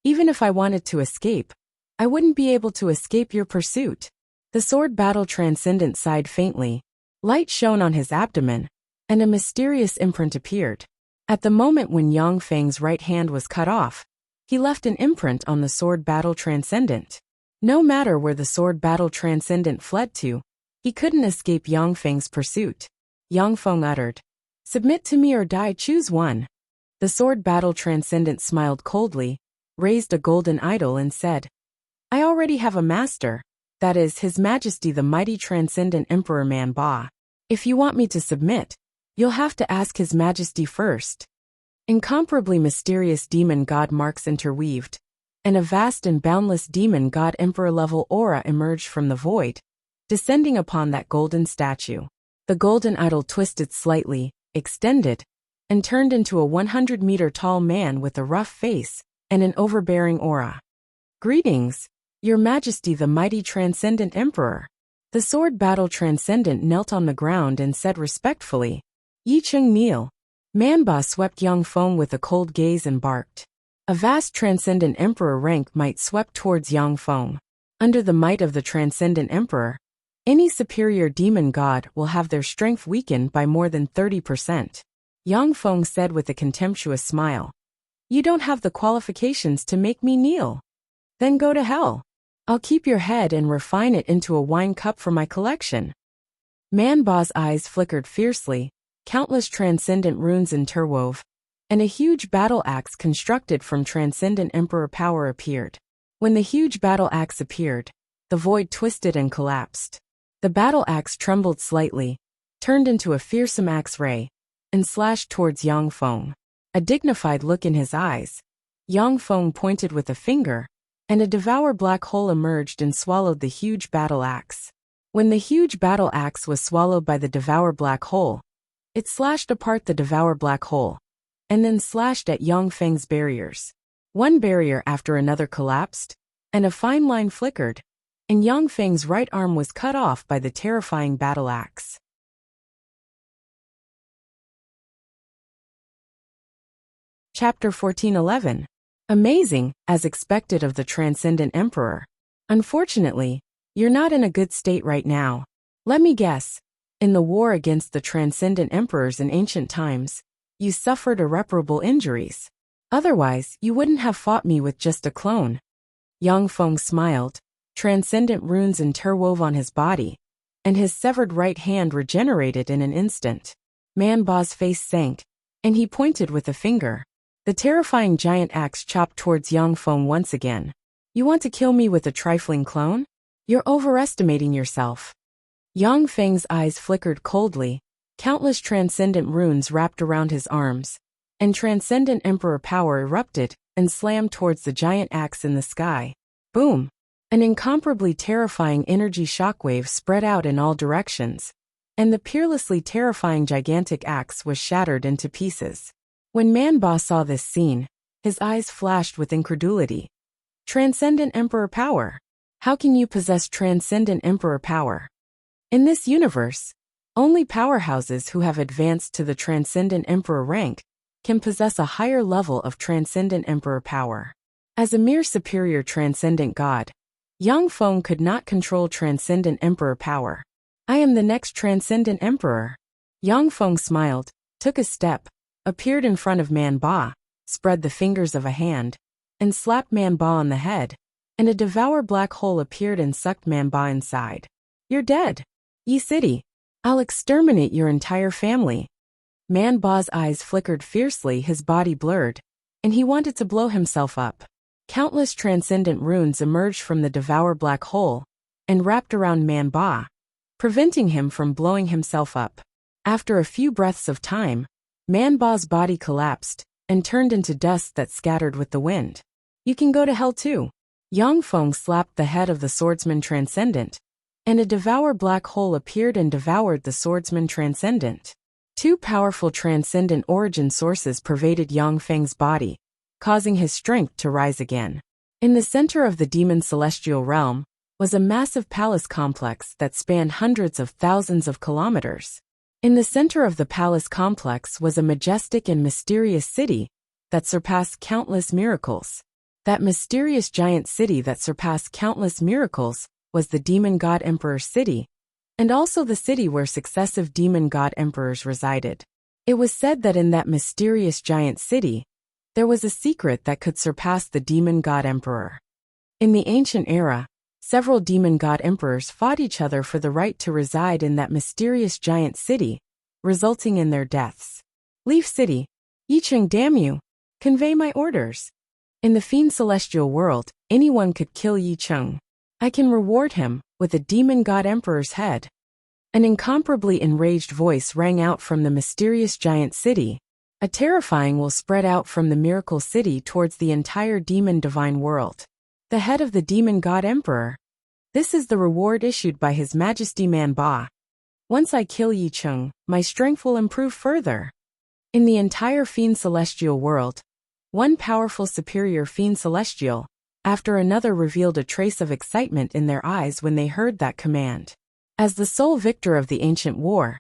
Speaker 1: Even if I wanted to escape, I wouldn't be able to escape your pursuit." The sword battle transcendent sighed faintly. Light shone on his abdomen, and a mysterious imprint appeared. At the moment when Yang Feng's right hand was cut off, he left an imprint on the sword battle transcendent. No matter where the sword battle transcendent fled to, he couldn't escape Yang Feng's pursuit. Yang Feng uttered, "Submit to me or die, choose one." The sword battle transcendent smiled coldly, raised a golden idol and said, "I already have a master, that is, His Majesty the mighty transcendent Emperor Man Ba. If you want me to submit, you'll have to ask His Majesty first." Incomparably mysterious demon god marks interweaved, and a vast and boundless demon god emperor-level aura emerged from the void, descending upon that golden statue. The golden idol twisted slightly, extended, and turned into a 100-meter-tall man with a rough face and an overbearing aura. "Greetings, Your Majesty the mighty transcendent emperor." The sword battle transcendent knelt on the ground and said respectfully, "Yi Cheng kneel." Manba swept Yang Feng with a cold gaze and barked. A vast transcendent emperor rank might swept towards Yang Feng. Under the might of the transcendent emperor, any superior demon god will have their strength weakened by more than 30%. Yang Feng said with a contemptuous smile, "You don't have the qualifications to make me kneel. Then go to hell. I'll keep your head and refine it into a wine cup for my collection." Manba's eyes flickered fiercely, countless transcendent runes interwove, and a huge battle axe constructed from transcendent emperor power appeared. When the huge battle axe appeared, the void twisted and collapsed. The battle axe trembled slightly, turned into a fearsome axe ray, and slashed towards Yang Feng. A dignified look in his eyes, Yang Feng pointed with a finger, and a devour black hole emerged and swallowed the huge battle axe. When the huge battle axe was swallowed by the devour black hole, it slashed apart the devour black hole, and then slashed at Yang Feng's barriers. One barrier after another collapsed, and a fine line flickered, and Yang Feng's right arm was cut off by the terrifying battle axe. Chapter 1411. Amazing, as expected of the Transcendent Emperor. Unfortunately, you're not in a good state right now. Let me guess. In the war against the Transcendent Emperors in ancient times, you suffered irreparable injuries. Otherwise, you wouldn't have fought me with just a clone. Yang Feng smiled. Transcendent runes interwove on his body, and his severed right hand regenerated in an instant. Manba's face sank, and he pointed with a finger. The terrifying giant axe chopped towards Yang Feng once again. "You want to kill me with a trifling clone? You're overestimating yourself." Yang Feng's eyes flickered coldly, countless transcendent runes wrapped around his arms, and transcendent emperor power erupted and slammed towards the giant axe in the sky. Boom! An incomparably terrifying energy shockwave spread out in all directions, and the peerlessly terrifying gigantic axe was shattered into pieces. When Manba saw this scene, his eyes flashed with incredulity. Transcendent Emperor power? How can you possess Transcendent Emperor power? In this universe, only powerhouses who have advanced to the Transcendent Emperor rank can possess a higher level of Transcendent Emperor power. As a mere superior Transcendent God, Yang Feng could not control Transcendent Emperor power. "I am the next Transcendent Emperor." Yang Feng smiled, took a step, appeared in front of Manba, spread the fingers of a hand, and slapped Manba on the head, and a devour black hole appeared and sucked Manba inside. "You're dead. Yi City. I'll exterminate your entire family." Manba's eyes flickered fiercely, his body blurred, and he wanted to blow himself up. Countless transcendent runes emerged from the devour black hole and wrapped around Manba, preventing him from blowing himself up. After a few breaths of time, Manba's body collapsed and turned into dust that scattered with the wind. "You can go to hell too." Yang Feng slapped the head of the swordsman transcendent, and a devour black hole appeared and devoured the swordsman transcendent. Two powerful transcendent origin sources pervaded Yang Feng's body, causing his strength to rise again. In the center of the demon celestial realm was a massive palace complex that spanned hundreds of thousands of kilometers. In the center of the palace complex was a majestic and mysterious city that surpassed countless miracles. That mysterious giant city that surpassed countless miracles was the demon god emperor city, and also the city where successive demon god emperors resided. It was said that in that mysterious giant city, there was a secret that could surpass the demon god emperor. In the ancient era, several demon god emperors fought each other for the right to reside in that mysterious giant city, resulting in their deaths. Leaf City. Yicheng, damn you! Convey my orders. In the fiend celestial world, anyone could kill Yicheng. I can reward him with a demon god emperor's head. An incomparably enraged voice rang out from the mysterious giant city. A terrifying will spread out from the miracle city towards the entire demon divine world. The head of the demon god emperor. This is the reward issued by His Majesty Manba. Once I kill Yicheng, my strength will improve further. In the entire fiend celestial world, one powerful superior fiend celestial, after another, revealed a trace of excitement in their eyes when they heard that command. As the sole victor of the ancient war,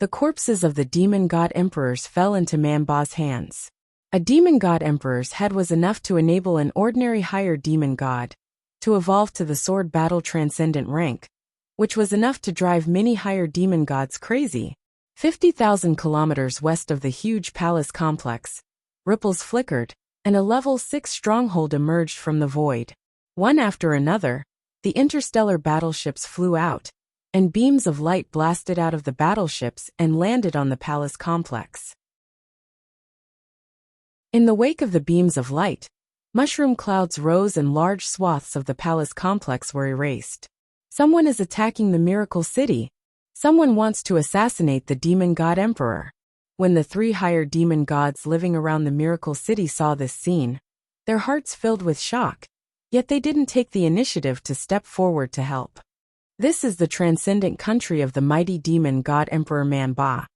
Speaker 1: the corpses of the demon god emperors fell into Manba's hands. A demon god emperor's head was enough to enable an ordinary higher demon god to evolve to the sword battle transcendent rank, which was enough to drive many higher demon gods crazy. 50,000 kilometers west of the huge palace complex, ripples flickered, and a level 6 stronghold emerged from the void. One after another, the interstellar battleships flew out, and beams of light blasted out of the battleships and landed on the palace complex. In the wake of the beams of light, mushroom clouds rose and large swaths of the palace complex were erased. Someone is attacking the miracle city. Someone wants to assassinate the demon god emperor. When the 3 higher demon gods living around the miracle city saw this scene, their hearts filled with shock, yet they didn't take the initiative to step forward to help. This is the transcendent country of the mighty demon god Emperor Manba.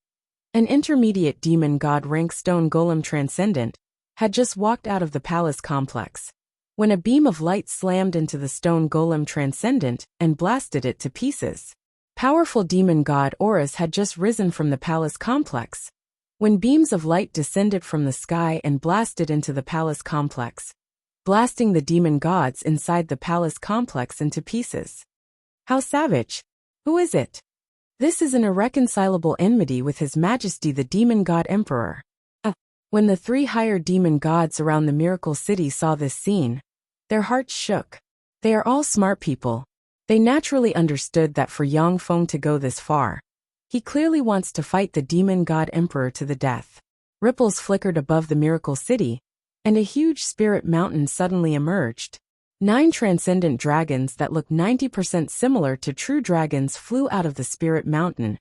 Speaker 1: An intermediate demon god rank stone golem transcendent had just walked out of the palace complex when a beam of light slammed into the stone golem transcendent and blasted it to pieces. Powerful demon god auras had just risen from the palace complex when beams of light descended from the sky and blasted into the palace complex, blasting the demon gods inside the palace complex into pieces. How savage! Who is it? This is an irreconcilable enmity with His Majesty the Demon God Emperor. When the 3 higher demon gods around the miracle city saw this scene, their hearts shook. They are all smart people. They naturally understood that for Yang Feng to go this far, he clearly wants to fight the demon god emperor to the death. Ripples flickered above the miracle city, and a huge spirit mountain suddenly emerged. 9 transcendent dragons that looked 90% similar to true dragons flew out of the spirit mountain,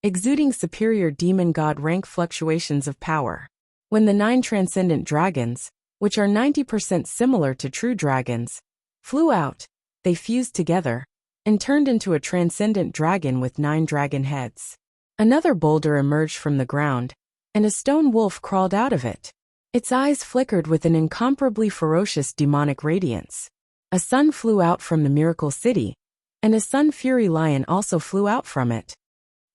Speaker 1: exuding superior demon god rank fluctuations of power. When the 9 transcendent dragons, which are 90% similar to true dragons, flew out, they fused together and turned into a transcendent dragon with 9 dragon heads. Another boulder emerged from the ground, and a stone wolf crawled out of it. Its eyes flickered with an incomparably ferocious demonic radiance. A sun flew out from the miracle city, and a sun fury lion also flew out from it.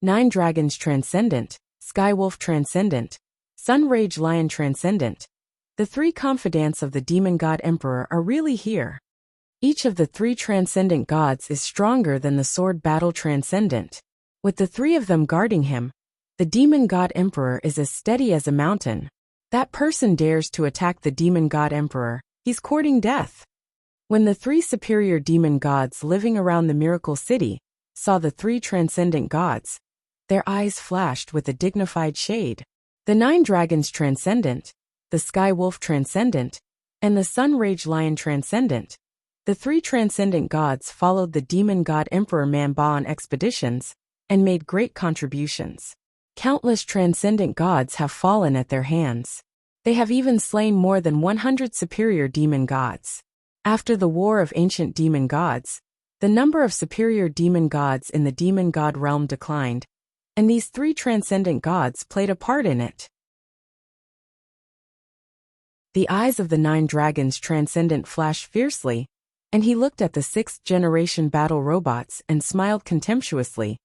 Speaker 1: 9 dragons transcendent, sky wolf transcendent, sun rage lion transcendent. The 3 confidants of the demon god emperor are really here. Each of the 3 transcendent gods is stronger than the sword battle transcendent. With the 3 of them guarding him, the demon god emperor is as steady as a mountain. That person dares to attack the demon god emperor, he's courting death. When the 3 superior demon gods living around the miracle city saw the 3 transcendent gods, their eyes flashed with a dignified shade. The 9 dragons transcendent, the sky wolf transcendent, and the sun rage lion transcendent. The 3 transcendent gods followed the demon god emperor Manba on expeditions and made great contributions. Countless transcendent gods have fallen at their hands. They have even slain more than 100 superior demon gods. After the war of ancient demon gods, the number of superior demon gods in the demon god realm declined, and these 3 transcendent gods played a part in it. The eyes of the 9 dragons transcendent flashed fiercely, and he looked at the 6th generation battle robots and smiled contemptuously.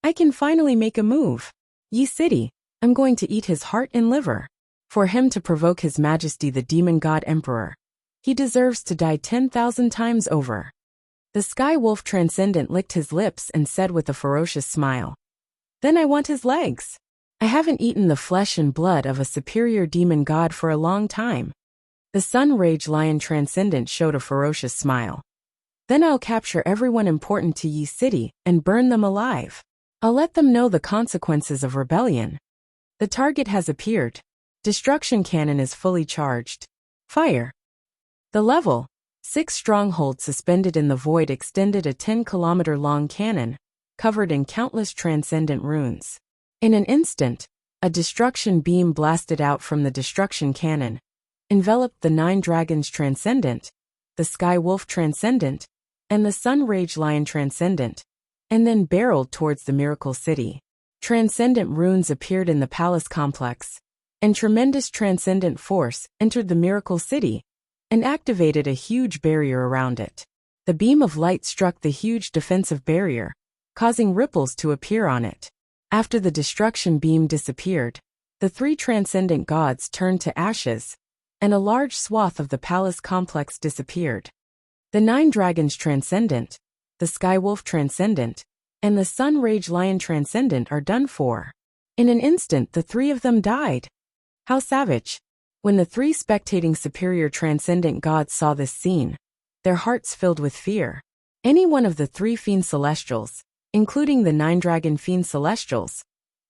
Speaker 1: I can finally make a move. Yi City, I'm going to eat his heart and liver. For him to provoke His Majesty the Demon God Emperor, he deserves to die 10,000 times over. The Sky Wolf Transcendent licked his lips and said with a ferocious smile, Then I want his legs. I haven't eaten the flesh and blood of a superior demon god for a long time. The Sun Rage Lion Transcendent showed a ferocious smile. Then I'll capture everyone important to Yi City and burn them alive. I'll let them know the consequences of rebellion. The target has appeared. Destruction cannon is fully charged. Fire. The level 6 stronghold suspended in the void extended a 10-kilometer-long cannon, covered in countless transcendent runes. In an instant, a destruction beam blasted out from the destruction cannon, enveloped the 9 dragons transcendent, the Sky Wolf transcendent, and the Sun Rage Lion transcendent, and then barreled towards the Miracle City. Transcendent runes appeared in the palace complex, and tremendous transcendent force entered the Miracle City and activated a huge barrier around it. The beam of light struck the huge defensive barrier, causing ripples to appear on it. After the destruction beam disappeared, the 3 transcendent gods turned to ashes, and a large swath of the palace complex disappeared. The 9 dragons transcendent, the Sky Wolf transcendent, and the Sun Rage Lion transcendent are done for. In an instant the 3 of them died. How savage! When the 3 spectating superior transcendent gods saw this scene, their hearts filled with fear. Any one of the 3 fiend celestials, including the 9 dragon fiend celestials,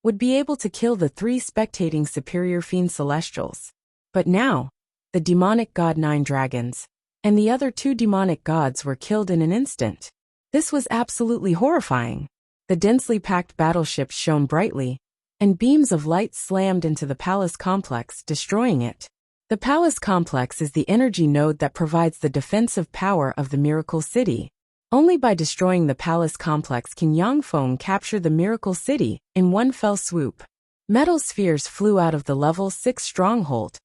Speaker 1: would be able to kill the 3 spectating superior fiend celestials. But now, the demonic god 9 dragons, and the other 2 demonic gods were killed in an instant. This was absolutely horrifying. The densely packed battleships shone brightly, and beams of light slammed into the palace complex, destroying it. The palace complex is the energy node that provides the defensive power of the Miracle City. Only by destroying the palace complex can Yangfeng capture the Miracle City in one fell swoop. Metal spheres flew out of the level 6 stronghold,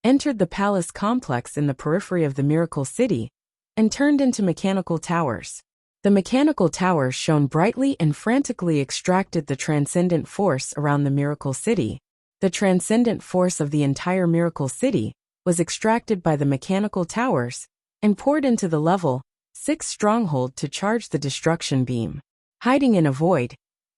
Speaker 1: entered the palace complex in the periphery of the Miracle City, and turned into mechanical towers. The mechanical towers shone brightly and frantically extracted the transcendent force around the Miracle City. The transcendent force of the entire Miracle City was extracted by the mechanical towers and poured into the level 6 stronghold to charge the destruction beam. Hiding in a void,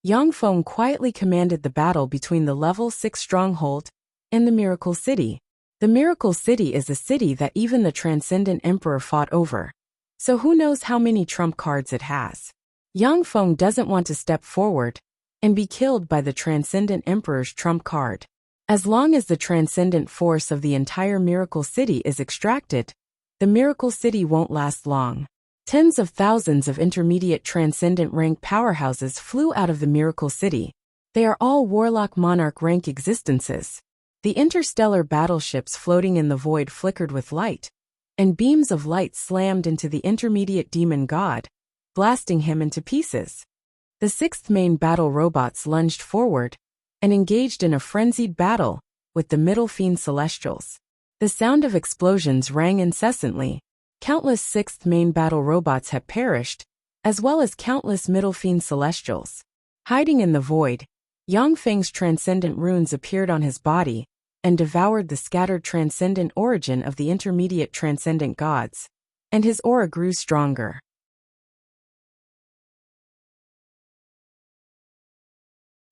Speaker 1: Yangfeng quietly commanded the battle between the level 6 stronghold and the Miracle City. The Miracle City is a city that even the Transcendent Emperor fought over, so who knows how many trump cards it has. Yangfeng doesn't want to step forward and be killed by the Transcendent Emperor's trump card. As long as the transcendent force of the entire Miracle City is extracted, the Miracle City won't last long. Tens of thousands of intermediate transcendent rank powerhouses flew out of the Miracle City. They are all Warlock Monarch rank existences. The interstellar battleships floating in the void flickered with light, and beams of light slammed into the intermediate demon god, blasting him into pieces. The 6th main battle robots lunged forward and engaged in a frenzied battle with the middle fiend celestials. The sound of explosions rang incessantly. Countless 6th main battle robots had perished, as well as countless middle fiend celestials. Hiding in the void, Yangfeng's transcendent runes appeared on his body and devoured the scattered transcendent origin of the intermediate transcendent gods, and his aura grew stronger.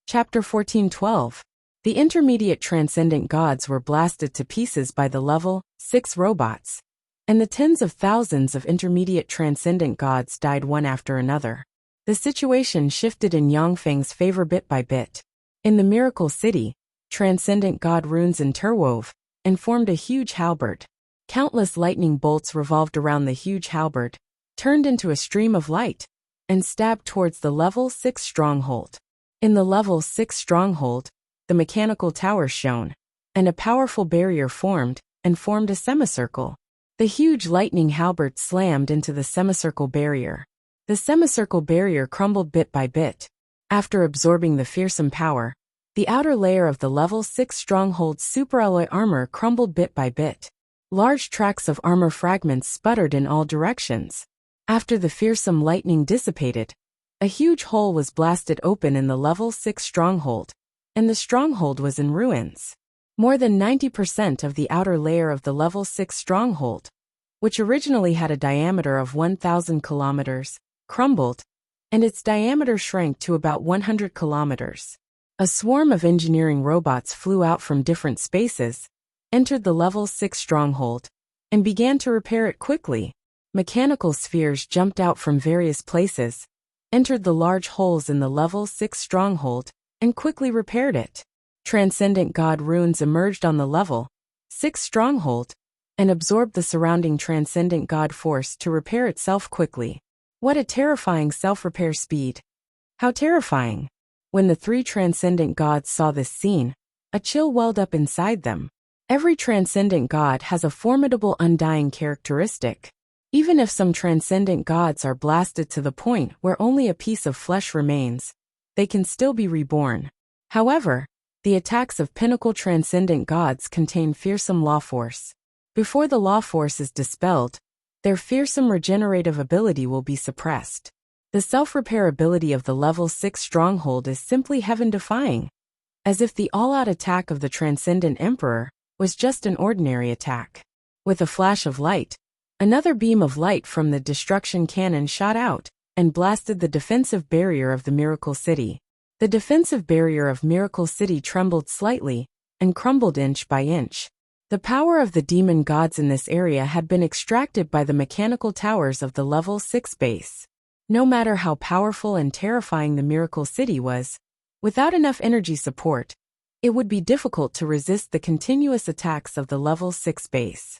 Speaker 1: Chapter 14:12. The intermediate transcendent gods were blasted to pieces by the level 6 robots, and the tens of thousands of intermediate transcendent gods died one after another. The situation shifted in Yangfeng's favor bit by bit. In the Miracle City, transcendent god runes interwove and formed a huge halberd. Countless lightning bolts revolved around the huge halberd, turned into a stream of light, and stabbed towards the level 6 stronghold. In the level 6 stronghold, the mechanical towers shone, and a powerful barrier formed a semicircle. The huge lightning halberd slammed into the semicircle barrier. The semicircle barrier crumbled bit by bit. After absorbing the fearsome power, the outer layer of the level 6 stronghold's superalloy armor crumbled bit by bit. Large tracts of armor fragments sputtered in all directions. After the fearsome lightning dissipated, a huge hole was blasted open in the level 6 stronghold, and the stronghold was in ruins. More than 90% of the outer layer of the level 6 stronghold, which originally had a diameter of 1,000 kilometers, crumbled, and its diameter shrank to about 100 kilometers. A swarm of engineering robots flew out from different spaces, entered the level 6 stronghold, and began to repair it quickly. Mechanical spheres jumped out from various places, entered the large holes in the level 6 stronghold, and quickly repaired it. Transcendent God runes emerged on the level 6 stronghold and absorbed the surrounding transcendent God force to repair itself quickly. What a terrifying self-repair speed! How terrifying! When the 3 transcendent gods saw this scene, a chill welled up inside them. Every transcendent god has a formidable undying characteristic. Even if some transcendent gods are blasted to the point where only a piece of flesh remains, they can still be reborn. However, the attacks of pinnacle transcendent gods contain fearsome law force. Before the law force is dispelled, their fearsome regenerative ability will be suppressed. The self-repair ability of the level 6 stronghold is simply heaven-defying, as if the all-out attack of the Transcendent Emperor was just an ordinary attack. With a flash of light, another beam of light from the destruction cannon shot out and blasted the defensive barrier of the Miracle City. The defensive barrier of Miracle City trembled slightly and crumbled inch by inch. The power of the demon gods in this area had been extracted by the mechanical towers of the level 6 base. No matter how powerful and terrifying the Miracle City was, without enough energy support, it would be difficult to resist the continuous attacks of the level 6 base.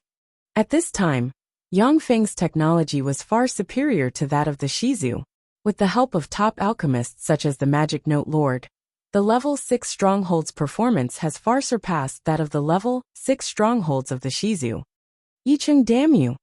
Speaker 1: At this time, Yang Feng's technology was far superior to that of the Shizu. With the help of top alchemists such as the Magic Note Lord, the level 6 stronghold's performance has far surpassed that of the level 6 strongholds of the Shizu. Yicheng, damn you!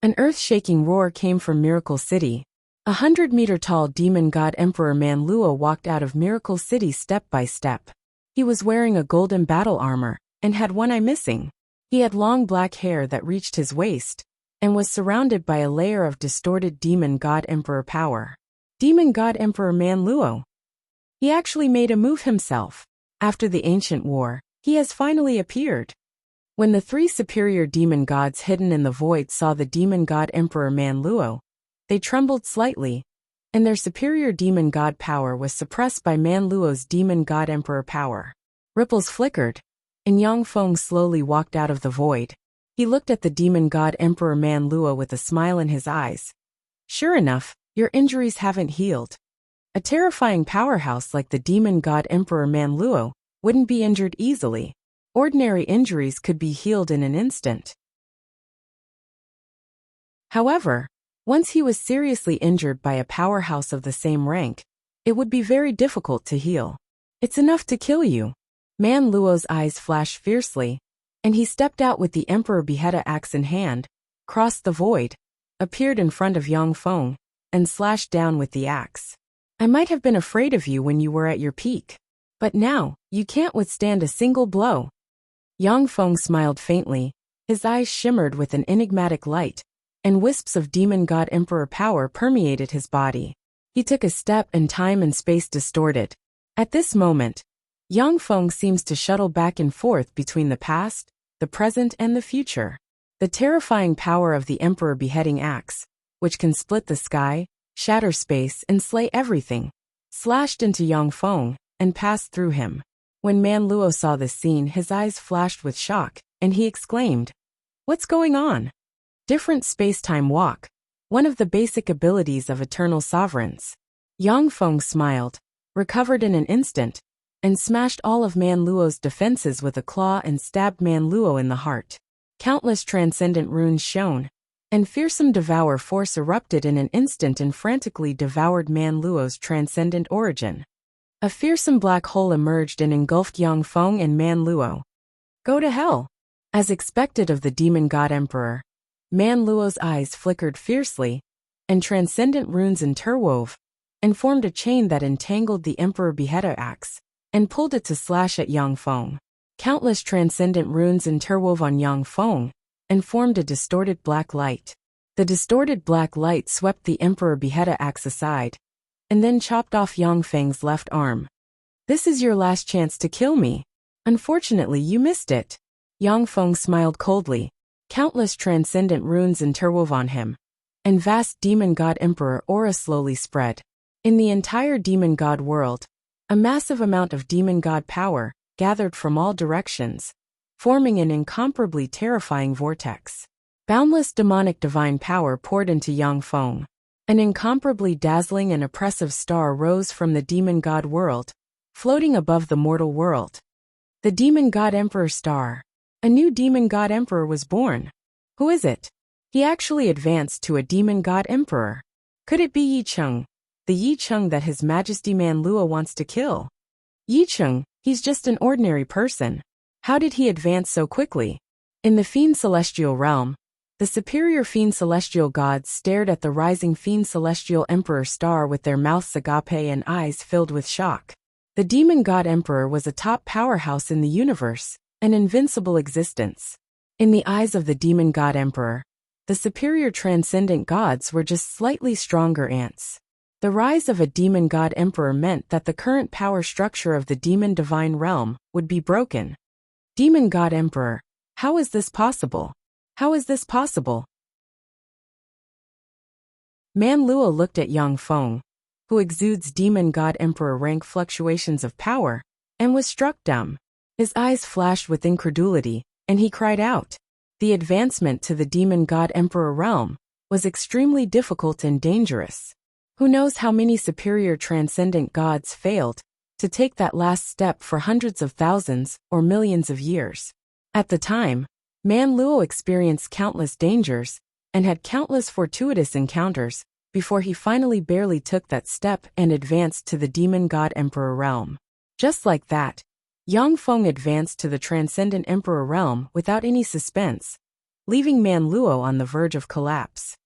Speaker 1: An earth-shaking roar came from Miracle City. 100-meter-tall demon god Emperor Man Luo walked out of Miracle City step by step. He was wearing a golden battle armor and had one eye missing. He had long black hair that reached his waist and was surrounded by a layer of distorted demon god Emperor power. Demon god Emperor Man Luo. He actually made a move himself. After the ancient war, he has finally appeared. When the 3 superior demon gods hidden in the void saw the demon god Emperor Man Luo, they trembled slightly, and their superior demon god power was suppressed by Man Luo's demon god Emperor power. Ripples flickered, and Yang Feng slowly walked out of the void. He looked at the demon god Emperor Man Luo with a smile in his eyes. Sure enough, your injuries haven't healed. A terrifying powerhouse like the demon god Emperor Man Luo wouldn't be injured easily. Ordinary injuries could be healed in an instant. However, once he was seriously injured by a powerhouse of the same rank, it would be very difficult to heal. It's enough to kill you. Man Luo's eyes flashed fiercely, and he stepped out with the Emperor Beheaded axe in hand, crossed the void, appeared in front of Yang Feng, and slashed down with the axe. I might have been afraid of you when you were at your peak, but now, you can't withstand a single blow. Yang Feng smiled faintly, his eyes shimmered with an enigmatic light, and wisps of demon god Emperor power permeated his body. He took a step and time and space distorted. At this moment, Yang Feng seems to shuttle back and forth between the past, the present and the future. The terrifying power of the Emperor Beheading Axe, which can split the sky, shatter space and slay everything, slashed into Yang Feng and passed through him. When Man Luo saw this scene, his eyes flashed with shock, and he exclaimed, "What's going on?" Different space-time walk, one of the basic abilities of eternal sovereigns. Yang Feng smiled, recovered in an instant, and smashed all of Man Luo's defenses with a claw and stabbed Man Luo in the heart. Countless transcendent runes shone, and fearsome devour force erupted in an instant and frantically devoured Man Luo's transcendent origin. A fearsome black hole emerged and engulfed Yang Feng and Man Luo. Go to hell! As expected of the demon god Emperor, Man Luo's eyes flickered fiercely, and transcendent runes interwove, and formed a chain that entangled the Emperor Beheaded axe, and pulled it to slash at Yang Feng. Countless transcendent runes interwove on Yang Feng, and formed a distorted black light. The distorted black light swept the Emperor Beheaded axe aside, and then chopped off Yang Feng's left arm. This is your last chance to kill me. Unfortunately, you missed it. Yang Feng smiled coldly. Countless transcendent runes interwove on him, and vast demon god Emperor aura slowly spread. In the entire demon god world, a massive amount of demon god power gathered from all directions, forming an incomparably terrifying vortex. Boundless demonic divine power poured into Yang Feng. An incomparably dazzling and oppressive star rose from the demon god world, floating above the mortal world. The demon god emperor star. A new demon god emperor was born. Who is it? He actually advanced to a demon god emperor. Could it be Yi Cheng, the Yi Cheng that His Majesty Man Luo wants to kill? Yi Cheng, he's just an ordinary person. How did he advance so quickly? In the Fiend Celestial realm, the superior Fiend Celestial gods stared at the rising Fiend Celestial Emperor star with their mouths agape and eyes filled with shock. The demon god emperor was a top powerhouse in the universe, an invincible existence. In the eyes of the demon god emperor, the superior transcendent gods were just slightly stronger ants. The rise of a demon god emperor meant that the current power structure of the demon divine realm would be broken. Demon god emperor, how is this possible? How is this possible? Man Luo looked at Yang Feng, who exudes demon god emperor rank fluctuations of power, and was struck dumb. His eyes flashed with incredulity, and he cried out. The advancement to the demon god emperor realm was extremely difficult and dangerous. Who knows how many superior transcendent gods failed to take that last step for hundreds of thousands or millions of years. At the time, Man Luo experienced countless dangers and had countless fortuitous encounters before he finally barely took that step and advanced to the demon god emperor realm. Just like that, Yang Feng advanced to the transcendent emperor realm without any suspense, leaving Man Luo on the verge of collapse.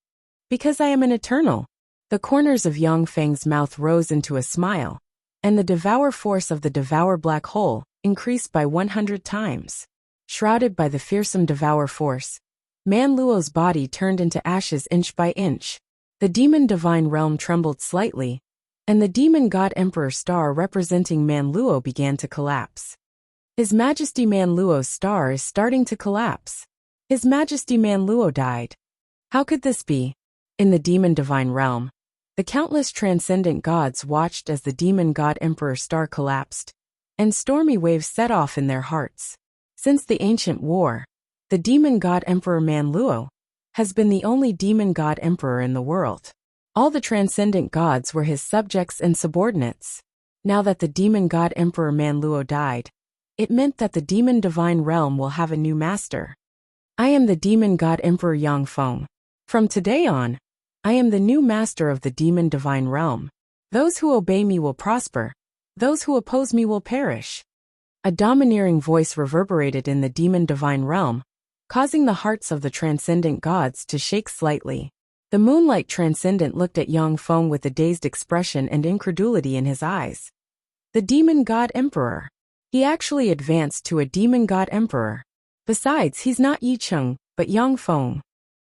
Speaker 1: Because I am an eternal. The corners of Yang Feng's mouth rose into a smile, and the devour force of the devour black hole increased by 100 times. Shrouded by the fearsome devour force, Man Luo's body turned into ashes inch by inch. The demon divine realm trembled slightly, and the demon god emperor star representing Man Luo began to collapse. His Majesty Man Luo's star is starting to collapse. His Majesty Man Luo died. How could this be? In the demon divine realm, the countless transcendent gods watched as the demon god emperor star collapsed, and stormy waves set off in their hearts. Since the ancient war, the demon god emperor Man Luo has been the only demon god emperor in the world. All the transcendent gods were his subjects and subordinates. Now that the demon god emperor Man Luo died, it meant that the demon divine realm will have a new master. I am the demon god emperor Yang Feng. From today on, I am the new master of the demon divine realm. Those who obey me will prosper. Those who oppose me will perish. A domineering voice reverberated in the demon divine realm, causing the hearts of the transcendent gods to shake slightly. The moonlight transcendent looked at Yang Feng with a dazed expression and incredulity in his eyes. The demon god emperor. He actually advanced to a demon god emperor. Besides, he's not Yi Cheng, but Yang Feng.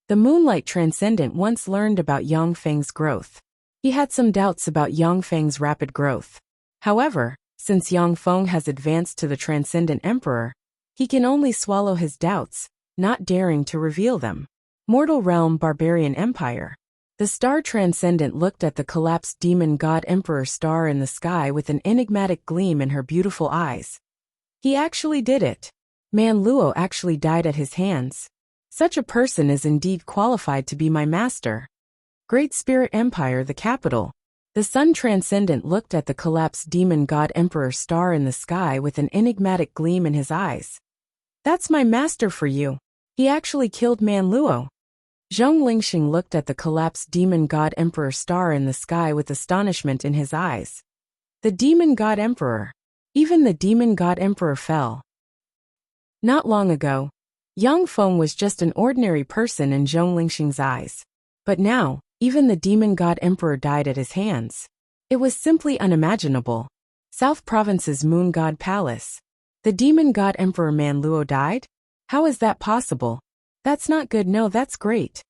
Speaker 1: The moonlight transcendent once learned about Yang Feng's growth. He had some doubts about Yang Feng's rapid growth. However, since Yang Feng has advanced to the transcendent emperor, he can only swallow his doubts, not daring to reveal them. Mortal realm barbarian empire. The star transcendent looked at the collapsed demon god emperor star in the sky with an enigmatic gleam in her beautiful eyes. He actually did it. Man Luo actually died at his hands. Such a person is indeed qualified to be my master. Great Spirit Empire, the capital. The sun transcendent looked at the collapsed demon god emperor star in the sky with an enigmatic gleam in his eyes. That's my master for you. He actually killed Man Luo. Zhong Lingxing looked at the collapsed demon god emperor star in the sky with astonishment in his eyes. The demon god emperor. Even the demon god emperor fell. Not long ago, Yang Feng was just an ordinary person in Zhong Lingxing's eyes. But now, even the demon god emperor died at his hands. It was simply unimaginable. South Province's moon god palace. The demon god emperor Man Luo died? How is that possible? That's not good. No, that's great.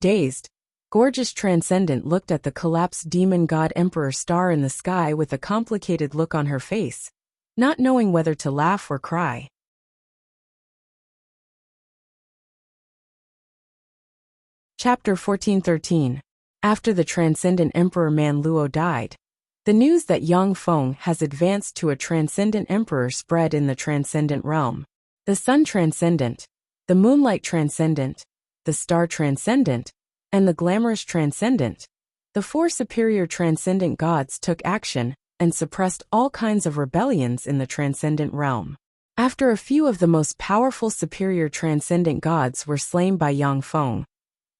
Speaker 1: Dazed, gorgeous transcendent looked at the collapsed demon god emperor star in the sky with a complicated look on her face, not knowing whether to laugh or cry. Chapter 1413. After the transcendent emperor Man Luo died, the news that Yang Feng has advanced to a transcendent emperor spread in the transcendent realm. The sun transcendent, the moonlight transcendent, the star transcendent, and the glamorous transcendent. The four superior transcendent gods took action and suppressed all kinds of rebellions in the transcendent realm. After a few of the most powerful superior transcendent gods were slain by Yang Feng,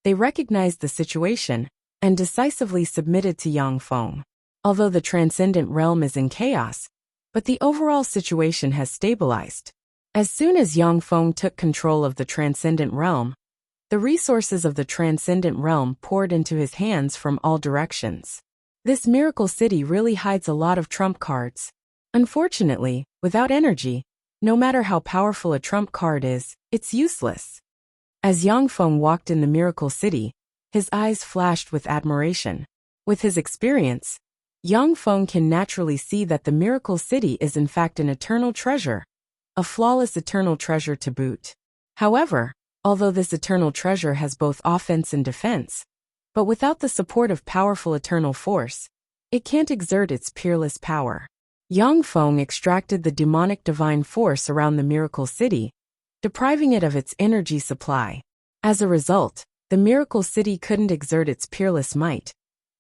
Speaker 1: they recognized the situation and decisively submitted to Yang Feng. Although the transcendent realm is in chaos, but the overall situation has stabilized. As soon as Yang Feng took control of the transcendent realm, the resources of the transcendent realm poured into his hands from all directions. This miracle city really hides a lot of trump cards. Unfortunately, without energy, no matter how powerful a trump card is, it's useless. As Yang Feng walked in the miracle city, his eyes flashed with admiration. With his experience, Yang Feng can naturally see that the miracle city is in fact an eternal treasure, a flawless eternal treasure to boot. However, although this eternal treasure has both offense and defense, but without the support of powerful eternal force, it can't exert its peerless power. Yang Feng extracted the demonic divine force around the miracle city, depriving it of its energy supply. As a result, the miracle city couldn't exert its peerless might,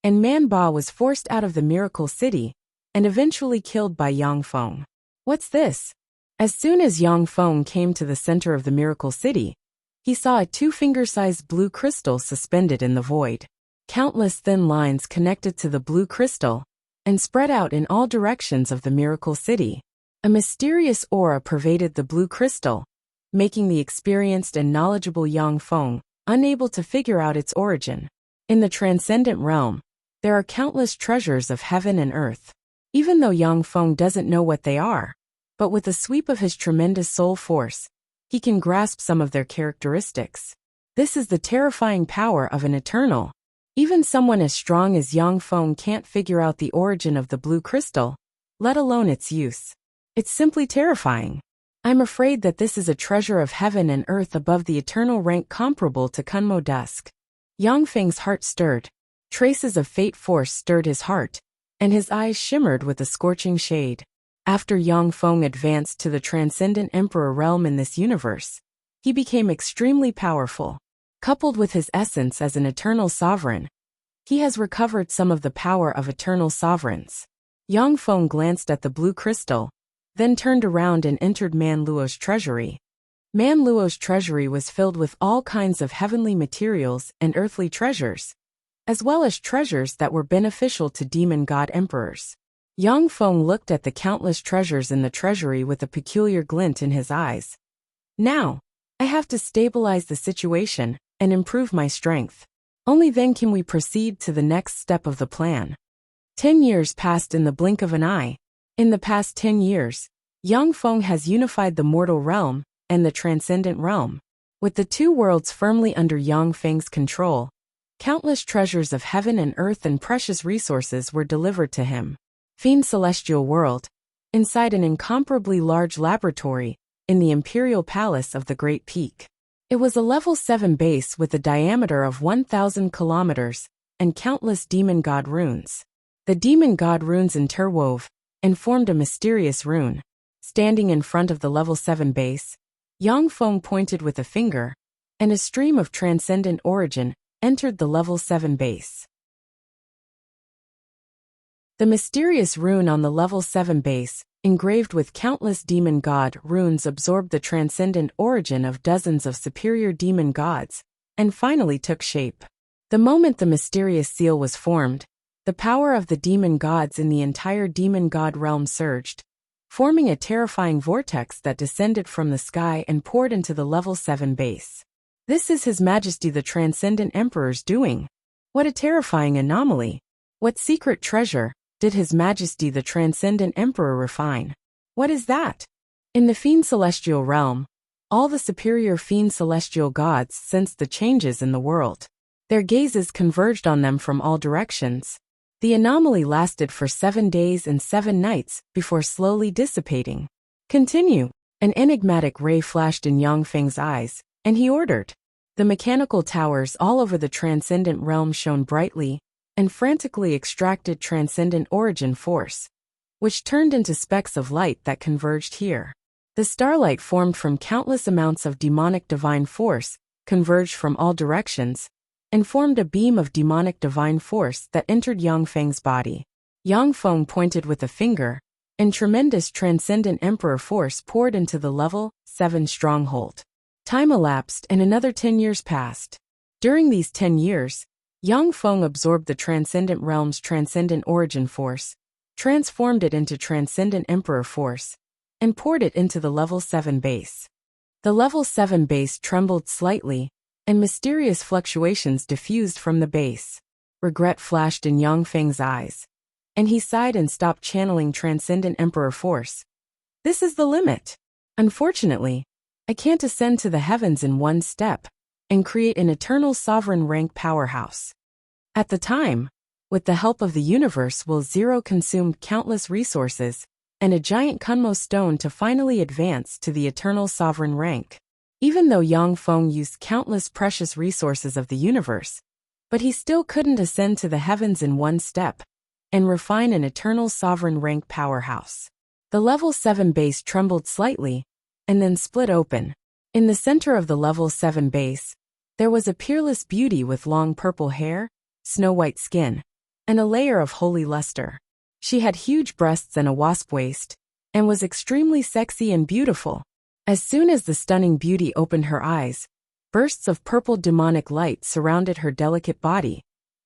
Speaker 1: and Man Ba was forced out of the miracle city and eventually killed by Yang Feng. What's this? As soon as Yang Feng came to the center of the miracle city, he saw a two-finger-sized blue crystal suspended in the void. Countless thin lines connected to the blue crystal and spread out in all directions of the miracle city. A mysterious aura pervaded the blue crystal, making the experienced and knowledgeable Yang Feng unable to figure out its origin. In the transcendent realm, there are countless treasures of heaven and earth. Even though Yang Feng doesn't know what they are, but with a sweep of his tremendous soul force, he can grasp some of their characteristics. This is the terrifying power of an eternal. Even someone as strong as Yang Feng can't figure out the origin of the blue crystal, let alone its use. It's simply terrifying. I'm afraid that this is a treasure of heaven and earth above the eternal rank comparable to Kunmo Dusk. Yang Feng's heart stirred. Traces of fate force stirred his heart, and his eyes shimmered with a scorching shade. After Yang Feng advanced to the transcendent emperor realm in this universe, he became extremely powerful. Coupled with his essence as an eternal sovereign, he has recovered some of the power of eternal sovereigns. Yang Feng glanced at the blue crystal, then turned around and entered Man Luo's treasury. Man Luo's treasury was filled with all kinds of heavenly materials and earthly treasures, as well as treasures that were beneficial to demon god emperors. Yang Feng looked at the countless treasures in the treasury with a peculiar glint in his eyes. Now, I have to stabilize the situation and improve my strength. Only then can we proceed to the next step of the plan. 10 years passed in the blink of an eye. In the past 10 years, Yang Feng has unified the mortal realm and the transcendent realm. With the two worlds firmly under Yang Feng's control, countless treasures of heaven and earth and precious resources were delivered to him. Fiend Celestial World, inside an incomparably large laboratory in the Imperial Palace of the Great Peak. It was a level 7 base with a diameter of 1,000 kilometers and countless demon god runes. The demon god runes interwove and formed a mysterious rune. Standing in front of the level 7 base, Yang Feng pointed with a finger, and a stream of transcendent origin entered the level 7 base. The mysterious rune on the level 7 base, engraved with countless demon god runes, absorbed the transcendent origin of dozens of superior demon gods, and finally took shape. The moment the mysterious seal was formed, the power of the demon gods in the entire demon god realm surged, forming a terrifying vortex that descended from the sky and poured into the level 7 base. This is His Majesty the Transcendent Emperor's doing. What a terrifying anomaly! What secret treasure did His Majesty the Transcendent Emperor refine? What is that? In the Fiend Celestial realm, all the superior Fiend Celestial gods sensed the changes in the world. Their gazes converged on them from all directions. The anomaly lasted for 7 days and 7 nights before slowly dissipating. Continue. An enigmatic ray flashed in Yang Feng's eyes, and he ordered. The mechanical towers all over the transcendent realm shone brightly and frantically extracted transcendent origin force, which turned into specks of light that converged here. The starlight formed from countless amounts of demonic divine force converged from all directions, and formed a beam of demonic divine force that entered Yang Feng's body. Yang Feng pointed with a finger, and tremendous transcendent emperor force poured into the level 7 stronghold. Time elapsed and another 10 years passed. During these 10 years, Yang Feng absorbed the transcendent realm's transcendent origin force, transformed it into transcendent emperor force, and poured it into the level 7 base. The level 7 base trembled slightly, and mysterious fluctuations diffused from the base. Regret flashed in Yang Feng's eyes, and he sighed and stopped channeling transcendent emperor force. This is the limit. Unfortunately, I can't ascend to the heavens in one step and create an eternal sovereign rank powerhouse. At the time, with the help of the universe, Will Zero consumed countless resources and a giant Kunmo stone to finally advance to the eternal sovereign rank. Even though Yang Feng used countless precious resources of the universe, but he still couldn't ascend to the heavens in one step and refine an eternal sovereign rank powerhouse. The level 7 base trembled slightly and then split open. In the center of the level 7 base, there was a peerless beauty with long purple hair, snow-white skin, and a layer of holy luster. She had huge breasts and a wasp waist, and was extremely sexy and beautiful. As soon as the stunning beauty opened her eyes, bursts of purple demonic light surrounded her delicate body,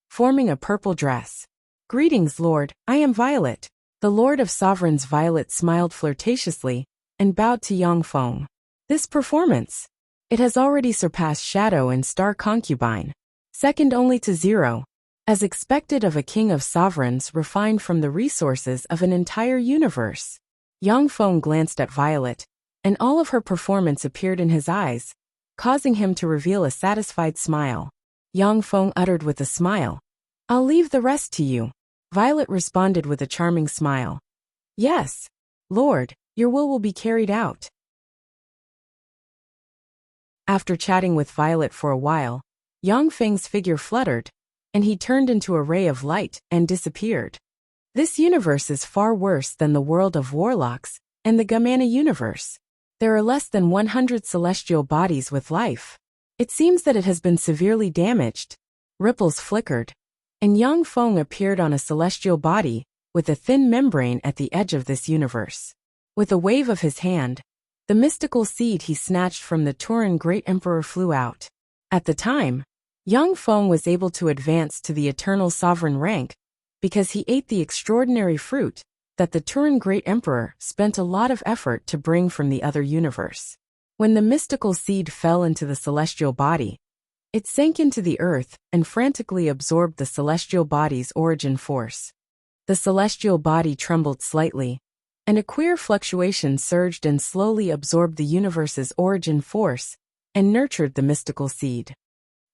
Speaker 1: forming a purple dress. Greetings, Lord, I am Violet. The Lord of Sovereigns. Violet smiled flirtatiously and bowed to Yang Feng. This performance, it has already surpassed Shadow and Star Concubine, second only to Zero, as expected of a king of sovereigns refined from the resources of an entire universe. Yang Feng glanced at Violet, and all of her performance appeared in his eyes, causing him to reveal a satisfied smile. Yang Feng uttered with a smile, "I'll leave the rest to you." Violet responded with a charming smile. "Yes, Lord, your will be carried out." After chatting with Violet for a while, Yang Feng's figure fluttered, and he turned into a ray of light and disappeared. This universe is far worse than the world of warlocks and the Gamana universe. There are less than 100 celestial bodies with life. It seems that it has been severely damaged. Ripples flickered, and Yang Feng appeared on a celestial body with a thin membrane at the edge of this universe. With a wave of his hand, the mystical seed he snatched from the Turan Great Emperor flew out. At the time, Yang Feng was able to advance to the eternal sovereign rank because he ate the extraordinary fruit that the Turan Great Emperor spent a lot of effort to bring from the other universe. When the mystical seed fell into the celestial body, it sank into the earth and frantically absorbed the celestial body's origin force. The celestial body trembled slightly, and a queer fluctuation surged and slowly absorbed the universe's origin force and nurtured the mystical seed.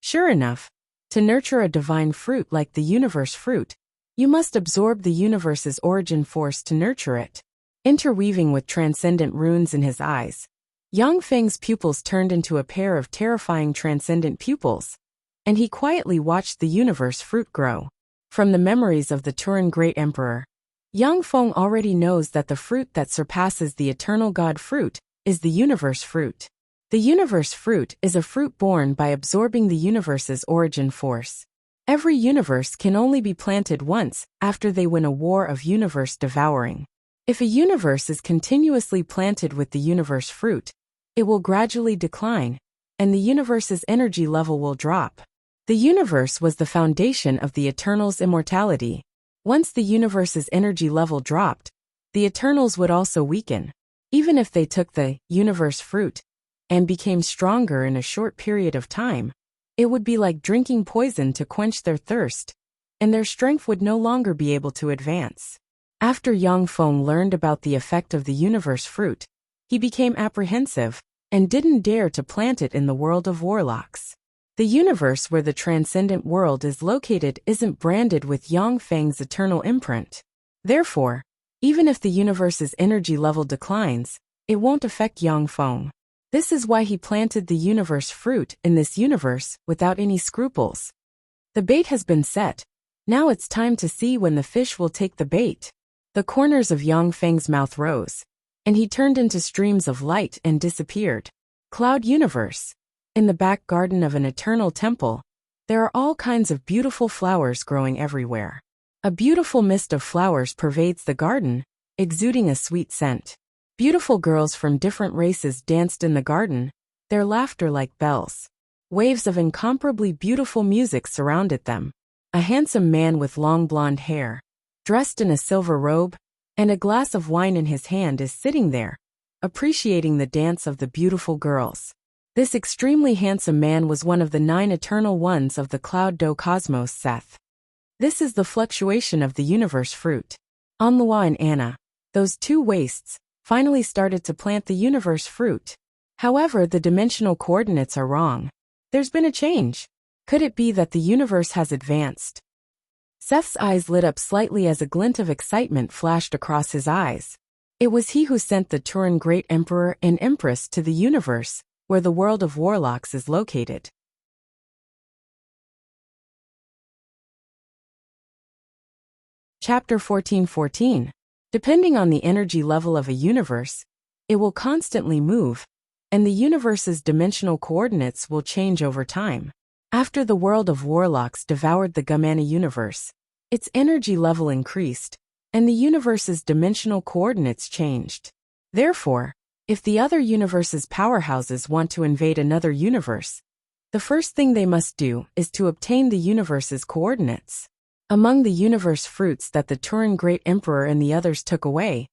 Speaker 1: Sure enough, to nurture a divine fruit like the universe fruit, you must absorb the universe's origin force to nurture it. Interweaving with transcendent runes in his eyes, Yang Feng's pupils turned into a pair of terrifying transcendent pupils, and he quietly watched the universe fruit grow. From the memories of the Turan Great Emperor, Yang Feng already knows that the fruit that surpasses the eternal God fruit is the universe fruit. The universe fruit is a fruit born by absorbing the universe's origin force. Every universe can only be planted once after they win a war of universe devouring. If a universe is continuously planted with the universe fruit, it will gradually decline, and the universe's energy level will drop. The universe was the foundation of the Eternals' immortality. Once the universe's energy level dropped, the Eternals would also weaken. Even if they took the universe fruit and became stronger in a short period of time, it would be like drinking poison to quench their thirst, and their strength would no longer be able to advance. After Yang Feng learned about the effect of the universe fruit, he became apprehensive and didn't dare to plant it in the world of warlocks. The universe where the transcendent world is located isn't branded with Yang Feng's eternal imprint. Therefore, even if the universe's energy level declines, it won't affect Yang Feng. This is why he planted the universe fruit in this universe without any scruples. The bait has been set. Now it's time to see when the fish will take the bait. The corners of Yang Feng's mouth rose, and he turned into streams of light and disappeared. Cloud Universe. In the back garden of an eternal temple, there are all kinds of beautiful flowers growing everywhere. A beautiful mist of flowers pervades the garden, exuding a sweet scent. Beautiful girls from different races danced in the garden, their laughter like bells. Waves of incomparably beautiful music surrounded them. A handsome man with long blonde hair, dressed in a silver robe, and a glass of wine in his hand is sitting there, appreciating the dance of the beautiful girls. This extremely handsome man was one of the 9 eternal ones of the Cloud-Do Cosmos Seth. This is the fluctuation of the universe fruit. Anlua and Anna, those 2 wastes, finally started to plant the universe fruit. However, the dimensional coordinates are wrong. There's been a change. Could it be that the universe has advanced? Seth's eyes lit up slightly as a glint of excitement flashed across his eyes. It was he who sent the Turin Great Emperor and Empress to the universe, where the world of warlocks is located. Chapter 14:14. Depending on the energy level of a universe, it will constantly move, and the universe's dimensional coordinates will change over time. After the world of warlocks devoured the Gamana universe, its energy level increased, and the universe's dimensional coordinates changed. Therefore, if the other universe's powerhouses want to invade another universe, the first thing they must do is to obtain the universe's coordinates. Among the universe fruits that the Turin Great Emperor and the others took away,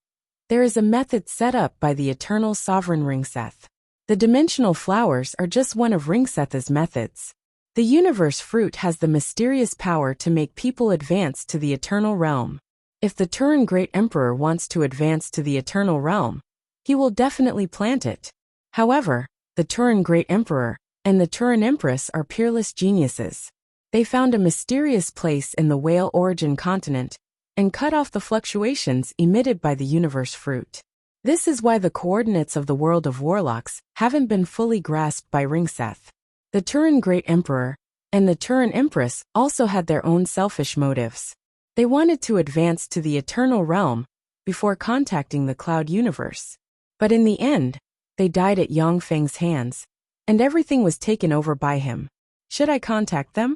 Speaker 1: there is a method set up by the eternal sovereign Ringseth. The dimensional flowers are just one of Ringseth's methods. The universe fruit has the mysterious power to make people advance to the eternal realm. If the Turin Great Emperor wants to advance to the eternal realm, he will definitely plant it. However, the Turin Great Emperor and the Turin Empress are peerless geniuses. They found a mysterious place in the whale origin continent and cut off the fluctuations emitted by the universe fruit. This is why the coordinates of the world of warlocks haven't been fully grasped by Ringseth. The Turin Great Emperor and the Turin Empress also had their own selfish motives. They wanted to advance to the eternal realm before contacting the cloud universe. But in the end, they died at Yangfeng's hands, and everything was taken over by him. Should I contact them?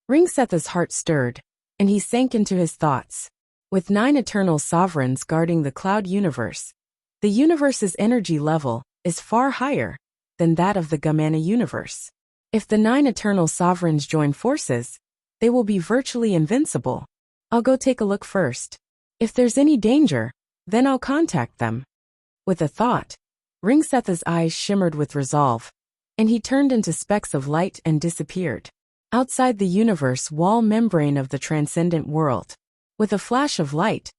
Speaker 1: Ringseth's heart stirred, and he sank into his thoughts. With 9 eternal sovereigns guarding the cloud universe, the universe's energy level is far higher than that of the Gamana universe. If the 9 eternal sovereigns join forces, they will be virtually invincible. I'll go take a look first. If there's any danger, then I'll contact them. With a thought, Ringseth's eyes shimmered with resolve, and he turned into specks of light and disappeared. Outside the universe wall membrane of the transcendent world. With a flash of light,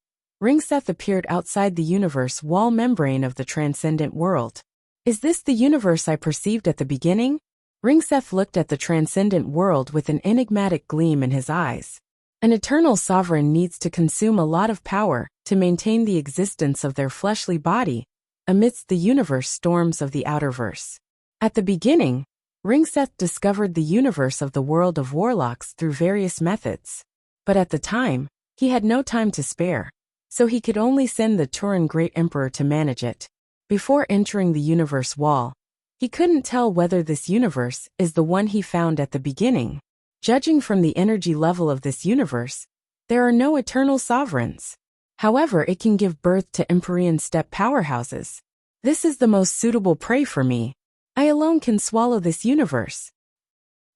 Speaker 1: Ringseth appeared outside the universe wall membrane of the transcendent world. Is this the universe I perceived at the beginning? Ringseth looked at the transcendent world with an enigmatic gleam in his eyes. An eternal sovereign needs to consume a lot of power to maintain the existence of their fleshly body amidst the universe storms of the outerverse. At the beginning, Ringseth discovered the universe of the world of warlocks through various methods. But at the time, he had no time to spare, so he could only send the Turin Great Emperor to manage it. Before entering the universe wall, he couldn't tell whether this universe is the one he found at the beginning. Judging from the energy level of this universe, there are no eternal sovereigns. However, it can give birth to Empyrean step powerhouses. This is the most suitable prey for me. I alone can swallow this universe.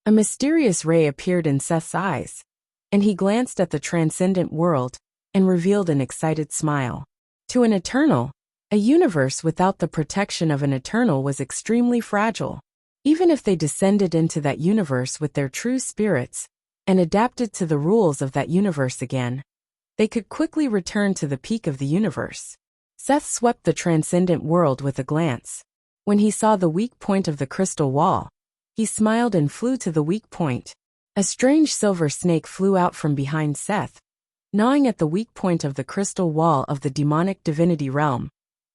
Speaker 1: A mysterious ray appeared in Seth's eyes, and he glanced at the transcendent world and revealed an excited smile. To an eternal, a universe without the protection of an eternal was extremely fragile. Even if they descended into that universe with their true spirits and adapted to the rules of that universe again, they could quickly return to the peak of the universe. Seth swept the transcendent world with a glance. When he saw the weak point of the crystal wall, he smiled and flew to the weak point. A strange silver snake flew out from behind Seth, gnawing at the weak point of the crystal wall of the demonic divinity realm,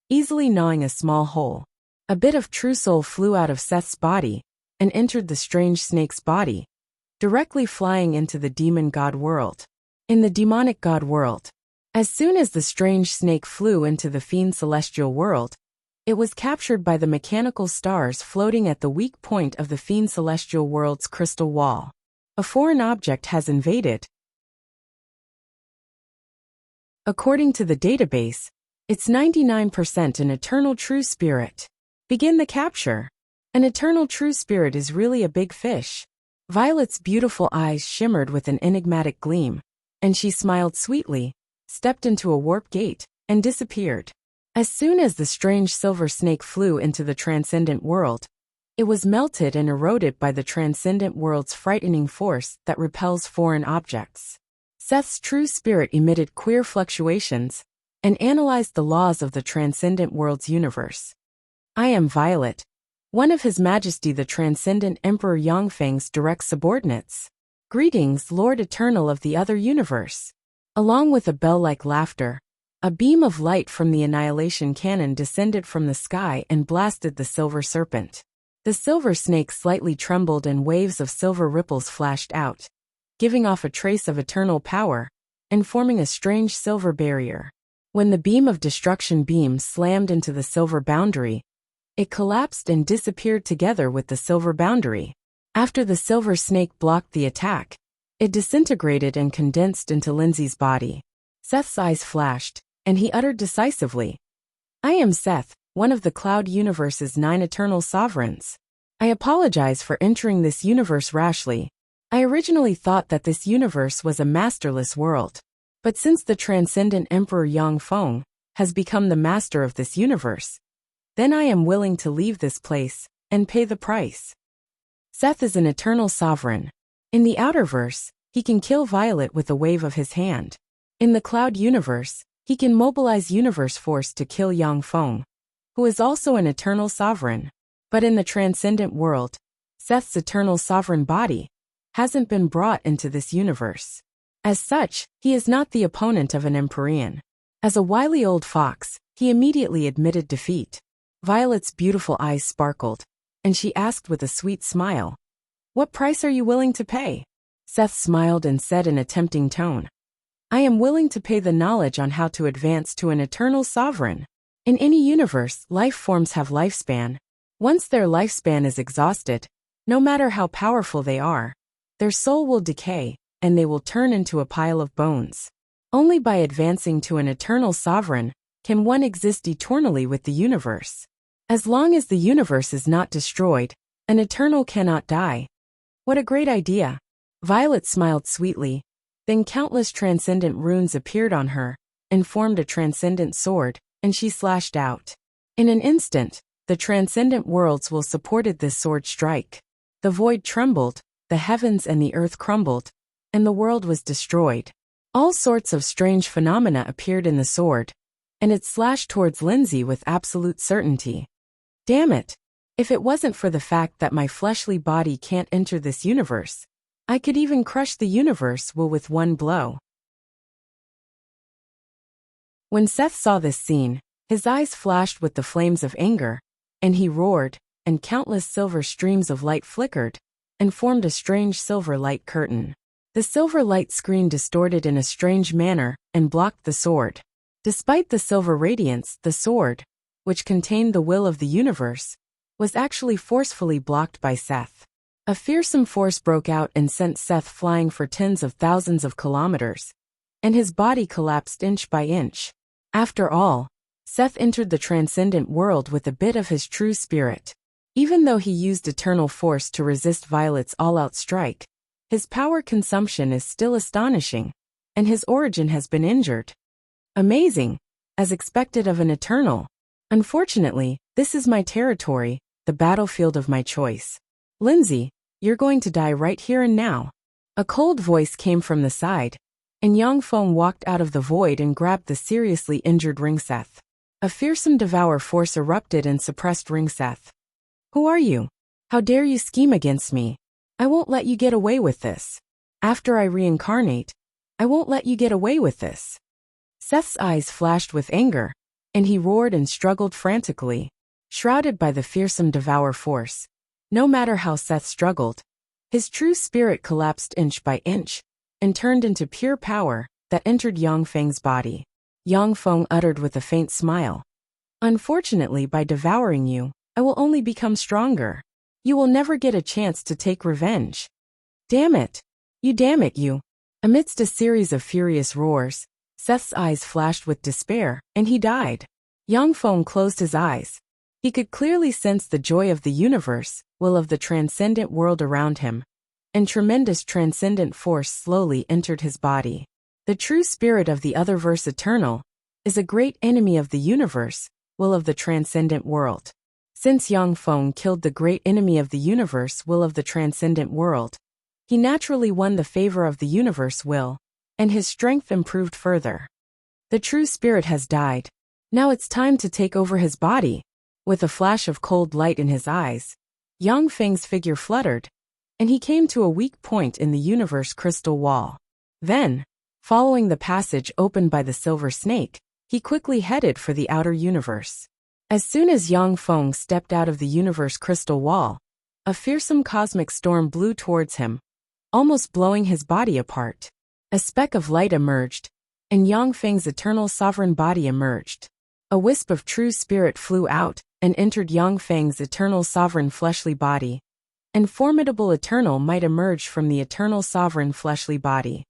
Speaker 1: easily gnawing a small hole. A bit of true soul flew out of Seth's body and entered the strange snake's body, directly flying into the demon god world. In the demonic god world, as soon as the strange snake flew into the fiend celestial world, It was captured by the mechanical stars floating at the weak point of the fiend celestial world's crystal wall. A foreign object has invaded. According to the database, it's 99% an eternal true spirit. Begin the capture. An eternal true spirit is really a big fish. Violet's beautiful eyes shimmered with an enigmatic gleam, and she smiled sweetly, stepped into a warp gate, and disappeared. As soon as the strange silver snake flew into the transcendent world, it was melted and eroded by the transcendent world's frightening force that repels foreign objects. Seth's true spirit emitted queer fluctuations and analyzed the laws of the transcendent world's universe. I am Violet, one of His Majesty the Transcendent Emperor Yangfeng's direct subordinates. Greetings, Lord Eternal of the other universe. Along with a bell-like laughter, a beam of light from the annihilation cannon descended from the sky and blasted the silver serpent. The silver snake slightly trembled and waves of silver ripples flashed out, giving off a trace of eternal power and forming a strange silver barrier. When the beam of destruction slammed into the silver boundary, it collapsed and disappeared together with the silver boundary. After the silver snake blocked the attack, it disintegrated and condensed into Lindsay's body. Seth's eyes flashed, and he uttered decisively, I am Seth, one of the Cloud Universe's 9 eternal sovereigns. I apologize for entering this universe rashly. I originally thought that this universe was a masterless world. But since the Transcendent Emperor Yang Feng has become the master of this universe, then I am willing to leave this place and pay the price. Seth is an eternal sovereign. In the Outerverse, he can kill Violet with a wave of his hand. In the Cloud Universe, he can mobilize universe force to kill Yang Feng, who is also an eternal sovereign. But in the transcendent world, Seth's eternal sovereign body hasn't been brought into this universe. As such, he is not the opponent of an Empyrean. As a wily old fox, he immediately admitted defeat. Violet's beautiful eyes sparkled, and she asked with a sweet smile, What price are you willing to pay? Seth smiled and said in a tempting tone, I am willing to pay the knowledge on how to advance to an eternal sovereign. In any universe, life forms have lifespan. Once their lifespan is exhausted, no matter how powerful they are, their soul will decay, and they will turn into a pile of bones. Only by advancing to an eternal sovereign can one exist eternally with the universe. As long as the universe is not destroyed, an eternal cannot die. What a great idea! Violet smiled sweetly. Then countless transcendent runes appeared on her and formed a transcendent sword, and she slashed out. In an instant, the transcendent worlds will supported this sword strike. The void trembled, the heavens and the earth crumbled, and the world was destroyed. All sorts of strange phenomena appeared in the sword, and it slashed towards Lindsay with absolute certainty. Damn it! If it wasn't for the fact that my fleshly body can't enter this universe, I could even crush the universe with one blow. When Seth saw this scene, his eyes flashed with the flames of anger, and he roared, and countless silver streams of light flickered, and formed a strange silver light curtain. The silver light screen distorted in a strange manner and blocked the sword. Despite the silver radiance, the sword, which contained the will of the universe, was actually forcefully blocked by Seth. A fearsome force broke out and sent Seth flying for tens of thousands of kilometers, and his body collapsed inch by inch. After all, Seth entered the transcendent world with a bit of his true spirit. Even though he used eternal force to resist Violet's all-out strike, his power consumption is still astonishing, and his origin has been injured. Amazing, as expected of an eternal. Unfortunately, this is my territory, the battlefield of my choice. Lindsay, you're going to die right here and now. A cold voice came from the side, and Yang Feng walked out of the void and grabbed the seriously injured Ringseth. A fearsome devour force erupted and suppressed Ringseth. Who are you? How dare you scheme against me? I won't let you get away with this. After I reincarnate, I won't let you get away with this. Seth's eyes flashed with anger, and he roared and struggled frantically, shrouded by the fearsome devour force. No matter how Seth struggled, his true spirit collapsed inch by inch, and turned into pure power that entered Yang Feng's body. Yang Feng uttered with a faint smile, Unfortunately, by devouring you, I will only become stronger. You will never get a chance to take revenge. Damn it! You damn it, you! Amidst a series of furious roars, Seth's eyes flashed with despair, and he died. Yang Feng closed his eyes. He could clearly sense the joy of the universe, will of the transcendent world around him, and tremendous transcendent force slowly entered his body. The true spirit of the otherverse eternal is a great enemy of the universe, will of the transcendent world. Since Yang Feng killed the great enemy of the universe, will of the transcendent world, he naturally won the favor of the universe will, and his strength improved further. The true spirit has died. Now it's time to take over his body. With a flash of cold light in his eyes, Yang Feng's figure fluttered, and he came to a weak point in the universe crystal wall. Then, following the passage opened by the silver snake, he quickly headed for the outer universe. As soon as Yang Feng stepped out of the universe crystal wall, a fearsome cosmic storm blew towards him, almost blowing his body apart. A speck of light emerged, and Yang Feng's eternal sovereign body emerged. A wisp of true spirit flew out and entered Yang Feng's eternal sovereign fleshly body, and formidable eternal might emerged from the eternal sovereign fleshly body.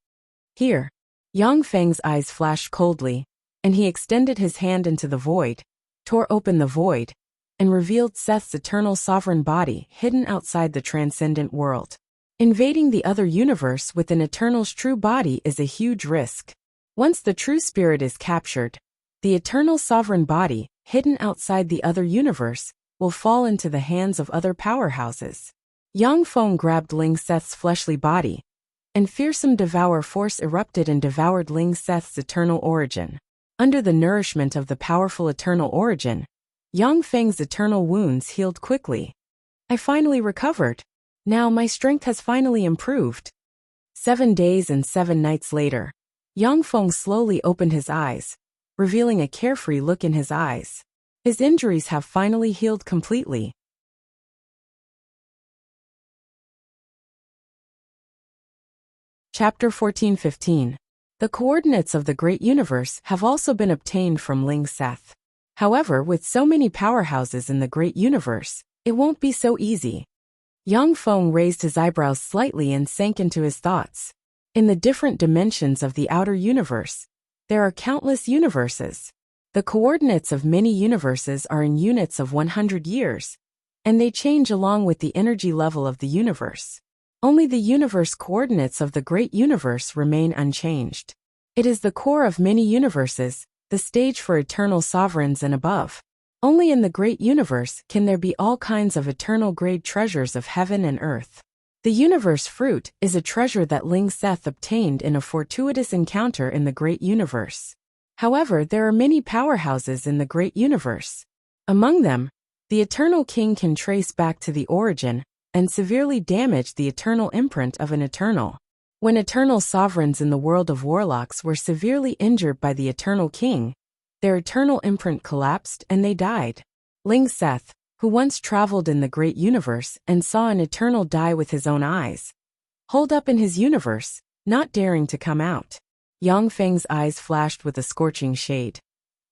Speaker 1: Here, Yang Feng's eyes flashed coldly, and he extended his hand into the void, tore open the void, and revealed Seth's eternal sovereign body hidden outside the transcendent world. Invading the other universe with an eternal's true body is a huge risk. Once the true spirit is captured, the eternal sovereign body, hidden outside the other universe, will fall into the hands of other powerhouses. Yang Feng grabbed Ling Seth's fleshly body, and fearsome devour force erupted and devoured Ling Seth's eternal origin. Under the nourishment of the powerful eternal origin, Yang Feng's eternal wounds healed quickly. I finally recovered. Now my strength has finally improved. 7 days and 7 nights later, Yang Feng slowly opened his eyes, revealing a carefree look in his eyes. His injuries have finally healed completely. Chapter 14-15. The coordinates of the great universe have also been obtained from Ling Seth. However, with so many powerhouses in the great universe, it won't be so easy. Yang Feng raised his eyebrows slightly and sank into his thoughts. In the different dimensions of the outer universe, there are countless universes. The coordinates of many universes are in units of 100 years, and they change along with the energy level of the universe. Only the universe coordinates of the great universe remain unchanged. It is the core of many universes, the stage for eternal sovereigns and above. Only in the great universe can there be all kinds of eternal grade treasures of heaven and earth. The universe fruit is a treasure that Ling Seth obtained in a fortuitous encounter in the great universe. However, there are many powerhouses in the great universe. Among them, the eternal king can trace back to the origin and severely damage the eternal imprint of an eternal. When eternal sovereigns in the world of warlocks were severely injured by the eternal king, their eternal imprint collapsed and they died. Ling Seth, who once traveled in the great universe and saw an eternal die with his own eyes, holed up in his universe, not daring to come out. Yang Feng's eyes flashed with a scorching shade.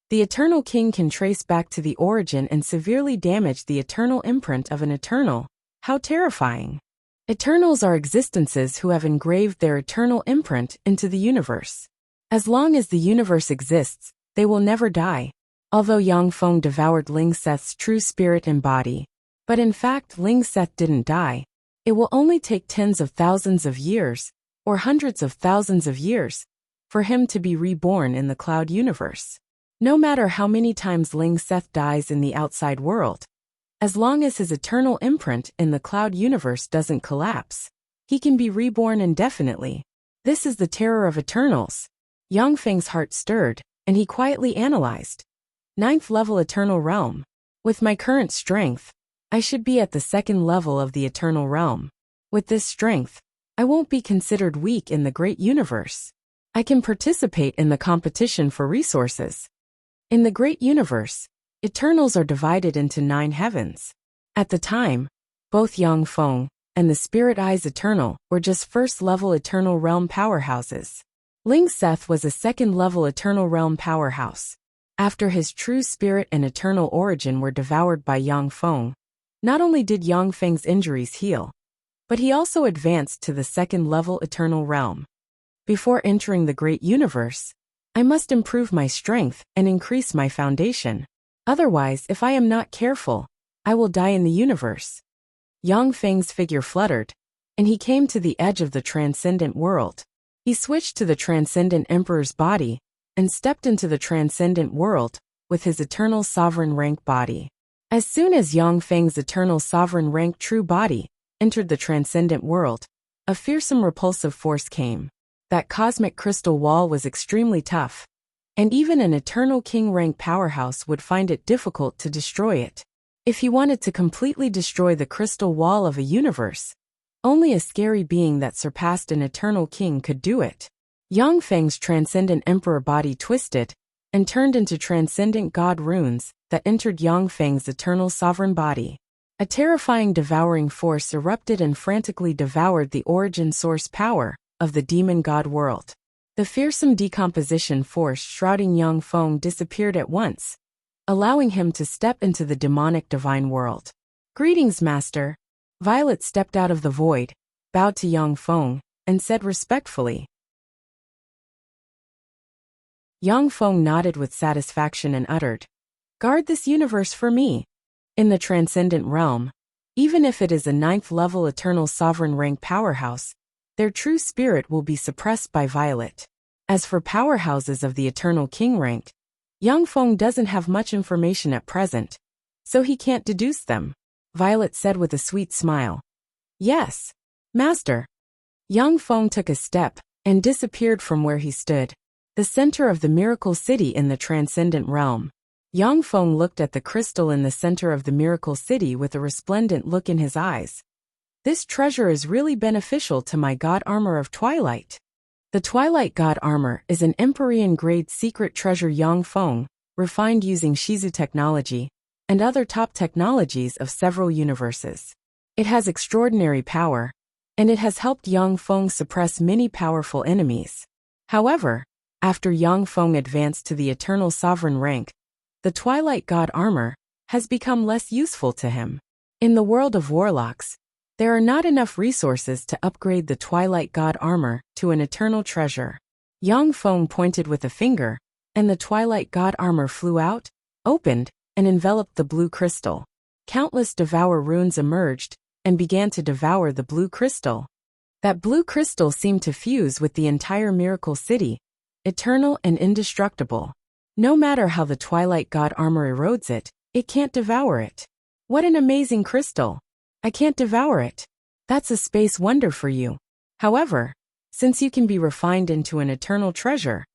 Speaker 1: The eternal king can trace back to the origin and severely damage the eternal imprint of an eternal. How terrifying! Eternals are existences who have engraved their eternal imprint into the universe. As long as the universe exists, they will never die. Although Yang Feng devoured Ling Seth's true spirit and body, but in fact Ling Seth didn't die. It will only take tens of thousands of years, or hundreds of thousands of years, for him to be reborn in the cloud universe. No matter how many times Ling Seth dies in the outside world, as long as his eternal imprint in the cloud universe doesn't collapse, he can be reborn indefinitely. This is the terror of eternals. Yang Feng's heart stirred, and he quietly analyzed. 9th level eternal realm. With my current strength, I should be at the 2nd level of the eternal realm. With this strength, I won't be considered weak in the great universe. I can participate in the competition for resources. In the great universe, eternals are divided into 9 heavens. At the time, both Yang Feng and the Spirit Eyes Eternal were just 1st level eternal realm powerhouses. Ling Seth was a 2nd level eternal realm powerhouse. After his true spirit and eternal origin were devoured by Yang Feng, not only did Yang Feng's injuries heal, but he also advanced to the second-level eternal realm. Before entering the great universe, I must improve my strength and increase my foundation. Otherwise, if I am not careful, I will die in the universe. Yang Feng's figure fluttered, and he came to the edge of the transcendent world. He switched to the transcendent emperor's body and stepped into the transcendent world with his eternal sovereign rank body. As soon as Yang Feng's eternal sovereign rank true body entered the transcendent world, a fearsome repulsive force came. That cosmic crystal wall was extremely tough, and even an eternal king rank powerhouse would find it difficult to destroy it. If he wanted to completely destroy the crystal wall of a universe, only a scary being that surpassed an eternal king could do it. Yang Feng's transcendent emperor body twisted and turned into transcendent god runes that entered Yang Feng's eternal sovereign body. A terrifying devouring force erupted and frantically devoured the origin source power of the demon god world. The fearsome decomposition force shrouding Yang Feng disappeared at once, allowing him to step into the demonic divine world. "Greetings, Master." Violet stepped out of the void, bowed to Yang Feng, and said respectfully. Yang Feng nodded with satisfaction and uttered, "Guard this universe for me." In the transcendent realm, even if it is a 9th-level eternal sovereign rank powerhouse, their true spirit will be suppressed by Violet. As for powerhouses of the eternal king rank, Yang Feng doesn't have much information at present, so he can't deduce them. Violet said with a sweet smile. "Yes, Master." Yang Feng took a step and disappeared from where he stood, the center of the miracle city in the transcendent realm. Yang Feng looked at the crystal in the center of the miracle city with a resplendent look in his eyes. "This treasure is really beneficial to my god armor of Twilight." The Twilight God Armor is an Empyrean-grade secret treasure Yang Feng refined using Shizu technology and other top technologies of several universes. It has extraordinary power, and it has helped Yang Feng suppress many powerful enemies. However, after Yang Feng advanced to the Eternal Sovereign rank, the Twilight God Armor has become less useful to him. In the world of warlocks, there are not enough resources to upgrade the Twilight God Armor to an eternal treasure. Yang Feng pointed with a finger, and the Twilight God Armor flew out, opened, and enveloped the blue crystal. Countless devour runes emerged and began to devour the blue crystal. That blue crystal seemed to fuse with the entire miracle city, eternal and indestructible. No matter how the Twilight God Armor erodes it, it can't devour it. What an amazing crystal! I can't devour it. That's a space wonder for you. However, since you can be refined into an eternal treasure,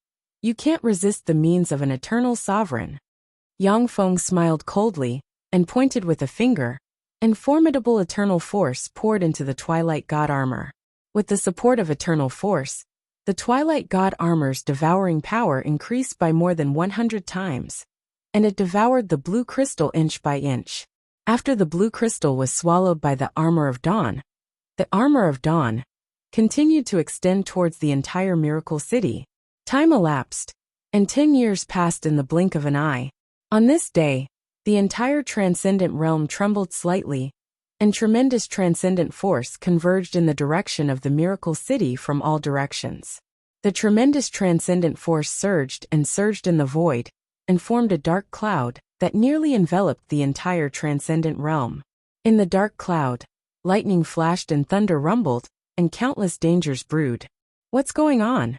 Speaker 1: you can't resist the means of an eternal sovereign. Yang Feng smiled coldly and pointed with a finger, and formidable eternal force poured into the Twilight God Armor. With the support of eternal force, the Twilight God Armor's devouring power increased by more than 100 times, and it devoured the blue crystal inch by inch. After the blue crystal was swallowed by the Armor of Dawn, the Armor of Dawn continued to extend towards the entire miracle city. Time elapsed, and 10 years passed in the blink of an eye. On this day, the entire transcendent realm trembled slightly, and tremendous transcendent force converged in the direction of the miracle city from all directions. The tremendous transcendent force surged and surged in the void, and formed a dark cloud that nearly enveloped the entire transcendent realm. In the dark cloud, lightning flashed and thunder rumbled, and countless dangers brewed. What's going on?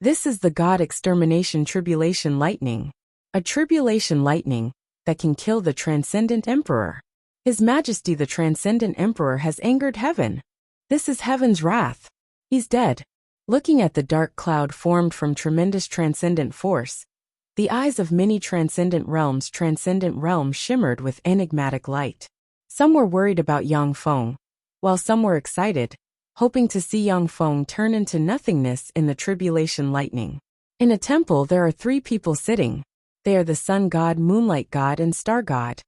Speaker 1: This is the God Extermination Tribulation Lightning. A tribulation lightning that can kill the Transcendent Emperor. His Majesty the Transcendent Emperor has angered heaven. This is heaven's wrath. He's dead. Looking at the dark cloud formed from tremendous transcendent force, the eyes of many transcendent realms shimmered with enigmatic light. Some were worried about Yang Feng, while some were excited, hoping to see Yang Feng turn into nothingness in the tribulation lightning. In a temple there are 3 people sitting. They are the Sun God, Moonlight God, and Star God.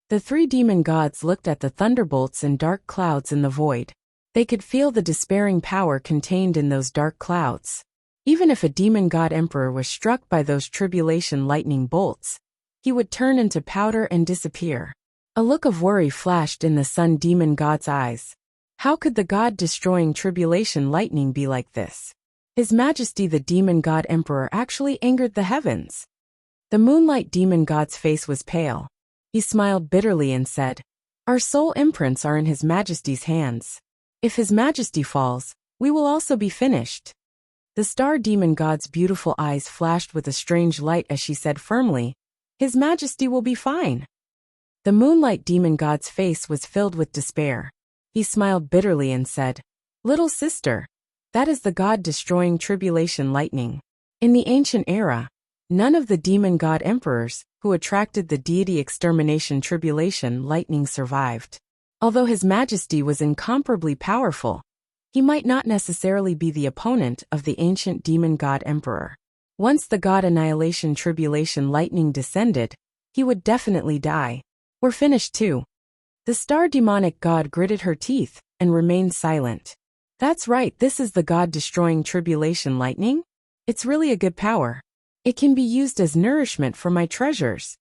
Speaker 1: The 3 demon gods looked at the thunderbolts and dark clouds in the void. They could feel the despairing power contained in those dark clouds. Even if a demon god emperor was struck by those tribulation lightning bolts, he would turn into powder and disappear. A look of worry flashed in the sun demon god's eyes. How could the god-destroying tribulation lightning be like this? His Majesty the demon god emperor actually angered the heavens. The moonlight demon god's face was pale. He smiled bitterly and said, "Our soul imprints are in His Majesty's hands. If His Majesty falls, we will also be finished." The star demon god's beautiful eyes flashed with a strange light as she said firmly, "His Majesty will be fine." The moonlight demon god's face was filled with despair. He smiled bitterly and said, "Little sister, that is the god-destroying tribulation lightning. In the ancient era, none of the demon god emperors who attracted the deity extermination tribulation lightning survived. Although His Majesty was incomparably powerful, he might not necessarily be the opponent of the ancient demon god emperor. Once the god annihilation tribulation lightning descended, he would definitely die. "We're finished too." The star demonic god gritted her teeth and remained silent. "That's right, this is the god-destroying tribulation lightning? It's really a good power. It can be used as nourishment for my treasures."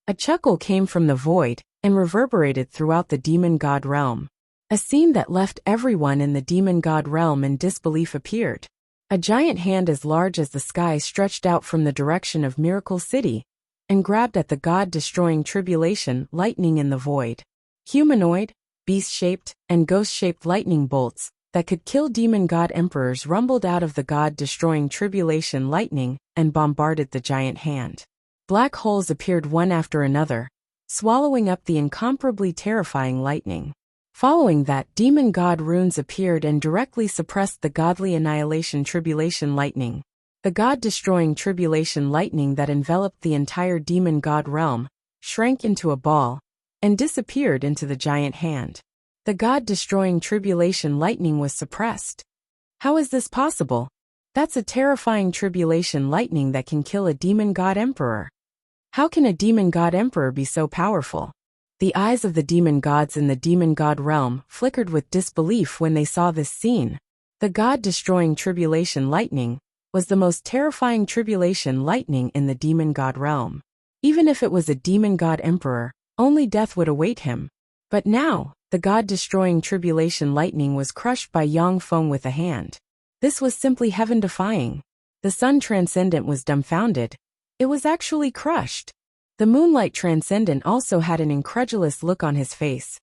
Speaker 1: A chuckle came from the void and reverberated throughout the demon god realm. A scene that left everyone in the demon god realm in disbelief appeared. A giant hand as large as the sky stretched out from the direction of Miracle City and grabbed at the god-destroying tribulation lightning in the void. Humanoid, beast-shaped, and ghost-shaped lightning bolts that could kill demon god emperors rumbled out of the god-destroying tribulation lightning and bombarded the giant hand. Black holes appeared one after another, swallowing up the incomparably terrifying lightning. Following that, demon god runes appeared and directly suppressed the godly annihilation tribulation lightning. The god-destroying tribulation lightning that enveloped the entire demon god realm shrank into a ball and disappeared into the giant hand. The god-destroying tribulation lightning was suppressed. How is this possible? That's a terrifying tribulation lightning that can kill a demon god emperor. How can a demon god emperor be so powerful? The eyes of the demon gods in the demon god realm flickered with disbelief when they saw this scene. The god-destroying tribulation lightning was the most terrifying tribulation lightning in the demon god realm. Even if it was a demon god emperor, only death would await him. But now, the god-destroying tribulation lightning was crushed by Yang Feng with a hand. This was simply heaven-defying. The sun transcendent was dumbfounded. It was actually crushed. The moonlight transcendent also had an incredulous look on his face.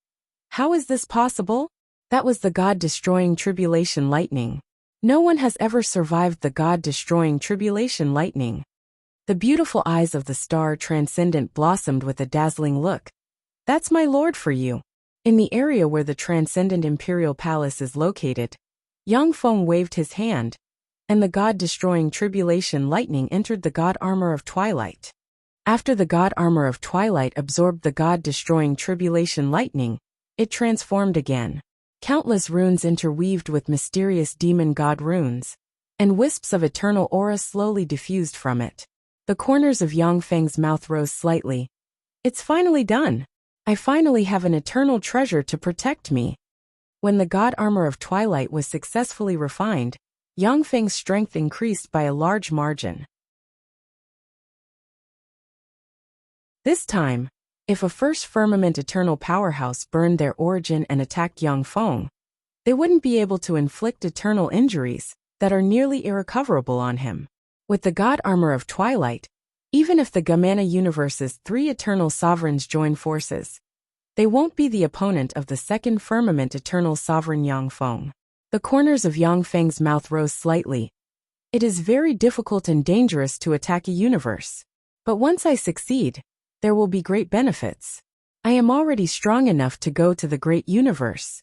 Speaker 1: How is this possible? That was the god-destroying tribulation lightning. No one has ever survived the god-destroying tribulation lightning. The beautiful eyes of the star transcendent blossomed with a dazzling look. "That's my lord for you." In the area where the transcendent imperial palace is located, Yang Feng waved his hand, and the god-destroying tribulation lightning entered the god armor of twilight. After the god armor of twilight absorbed the god-destroying tribulation lightning, it transformed again. Countless runes interweaved with mysterious demon god runes, and wisps of eternal aura slowly diffused from it. The corners of Yang Feng's mouth rose slightly. "It's finally done. I finally have an eternal treasure to protect me." When the god armor of twilight was successfully refined, Yang Feng's strength increased by a large margin. This time, if a first firmament eternal powerhouse burned their origin and attacked Yang Feng, they wouldn't be able to inflict eternal injuries that are nearly irrecoverable on him. With the god armor of twilight, even if the Gamana universe's 3 eternal sovereigns join forces, they won't be the opponent of the second firmament eternal sovereign Yang Feng. The corners of Yang Feng's mouth rose slightly. "It is very difficult and dangerous to attack a universe. But once I succeed, there will be great benefits. I am already strong enough to go to the great universe."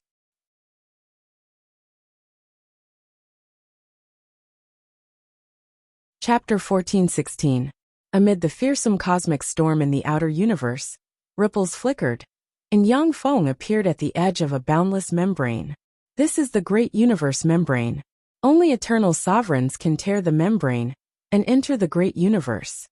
Speaker 1: Chapter 14:16. Amid the fearsome cosmic storm in the outer universe, ripples flickered, and Yang Feng appeared at the edge of a boundless membrane. This is the great universe membrane. Only eternal sovereigns can tear the membrane and enter the great universe.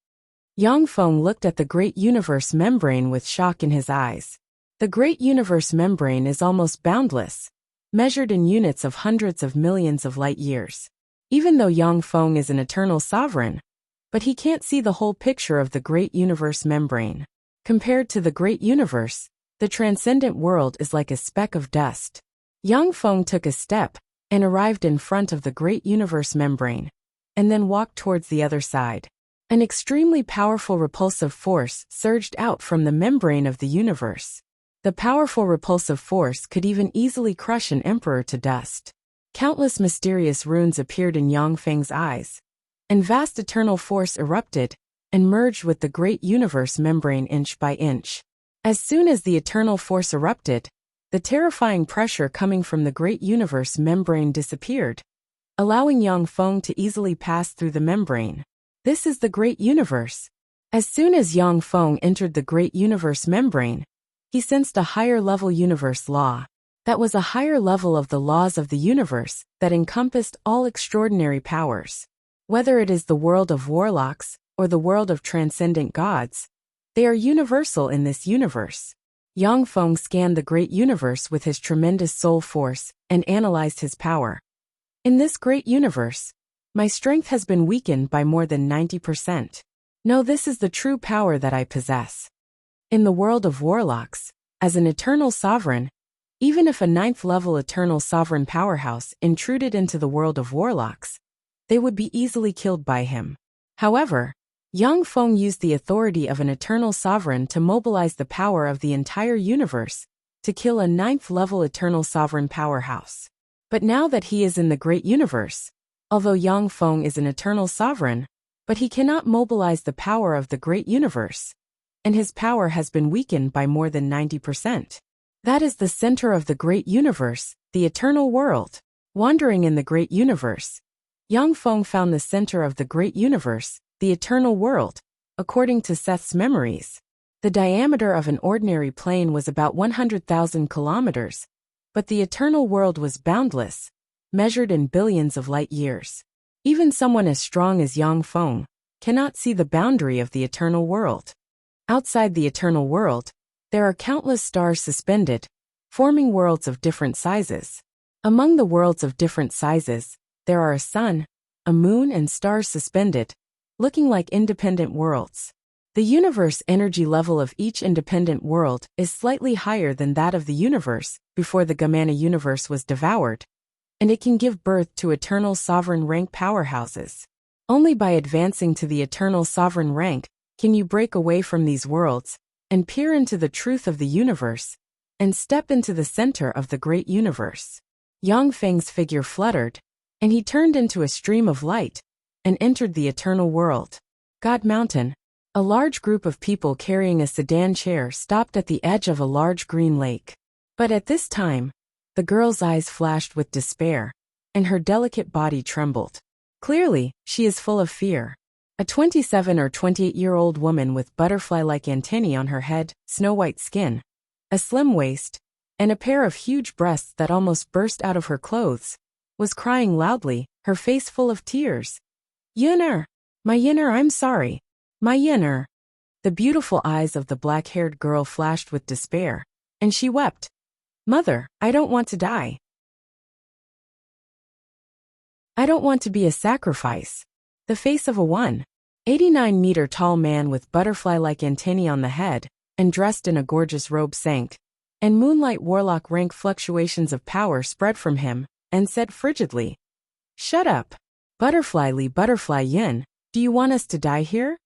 Speaker 1: Yang Feng looked at the great universe membrane with shock in his eyes. The great universe membrane is almost boundless, measured in units of hundreds of millions of light years. Even though Yang Feng is an eternal sovereign, but he can't see the whole picture of the great universe membrane. Compared to the great universe, the transcendent world is like a speck of dust. Yang Feng took a step and arrived in front of the great universe membrane, and then walked towards the other side. An extremely powerful repulsive force surged out from the membrane of the universe. The powerful repulsive force could even easily crush an emperor to dust. Countless mysterious runes appeared in Yang Feng's eyes, and vast eternal force erupted and merged with the great universe membrane inch by inch. As soon as the eternal force erupted, the terrifying pressure coming from the great universe membrane disappeared, allowing Yang Feng to easily pass through the membrane. This is the great universe. As soon as Yang Feng entered the great universe membrane, he sensed a higher level universe law. That was a higher level of the laws of the universe that encompassed all extraordinary powers. Whether it is the world of warlocks or the world of transcendent gods, they are universal in this universe. Yang Feng scanned the great universe with his tremendous soul force and analyzed his power. In this great universe, my strength has been weakened by more than 90%. No, this is the true power that I possess. In the world of warlocks, as an eternal sovereign, even if a 9th-level eternal sovereign powerhouse intruded into the world of warlocks, they would be easily killed by him. However, Yang Feng used the authority of an eternal sovereign to mobilize the power of the entire universe to kill a 9th-level eternal sovereign powerhouse. But now that he is in the great universe, although Yang Feng is an eternal sovereign, but he cannot mobilize the power of the great universe, and his power has been weakened by more than 90%. That is the center of the great universe, the eternal world. Wandering in the great universe, Yang Feng found the center of the great universe, the eternal world. According to Seth's memories, the diameter of an ordinary plane was about 100,000 kilometers, but the eternal world was boundless, measured in billions of light years. Even someone as strong as Yang Feng cannot see the boundary of the eternal world. Outside the eternal world, there are countless stars suspended, forming worlds of different sizes. Among the worlds of different sizes, there are a sun, a moon, and stars suspended, looking like independent worlds. The universe energy level of each independent world is slightly higher than that of the universe before the Gamana universe was devoured, and it can give birth to eternal sovereign rank powerhouses. Only by advancing to the eternal sovereign rank can you break away from these worlds and peer into the truth of the universe and step into the center of the great universe. Yang Feng's figure fluttered, and he turned into a stream of light and entered the eternal world. God Mountain. A large group of people carrying a sedan chair stopped at the edge of a large green lake. But at this time, the girl's eyes flashed with despair, and her delicate body trembled. Clearly, she is full of fear. A 27 or 28-year-old woman with butterfly-like antennae on her head, snow-white skin, a slim waist, and a pair of huge breasts that almost burst out of her clothes, was crying loudly, her face full of tears. Yinner! My Yinner, I'm sorry. My Yinner! The beautiful eyes of the black-haired girl flashed with despair, and she wept. Mother, I don't want to die. I don't want to be a sacrifice. The face of a 189-meter tall man with butterfly-like antennae on the head and dressed in a gorgeous robe sank, and moonlight warlock rank fluctuations of power spread from him, and said frigidly, "Shut up. Butterfly Yin, do you want us to die here?"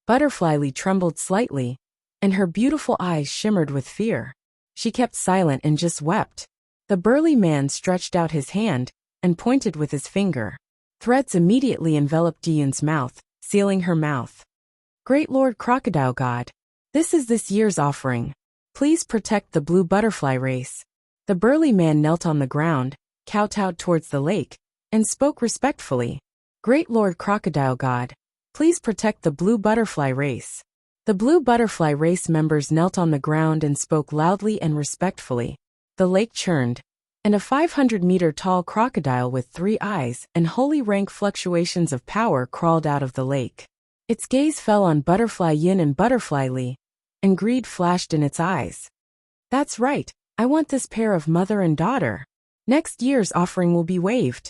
Speaker 1: Butterfly Lee trembled slightly, and her beautiful eyes shimmered with fear. She kept silent and just wept. The burly man stretched out his hand and pointed with his finger. Threads immediately enveloped Diyun's mouth, sealing her mouth. Great Lord Crocodile God, this is this year's offering. Please protect the blue butterfly race. The burly man knelt on the ground, kowtowed towards the lake, and spoke respectfully. Great Lord Crocodile God, please protect the blue butterfly race. The blue butterfly race members knelt on the ground and spoke loudly and respectfully. The lake churned, and a 500-meter tall crocodile with 3 eyes and holy rank fluctuations of power crawled out of the lake. Its gaze fell on Butterfly Yin and Butterfly Li, and greed flashed in its eyes. That's right, I want this pair of mother and daughter. Next year's offering will be waived.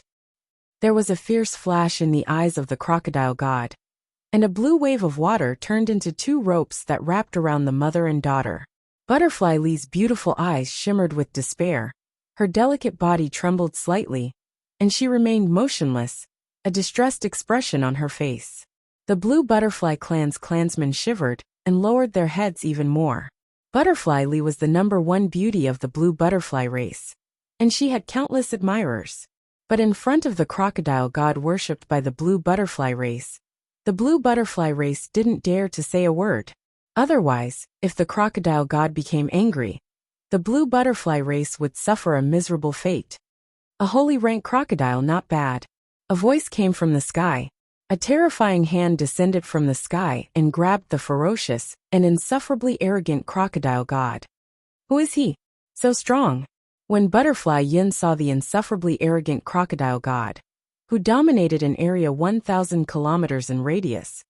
Speaker 1: There was a fierce flash in the eyes of the crocodile god, and a blue wave of water turned into two ropes that wrapped around the mother and daughter. Butterfly Lee's beautiful eyes shimmered with despair. Her delicate body trembled slightly, and she remained motionless, a distressed expression on her face. The Blue Butterfly Clan's clansmen shivered and lowered their heads even more. Butterfly Lee was the #1 beauty of the blue butterfly race, and she had countless admirers. But in front of the crocodile god worshipped by the blue butterfly race, the blue butterfly race didn't dare to say a word. Otherwise, if the crocodile god became angry, the blue butterfly race would suffer a miserable fate. A holy rank crocodile, not bad. A voice came from the sky. A terrifying hand descended from the sky and grabbed the ferocious and insufferably arrogant crocodile god. Who is he? So strong. When Butterfly Yin saw the insufferably arrogant crocodile god, who dominated an area 1,000 kilometers in radius,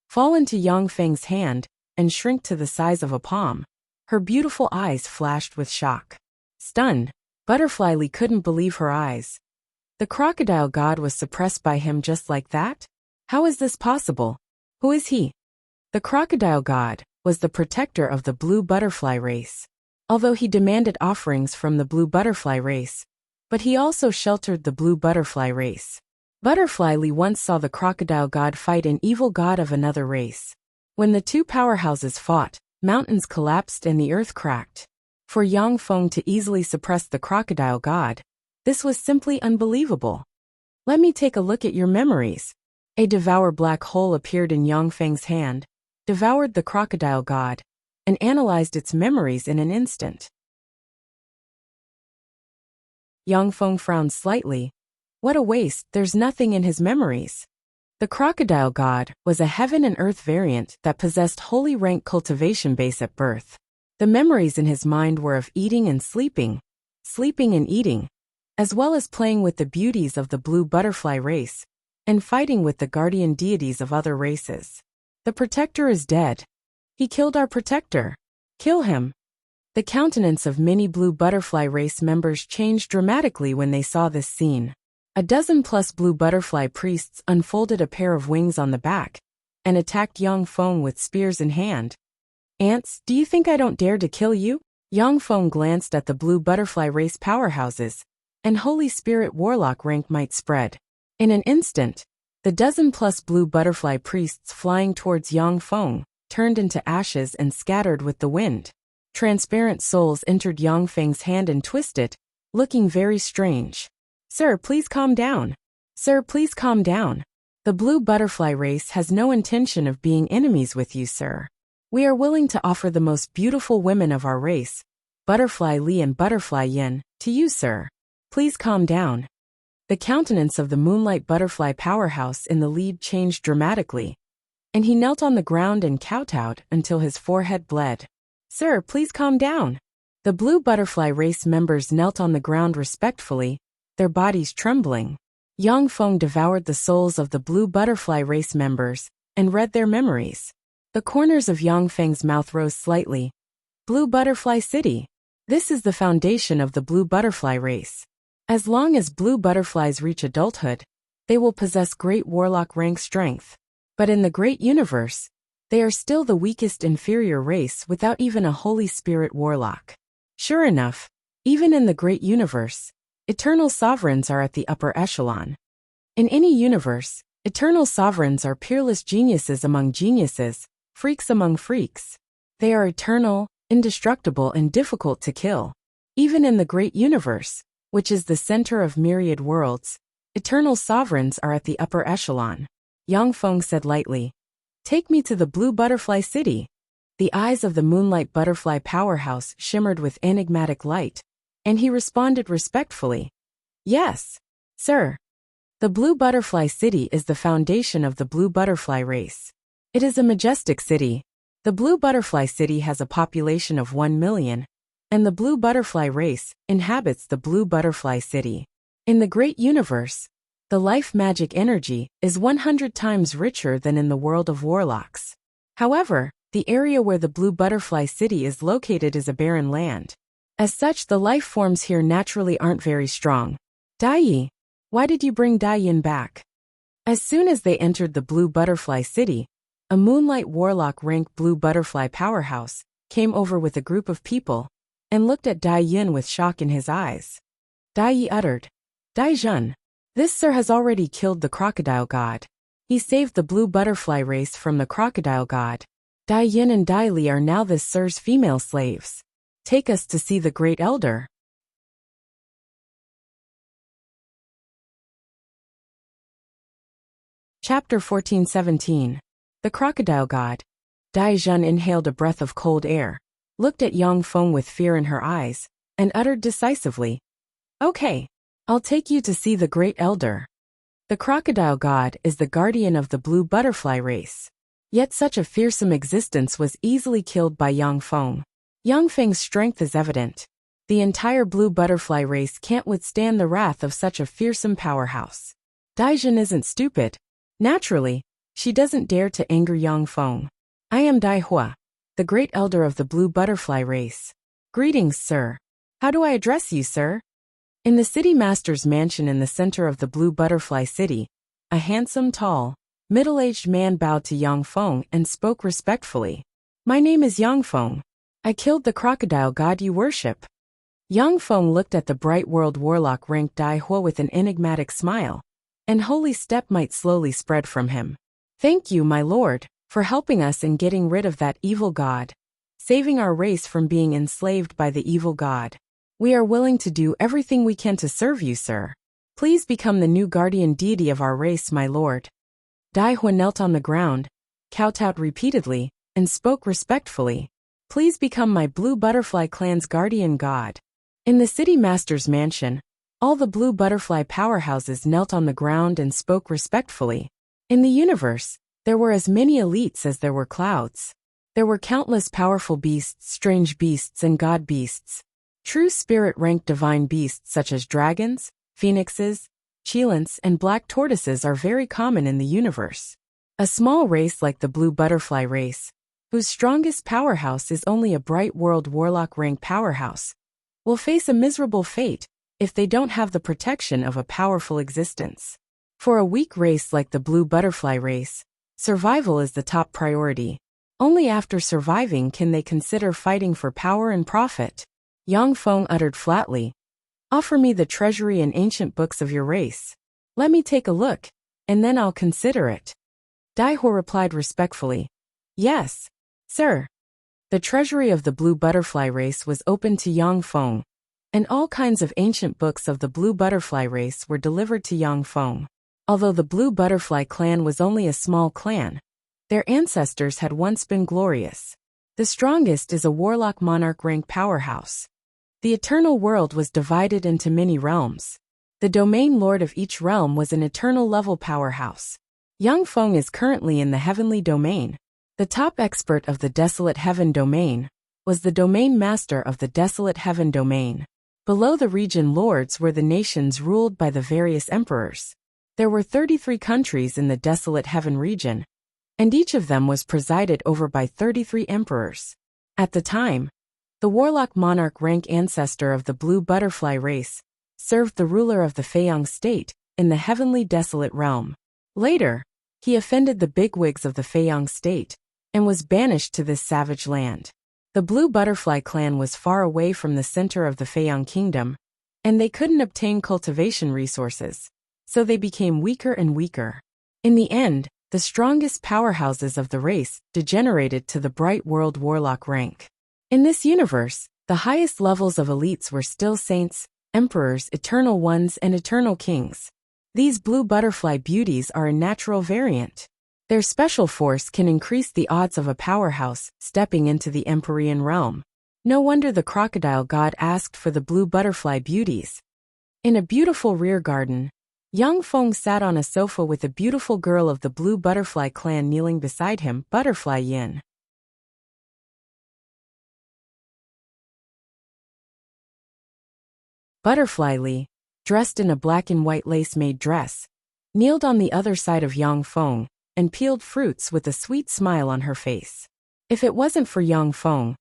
Speaker 1: fall into Yang Feng's hand and shrink to the size of a palm, her beautiful eyes flashed with shock. Stunned, Butterfly Lee couldn't believe her eyes. The crocodile god was suppressed by him just like that? How is this possible? Who is he? The crocodile god was the protector of the blue butterfly race. Although he demanded offerings from the blue butterfly race, but he also sheltered the blue butterfly race. Butterfly Lee once saw the crocodile god fight an evil god of another race. When the two powerhouses fought, mountains collapsed and the earth cracked. For Yang Feng to easily suppress the crocodile god, this was simply unbelievable. Let me take a look at your memories. A devour black hole appeared in Yang Feng's hand, devoured the crocodile god, and analyzed its memories in an instant. Yang Feng frowned slightly. What a waste, there's nothing in his memories. The crocodile god was a heaven and earth variant that possessed holy rank cultivation base at birth. The memories in his mind were of eating and sleeping and eating, as well as playing with the beauties of the blue butterfly race, and fighting with the guardian deities of other races. The protector is dead. He killed our protector. Kill him. The countenance of many blue butterfly race members changed dramatically when they saw this scene. A dozen plus blue butterfly priests unfolded a pair of wings on the back and attacked Yang Feng with spears in hand. Ants, do you think I don't dare to kill you? Yang Feng glanced at the blue butterfly race powerhouses, and Holy Spirit Warlock rank might spread. In an instant, the dozen plus blue butterfly priests flying towards Yang Feng turned into ashes and scattered with the wind. Transparent souls entered Yang Feng's hand and twisted, looking very strange. Sir, please calm down. Sir, please calm down. The blue butterfly race has no intention of being enemies with you, sir. We are willing to offer the most beautiful women of our race, Butterfly Lee and Butterfly Yin, to you, sir. Please calm down. The countenance of the Moonlight Butterfly powerhouse in the lead changed dramatically, and he knelt on the ground and kowtowed until his forehead bled. Sir, please calm down. The blue butterfly race members knelt on the ground respectfully, their bodies trembling. Yang Feng devoured the souls of the blue butterfly race members and read their memories. The corners of Yang Feng's mouth rose slightly. Blue Butterfly City. This is the foundation of the blue butterfly race. As long as blue butterflies reach adulthood, they will possess great warlock rank strength. But in the great universe, they are still the weakest inferior race without even a Holy Spirit Warlock. Sure enough, even in the great universe, eternal sovereigns are at the upper echelon. In any universe, eternal sovereigns are peerless geniuses among geniuses, freaks among freaks. They are eternal, indestructible, and difficult to kill. Even in the great universe, which is the center of myriad worlds, eternal sovereigns are at the upper echelon. Yang Feng said lightly, "Take me to the Blue Butterfly City." The eyes of the Moonlight Butterfly powerhouse shimmered with enigmatic light, and he responded respectfully, "Yes, sir." The Blue Butterfly City is the foundation of the blue butterfly race. It is a majestic city. The Blue Butterfly City has a population of 1 million, and the blue butterfly race inhabits the Blue Butterfly City. In the great universe, the life magic energy is 100 times richer than in the world of warlocks. However, the area where the Blue Butterfly City is located is a barren land. As such, the life forms here naturally aren't very strong. Dai, Why did you bring Dai Yin back? As soon as they entered the Blue Butterfly City, a Moonlight Warlock rank Blue Butterfly powerhouse came over with a group of people and looked at Dai Yin with shock in his eyes. Dai Yi uttered, Dai Jun, this sir has already killed the crocodile god. He saved the Blue Butterfly race from the crocodile god. Dai Yin and Dai Li are now this sir's female slaves. Take us to see the great elder. Chapter 14-17. The Crocodile God. Dai Jun inhaled a breath of cold air, looked at Yang Feng with fear in her eyes, and uttered decisively, Okay, I'll take you to see the great elder. The Crocodile God is the guardian of the Blue Butterfly race. Yet such a fearsome existence was easily killed by Yang Feng. Yang Feng's strength is evident. The entire Blue Butterfly race can't withstand the wrath of such a fearsome powerhouse. Dai Jun isn't stupid. Naturally, she doesn't dare to anger Yang Feng. I am Dai Hua, the great elder of the Blue Butterfly race. Greetings, sir. How do I address you, sir? In the city master's mansion in the center of the Blue Butterfly City, a handsome, tall, middle-aged man bowed to Yang Feng and spoke respectfully. My name is Yang Feng. I killed the crocodile god you worship. Yang Feng looked at the bright world warlock ranked Dai Hua with an enigmatic smile, and holy step might slowly spread from him. Thank you, my lord, for helping us in getting rid of that evil god, saving our race from being enslaved by the evil god. We are willing to do everything we can to serve you, sir. Please become the new guardian deity of our race, my lord. Dai Hua knelt on the ground, kowtowed repeatedly, and spoke respectfully. Please become my Blue Butterfly clan's guardian god. In the city master's mansion, all the Blue Butterfly powerhouses knelt on the ground and spoke respectfully. In the universe, there were as many elites as there were clouds. There were countless powerful beasts, strange beasts, and god beasts. True spirit-ranked divine beasts such as dragons, phoenixes, cheilants, and black tortoises are very common in the universe. A small race like the Blue Butterfly race, whose strongest powerhouse is only a bright world warlock rank powerhouse, will face a miserable fate if they don't have the protection of a powerful existence. For a weak race like the Blue Butterfly race, survival is the top priority. Only after surviving can they consider fighting for power and profit. Yang Feng uttered flatly, Offer me the treasury and ancient books of your race. Let me take a look, and then I'll consider it. Dai Hua replied respectfully, Yes, sir. The treasury of the Blue Butterfly race was open to Yang Feng, and all kinds of ancient books of the Blue Butterfly race were delivered to Yang Feng. Although the Blue Butterfly clan was only a small clan, their ancestors had once been glorious. The strongest is a warlock monarch rank powerhouse. The eternal world was divided into many realms. The domain lord of each realm was an eternal level powerhouse. Yang Feng is currently in the heavenly domain. The top expert of the desolate heaven domain was the domain master of the desolate heaven domain. Below the region lords were the nations ruled by the various emperors. There were 33 countries in the desolate heaven region, and each of them was presided over by 33 emperors. At the time, the warlock monarch rank ancestor of the Blue Butterfly race served the ruler of the Feiyang state in the heavenly desolate realm. Later, he offended the bigwigs of the Feiyang state and was banished to this savage land. The Blue Butterfly clan was far away from the center of the Feiyang kingdom, and they couldn't obtain cultivation resources, so they became weaker and weaker. In the end, the strongest powerhouses of the race degenerated to the bright world warlock rank. In this universe, the highest levels of elites were still saints, emperors, eternal ones, and eternal kings. These Blue Butterfly beauties are a natural variant. Their special force can increase the odds of a powerhouse stepping into the Empyrean realm. No wonder the crocodile god asked for the Blue Butterfly beauties. In a beautiful rear garden, Yang Feng sat on a sofa with a beautiful girl of the Blue Butterfly clan kneeling beside him, Butterfly Yin. Butterfly Li, dressed in a black and white lace-made dress, kneeled on the other side of Yang Feng and peeled fruits with a sweet smile on her face. If it wasn't for Yang Feng,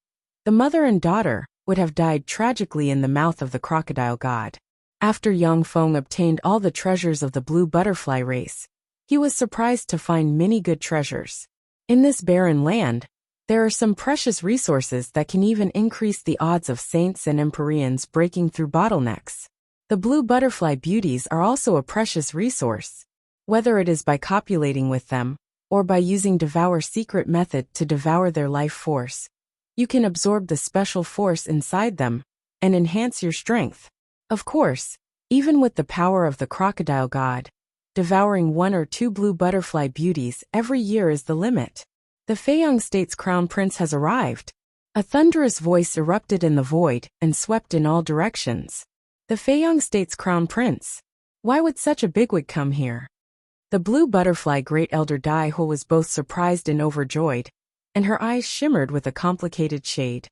Speaker 1: the mother and daughter would have died tragically in the mouth of the crocodile god. After Yang Feng obtained all the treasures of the blue butterfly race, he was surprised to find many good treasures. In this barren land, there are some precious resources that can even increase the odds of saints and empyreans breaking through bottlenecks. The blue butterfly beauties are also a precious resource. Whether it is by copulating with them, or by using Devour Secret method to devour their life force, you can absorb the special force inside them and enhance your strength. Of course, even with the power of the crocodile god, devouring 1 or 2 blue butterfly beauties every year is the limit. The Feiyang state's crown prince has arrived. A thunderous voice erupted in the void and swept in all directions. The Feiyang state's crown prince. Why would such a bigwig come here? The blue butterfly great elder Dai Hu was both surprised and overjoyed, and her eyes shimmered with a complicated shade.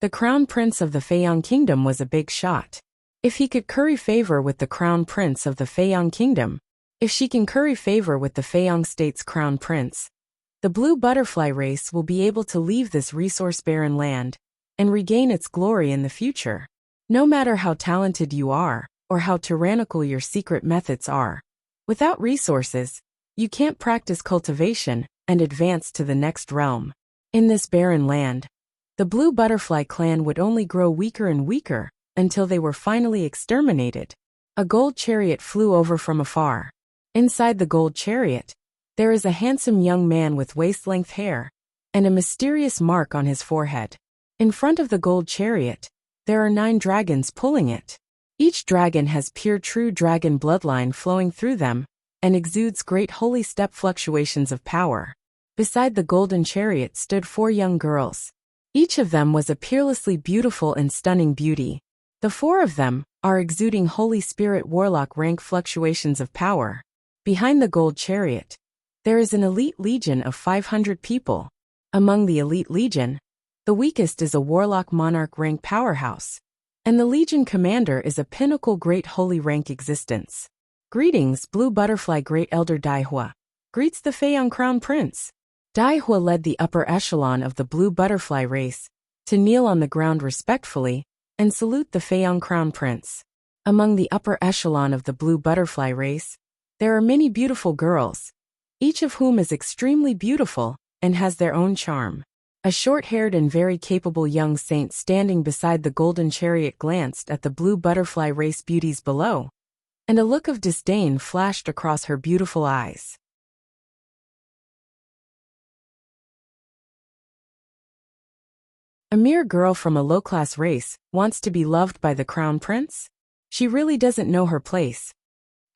Speaker 1: The crown prince of the Feiyang kingdom was a big shot. If he could curry favor with the crown prince of the Feiyang kingdom, if she can curry favor with the Feiyang state's crown prince, the blue butterfly race will be able to leave this resource-barren land and regain its glory in the future. No matter how talented you are, or how tyrannical your secret methods are, without resources, you can't practice cultivation and advance to the next realm. In this barren land, the blue butterfly clan would only grow weaker and weaker until they were finally exterminated. A gold chariot flew over from afar. Inside the gold chariot, there is a handsome young man with waist-length hair and a mysterious mark on his forehead. In front of the gold chariot, there are 9 dragons pulling it. Each dragon has pure true dragon bloodline flowing through them and exudes great holy step fluctuations of power. Beside the golden chariot stood 4 young girls. Each of them was a peerlessly beautiful and stunning beauty. The 4 of them are exuding Holy Spirit Warlock rank fluctuations of power. Behind the gold chariot, there is an elite legion of 500 people. Among the elite legion, the weakest is a Warlock Monarch rank powerhouse, and the legion commander is a pinnacle great holy rank existence. Greetings, Blue Butterfly Great Elder Dai Hua. Greets the Feiyang Crown Prince. Dai Hua led the upper echelon of the Blue Butterfly race to kneel on the ground respectfully and salute the Feiyang Crown Prince. Among the upper echelon of the Blue Butterfly race, there are many beautiful girls, each of whom is extremely beautiful and has their own charm. A short-haired and very capable young saint standing beside the golden chariot glanced at the blue butterfly race beauties below, and a look of disdain flashed across her beautiful eyes. A mere girl from a low-class race wants to be loved by the crown prince? She really doesn't know her place.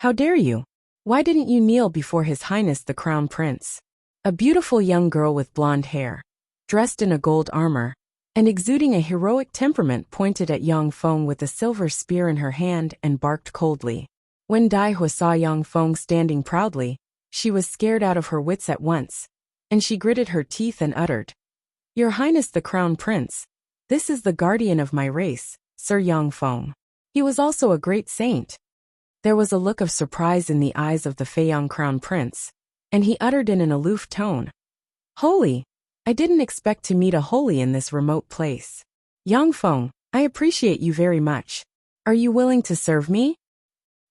Speaker 1: How dare you? Why didn't you kneel before His Highness the Crown Prince? A beautiful young girl with blonde hair, dressed in a gold armor, and exuding a heroic temperament pointed at Yang Feng with a silver spear in her hand and barked coldly. When Dai Hua saw Yang Feng standing proudly, she was scared out of her wits at once, and she gritted her teeth and uttered, "Your Highness the Crown Prince, this is the guardian of my race, Sir Yang Feng." He was also a great saint. There was a look of surprise in the eyes of the Feiyang Crown Prince, and he uttered in an aloof tone, "Holy! I didn't expect to meet a holy in this remote place. Yang Feng, I appreciate you very much. Are you willing to serve me?"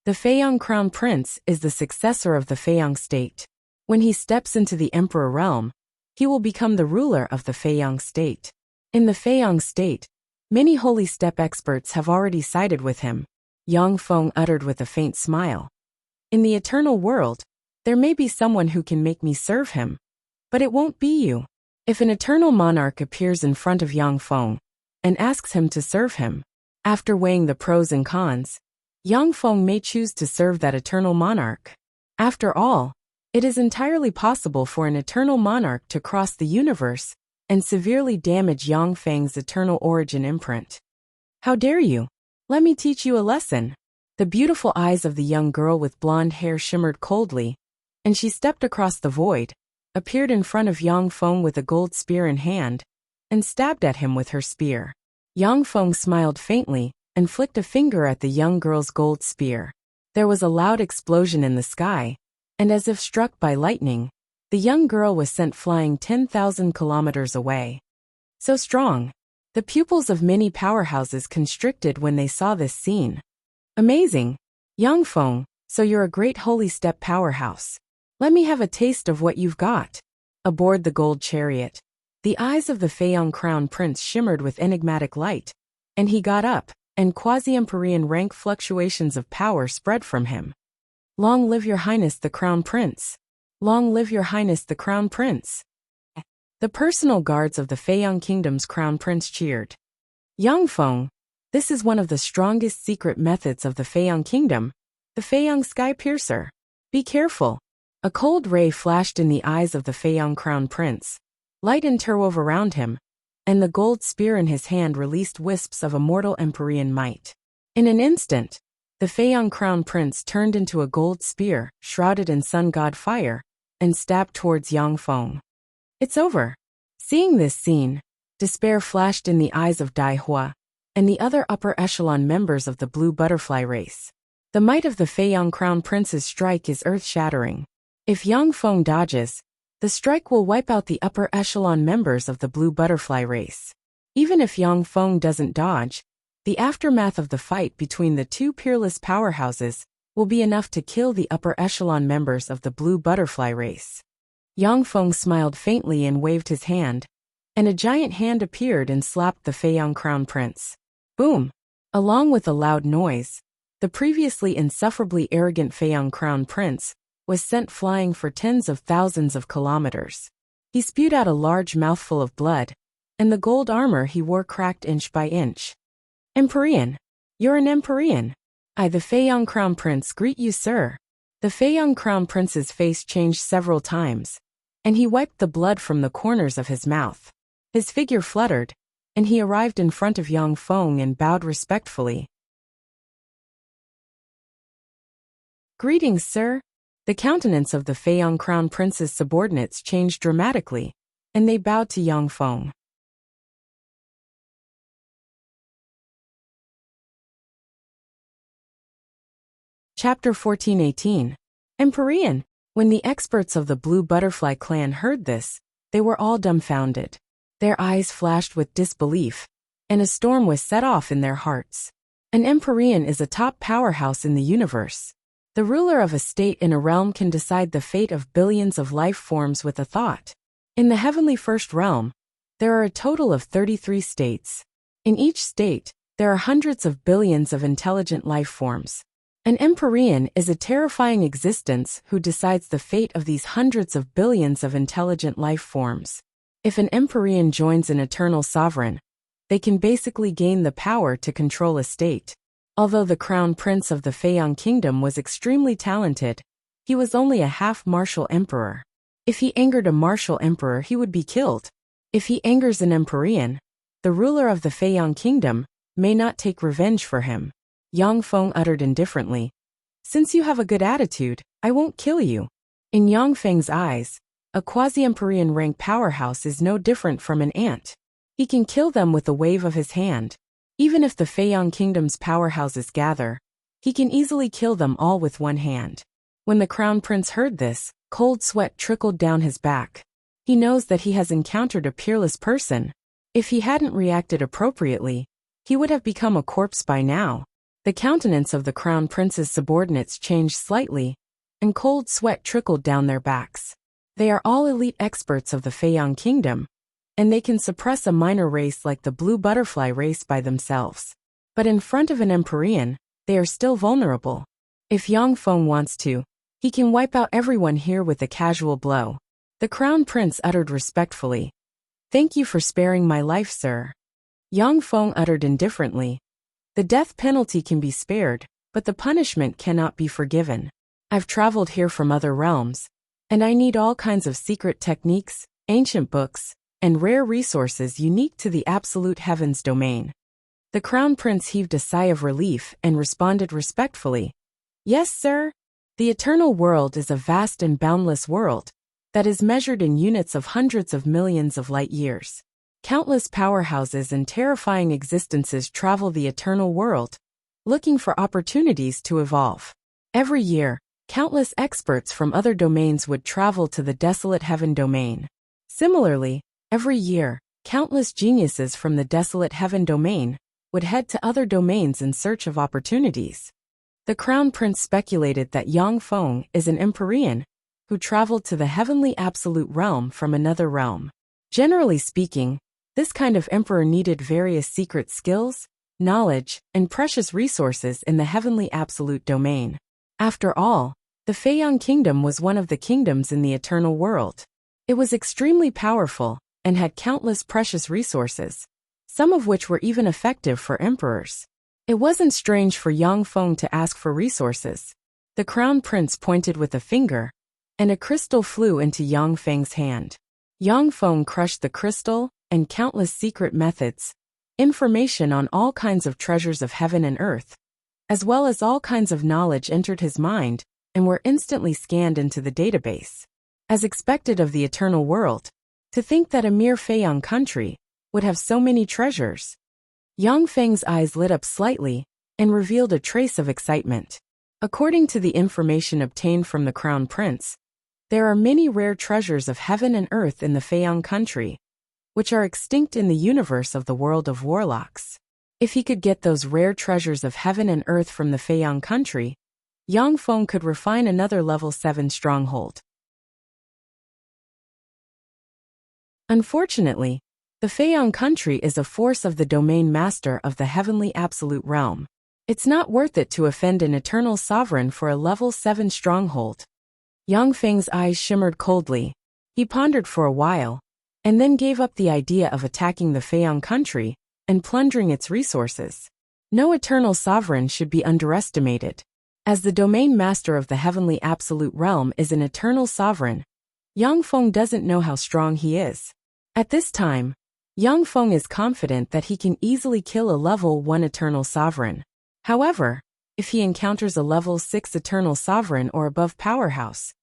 Speaker 1: The Feiyang Crown Prince is the successor of the Feiyang state. When he steps into the Emperor realm, he will become the ruler of the Feiyang state. In the Feiyang state, many holy step experts have already sided with him. Yang Feng uttered with a faint smile. "In the eternal world, there may be someone who can make me serve him, but it won't be you." If an eternal monarch appears in front of Yang Feng and asks him to serve him, after weighing the pros and cons, Yang Feng may choose to serve that eternal monarch. After all, it is entirely possible for an eternal monarch to cross the universe and severely damage Yang Feng's eternal origin imprint. "How dare you? Let me teach you a lesson." The beautiful eyes of the young girl with blonde hair shimmered coldly, and she stepped across the void, appeared in front of Yang Feng with a gold spear in hand, and stabbed at him with her spear. Yang Feng smiled faintly and flicked a finger at the young girl's gold spear. There was a loud explosion in the sky, and as if struck by lightning, the young girl was sent flying 10,000 kilometers away. So strong. The pupils of many powerhouses constricted when they saw this scene. Amazing. Young Feng, so you're a great holy step powerhouse. Let me have a taste of what you've got. Aboard the gold chariot, the eyes of the Feiyang Crown Prince shimmered with enigmatic light, and he got up, and quasi-Empyrean rank fluctuations of power spread from him. Long live your highness the Crown Prince. Long live your highness the Crown Prince. The personal guards of the Feiyang Kingdom's Crown Prince cheered. Young Feng, this is one of the strongest secret methods of the Feiyang Kingdom, the Feiyang Sky Piercer. Be careful. A cold ray flashed in the eyes of the Feiyang Crown Prince. Light interwove around him, and the gold spear in his hand released wisps of immortal Empyrean might. In an instant, the Feiyang Crown Prince turned into a gold spear, shrouded in sun god fire, and stabbed towards Yang Feng. It's over. Seeing this scene, despair flashed in the eyes of Dai Hua, and the other upper echelon members of the Blue Butterfly race. The might of the Feiyang Crown Prince's strike is earth-shattering. If Yang Feng dodges, the strike will wipe out the upper echelon members of the Blue Butterfly race. Even if Yang Feng doesn't dodge, the aftermath of the fight between the two peerless powerhouses will be enough to kill the upper echelon members of the Blue Butterfly race. Yang Feng smiled faintly and waved his hand, and a giant hand appeared and slapped the Feiyang Crown Prince. Boom! Along with a loud noise, the previously insufferably arrogant Feiyang Crown Prince was sent flying for tens of thousands of kilometers. He spewed out a large mouthful of blood, and the gold armor he wore cracked inch by inch. Empyrean! You're an Empyrean! I, the Feiyang Crown Prince, greet you, sir. The Feiyang Crown Prince's face changed several times, and he wiped the blood from the corners of his mouth. His figure fluttered, and he arrived in front of Yang Feng and bowed respectfully. Greetings, sir. The countenance of the Feiyang Crown Prince's subordinates changed dramatically, and they bowed to Yang Feng. Chapter 14:18. Empyrean. When the experts of the Blue Butterfly clan heard this, they were all dumbfounded. Their eyes flashed with disbelief, and a storm was set off in their hearts. An Empyrean is a top powerhouse in the universe. The ruler of a state in a realm can decide the fate of billions of life forms with a thought. In the Heavenly First Realm, there are a total of 33 states. In each state, there are hundreds of billions of intelligent life forms. An Empyrean is a terrifying existence who decides the fate of these hundreds of billions of intelligent life forms. If an Empyrean joins an eternal sovereign, they can basically gain the power to control a state. Although the Crown Prince of the Feiyang Kingdom was extremely talented, he was only a half-martial emperor. If he angered a martial emperor, he would be killed. If he angers an Empyrean, the ruler of the Feiyang Kingdom may not take revenge for him. Yang Feng uttered indifferently. Since you have a good attitude, I won't kill you. In Yang Feng's eyes, a quasi-Empyrean rank powerhouse is no different from an ant. He can kill them with a wave of his hand. Even if the Feiyang Kingdom's powerhouses gather, he can easily kill them all with one hand. When the Crown Prince heard this, cold sweat trickled down his back. He knows that he has encountered a peerless person. If he hadn't reacted appropriately, he would have become a corpse by now. The countenance of the Crown Prince's subordinates changed slightly, and cold sweat trickled down their backs. They are all elite experts of the Feiyang Kingdom, and they can suppress a minor race like the Blue Butterfly race by themselves. But in front of an Empyrean, they are still vulnerable. If Yang Feng wants to, he can wipe out everyone here with a casual blow. The Crown Prince uttered respectfully. Thank you for sparing my life, sir. Yang Feng uttered indifferently. The death penalty can be spared, but the punishment cannot be forgiven. I've traveled here from other realms, and I need all kinds of secret techniques, ancient books, and rare resources unique to the absolute heavens domain. The Crown Prince heaved a sigh of relief and responded respectfully. Yes, sir. The eternal world is a vast and boundless world that is measured in units of hundreds of millions of light years. Countless powerhouses and terrifying existences travel the eternal world, looking for opportunities to evolve. Every year, countless experts from other domains would travel to the desolate heaven domain. Similarly, every year, countless geniuses from the desolate heaven domain would head to other domains in search of opportunities. The crown prince speculated that Yang Feng is an Empyrean who traveled to the heavenly absolute realm from another realm. Generally speaking, this kind of emperor needed various secret skills, knowledge, and precious resources in the heavenly absolute domain. After all, the Feiyang kingdom was one of the kingdoms in the eternal world. It was extremely powerful and had countless precious resources, some of which were even effective for emperors. It wasn't strange for Yang Feng to ask for resources. The crown prince pointed with a finger, and a crystal flew into Yang Feng's hand. Yang Feng crushed the crystal, and countless secret methods, information on all kinds of treasures of heaven and earth, as well as all kinds of knowledge entered his mind and were instantly scanned into the database. As expected of the eternal world, to think that a mere Feiyang country would have so many treasures. Yang Feng's eyes lit up slightly and revealed a trace of excitement. According to the information obtained from the crown prince, there are many rare treasures of heaven and earth in the Feiyang country, which are extinct in the universe of the world of warlocks. If he could get those rare treasures of heaven and earth from the Feiyang country, Yang Feng could refine another level 7 stronghold. Unfortunately, the Feiyang country is a force of the domain master of the heavenly absolute realm. It's not worth it to offend an eternal sovereign for a level 7 stronghold. Yang Feng's eyes shimmered coldly. He pondered for a while, and then gave up the idea of attacking the Feiyang country and plundering its resources. No eternal sovereign should be underestimated. As the domain master of the heavenly absolute realm is an eternal sovereign, Yang Feng doesn't know how strong he is. At this time, Yang Feng is confident that he can easily kill a level 1 eternal sovereign. However, if he encounters a level 6 eternal sovereign or above powerhouse,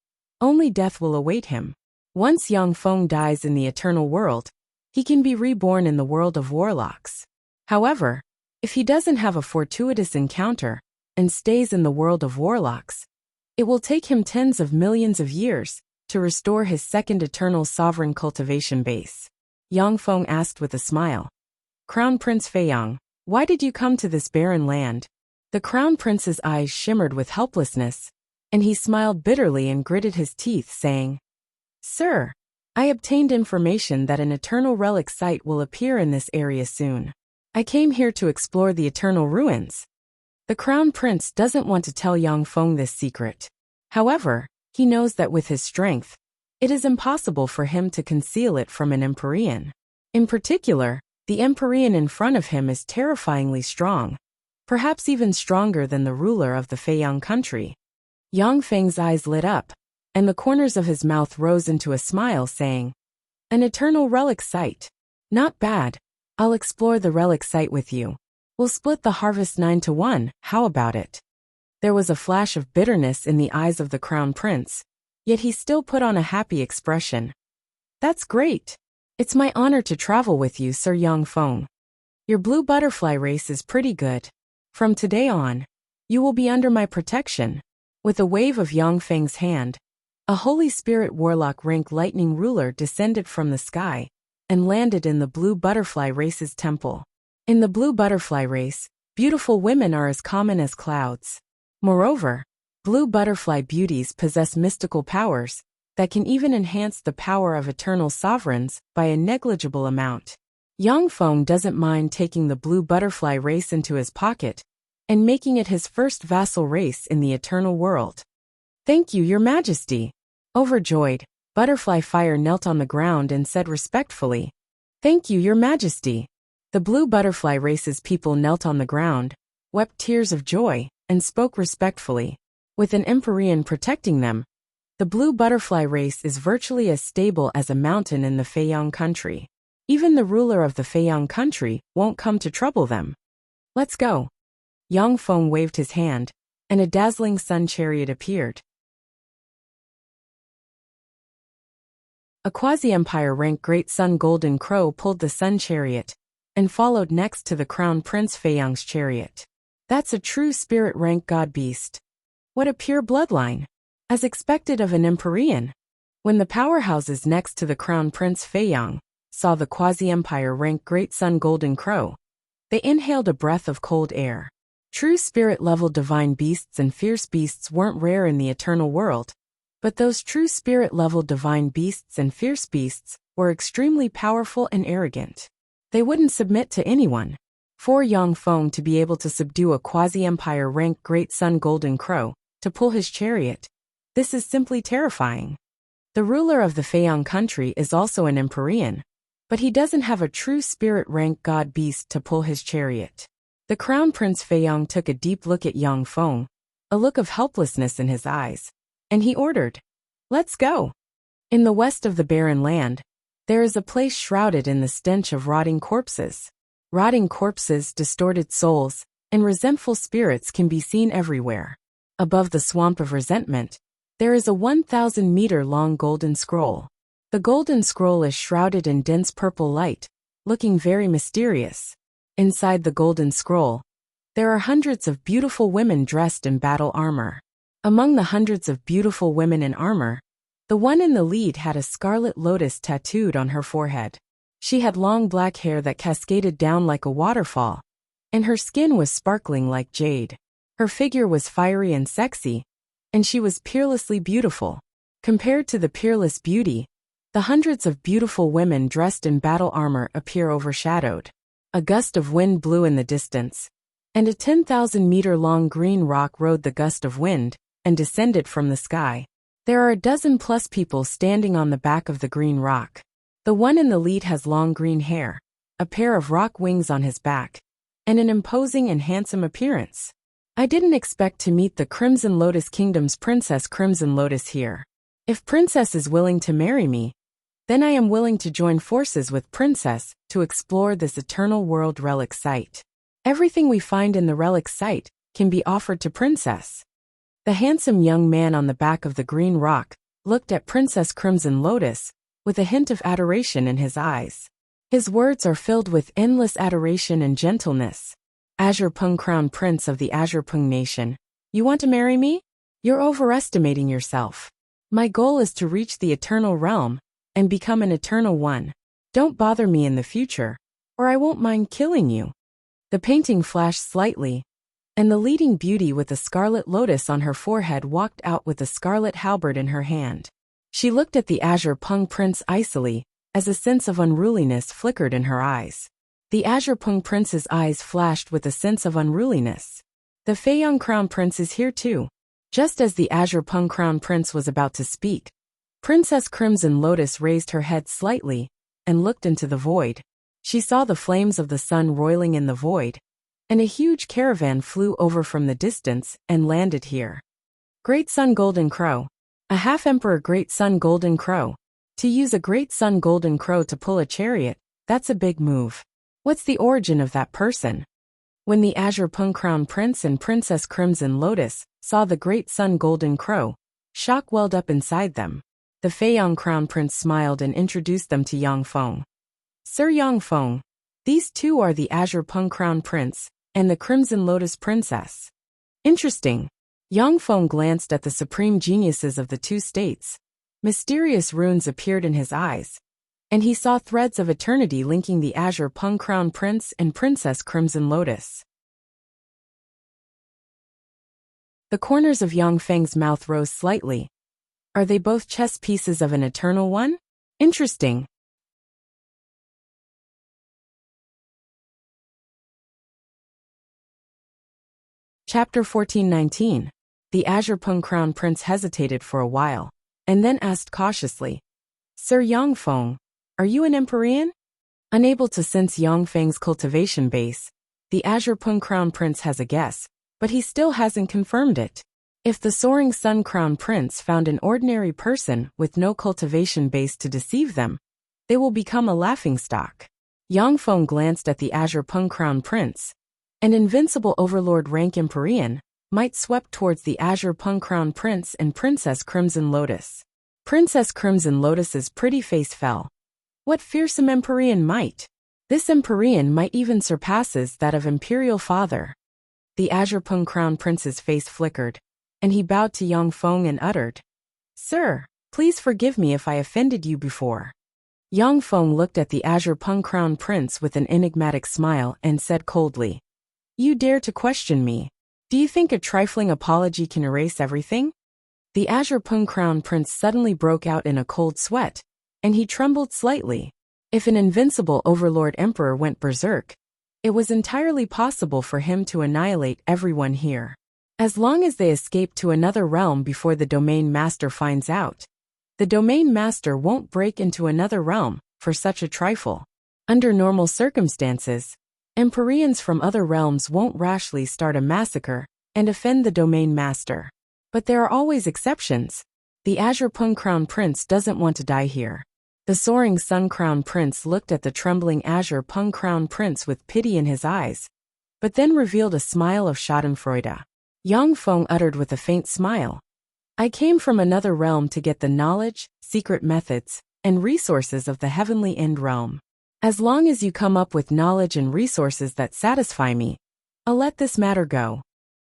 Speaker 1: only death will await him. Once Yang Feng dies in the eternal world, he can be reborn in the world of warlocks. However, if he doesn't have a fortuitous encounter and stays in the world of warlocks, it will take him tens of millions of years to restore his second eternal sovereign cultivation base. Yang Feng asked with a smile. Crown Prince Feiyang, why did you come to this barren land? The crown prince's eyes shimmered with helplessness, and he smiled bitterly and gritted his teeth, saying, Sir, I obtained information that an eternal relic site will appear in this area soon. I came here to explore the eternal ruins. The crown prince doesn't want to tell Yang Feng this secret. However, he knows that with his strength, it is impossible for him to conceal it from an Empyrean. In particular, the Empyrean in front of him is terrifyingly strong, perhaps even stronger than the ruler of the Feiyang country. Yang Feng's eyes lit up, and the corners of his mouth rose into a smile, saying, An eternal relic site. Not bad. I'll explore the relic site with you. We'll split the harvest 9-1, how about it? There was a flash of bitterness in the eyes of the crown prince, yet he still put on a happy expression. That's great. It's my honor to travel with you, Sir Yang Feng. Your blue butterfly race is pretty good. From today on, you will be under my protection. With a wave of Yang Feng's hand, a Holy Spirit Warlock rank lightning ruler descended from the sky and landed in the blue butterfly race's temple. In the blue butterfly race, beautiful women are as common as clouds. Moreover, blue butterfly beauties possess mystical powers that can even enhance the power of eternal sovereigns by a negligible amount. Yang Feng doesn't mind taking the blue butterfly race into his pocket and making it his first vassal race in the eternal world. Thank you, Your Majesty. Overjoyed, Butterfly Fire knelt on the ground and said respectfully, Thank you, Your Majesty. The blue butterfly race's people knelt on the ground, wept tears of joy, and spoke respectfully. With an Empyrean protecting them, the blue butterfly race is virtually as stable as a mountain in the Feiyang country. Even the ruler of the Feiyang country won't come to trouble them. Let's go. Yang Feng waved his hand, and a dazzling sun chariot appeared. A quasi-empire rank Great Sun Golden Crow pulled the sun chariot, and followed next to the Crown Prince Feiyang's chariot. That's a true spirit rank god beast. What a pure bloodline. As expected of an Empyrean. When the powerhouses next to the Crown Prince Feiyang saw the quasi-empire rank Great Sun Golden Crow, they inhaled a breath of cold air. True spirit-level divine beasts and fierce beasts weren't rare in the eternal world, but those true spirit-level divine beasts and fierce beasts were extremely powerful and arrogant. They wouldn't submit to anyone. For Yang Feng to be able to subdue a quasi-empire ranked Great Sun Golden Crow, to pull his chariot, this is simply terrifying. The ruler of the Feiyang country is also an Empyrean, but he doesn't have a true spirit-rank god beast to pull his chariot. The Crown Prince Feiyang took a deep look at Yang Feng, a look of helplessness in his eyes, and he ordered, "Let's go." In the west of the barren land, there is a place shrouded in the stench of rotting corpses. Rotting corpses, distorted souls, and resentful spirits can be seen everywhere. Above the swamp of resentment, there is a 1,000-meter-long golden scroll. The golden scroll is shrouded in dense purple light, looking very mysterious. Inside the golden scroll, there are hundreds of beautiful women dressed in battle armor. Among the hundreds of beautiful women in armor, the one in the lead had a scarlet lotus tattooed on her forehead. She had long black hair that cascaded down like a waterfall, and her skin was sparkling like jade. Her figure was fiery and sexy, and she was peerlessly beautiful. Compared to the peerless beauty, the hundreds of beautiful women dressed in battle armor appear overshadowed. A gust of wind blew in the distance, and a 10,000-meter-long green rock rode the gust of wind and descended from the sky. There are a dozen-plus people standing on the back of the green rock. The one in the lead has long green hair, a pair of rock wings on his back, and an imposing and handsome appearance. I didn't expect to meet the Crimson Lotus Kingdom's Princess Crimson Lotus here. If Princess is willing to marry me, then I am willing to join forces with Princess to explore this eternal world relic site. Everything we find in the relic site can be offered to Princess. The handsome young man on the back of the green rock looked at Princess Crimson Lotus with a hint of adoration in his eyes. His words are filled with endless adoration and gentleness. Azure Pung, Crown Prince of the Azure Pung Nation, you want to marry me? You're overestimating yourself. My goal is to reach the eternal realm and become an eternal one. Don't bother me in the future, or I won't mind killing you. The painting flashed slightly, and the leading beauty with a scarlet lotus on her forehead walked out with a scarlet halberd in her hand. She looked at the Azure Pung Prince icily, as a sense of unruliness flickered in her eyes. The Azure Pung Prince's eyes flashed with a sense of unruliness. The Feiyang Crown Prince is here too. Just as the Azure Pung Crown Prince was about to speak, Princess Crimson Lotus raised her head slightly and looked into the void. She saw the flames of the sun roiling in the void, and a huge caravan flew over from the distance and landed here. Great Sun Golden Crow. A half-emperor Great Sun Golden Crow. To use a Great Sun Golden Crow to pull a chariot, that's a big move. What's the origin of that person? When the Azure Pung Crown Prince and Princess Crimson Lotus saw the Great Sun Golden Crow, shock welled up inside them. The Feiyang Crown Prince smiled and introduced them to Yang Feng. Sir Yang Feng, these two are the Azure Pung Crown Prince and the Crimson Lotus Princess. Interesting. Yang Feng glanced at the supreme geniuses of the two states. Mysterious runes appeared in his eyes, and he saw threads of eternity linking the Azure Pung Crown Prince and Princess Crimson Lotus. The corners of Yang Feng's mouth rose slightly. Are they both chess pieces of an eternal one? Interesting. Chapter 1419. The Azure Pung Crown Prince hesitated for a while, and then asked cautiously, Sir Yang Feng, are you an Empyrean? Unable to sense Yang Feng's cultivation base, the Azure Pung Crown Prince has a guess, but he still hasn't confirmed it. If the Soaring Sun Crown Prince found an ordinary person with no cultivation base to deceive them, they will become a laughingstock. Yang Feng glanced at the Azure Pung Crown Prince. An invincible overlord rank Empyrean might swept towards the Azure Pung Crown Prince and Princess Crimson Lotus. Princess Crimson Lotus's pretty face fell. What fearsome Empyrean might? This Empyrean might even surpasses that of Imperial Father. The Azure Pung Crown Prince's face flickered, and he bowed to Yang Feng and uttered, Sir, please forgive me if I offended you before. Yang Feng looked at the Azure Pung Crown Prince with an enigmatic smile and said coldly, You dare to question me? Do you think a trifling apology can erase everything? The Azure Pung Crown Prince suddenly broke out in a cold sweat, and he trembled slightly. If an invincible overlord emperor went berserk, it was entirely possible for him to annihilate everyone here. As long as they escape to another realm before the domain master finds out, the domain master won't break into another realm for such a trifle. Under normal circumstances, Empyreans from other realms won't rashly start a massacre and offend the domain master. But there are always exceptions. The Azure Pung Crown Prince doesn't want to die here. The soaring Sun Crown Prince looked at the trembling Azure Pung Crown Prince with pity in his eyes, but then revealed a smile of schadenfreude. Yang Feng uttered with a faint smile. I came from another realm to get the knowledge, secret methods, and resources of the heavenly end realm. As long as you come up with knowledge and resources that satisfy me, I'll let this matter go.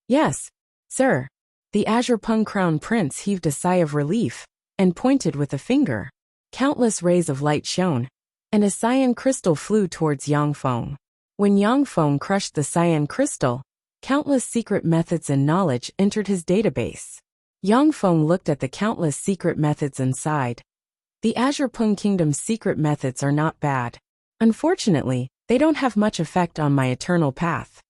Speaker 1: Yes, sir. The Azure Pung Crown Prince heaved a sigh of relief and pointed with a finger. Countless rays of light shone, and a cyan crystal flew towards Yang Feng. When Yang Feng crushed the cyan crystal, countless secret methods and knowledge entered his database. Yang Feng looked at the countless secret methods and sighed. The Azure Pung Kingdom's secret methods are not bad. Unfortunately, they don't have much effect on my eternal path.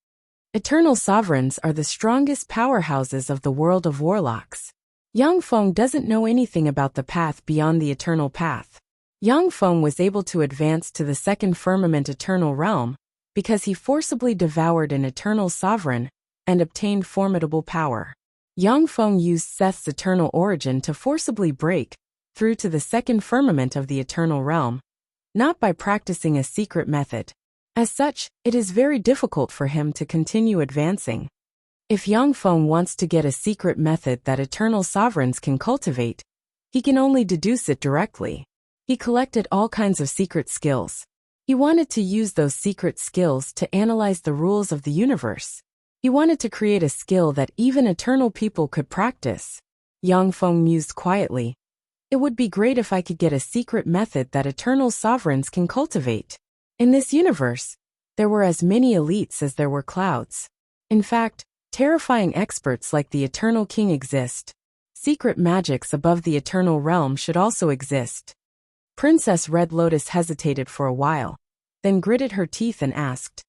Speaker 1: Eternal sovereigns are the strongest powerhouses of the world of warlocks. Yang Feng doesn't know anything about the path beyond the eternal path. Yang Feng was able to advance to the second firmament eternal realm because he forcibly devoured an eternal sovereign and obtained formidable power. Yang Feng used Seth's eternal origin to forcibly break through to the second firmament of the eternal realm, not by practicing a secret method. As such, it is very difficult for him to continue advancing. If Yang Feng wants to get a secret method that eternal sovereigns can cultivate, he can only deduce it directly. He collected all kinds of secret skills. He wanted to use those secret skills to analyze the rules of the universe. He wanted to create a skill that even eternal people could practice. Yang Feng mused quietly. It would be great if I could get a secret method that eternal sovereigns can cultivate. In this universe, there were as many elites as there were clouds. In fact, terrifying experts like the Eternal King exist. Secret magics above the eternal realm should also exist. Princess Red Lotus hesitated for a while, then gritted her teeth and asked,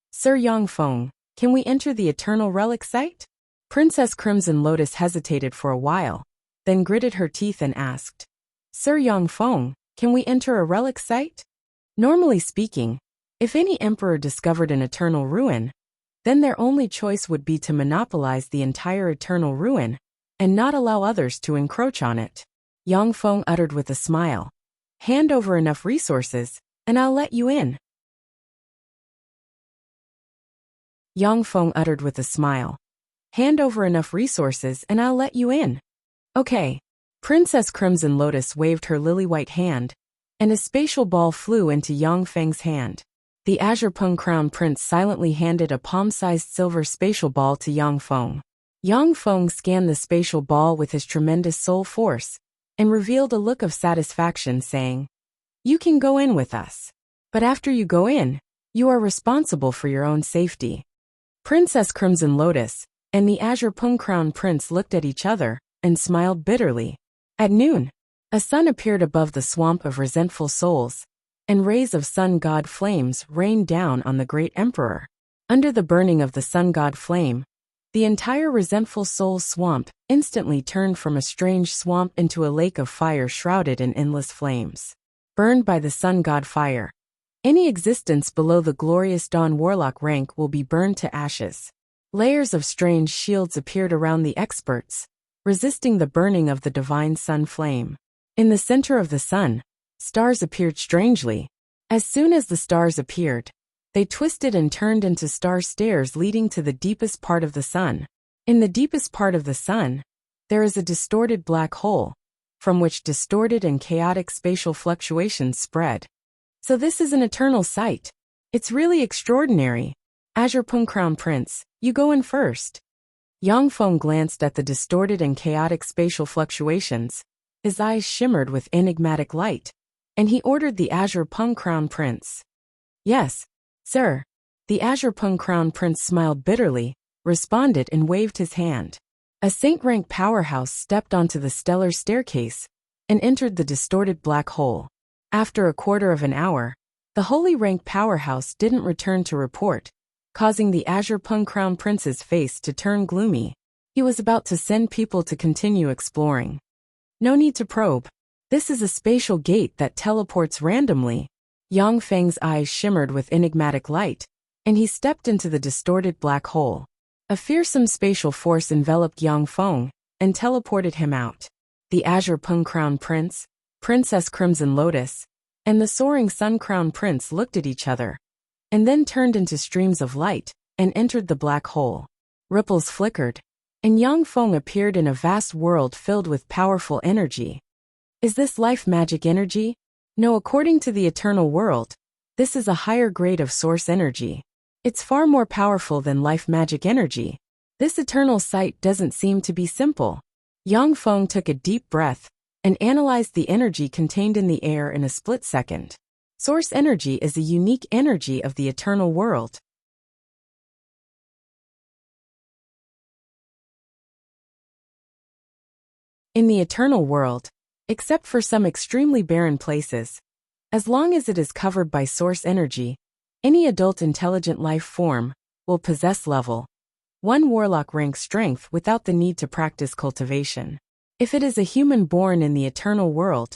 Speaker 1: Sir Yang Feng, can we enter the eternal relic site? Princess Crimson Lotus hesitated for a while, then gritted her teeth and asked, Sir Yang Feng, can we enter a relic site? Normally speaking, if any emperor discovered an eternal ruin, then their only choice would be to monopolize the entire eternal ruin and not allow others to encroach on it. Yang Feng uttered with a smile. Hand over enough resources, and I'll let you in. Yang Feng uttered with a smile. Hand over enough resources and I'll let you in. Okay. Princess Crimson Lotus waved her lily-white hand, and a spatial ball flew into Yang Feng's hand. The Azure Pung Crown Prince silently handed a palm-sized silver spatial ball to Yang Feng. Yang Feng scanned the spatial ball with his tremendous soul force, and revealed a look of satisfaction saying, You can go in with us. But after you go in, you are responsible for your own safety. Princess Crimson Lotus and the Azure Pung Crown Prince looked at each other and smiled bitterly. At noon, a sun appeared above the swamp of resentful souls, and rays of sun god flames rained down on the great emperor. Under the burning of the sun god flame, the entire resentful soul swamp instantly turned from a strange swamp into a lake of fire shrouded in endless flames. Burned by the sun god fire, any existence below the glorious dawn warlock rank will be burned to ashes. Layers of strange shields appeared around the experts, resisting the burning of the divine sun flame. In the center of the sun, stars appeared strangely. As soon as the stars appeared, they twisted and turned into star stairs leading to the deepest part of the sun. In the deepest part of the sun, there is a distorted black hole, from which distorted and chaotic spatial fluctuations spread. So this is an eternal sight. It's really extraordinary. Azure Pung Crown Prince, you go in first. Yang Feng glanced at the distorted and chaotic spatial fluctuations. His eyes shimmered with enigmatic light, and he ordered the Azure Pung Crown Prince. Yes, sir. The Azure Pung Crown Prince smiled bitterly, responded and waved his hand. A saint-rank powerhouse stepped onto the stellar staircase and entered the distorted black hole. After a quarter of an hour, the holy rank powerhouse didn't return to report, causing the Azure Pung Crown Prince's face to turn gloomy. He was about to send people to continue exploring. No need to probe. This is a spatial gate that teleports randomly. Yang Feng's eyes shimmered with enigmatic light, and he stepped into the distorted black hole. A fearsome spatial force enveloped Yang Feng and teleported him out. The Azure Pung Crown Prince, Princess Crimson Lotus, and the soaring Sun Crown Prince looked at each other, and then turned into streams of light and entered the black hole. Ripples flickered, and Yang Feng appeared in a vast world filled with powerful energy. Is this life magic energy? No, according to the eternal world, this is a higher grade of source energy. It's far more powerful than life magic energy. This eternal sight doesn't seem to be simple. Yang Feng took a deep breath and analyzed the energy contained in the air in a split second. Source energy is a unique energy of the eternal world. In the eternal world, except for some extremely barren places, as long as it is covered by source energy, any adult intelligent life form will possess level 1 warlock rank strength without the need to practice cultivation. If it is a human born in the eternal world,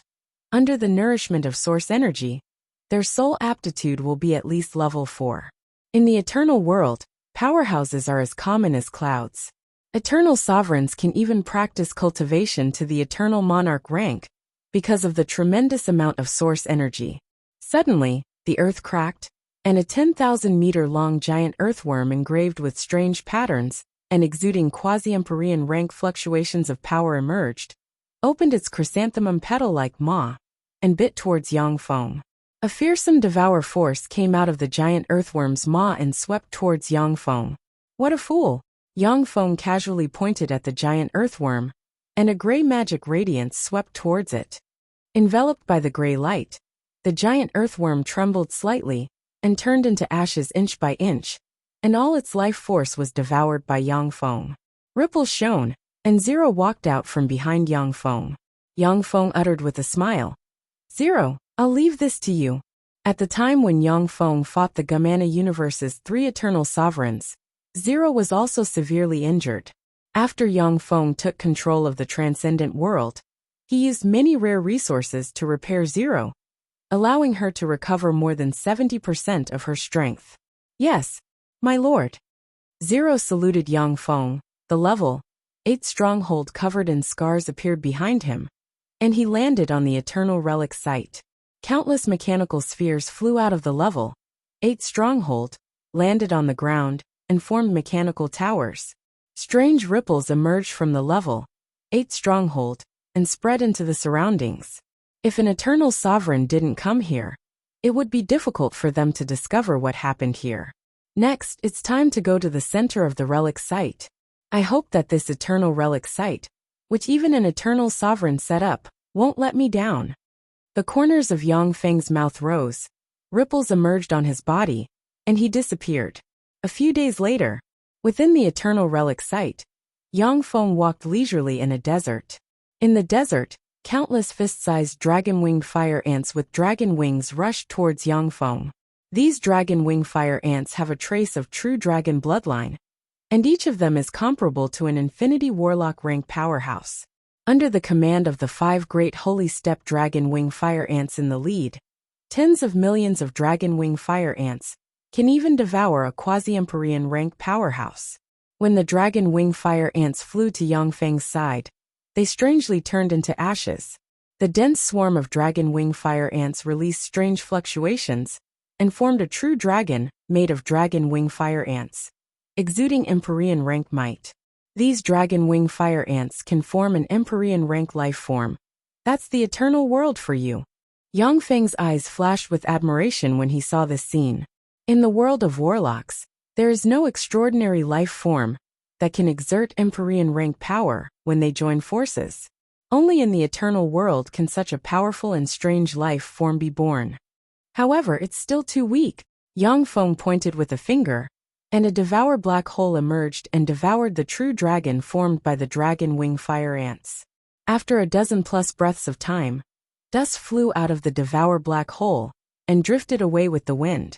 Speaker 1: under the nourishment of source energy, their soul aptitude will be at least level 4. In the eternal world, powerhouses are as common as clouds. Eternal sovereigns can even practice cultivation to the eternal monarch rank because of the tremendous amount of source energy. Suddenly, the earth cracked, and a 10,000-meter-long giant earthworm engraved with strange patterns and exuding quasi-empyrean rank fluctuations of power emerged, opened its chrysanthemum petal-like maw, and bit towards Yang Feng. A fearsome devour force came out of the giant earthworm's maw and swept towards Yang Feng. What a fool! Yang Feng casually pointed at the giant earthworm, and a gray magic radiance swept towards it. Enveloped by the gray light, the giant earthworm trembled slightly and turned into ashes inch by inch, and all its life force was devoured by Yang Feng. Ripples shone, and Zero walked out from behind Yang Feng. Yang Feng uttered with a smile, "Zero, I'll leave this to you." At the time when Yang Feng fought the Gamana universe's 3 eternal sovereigns, Zero was also severely injured. After Yang Feng took control of the transcendent world, he used many rare resources to repair Zero, allowing her to recover more than 70% of her strength. "Yes, my lord." Zero saluted Yang Feng. The level 8 stronghold covered in scars appeared behind him, and he landed on the eternal relic site. Countless mechanical spheres flew out of the level 8 stronghold, landed on the ground, and formed mechanical towers. Strange ripples emerged from the level 8 stronghold and spread into the surroundings. If an eternal sovereign didn't come here, it would be difficult for them to discover what happened here. Next, it's time to go to the center of the relic site. I hope that this eternal relic site, which even an eternal sovereign set up, won't let me down. The corners of Yang Feng's mouth rose, ripples emerged on his body, and he disappeared. A few days later, within the eternal relic site, Yang Feng walked leisurely in a desert. In the desert, countless fist-sized dragon-winged fire ants with dragon wings rushed towards Yang Feng. These dragon-wing fire ants have a trace of true dragon bloodline, and each of them is comparable to an infinity warlock rank powerhouse. Under the command of the 5 great holy steppe dragon-wing fire ants in the lead, tens of millions of dragon-wing fire ants can even devour a quasi-empyrean rank powerhouse. When the dragon-wing fire ants flew to Yang Feng's side, they strangely turned into ashes. The dense swarm of dragon-wing fire ants released strange fluctuations and formed a true dragon made of dragon-wing fire ants, exuding empyrean rank might. These dragon-wing fire ants can form an empyrean rank life form. That's the eternal world for you. Yang Feng's eyes flashed with admiration when he saw this scene. In the world of warlocks, there is no extraordinary life form that can exert empyrean rank power when they join forces. Only in the eternal world can such a powerful and strange life form be born. However, it's still too weak. Yang Feng pointed with a finger, and a devour black hole emerged and devoured the true dragon formed by the dragon wing fire ants. After a dozen-plus breaths of time, dust flew out of the devour black hole and drifted away with the wind.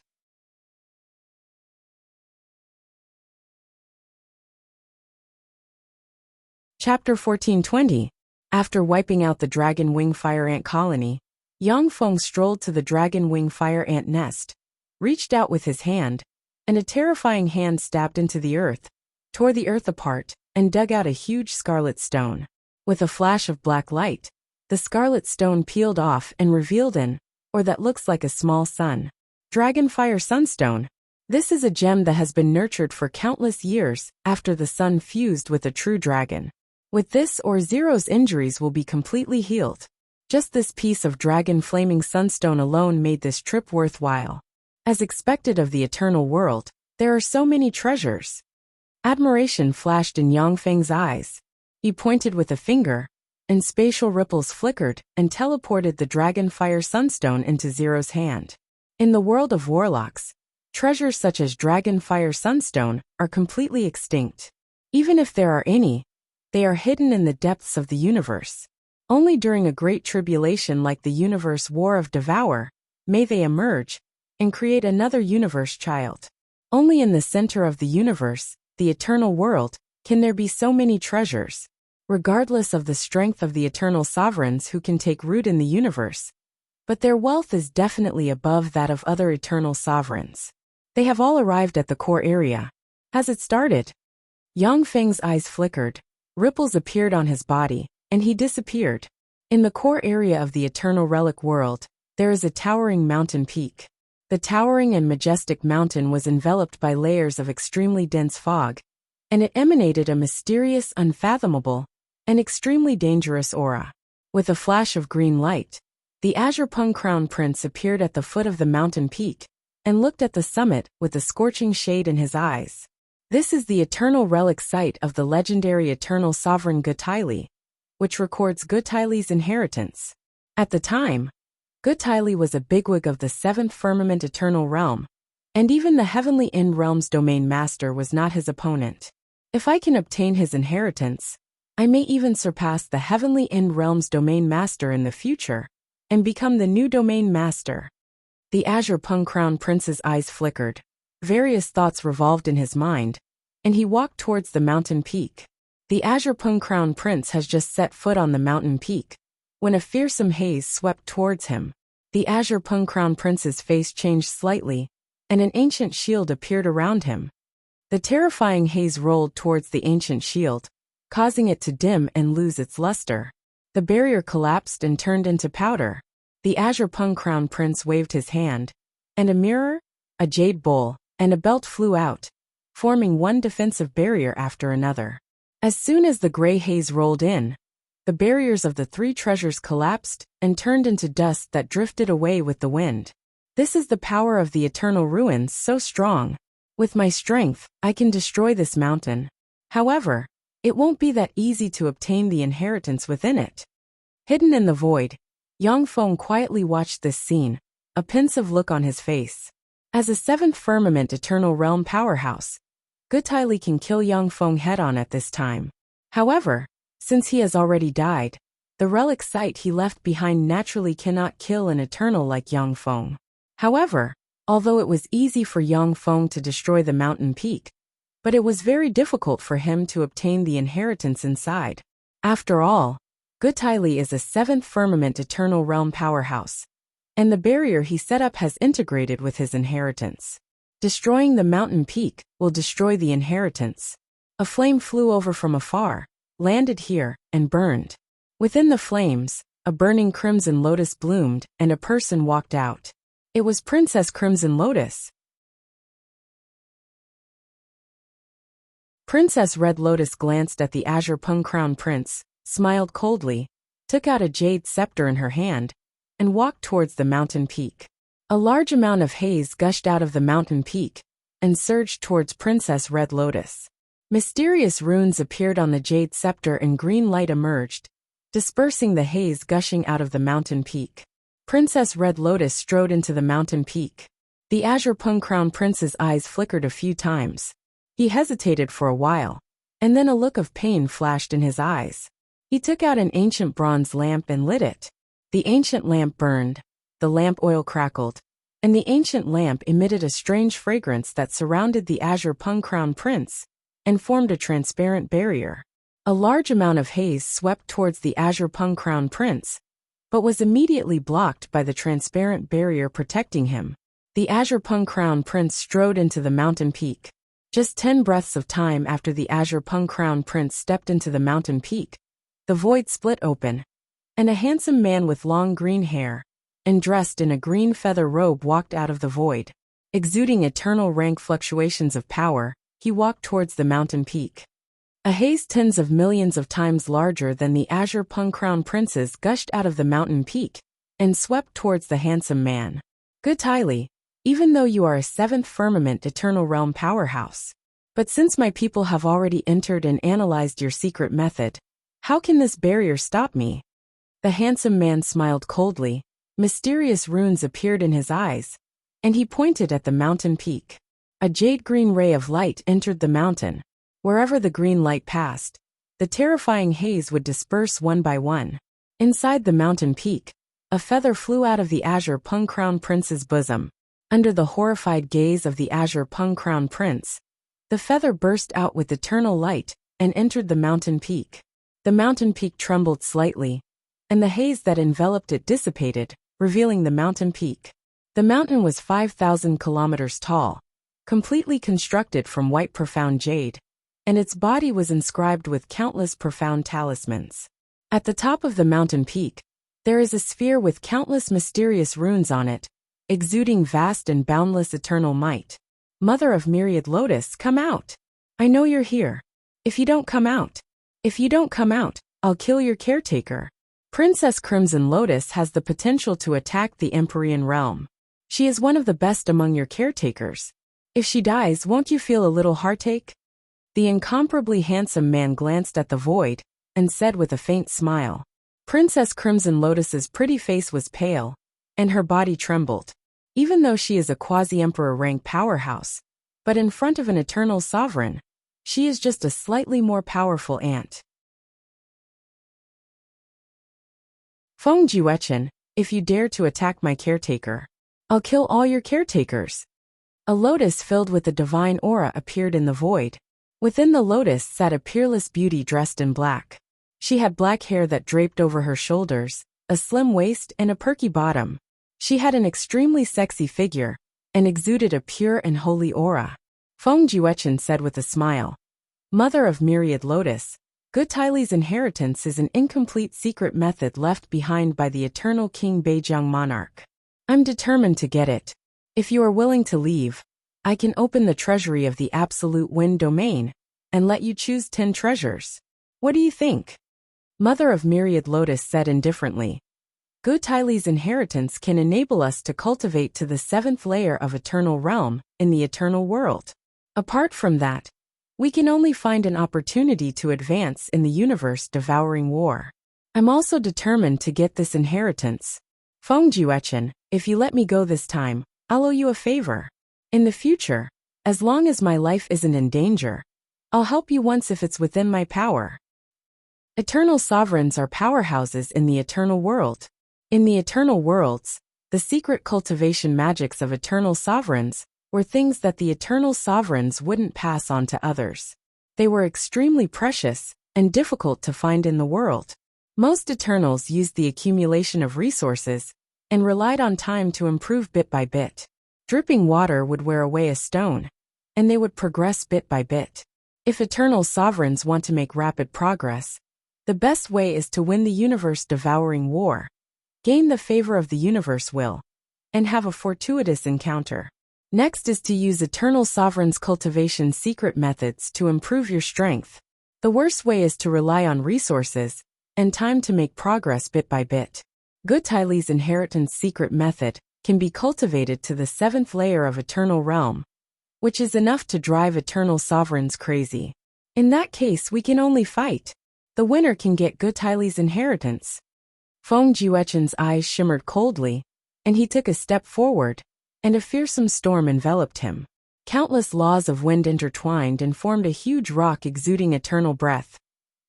Speaker 1: Chapter 1420. After wiping out the dragon wing fire ant colony, Yang Feng strolled to the dragon wing fire ant nest, reached out with his hand, and a terrifying hand stabbed into the earth, tore the earth apart, and dug out a huge scarlet stone. With a flash of black light, the scarlet stone peeled off and revealed or that looks like a small sun. Dragonfire Sunstone. This is a gem that has been nurtured for countless years after the sun fused with a true dragon. With this Zero's injuries will be completely healed. Just this piece of dragon flaming sunstone alone made this trip worthwhile. As expected of the eternal world, there are so many treasures. Admiration flashed in Yang Feng's eyes. He pointed with a finger, and spatial ripples flickered and teleported the dragonfire sunstone into Zero's hand. In the world of warlocks, treasures such as dragonfire sunstone are completely extinct. Even if there are any, they are hidden in the depths of the universe. Only during a great tribulation like the universe war of Devour may they emerge and create another universe child. Only in the center of the universe, the eternal world, can there be so many treasures. Regardless of the strength of the eternal sovereigns who can take root in the universe, but their wealth is definitely above that of other eternal sovereigns. They have all arrived at the core area. Has it started? Yang Feng's eyes flickered, ripples appeared on his body, and he disappeared. In the core area of the eternal relic world, there is a towering mountain peak. The towering and majestic mountain was enveloped by layers of extremely dense fog, and it emanated a mysterious, unfathomable, and extremely dangerous aura. With a flash of green light, the Azure Pung Crown Prince appeared at the foot of the mountain peak, and looked at the summit with a scorching shade in his eyes. This is the eternal relic site of the legendary eternal sovereign Gutaili, which records Gutaili's inheritance. At the time, Gutaili was a bigwig of the 7th Firmament Eternal Realm, and even the Heavenly End Realm's domain master was not his opponent. If I can obtain his inheritance, I may even surpass the Heavenly End Realm's domain master in the future, and become the new domain master. The Azure Pung Crown Prince's eyes flickered. Various thoughts revolved in his mind, and he walked towards the mountain peak. The Azure Pung Crown Prince has just set foot on the mountain peak, when a fearsome haze swept towards him. The Azure Pung Crown Prince's face changed slightly, and an ancient shield appeared around him. The terrifying haze rolled towards the ancient shield, causing it to dim and lose its luster. The barrier collapsed and turned into powder. The Azure Pung Crown Prince waved his hand, and a mirror, a jade bowl, and a belt flew out, forming one defensive barrier after another. As soon as the gray haze rolled in, the barriers of the 3 treasures collapsed and turned into dust that drifted away with the wind. This is the power of the eternal ruins, so strong. With my strength, I can destroy this mountain. However, it won't be that easy to obtain the inheritance within it. Hidden in the void, Yang Feng quietly watched this scene, a pensive look on his face. As a 7th Firmament Eternal Realm powerhouse, Gutaili can kill Yang Feng head-on at this time. However, since he has already died, the relic site he left behind naturally cannot kill an eternal like Yang Feng. However, although it was easy for Yang Feng to destroy the mountain peak, but it was very difficult for him to obtain the inheritance inside. After all, Gutaili is a 7th Firmament Eternal Realm powerhouse, and the barrier he set up has integrated with his inheritance. Destroying the mountain peak will destroy the inheritance. A flame flew over from afar, landed here, and burned. Within the flames, a burning crimson lotus bloomed, and a person walked out. It was Princess Crimson Lotus. Princess Red Lotus glanced at the Azure Pung Crown Prince, smiled coldly, took out a jade scepter in her hand, and walked towards the mountain peak. A large amount of haze gushed out of the mountain peak and surged towards Princess Red Lotus. Mysterious runes appeared on the jade scepter and green light emerged, dispersing the haze gushing out of the mountain peak. Princess Red Lotus strode into the mountain peak. The Azure Pung Crown Prince's eyes flickered a few times. He hesitated for a while, and then a look of pain flashed in his eyes. He took out an ancient bronze lamp and lit it. The ancient lamp burned, the lamp oil crackled, and the ancient lamp emitted a strange fragrance that surrounded the Azure Pung Crown Prince and formed a transparent barrier. A large amount of haze swept towards the Azure Pung Crown Prince, but was immediately blocked by the transparent barrier protecting him. The Azure Pung Crown Prince strode into the mountain peak. Just 10 breaths of time after the Azure Pung Crown Prince stepped into the mountain peak, the void split open, and a handsome man with long green hair and dressed in a green feather robe walked out of the void. Exuding eternal rank fluctuations of power, he walked towards the mountain peak. A haze tens of millions of times larger than the Azure Pung Crown Prince's gushed out of the mountain peak and swept towards the handsome man. Good Tylee, even though you are a 7th firmament eternal realm powerhouse. But since my people have already entered and analyzed your secret method, how can this barrier stop me? The handsome man smiled coldly. Mysterious runes appeared in his eyes, and he pointed at the mountain peak. A jade-green ray of light entered the mountain. Wherever the green light passed, the terrifying haze would disperse one by one. Inside the mountain peak, a feather flew out of the Azure Pung Crown Prince's bosom. Under the horrified gaze of the Azure Pung Crown Prince, the feather burst out with eternal light and entered the mountain peak. The mountain peak trembled slightly, and the haze that enveloped it dissipated, revealing the mountain peak. The mountain was 5,000 kilometers tall, completely constructed from white profound jade, and its body was inscribed with countless profound talismans. At the top of the mountain peak, there is a sphere with countless mysterious runes on it, exuding vast and boundless eternal might. Mother of Myriad Lotus, come out! I know you're here. If you don't come out, I'll kill your caretaker. Princess Crimson Lotus has the potential to attack the Empyrean realm. She is one of the best among your caretakers. If she dies, won't you feel a little heartache? The incomparably handsome man glanced at the void and said with a faint smile. Princess Crimson Lotus's pretty face was pale, and her body trembled. Even though she is a quasi-emperor rank powerhouse, but in front of an eternal sovereign, she is just a slightly more powerful ant. Feng Jiuechen, if you dare to attack my caretaker, I'll kill all your caretakers. A lotus filled with a divine aura appeared in the void. Within the lotus sat a peerless beauty dressed in black. She had black hair that draped over her shoulders, a slim waist and a perky bottom. She had an extremely sexy figure and exuded a pure and holy aura. Feng Jiuechen said with a smile. Mother of Myriad Lotus, Good Tylee's inheritance is an incomplete secret method left behind by the eternal King Beijiang monarch. I'm determined to get it. If you are willing to leave, I can open the treasury of the Absolute Wind domain and let you choose 10 treasures. What do you think? Mother of Myriad Lotus said indifferently. Good Tylee's inheritance can enable us to cultivate to the 7th layer of eternal realm in the eternal world. Apart from that, we can only find an opportunity to advance in the universe-devouring war. I'm also determined to get this inheritance. Feng Jiuechen, if you let me go this time, I'll owe you a favor. In the future, as long as my life isn't in danger, I'll help you once if it's within my power. Eternal sovereigns are powerhouses in the eternal world. In the eternal worlds, the secret cultivation magics of eternal sovereigns were things that the eternal sovereigns wouldn't pass on to others. They were extremely precious and difficult to find in the world. Most Eternals used the accumulation of resources and relied on time to improve bit by bit. Dripping water would wear away a stone, and they would progress bit by bit. If Eternal Sovereigns want to make rapid progress, the best way is to win the universe-devouring war, gain the favor of the universe will, and have a fortuitous encounter. Next is to use Eternal Sovereign's cultivation secret methods to improve your strength. The worst way is to rely on resources and time to make progress bit by bit. Good Tylee's inheritance secret method can be cultivated to the 7th layer of Eternal Realm, which is enough to drive Eternal Sovereigns crazy. In that case, we can only fight. The winner can get Good Tylee's inheritance. Feng Jiuechen's eyes shimmered coldly, and he took a step forward and a fearsome storm enveloped him. Countless laws of wind intertwined and formed a huge rock exuding eternal breath.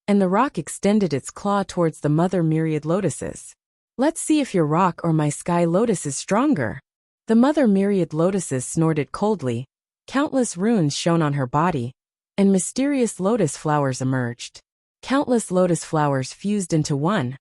Speaker 1: And the rock extended its claw towards the mother myriad lotuses. "Let's see if your rock or my sky lotus is stronger." The mother myriad lotuses snorted coldly. Countless runes shone on her body, and mysterious lotus flowers emerged. Countless lotus flowers fused into one,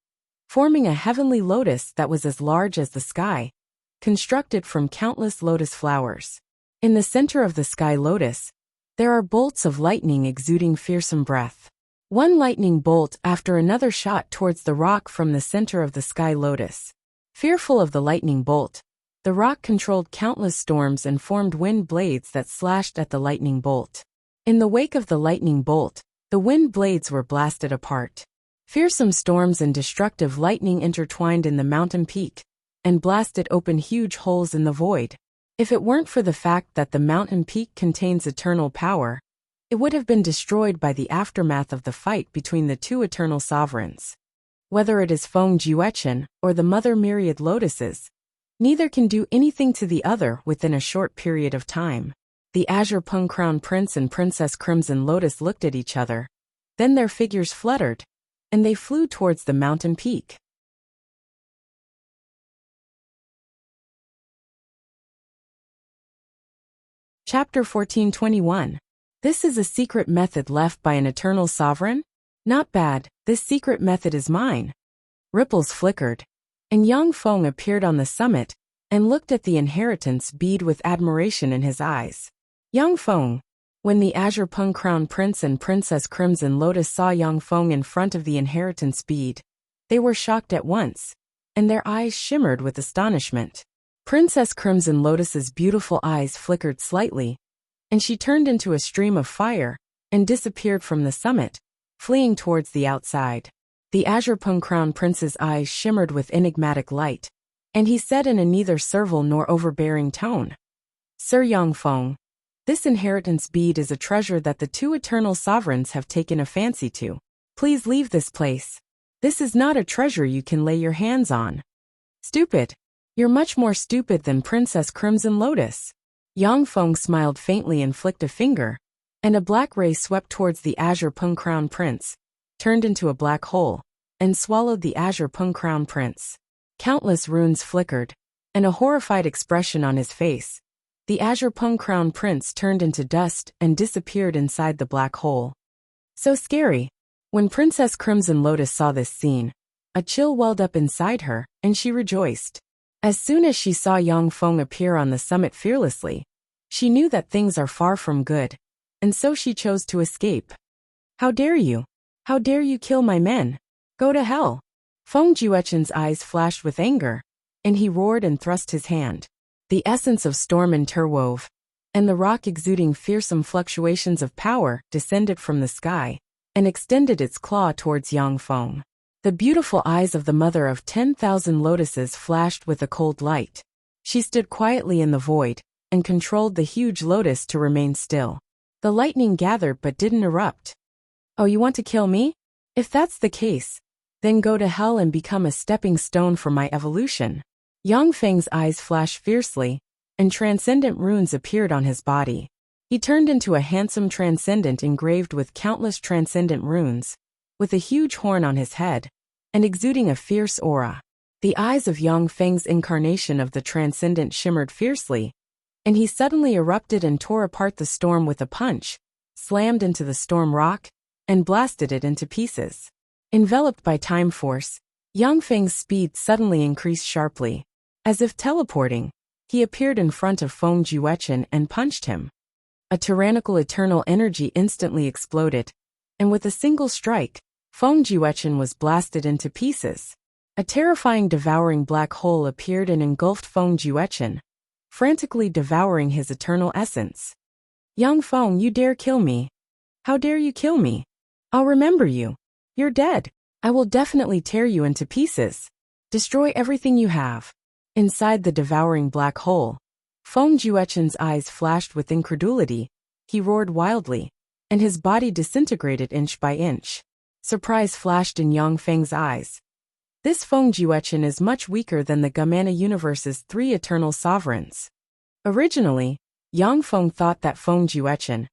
Speaker 1: forming a heavenly lotus that was as large as the sky, constructed from countless lotus flowers. In the center of the sky lotus, there are bolts of lightning exuding fearsome breath. One lightning bolt after another shot towards the rock from the center of the sky lotus. Fearful of the lightning bolt, the rock controlled countless storms and formed wind blades that slashed at the lightning bolt. In the wake of the lightning bolt, the wind blades were blasted apart. Fearsome storms and destructive lightning intertwined in the mountain peak and blasted open huge holes in the void. If it weren't for the fact that the mountain peak contains eternal power, it would have been destroyed by the aftermath of the fight between the two eternal sovereigns. Whether it is Feng Juechen or the mother myriad lotuses, neither can do anything to the other within a short period of time. The Azure Pung Crown Prince and Princess Crimson Lotus looked at each other. Then their figures fluttered, and they flew towards the mountain peak. Chapter 1421. This is a secret method left by an eternal sovereign? Not bad, this secret method is mine. Ripples flickered, and Yang Feng appeared on the summit and looked at the inheritance bead with admiration in his eyes. Yang Feng. When the Azure Pung Crown Prince and Princess Crimson Lotus saw Yang Feng in front of the inheritance bead, they were shocked at once, and their eyes shimmered with astonishment. Princess Crimson Lotus's beautiful eyes flickered slightly, and she turned into a stream of fire and disappeared from the summit, fleeing towards the outside. The Azure Pung Crown Prince's eyes shimmered with enigmatic light, and he said in a neither servile nor overbearing tone, "Sir Yang Feng, this inheritance bead is a treasure that the two eternal sovereigns have taken a fancy to. Please leave this place. This is not a treasure you can lay your hands on." "Stupid. You're much more stupid than Princess Crimson Lotus." Yang Feng smiled faintly and flicked a finger, and a black ray swept towards the Azure Pung Crown Prince, turned into a black hole, and swallowed the Azure Pung Crown Prince. Countless runes flickered, and a horrified expression on his face. The Azure Pung Crown Prince turned into dust and disappeared inside the black hole. So scary. When Princess Crimson Lotus saw this scene, a chill welled up inside her, and she rejoiced. As soon as she saw Yang Feng appear on the summit fearlessly, she knew that things are far from good, and so she chose to escape. "How dare you? How dare you kill my men? Go to hell!" Feng Juechen's eyes flashed with anger, and he roared and thrust his hand. The essence of storm interwove, and the rock exuding fearsome fluctuations of power descended from the sky and extended its claw towards Yang Feng. The beautiful eyes of the mother of 10,000 lotuses flashed with a cold light. She stood quietly in the void and controlled the huge lotus to remain still. The lightning gathered but didn't erupt. "Oh, you want to kill me? If that's the case, then go to hell and become a stepping stone for my evolution." Yang Feng's eyes flashed fiercely, and transcendent runes appeared on his body. He turned into a handsome transcendent engraved with countless transcendent runes, with a huge horn on his head, and exuding a fierce aura. The eyes of Yang Feng's incarnation of the transcendent shimmered fiercely, and he suddenly erupted and tore apart the storm with a punch, slammed into the storm rock, and blasted it into pieces. Enveloped by time force, Yang Feng's speed suddenly increased sharply. As if teleporting, he appeared in front of Feng Juechen and punched him. A tyrannical eternal energy instantly exploded, and with a single strike, Feng Juechen was blasted into pieces. A terrifying devouring black hole appeared and engulfed Feng Juechen, frantically devouring his eternal essence. "Yang Feng, you dare kill me? How dare you kill me? I'll remember you. You're dead. I will definitely tear you into pieces. Destroy everything you have." Inside the devouring black hole, Feng Juechen's eyes flashed with incredulity. He roared wildly, and his body disintegrated inch by inch. Surprise flashed in Yang Feng's eyes. This Feng Juechen is much weaker than the Gamana universe's 3 eternal sovereigns. Originally, Yang Feng thought that Feng Juechen,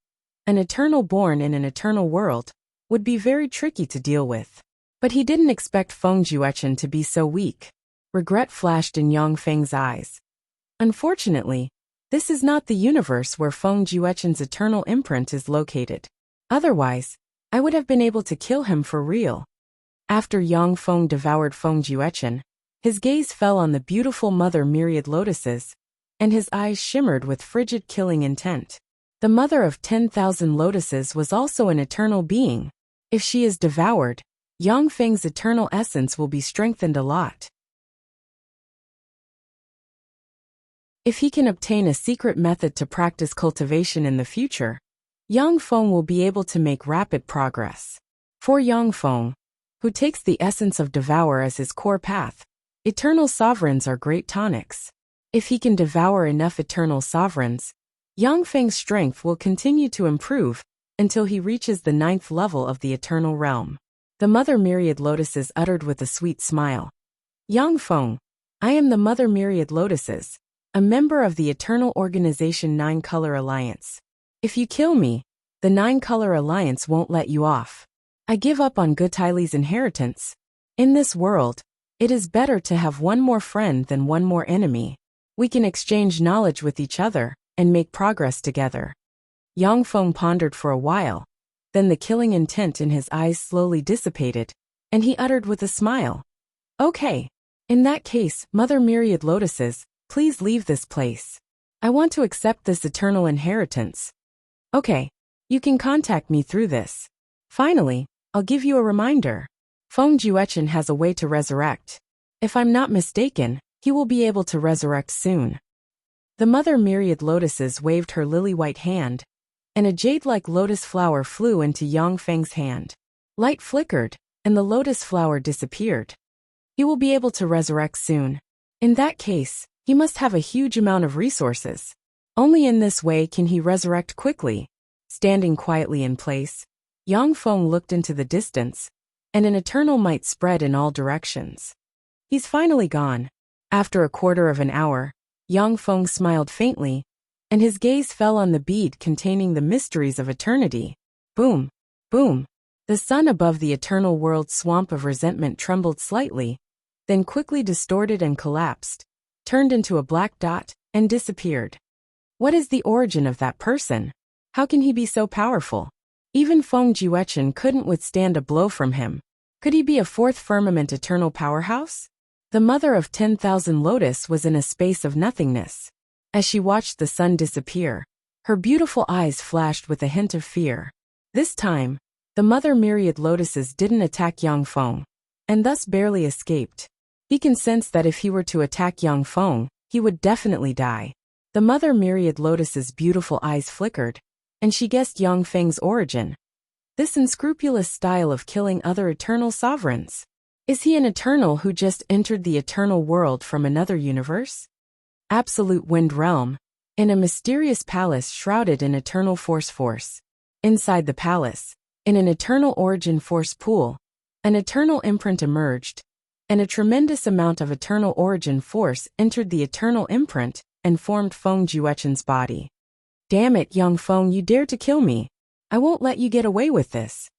Speaker 1: an eternal born in an eternal world, would be very tricky to deal with. But he didn't expect Feng Juechen to be so weak. Regret flashed in Yang Feng's eyes. Unfortunately, this is not the universe where Feng Juechen's eternal imprint is located. Otherwise, I would have been able to kill him for real. After Yang Feng devoured Feng Juechen, his gaze fell on the beautiful mother myriad lotuses, and his eyes shimmered with frigid killing intent. The mother of 10,000 lotuses was also an eternal being. If she is devoured, Yang Feng's eternal essence will be strengthened a lot. If he can obtain a secret method to practice cultivation in the future, Yang Feng will be able to make rapid progress. For Yang Feng, who takes the essence of devour as his core path, eternal sovereigns are great tonics. If he can devour enough eternal sovereigns, Yang Feng's strength will continue to improve until he reaches the 9th level of the eternal realm. The mother myriad lotuses uttered with a sweet smile. Yang Feng, I am the mother myriad lotuses, a member of the eternal organization 9-Color Alliance. If you kill me, the 9-Color Alliance won't let you off. I give up on Gutili's inheritance. In this world, it is better to have one more friend than one more enemy. We can exchange knowledge with each other and make progress together. Yang Feng pondered for a while, then the killing intent in his eyes slowly dissipated, and he uttered with a smile. Okay. In that case, Mother Myriad Lotuses, please leave this place. I want to accept this eternal inheritance. Okay. You can contact me through this. Finally, I'll give you a reminder. Feng Juechen has a way to resurrect. If I'm not mistaken, he will be able to resurrect soon. The mother myriad lotuses waved her lily-white hand, and a jade-like lotus flower flew into Yang Feng's hand. Light flickered, and the lotus flower disappeared. He will be able to resurrect soon. In that case, he must have a huge amount of resources. Only in this way can he resurrect quickly. Standing quietly in place, Yang Feng looked into the distance, and an eternal might spread in all directions. He's finally gone. After a quarter of an hour, Yang Feng smiled faintly, and his gaze fell on the bead containing the mysteries of eternity. Boom! Boom! The sun above the eternal world swamp of resentment trembled slightly, then quickly distorted and collapsed, turned into a black dot, and disappeared. What is the origin of that person? How can he be so powerful? Even Feng Juechen couldn't withstand a blow from him. Could he be a fourth firmament eternal powerhouse? The mother of 10,000 lotus was in a space of nothingness. As she watched the sun disappear, her beautiful eyes flashed with a hint of fear. This time, the mother myriad lotuses didn't attack Yang Feng, and thus barely escaped. He can sense that if he were to attack Yang Feng, he would definitely die. The mother myriad lotuses' beautiful eyes flickered, and she guessed Yang Feng's origin. This unscrupulous style of killing other eternal sovereigns. Is he an eternal who just entered the eternal world from another universe? Absolute Wind Realm, in a mysterious palace shrouded in eternal force. Inside the palace, in an eternal origin force pool, an eternal imprint emerged, and a tremendous amount of eternal origin force entered the eternal imprint and formed Feng Juechen's body. Damn it, Yang Feng, you dare to kill me. I won't let you get away with this.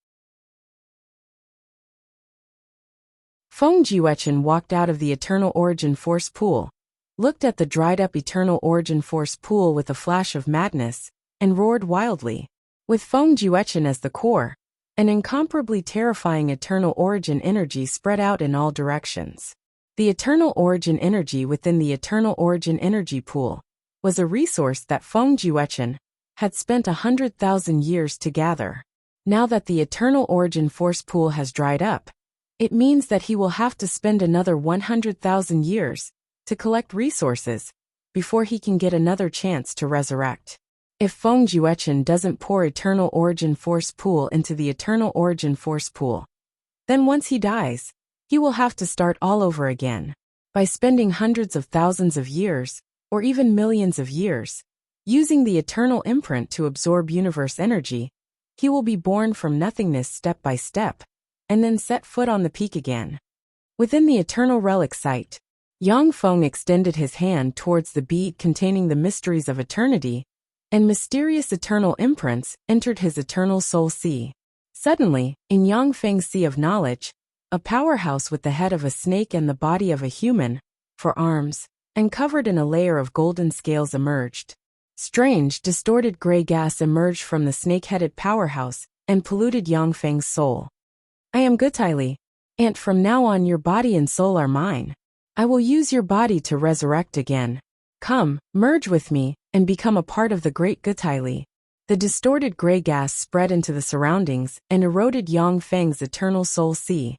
Speaker 1: Feng Juechen walked out of the eternal origin force pool, looked at the dried-up eternal origin force pool with a flash of madness, and roared wildly. With Feng Juechen as the core, an incomparably terrifying eternal origin energy spread out in all directions. The eternal origin energy within the eternal origin energy pool was a resource that Feng Juechen had spent 100,000 years to gather. Now that the eternal origin force pool has dried up, it means that he will have to spend another 100,000 years to collect resources before he can get another chance to resurrect. If Feng Juechen doesn't pour eternal origin force pool into the eternal origin force pool, then once he dies, he will have to start all over again. By spending hundreds of thousands of years, or even millions of years, using the eternal imprint to absorb universe energy, he will be born from nothingness step by step, and then set foot on the peak again. Within the eternal relic site, Yang Feng extended his hand towards the bead containing the mysteries of eternity, and mysterious eternal imprints entered his eternal soul sea. Suddenly, in Yang Feng's sea of knowledge, a powerhouse with the head of a snake and the body of a human, for arms, and covered in a layer of golden scales emerged. Strange, distorted gray gas emerged from the snake-headed powerhouse and polluted Yang Feng's soul. I am Gutaili, and from now on your body and soul are mine. I will use your body to resurrect again. Come, merge with me, and become a part of the great Gutaili. The distorted gray gas spread into the surroundings and eroded Yang Feng's eternal soul sea.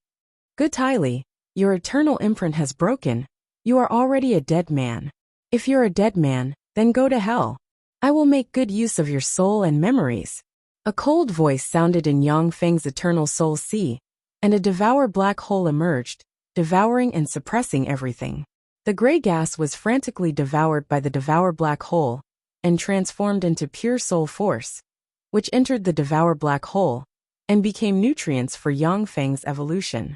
Speaker 1: Gutaili, your eternal imprint has broken. You are already a dead man. If you're a dead man, then go to hell. I will make good use of your soul and memories. A cold voice sounded in Yang Feng's eternal soul sea, and a devour black hole emerged, devouring and suppressing everything. The gray gas was frantically devoured by the devour black hole, and transformed into pure soul force, which entered the devour black hole, and became nutrients for Yang Feng's evolution.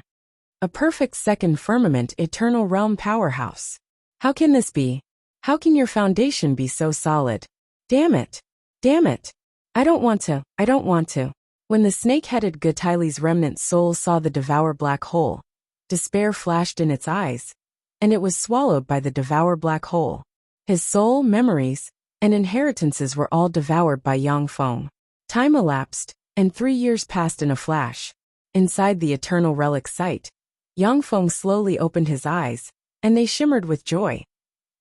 Speaker 1: A perfect second firmament eternal realm powerhouse. How can this be? How can your foundation be so solid? Damn it! Damn it! I don't want to. When the snake-headed Gutaili's remnant soul saw the devour black hole, despair flashed in its eyes, and it was swallowed by the devour black hole. His soul, memories, and inheritances were all devoured by Yang Feng. Time elapsed, and 3 years passed in a flash. Inside the eternal relic site, Yang Feng slowly opened his eyes, and they shimmered with joy.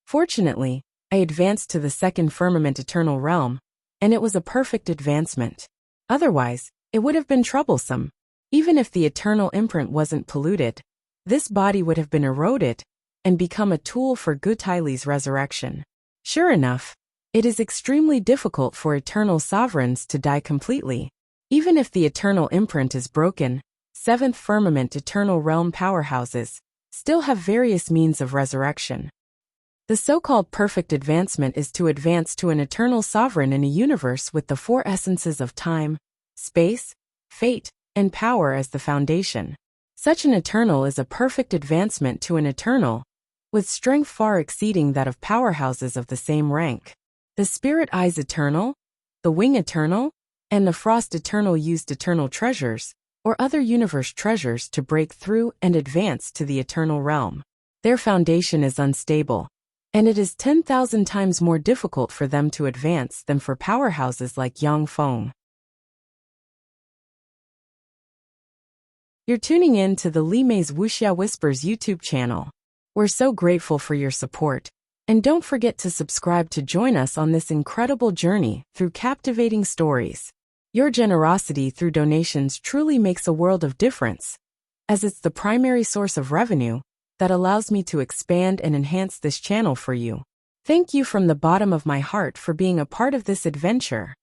Speaker 1: Fortunately, I advanced to the second firmament eternal realm, and it was a perfect advancement. Otherwise, it would have been troublesome. Even if the eternal imprint wasn't polluted, this body would have been eroded and become a tool for Gutaili's resurrection. Sure enough, it is extremely difficult for eternal sovereigns to die completely. Even if the eternal imprint is broken, seventh firmament eternal realm powerhouses still have various means of resurrection. The so-called perfect advancement is to advance to an eternal sovereign in a universe with the four essences of time, space, fate, and power as the foundation. Such an eternal is a perfect advancement to an eternal, with strength far exceeding that of powerhouses of the same rank. The Spirit Eyes Eternal, the Wing Eternal, and the Frost Eternal used eternal treasures, or other universe treasures to break through and advance to the eternal realm. Their foundation is unstable, and it is 10,000 times more difficult for them to advance than for powerhouses like Yang Feng. You're tuning in to the Li Mei's Wuxia Whispers YouTube channel. We're so grateful for your support, and don't forget to subscribe to join us on this incredible journey through captivating stories. Your generosity through donations truly makes a world of difference, as it's the primary source of revenue that allows me to expand and enhance this channel for you. Thank you from the bottom of my heart for being a part of this adventure.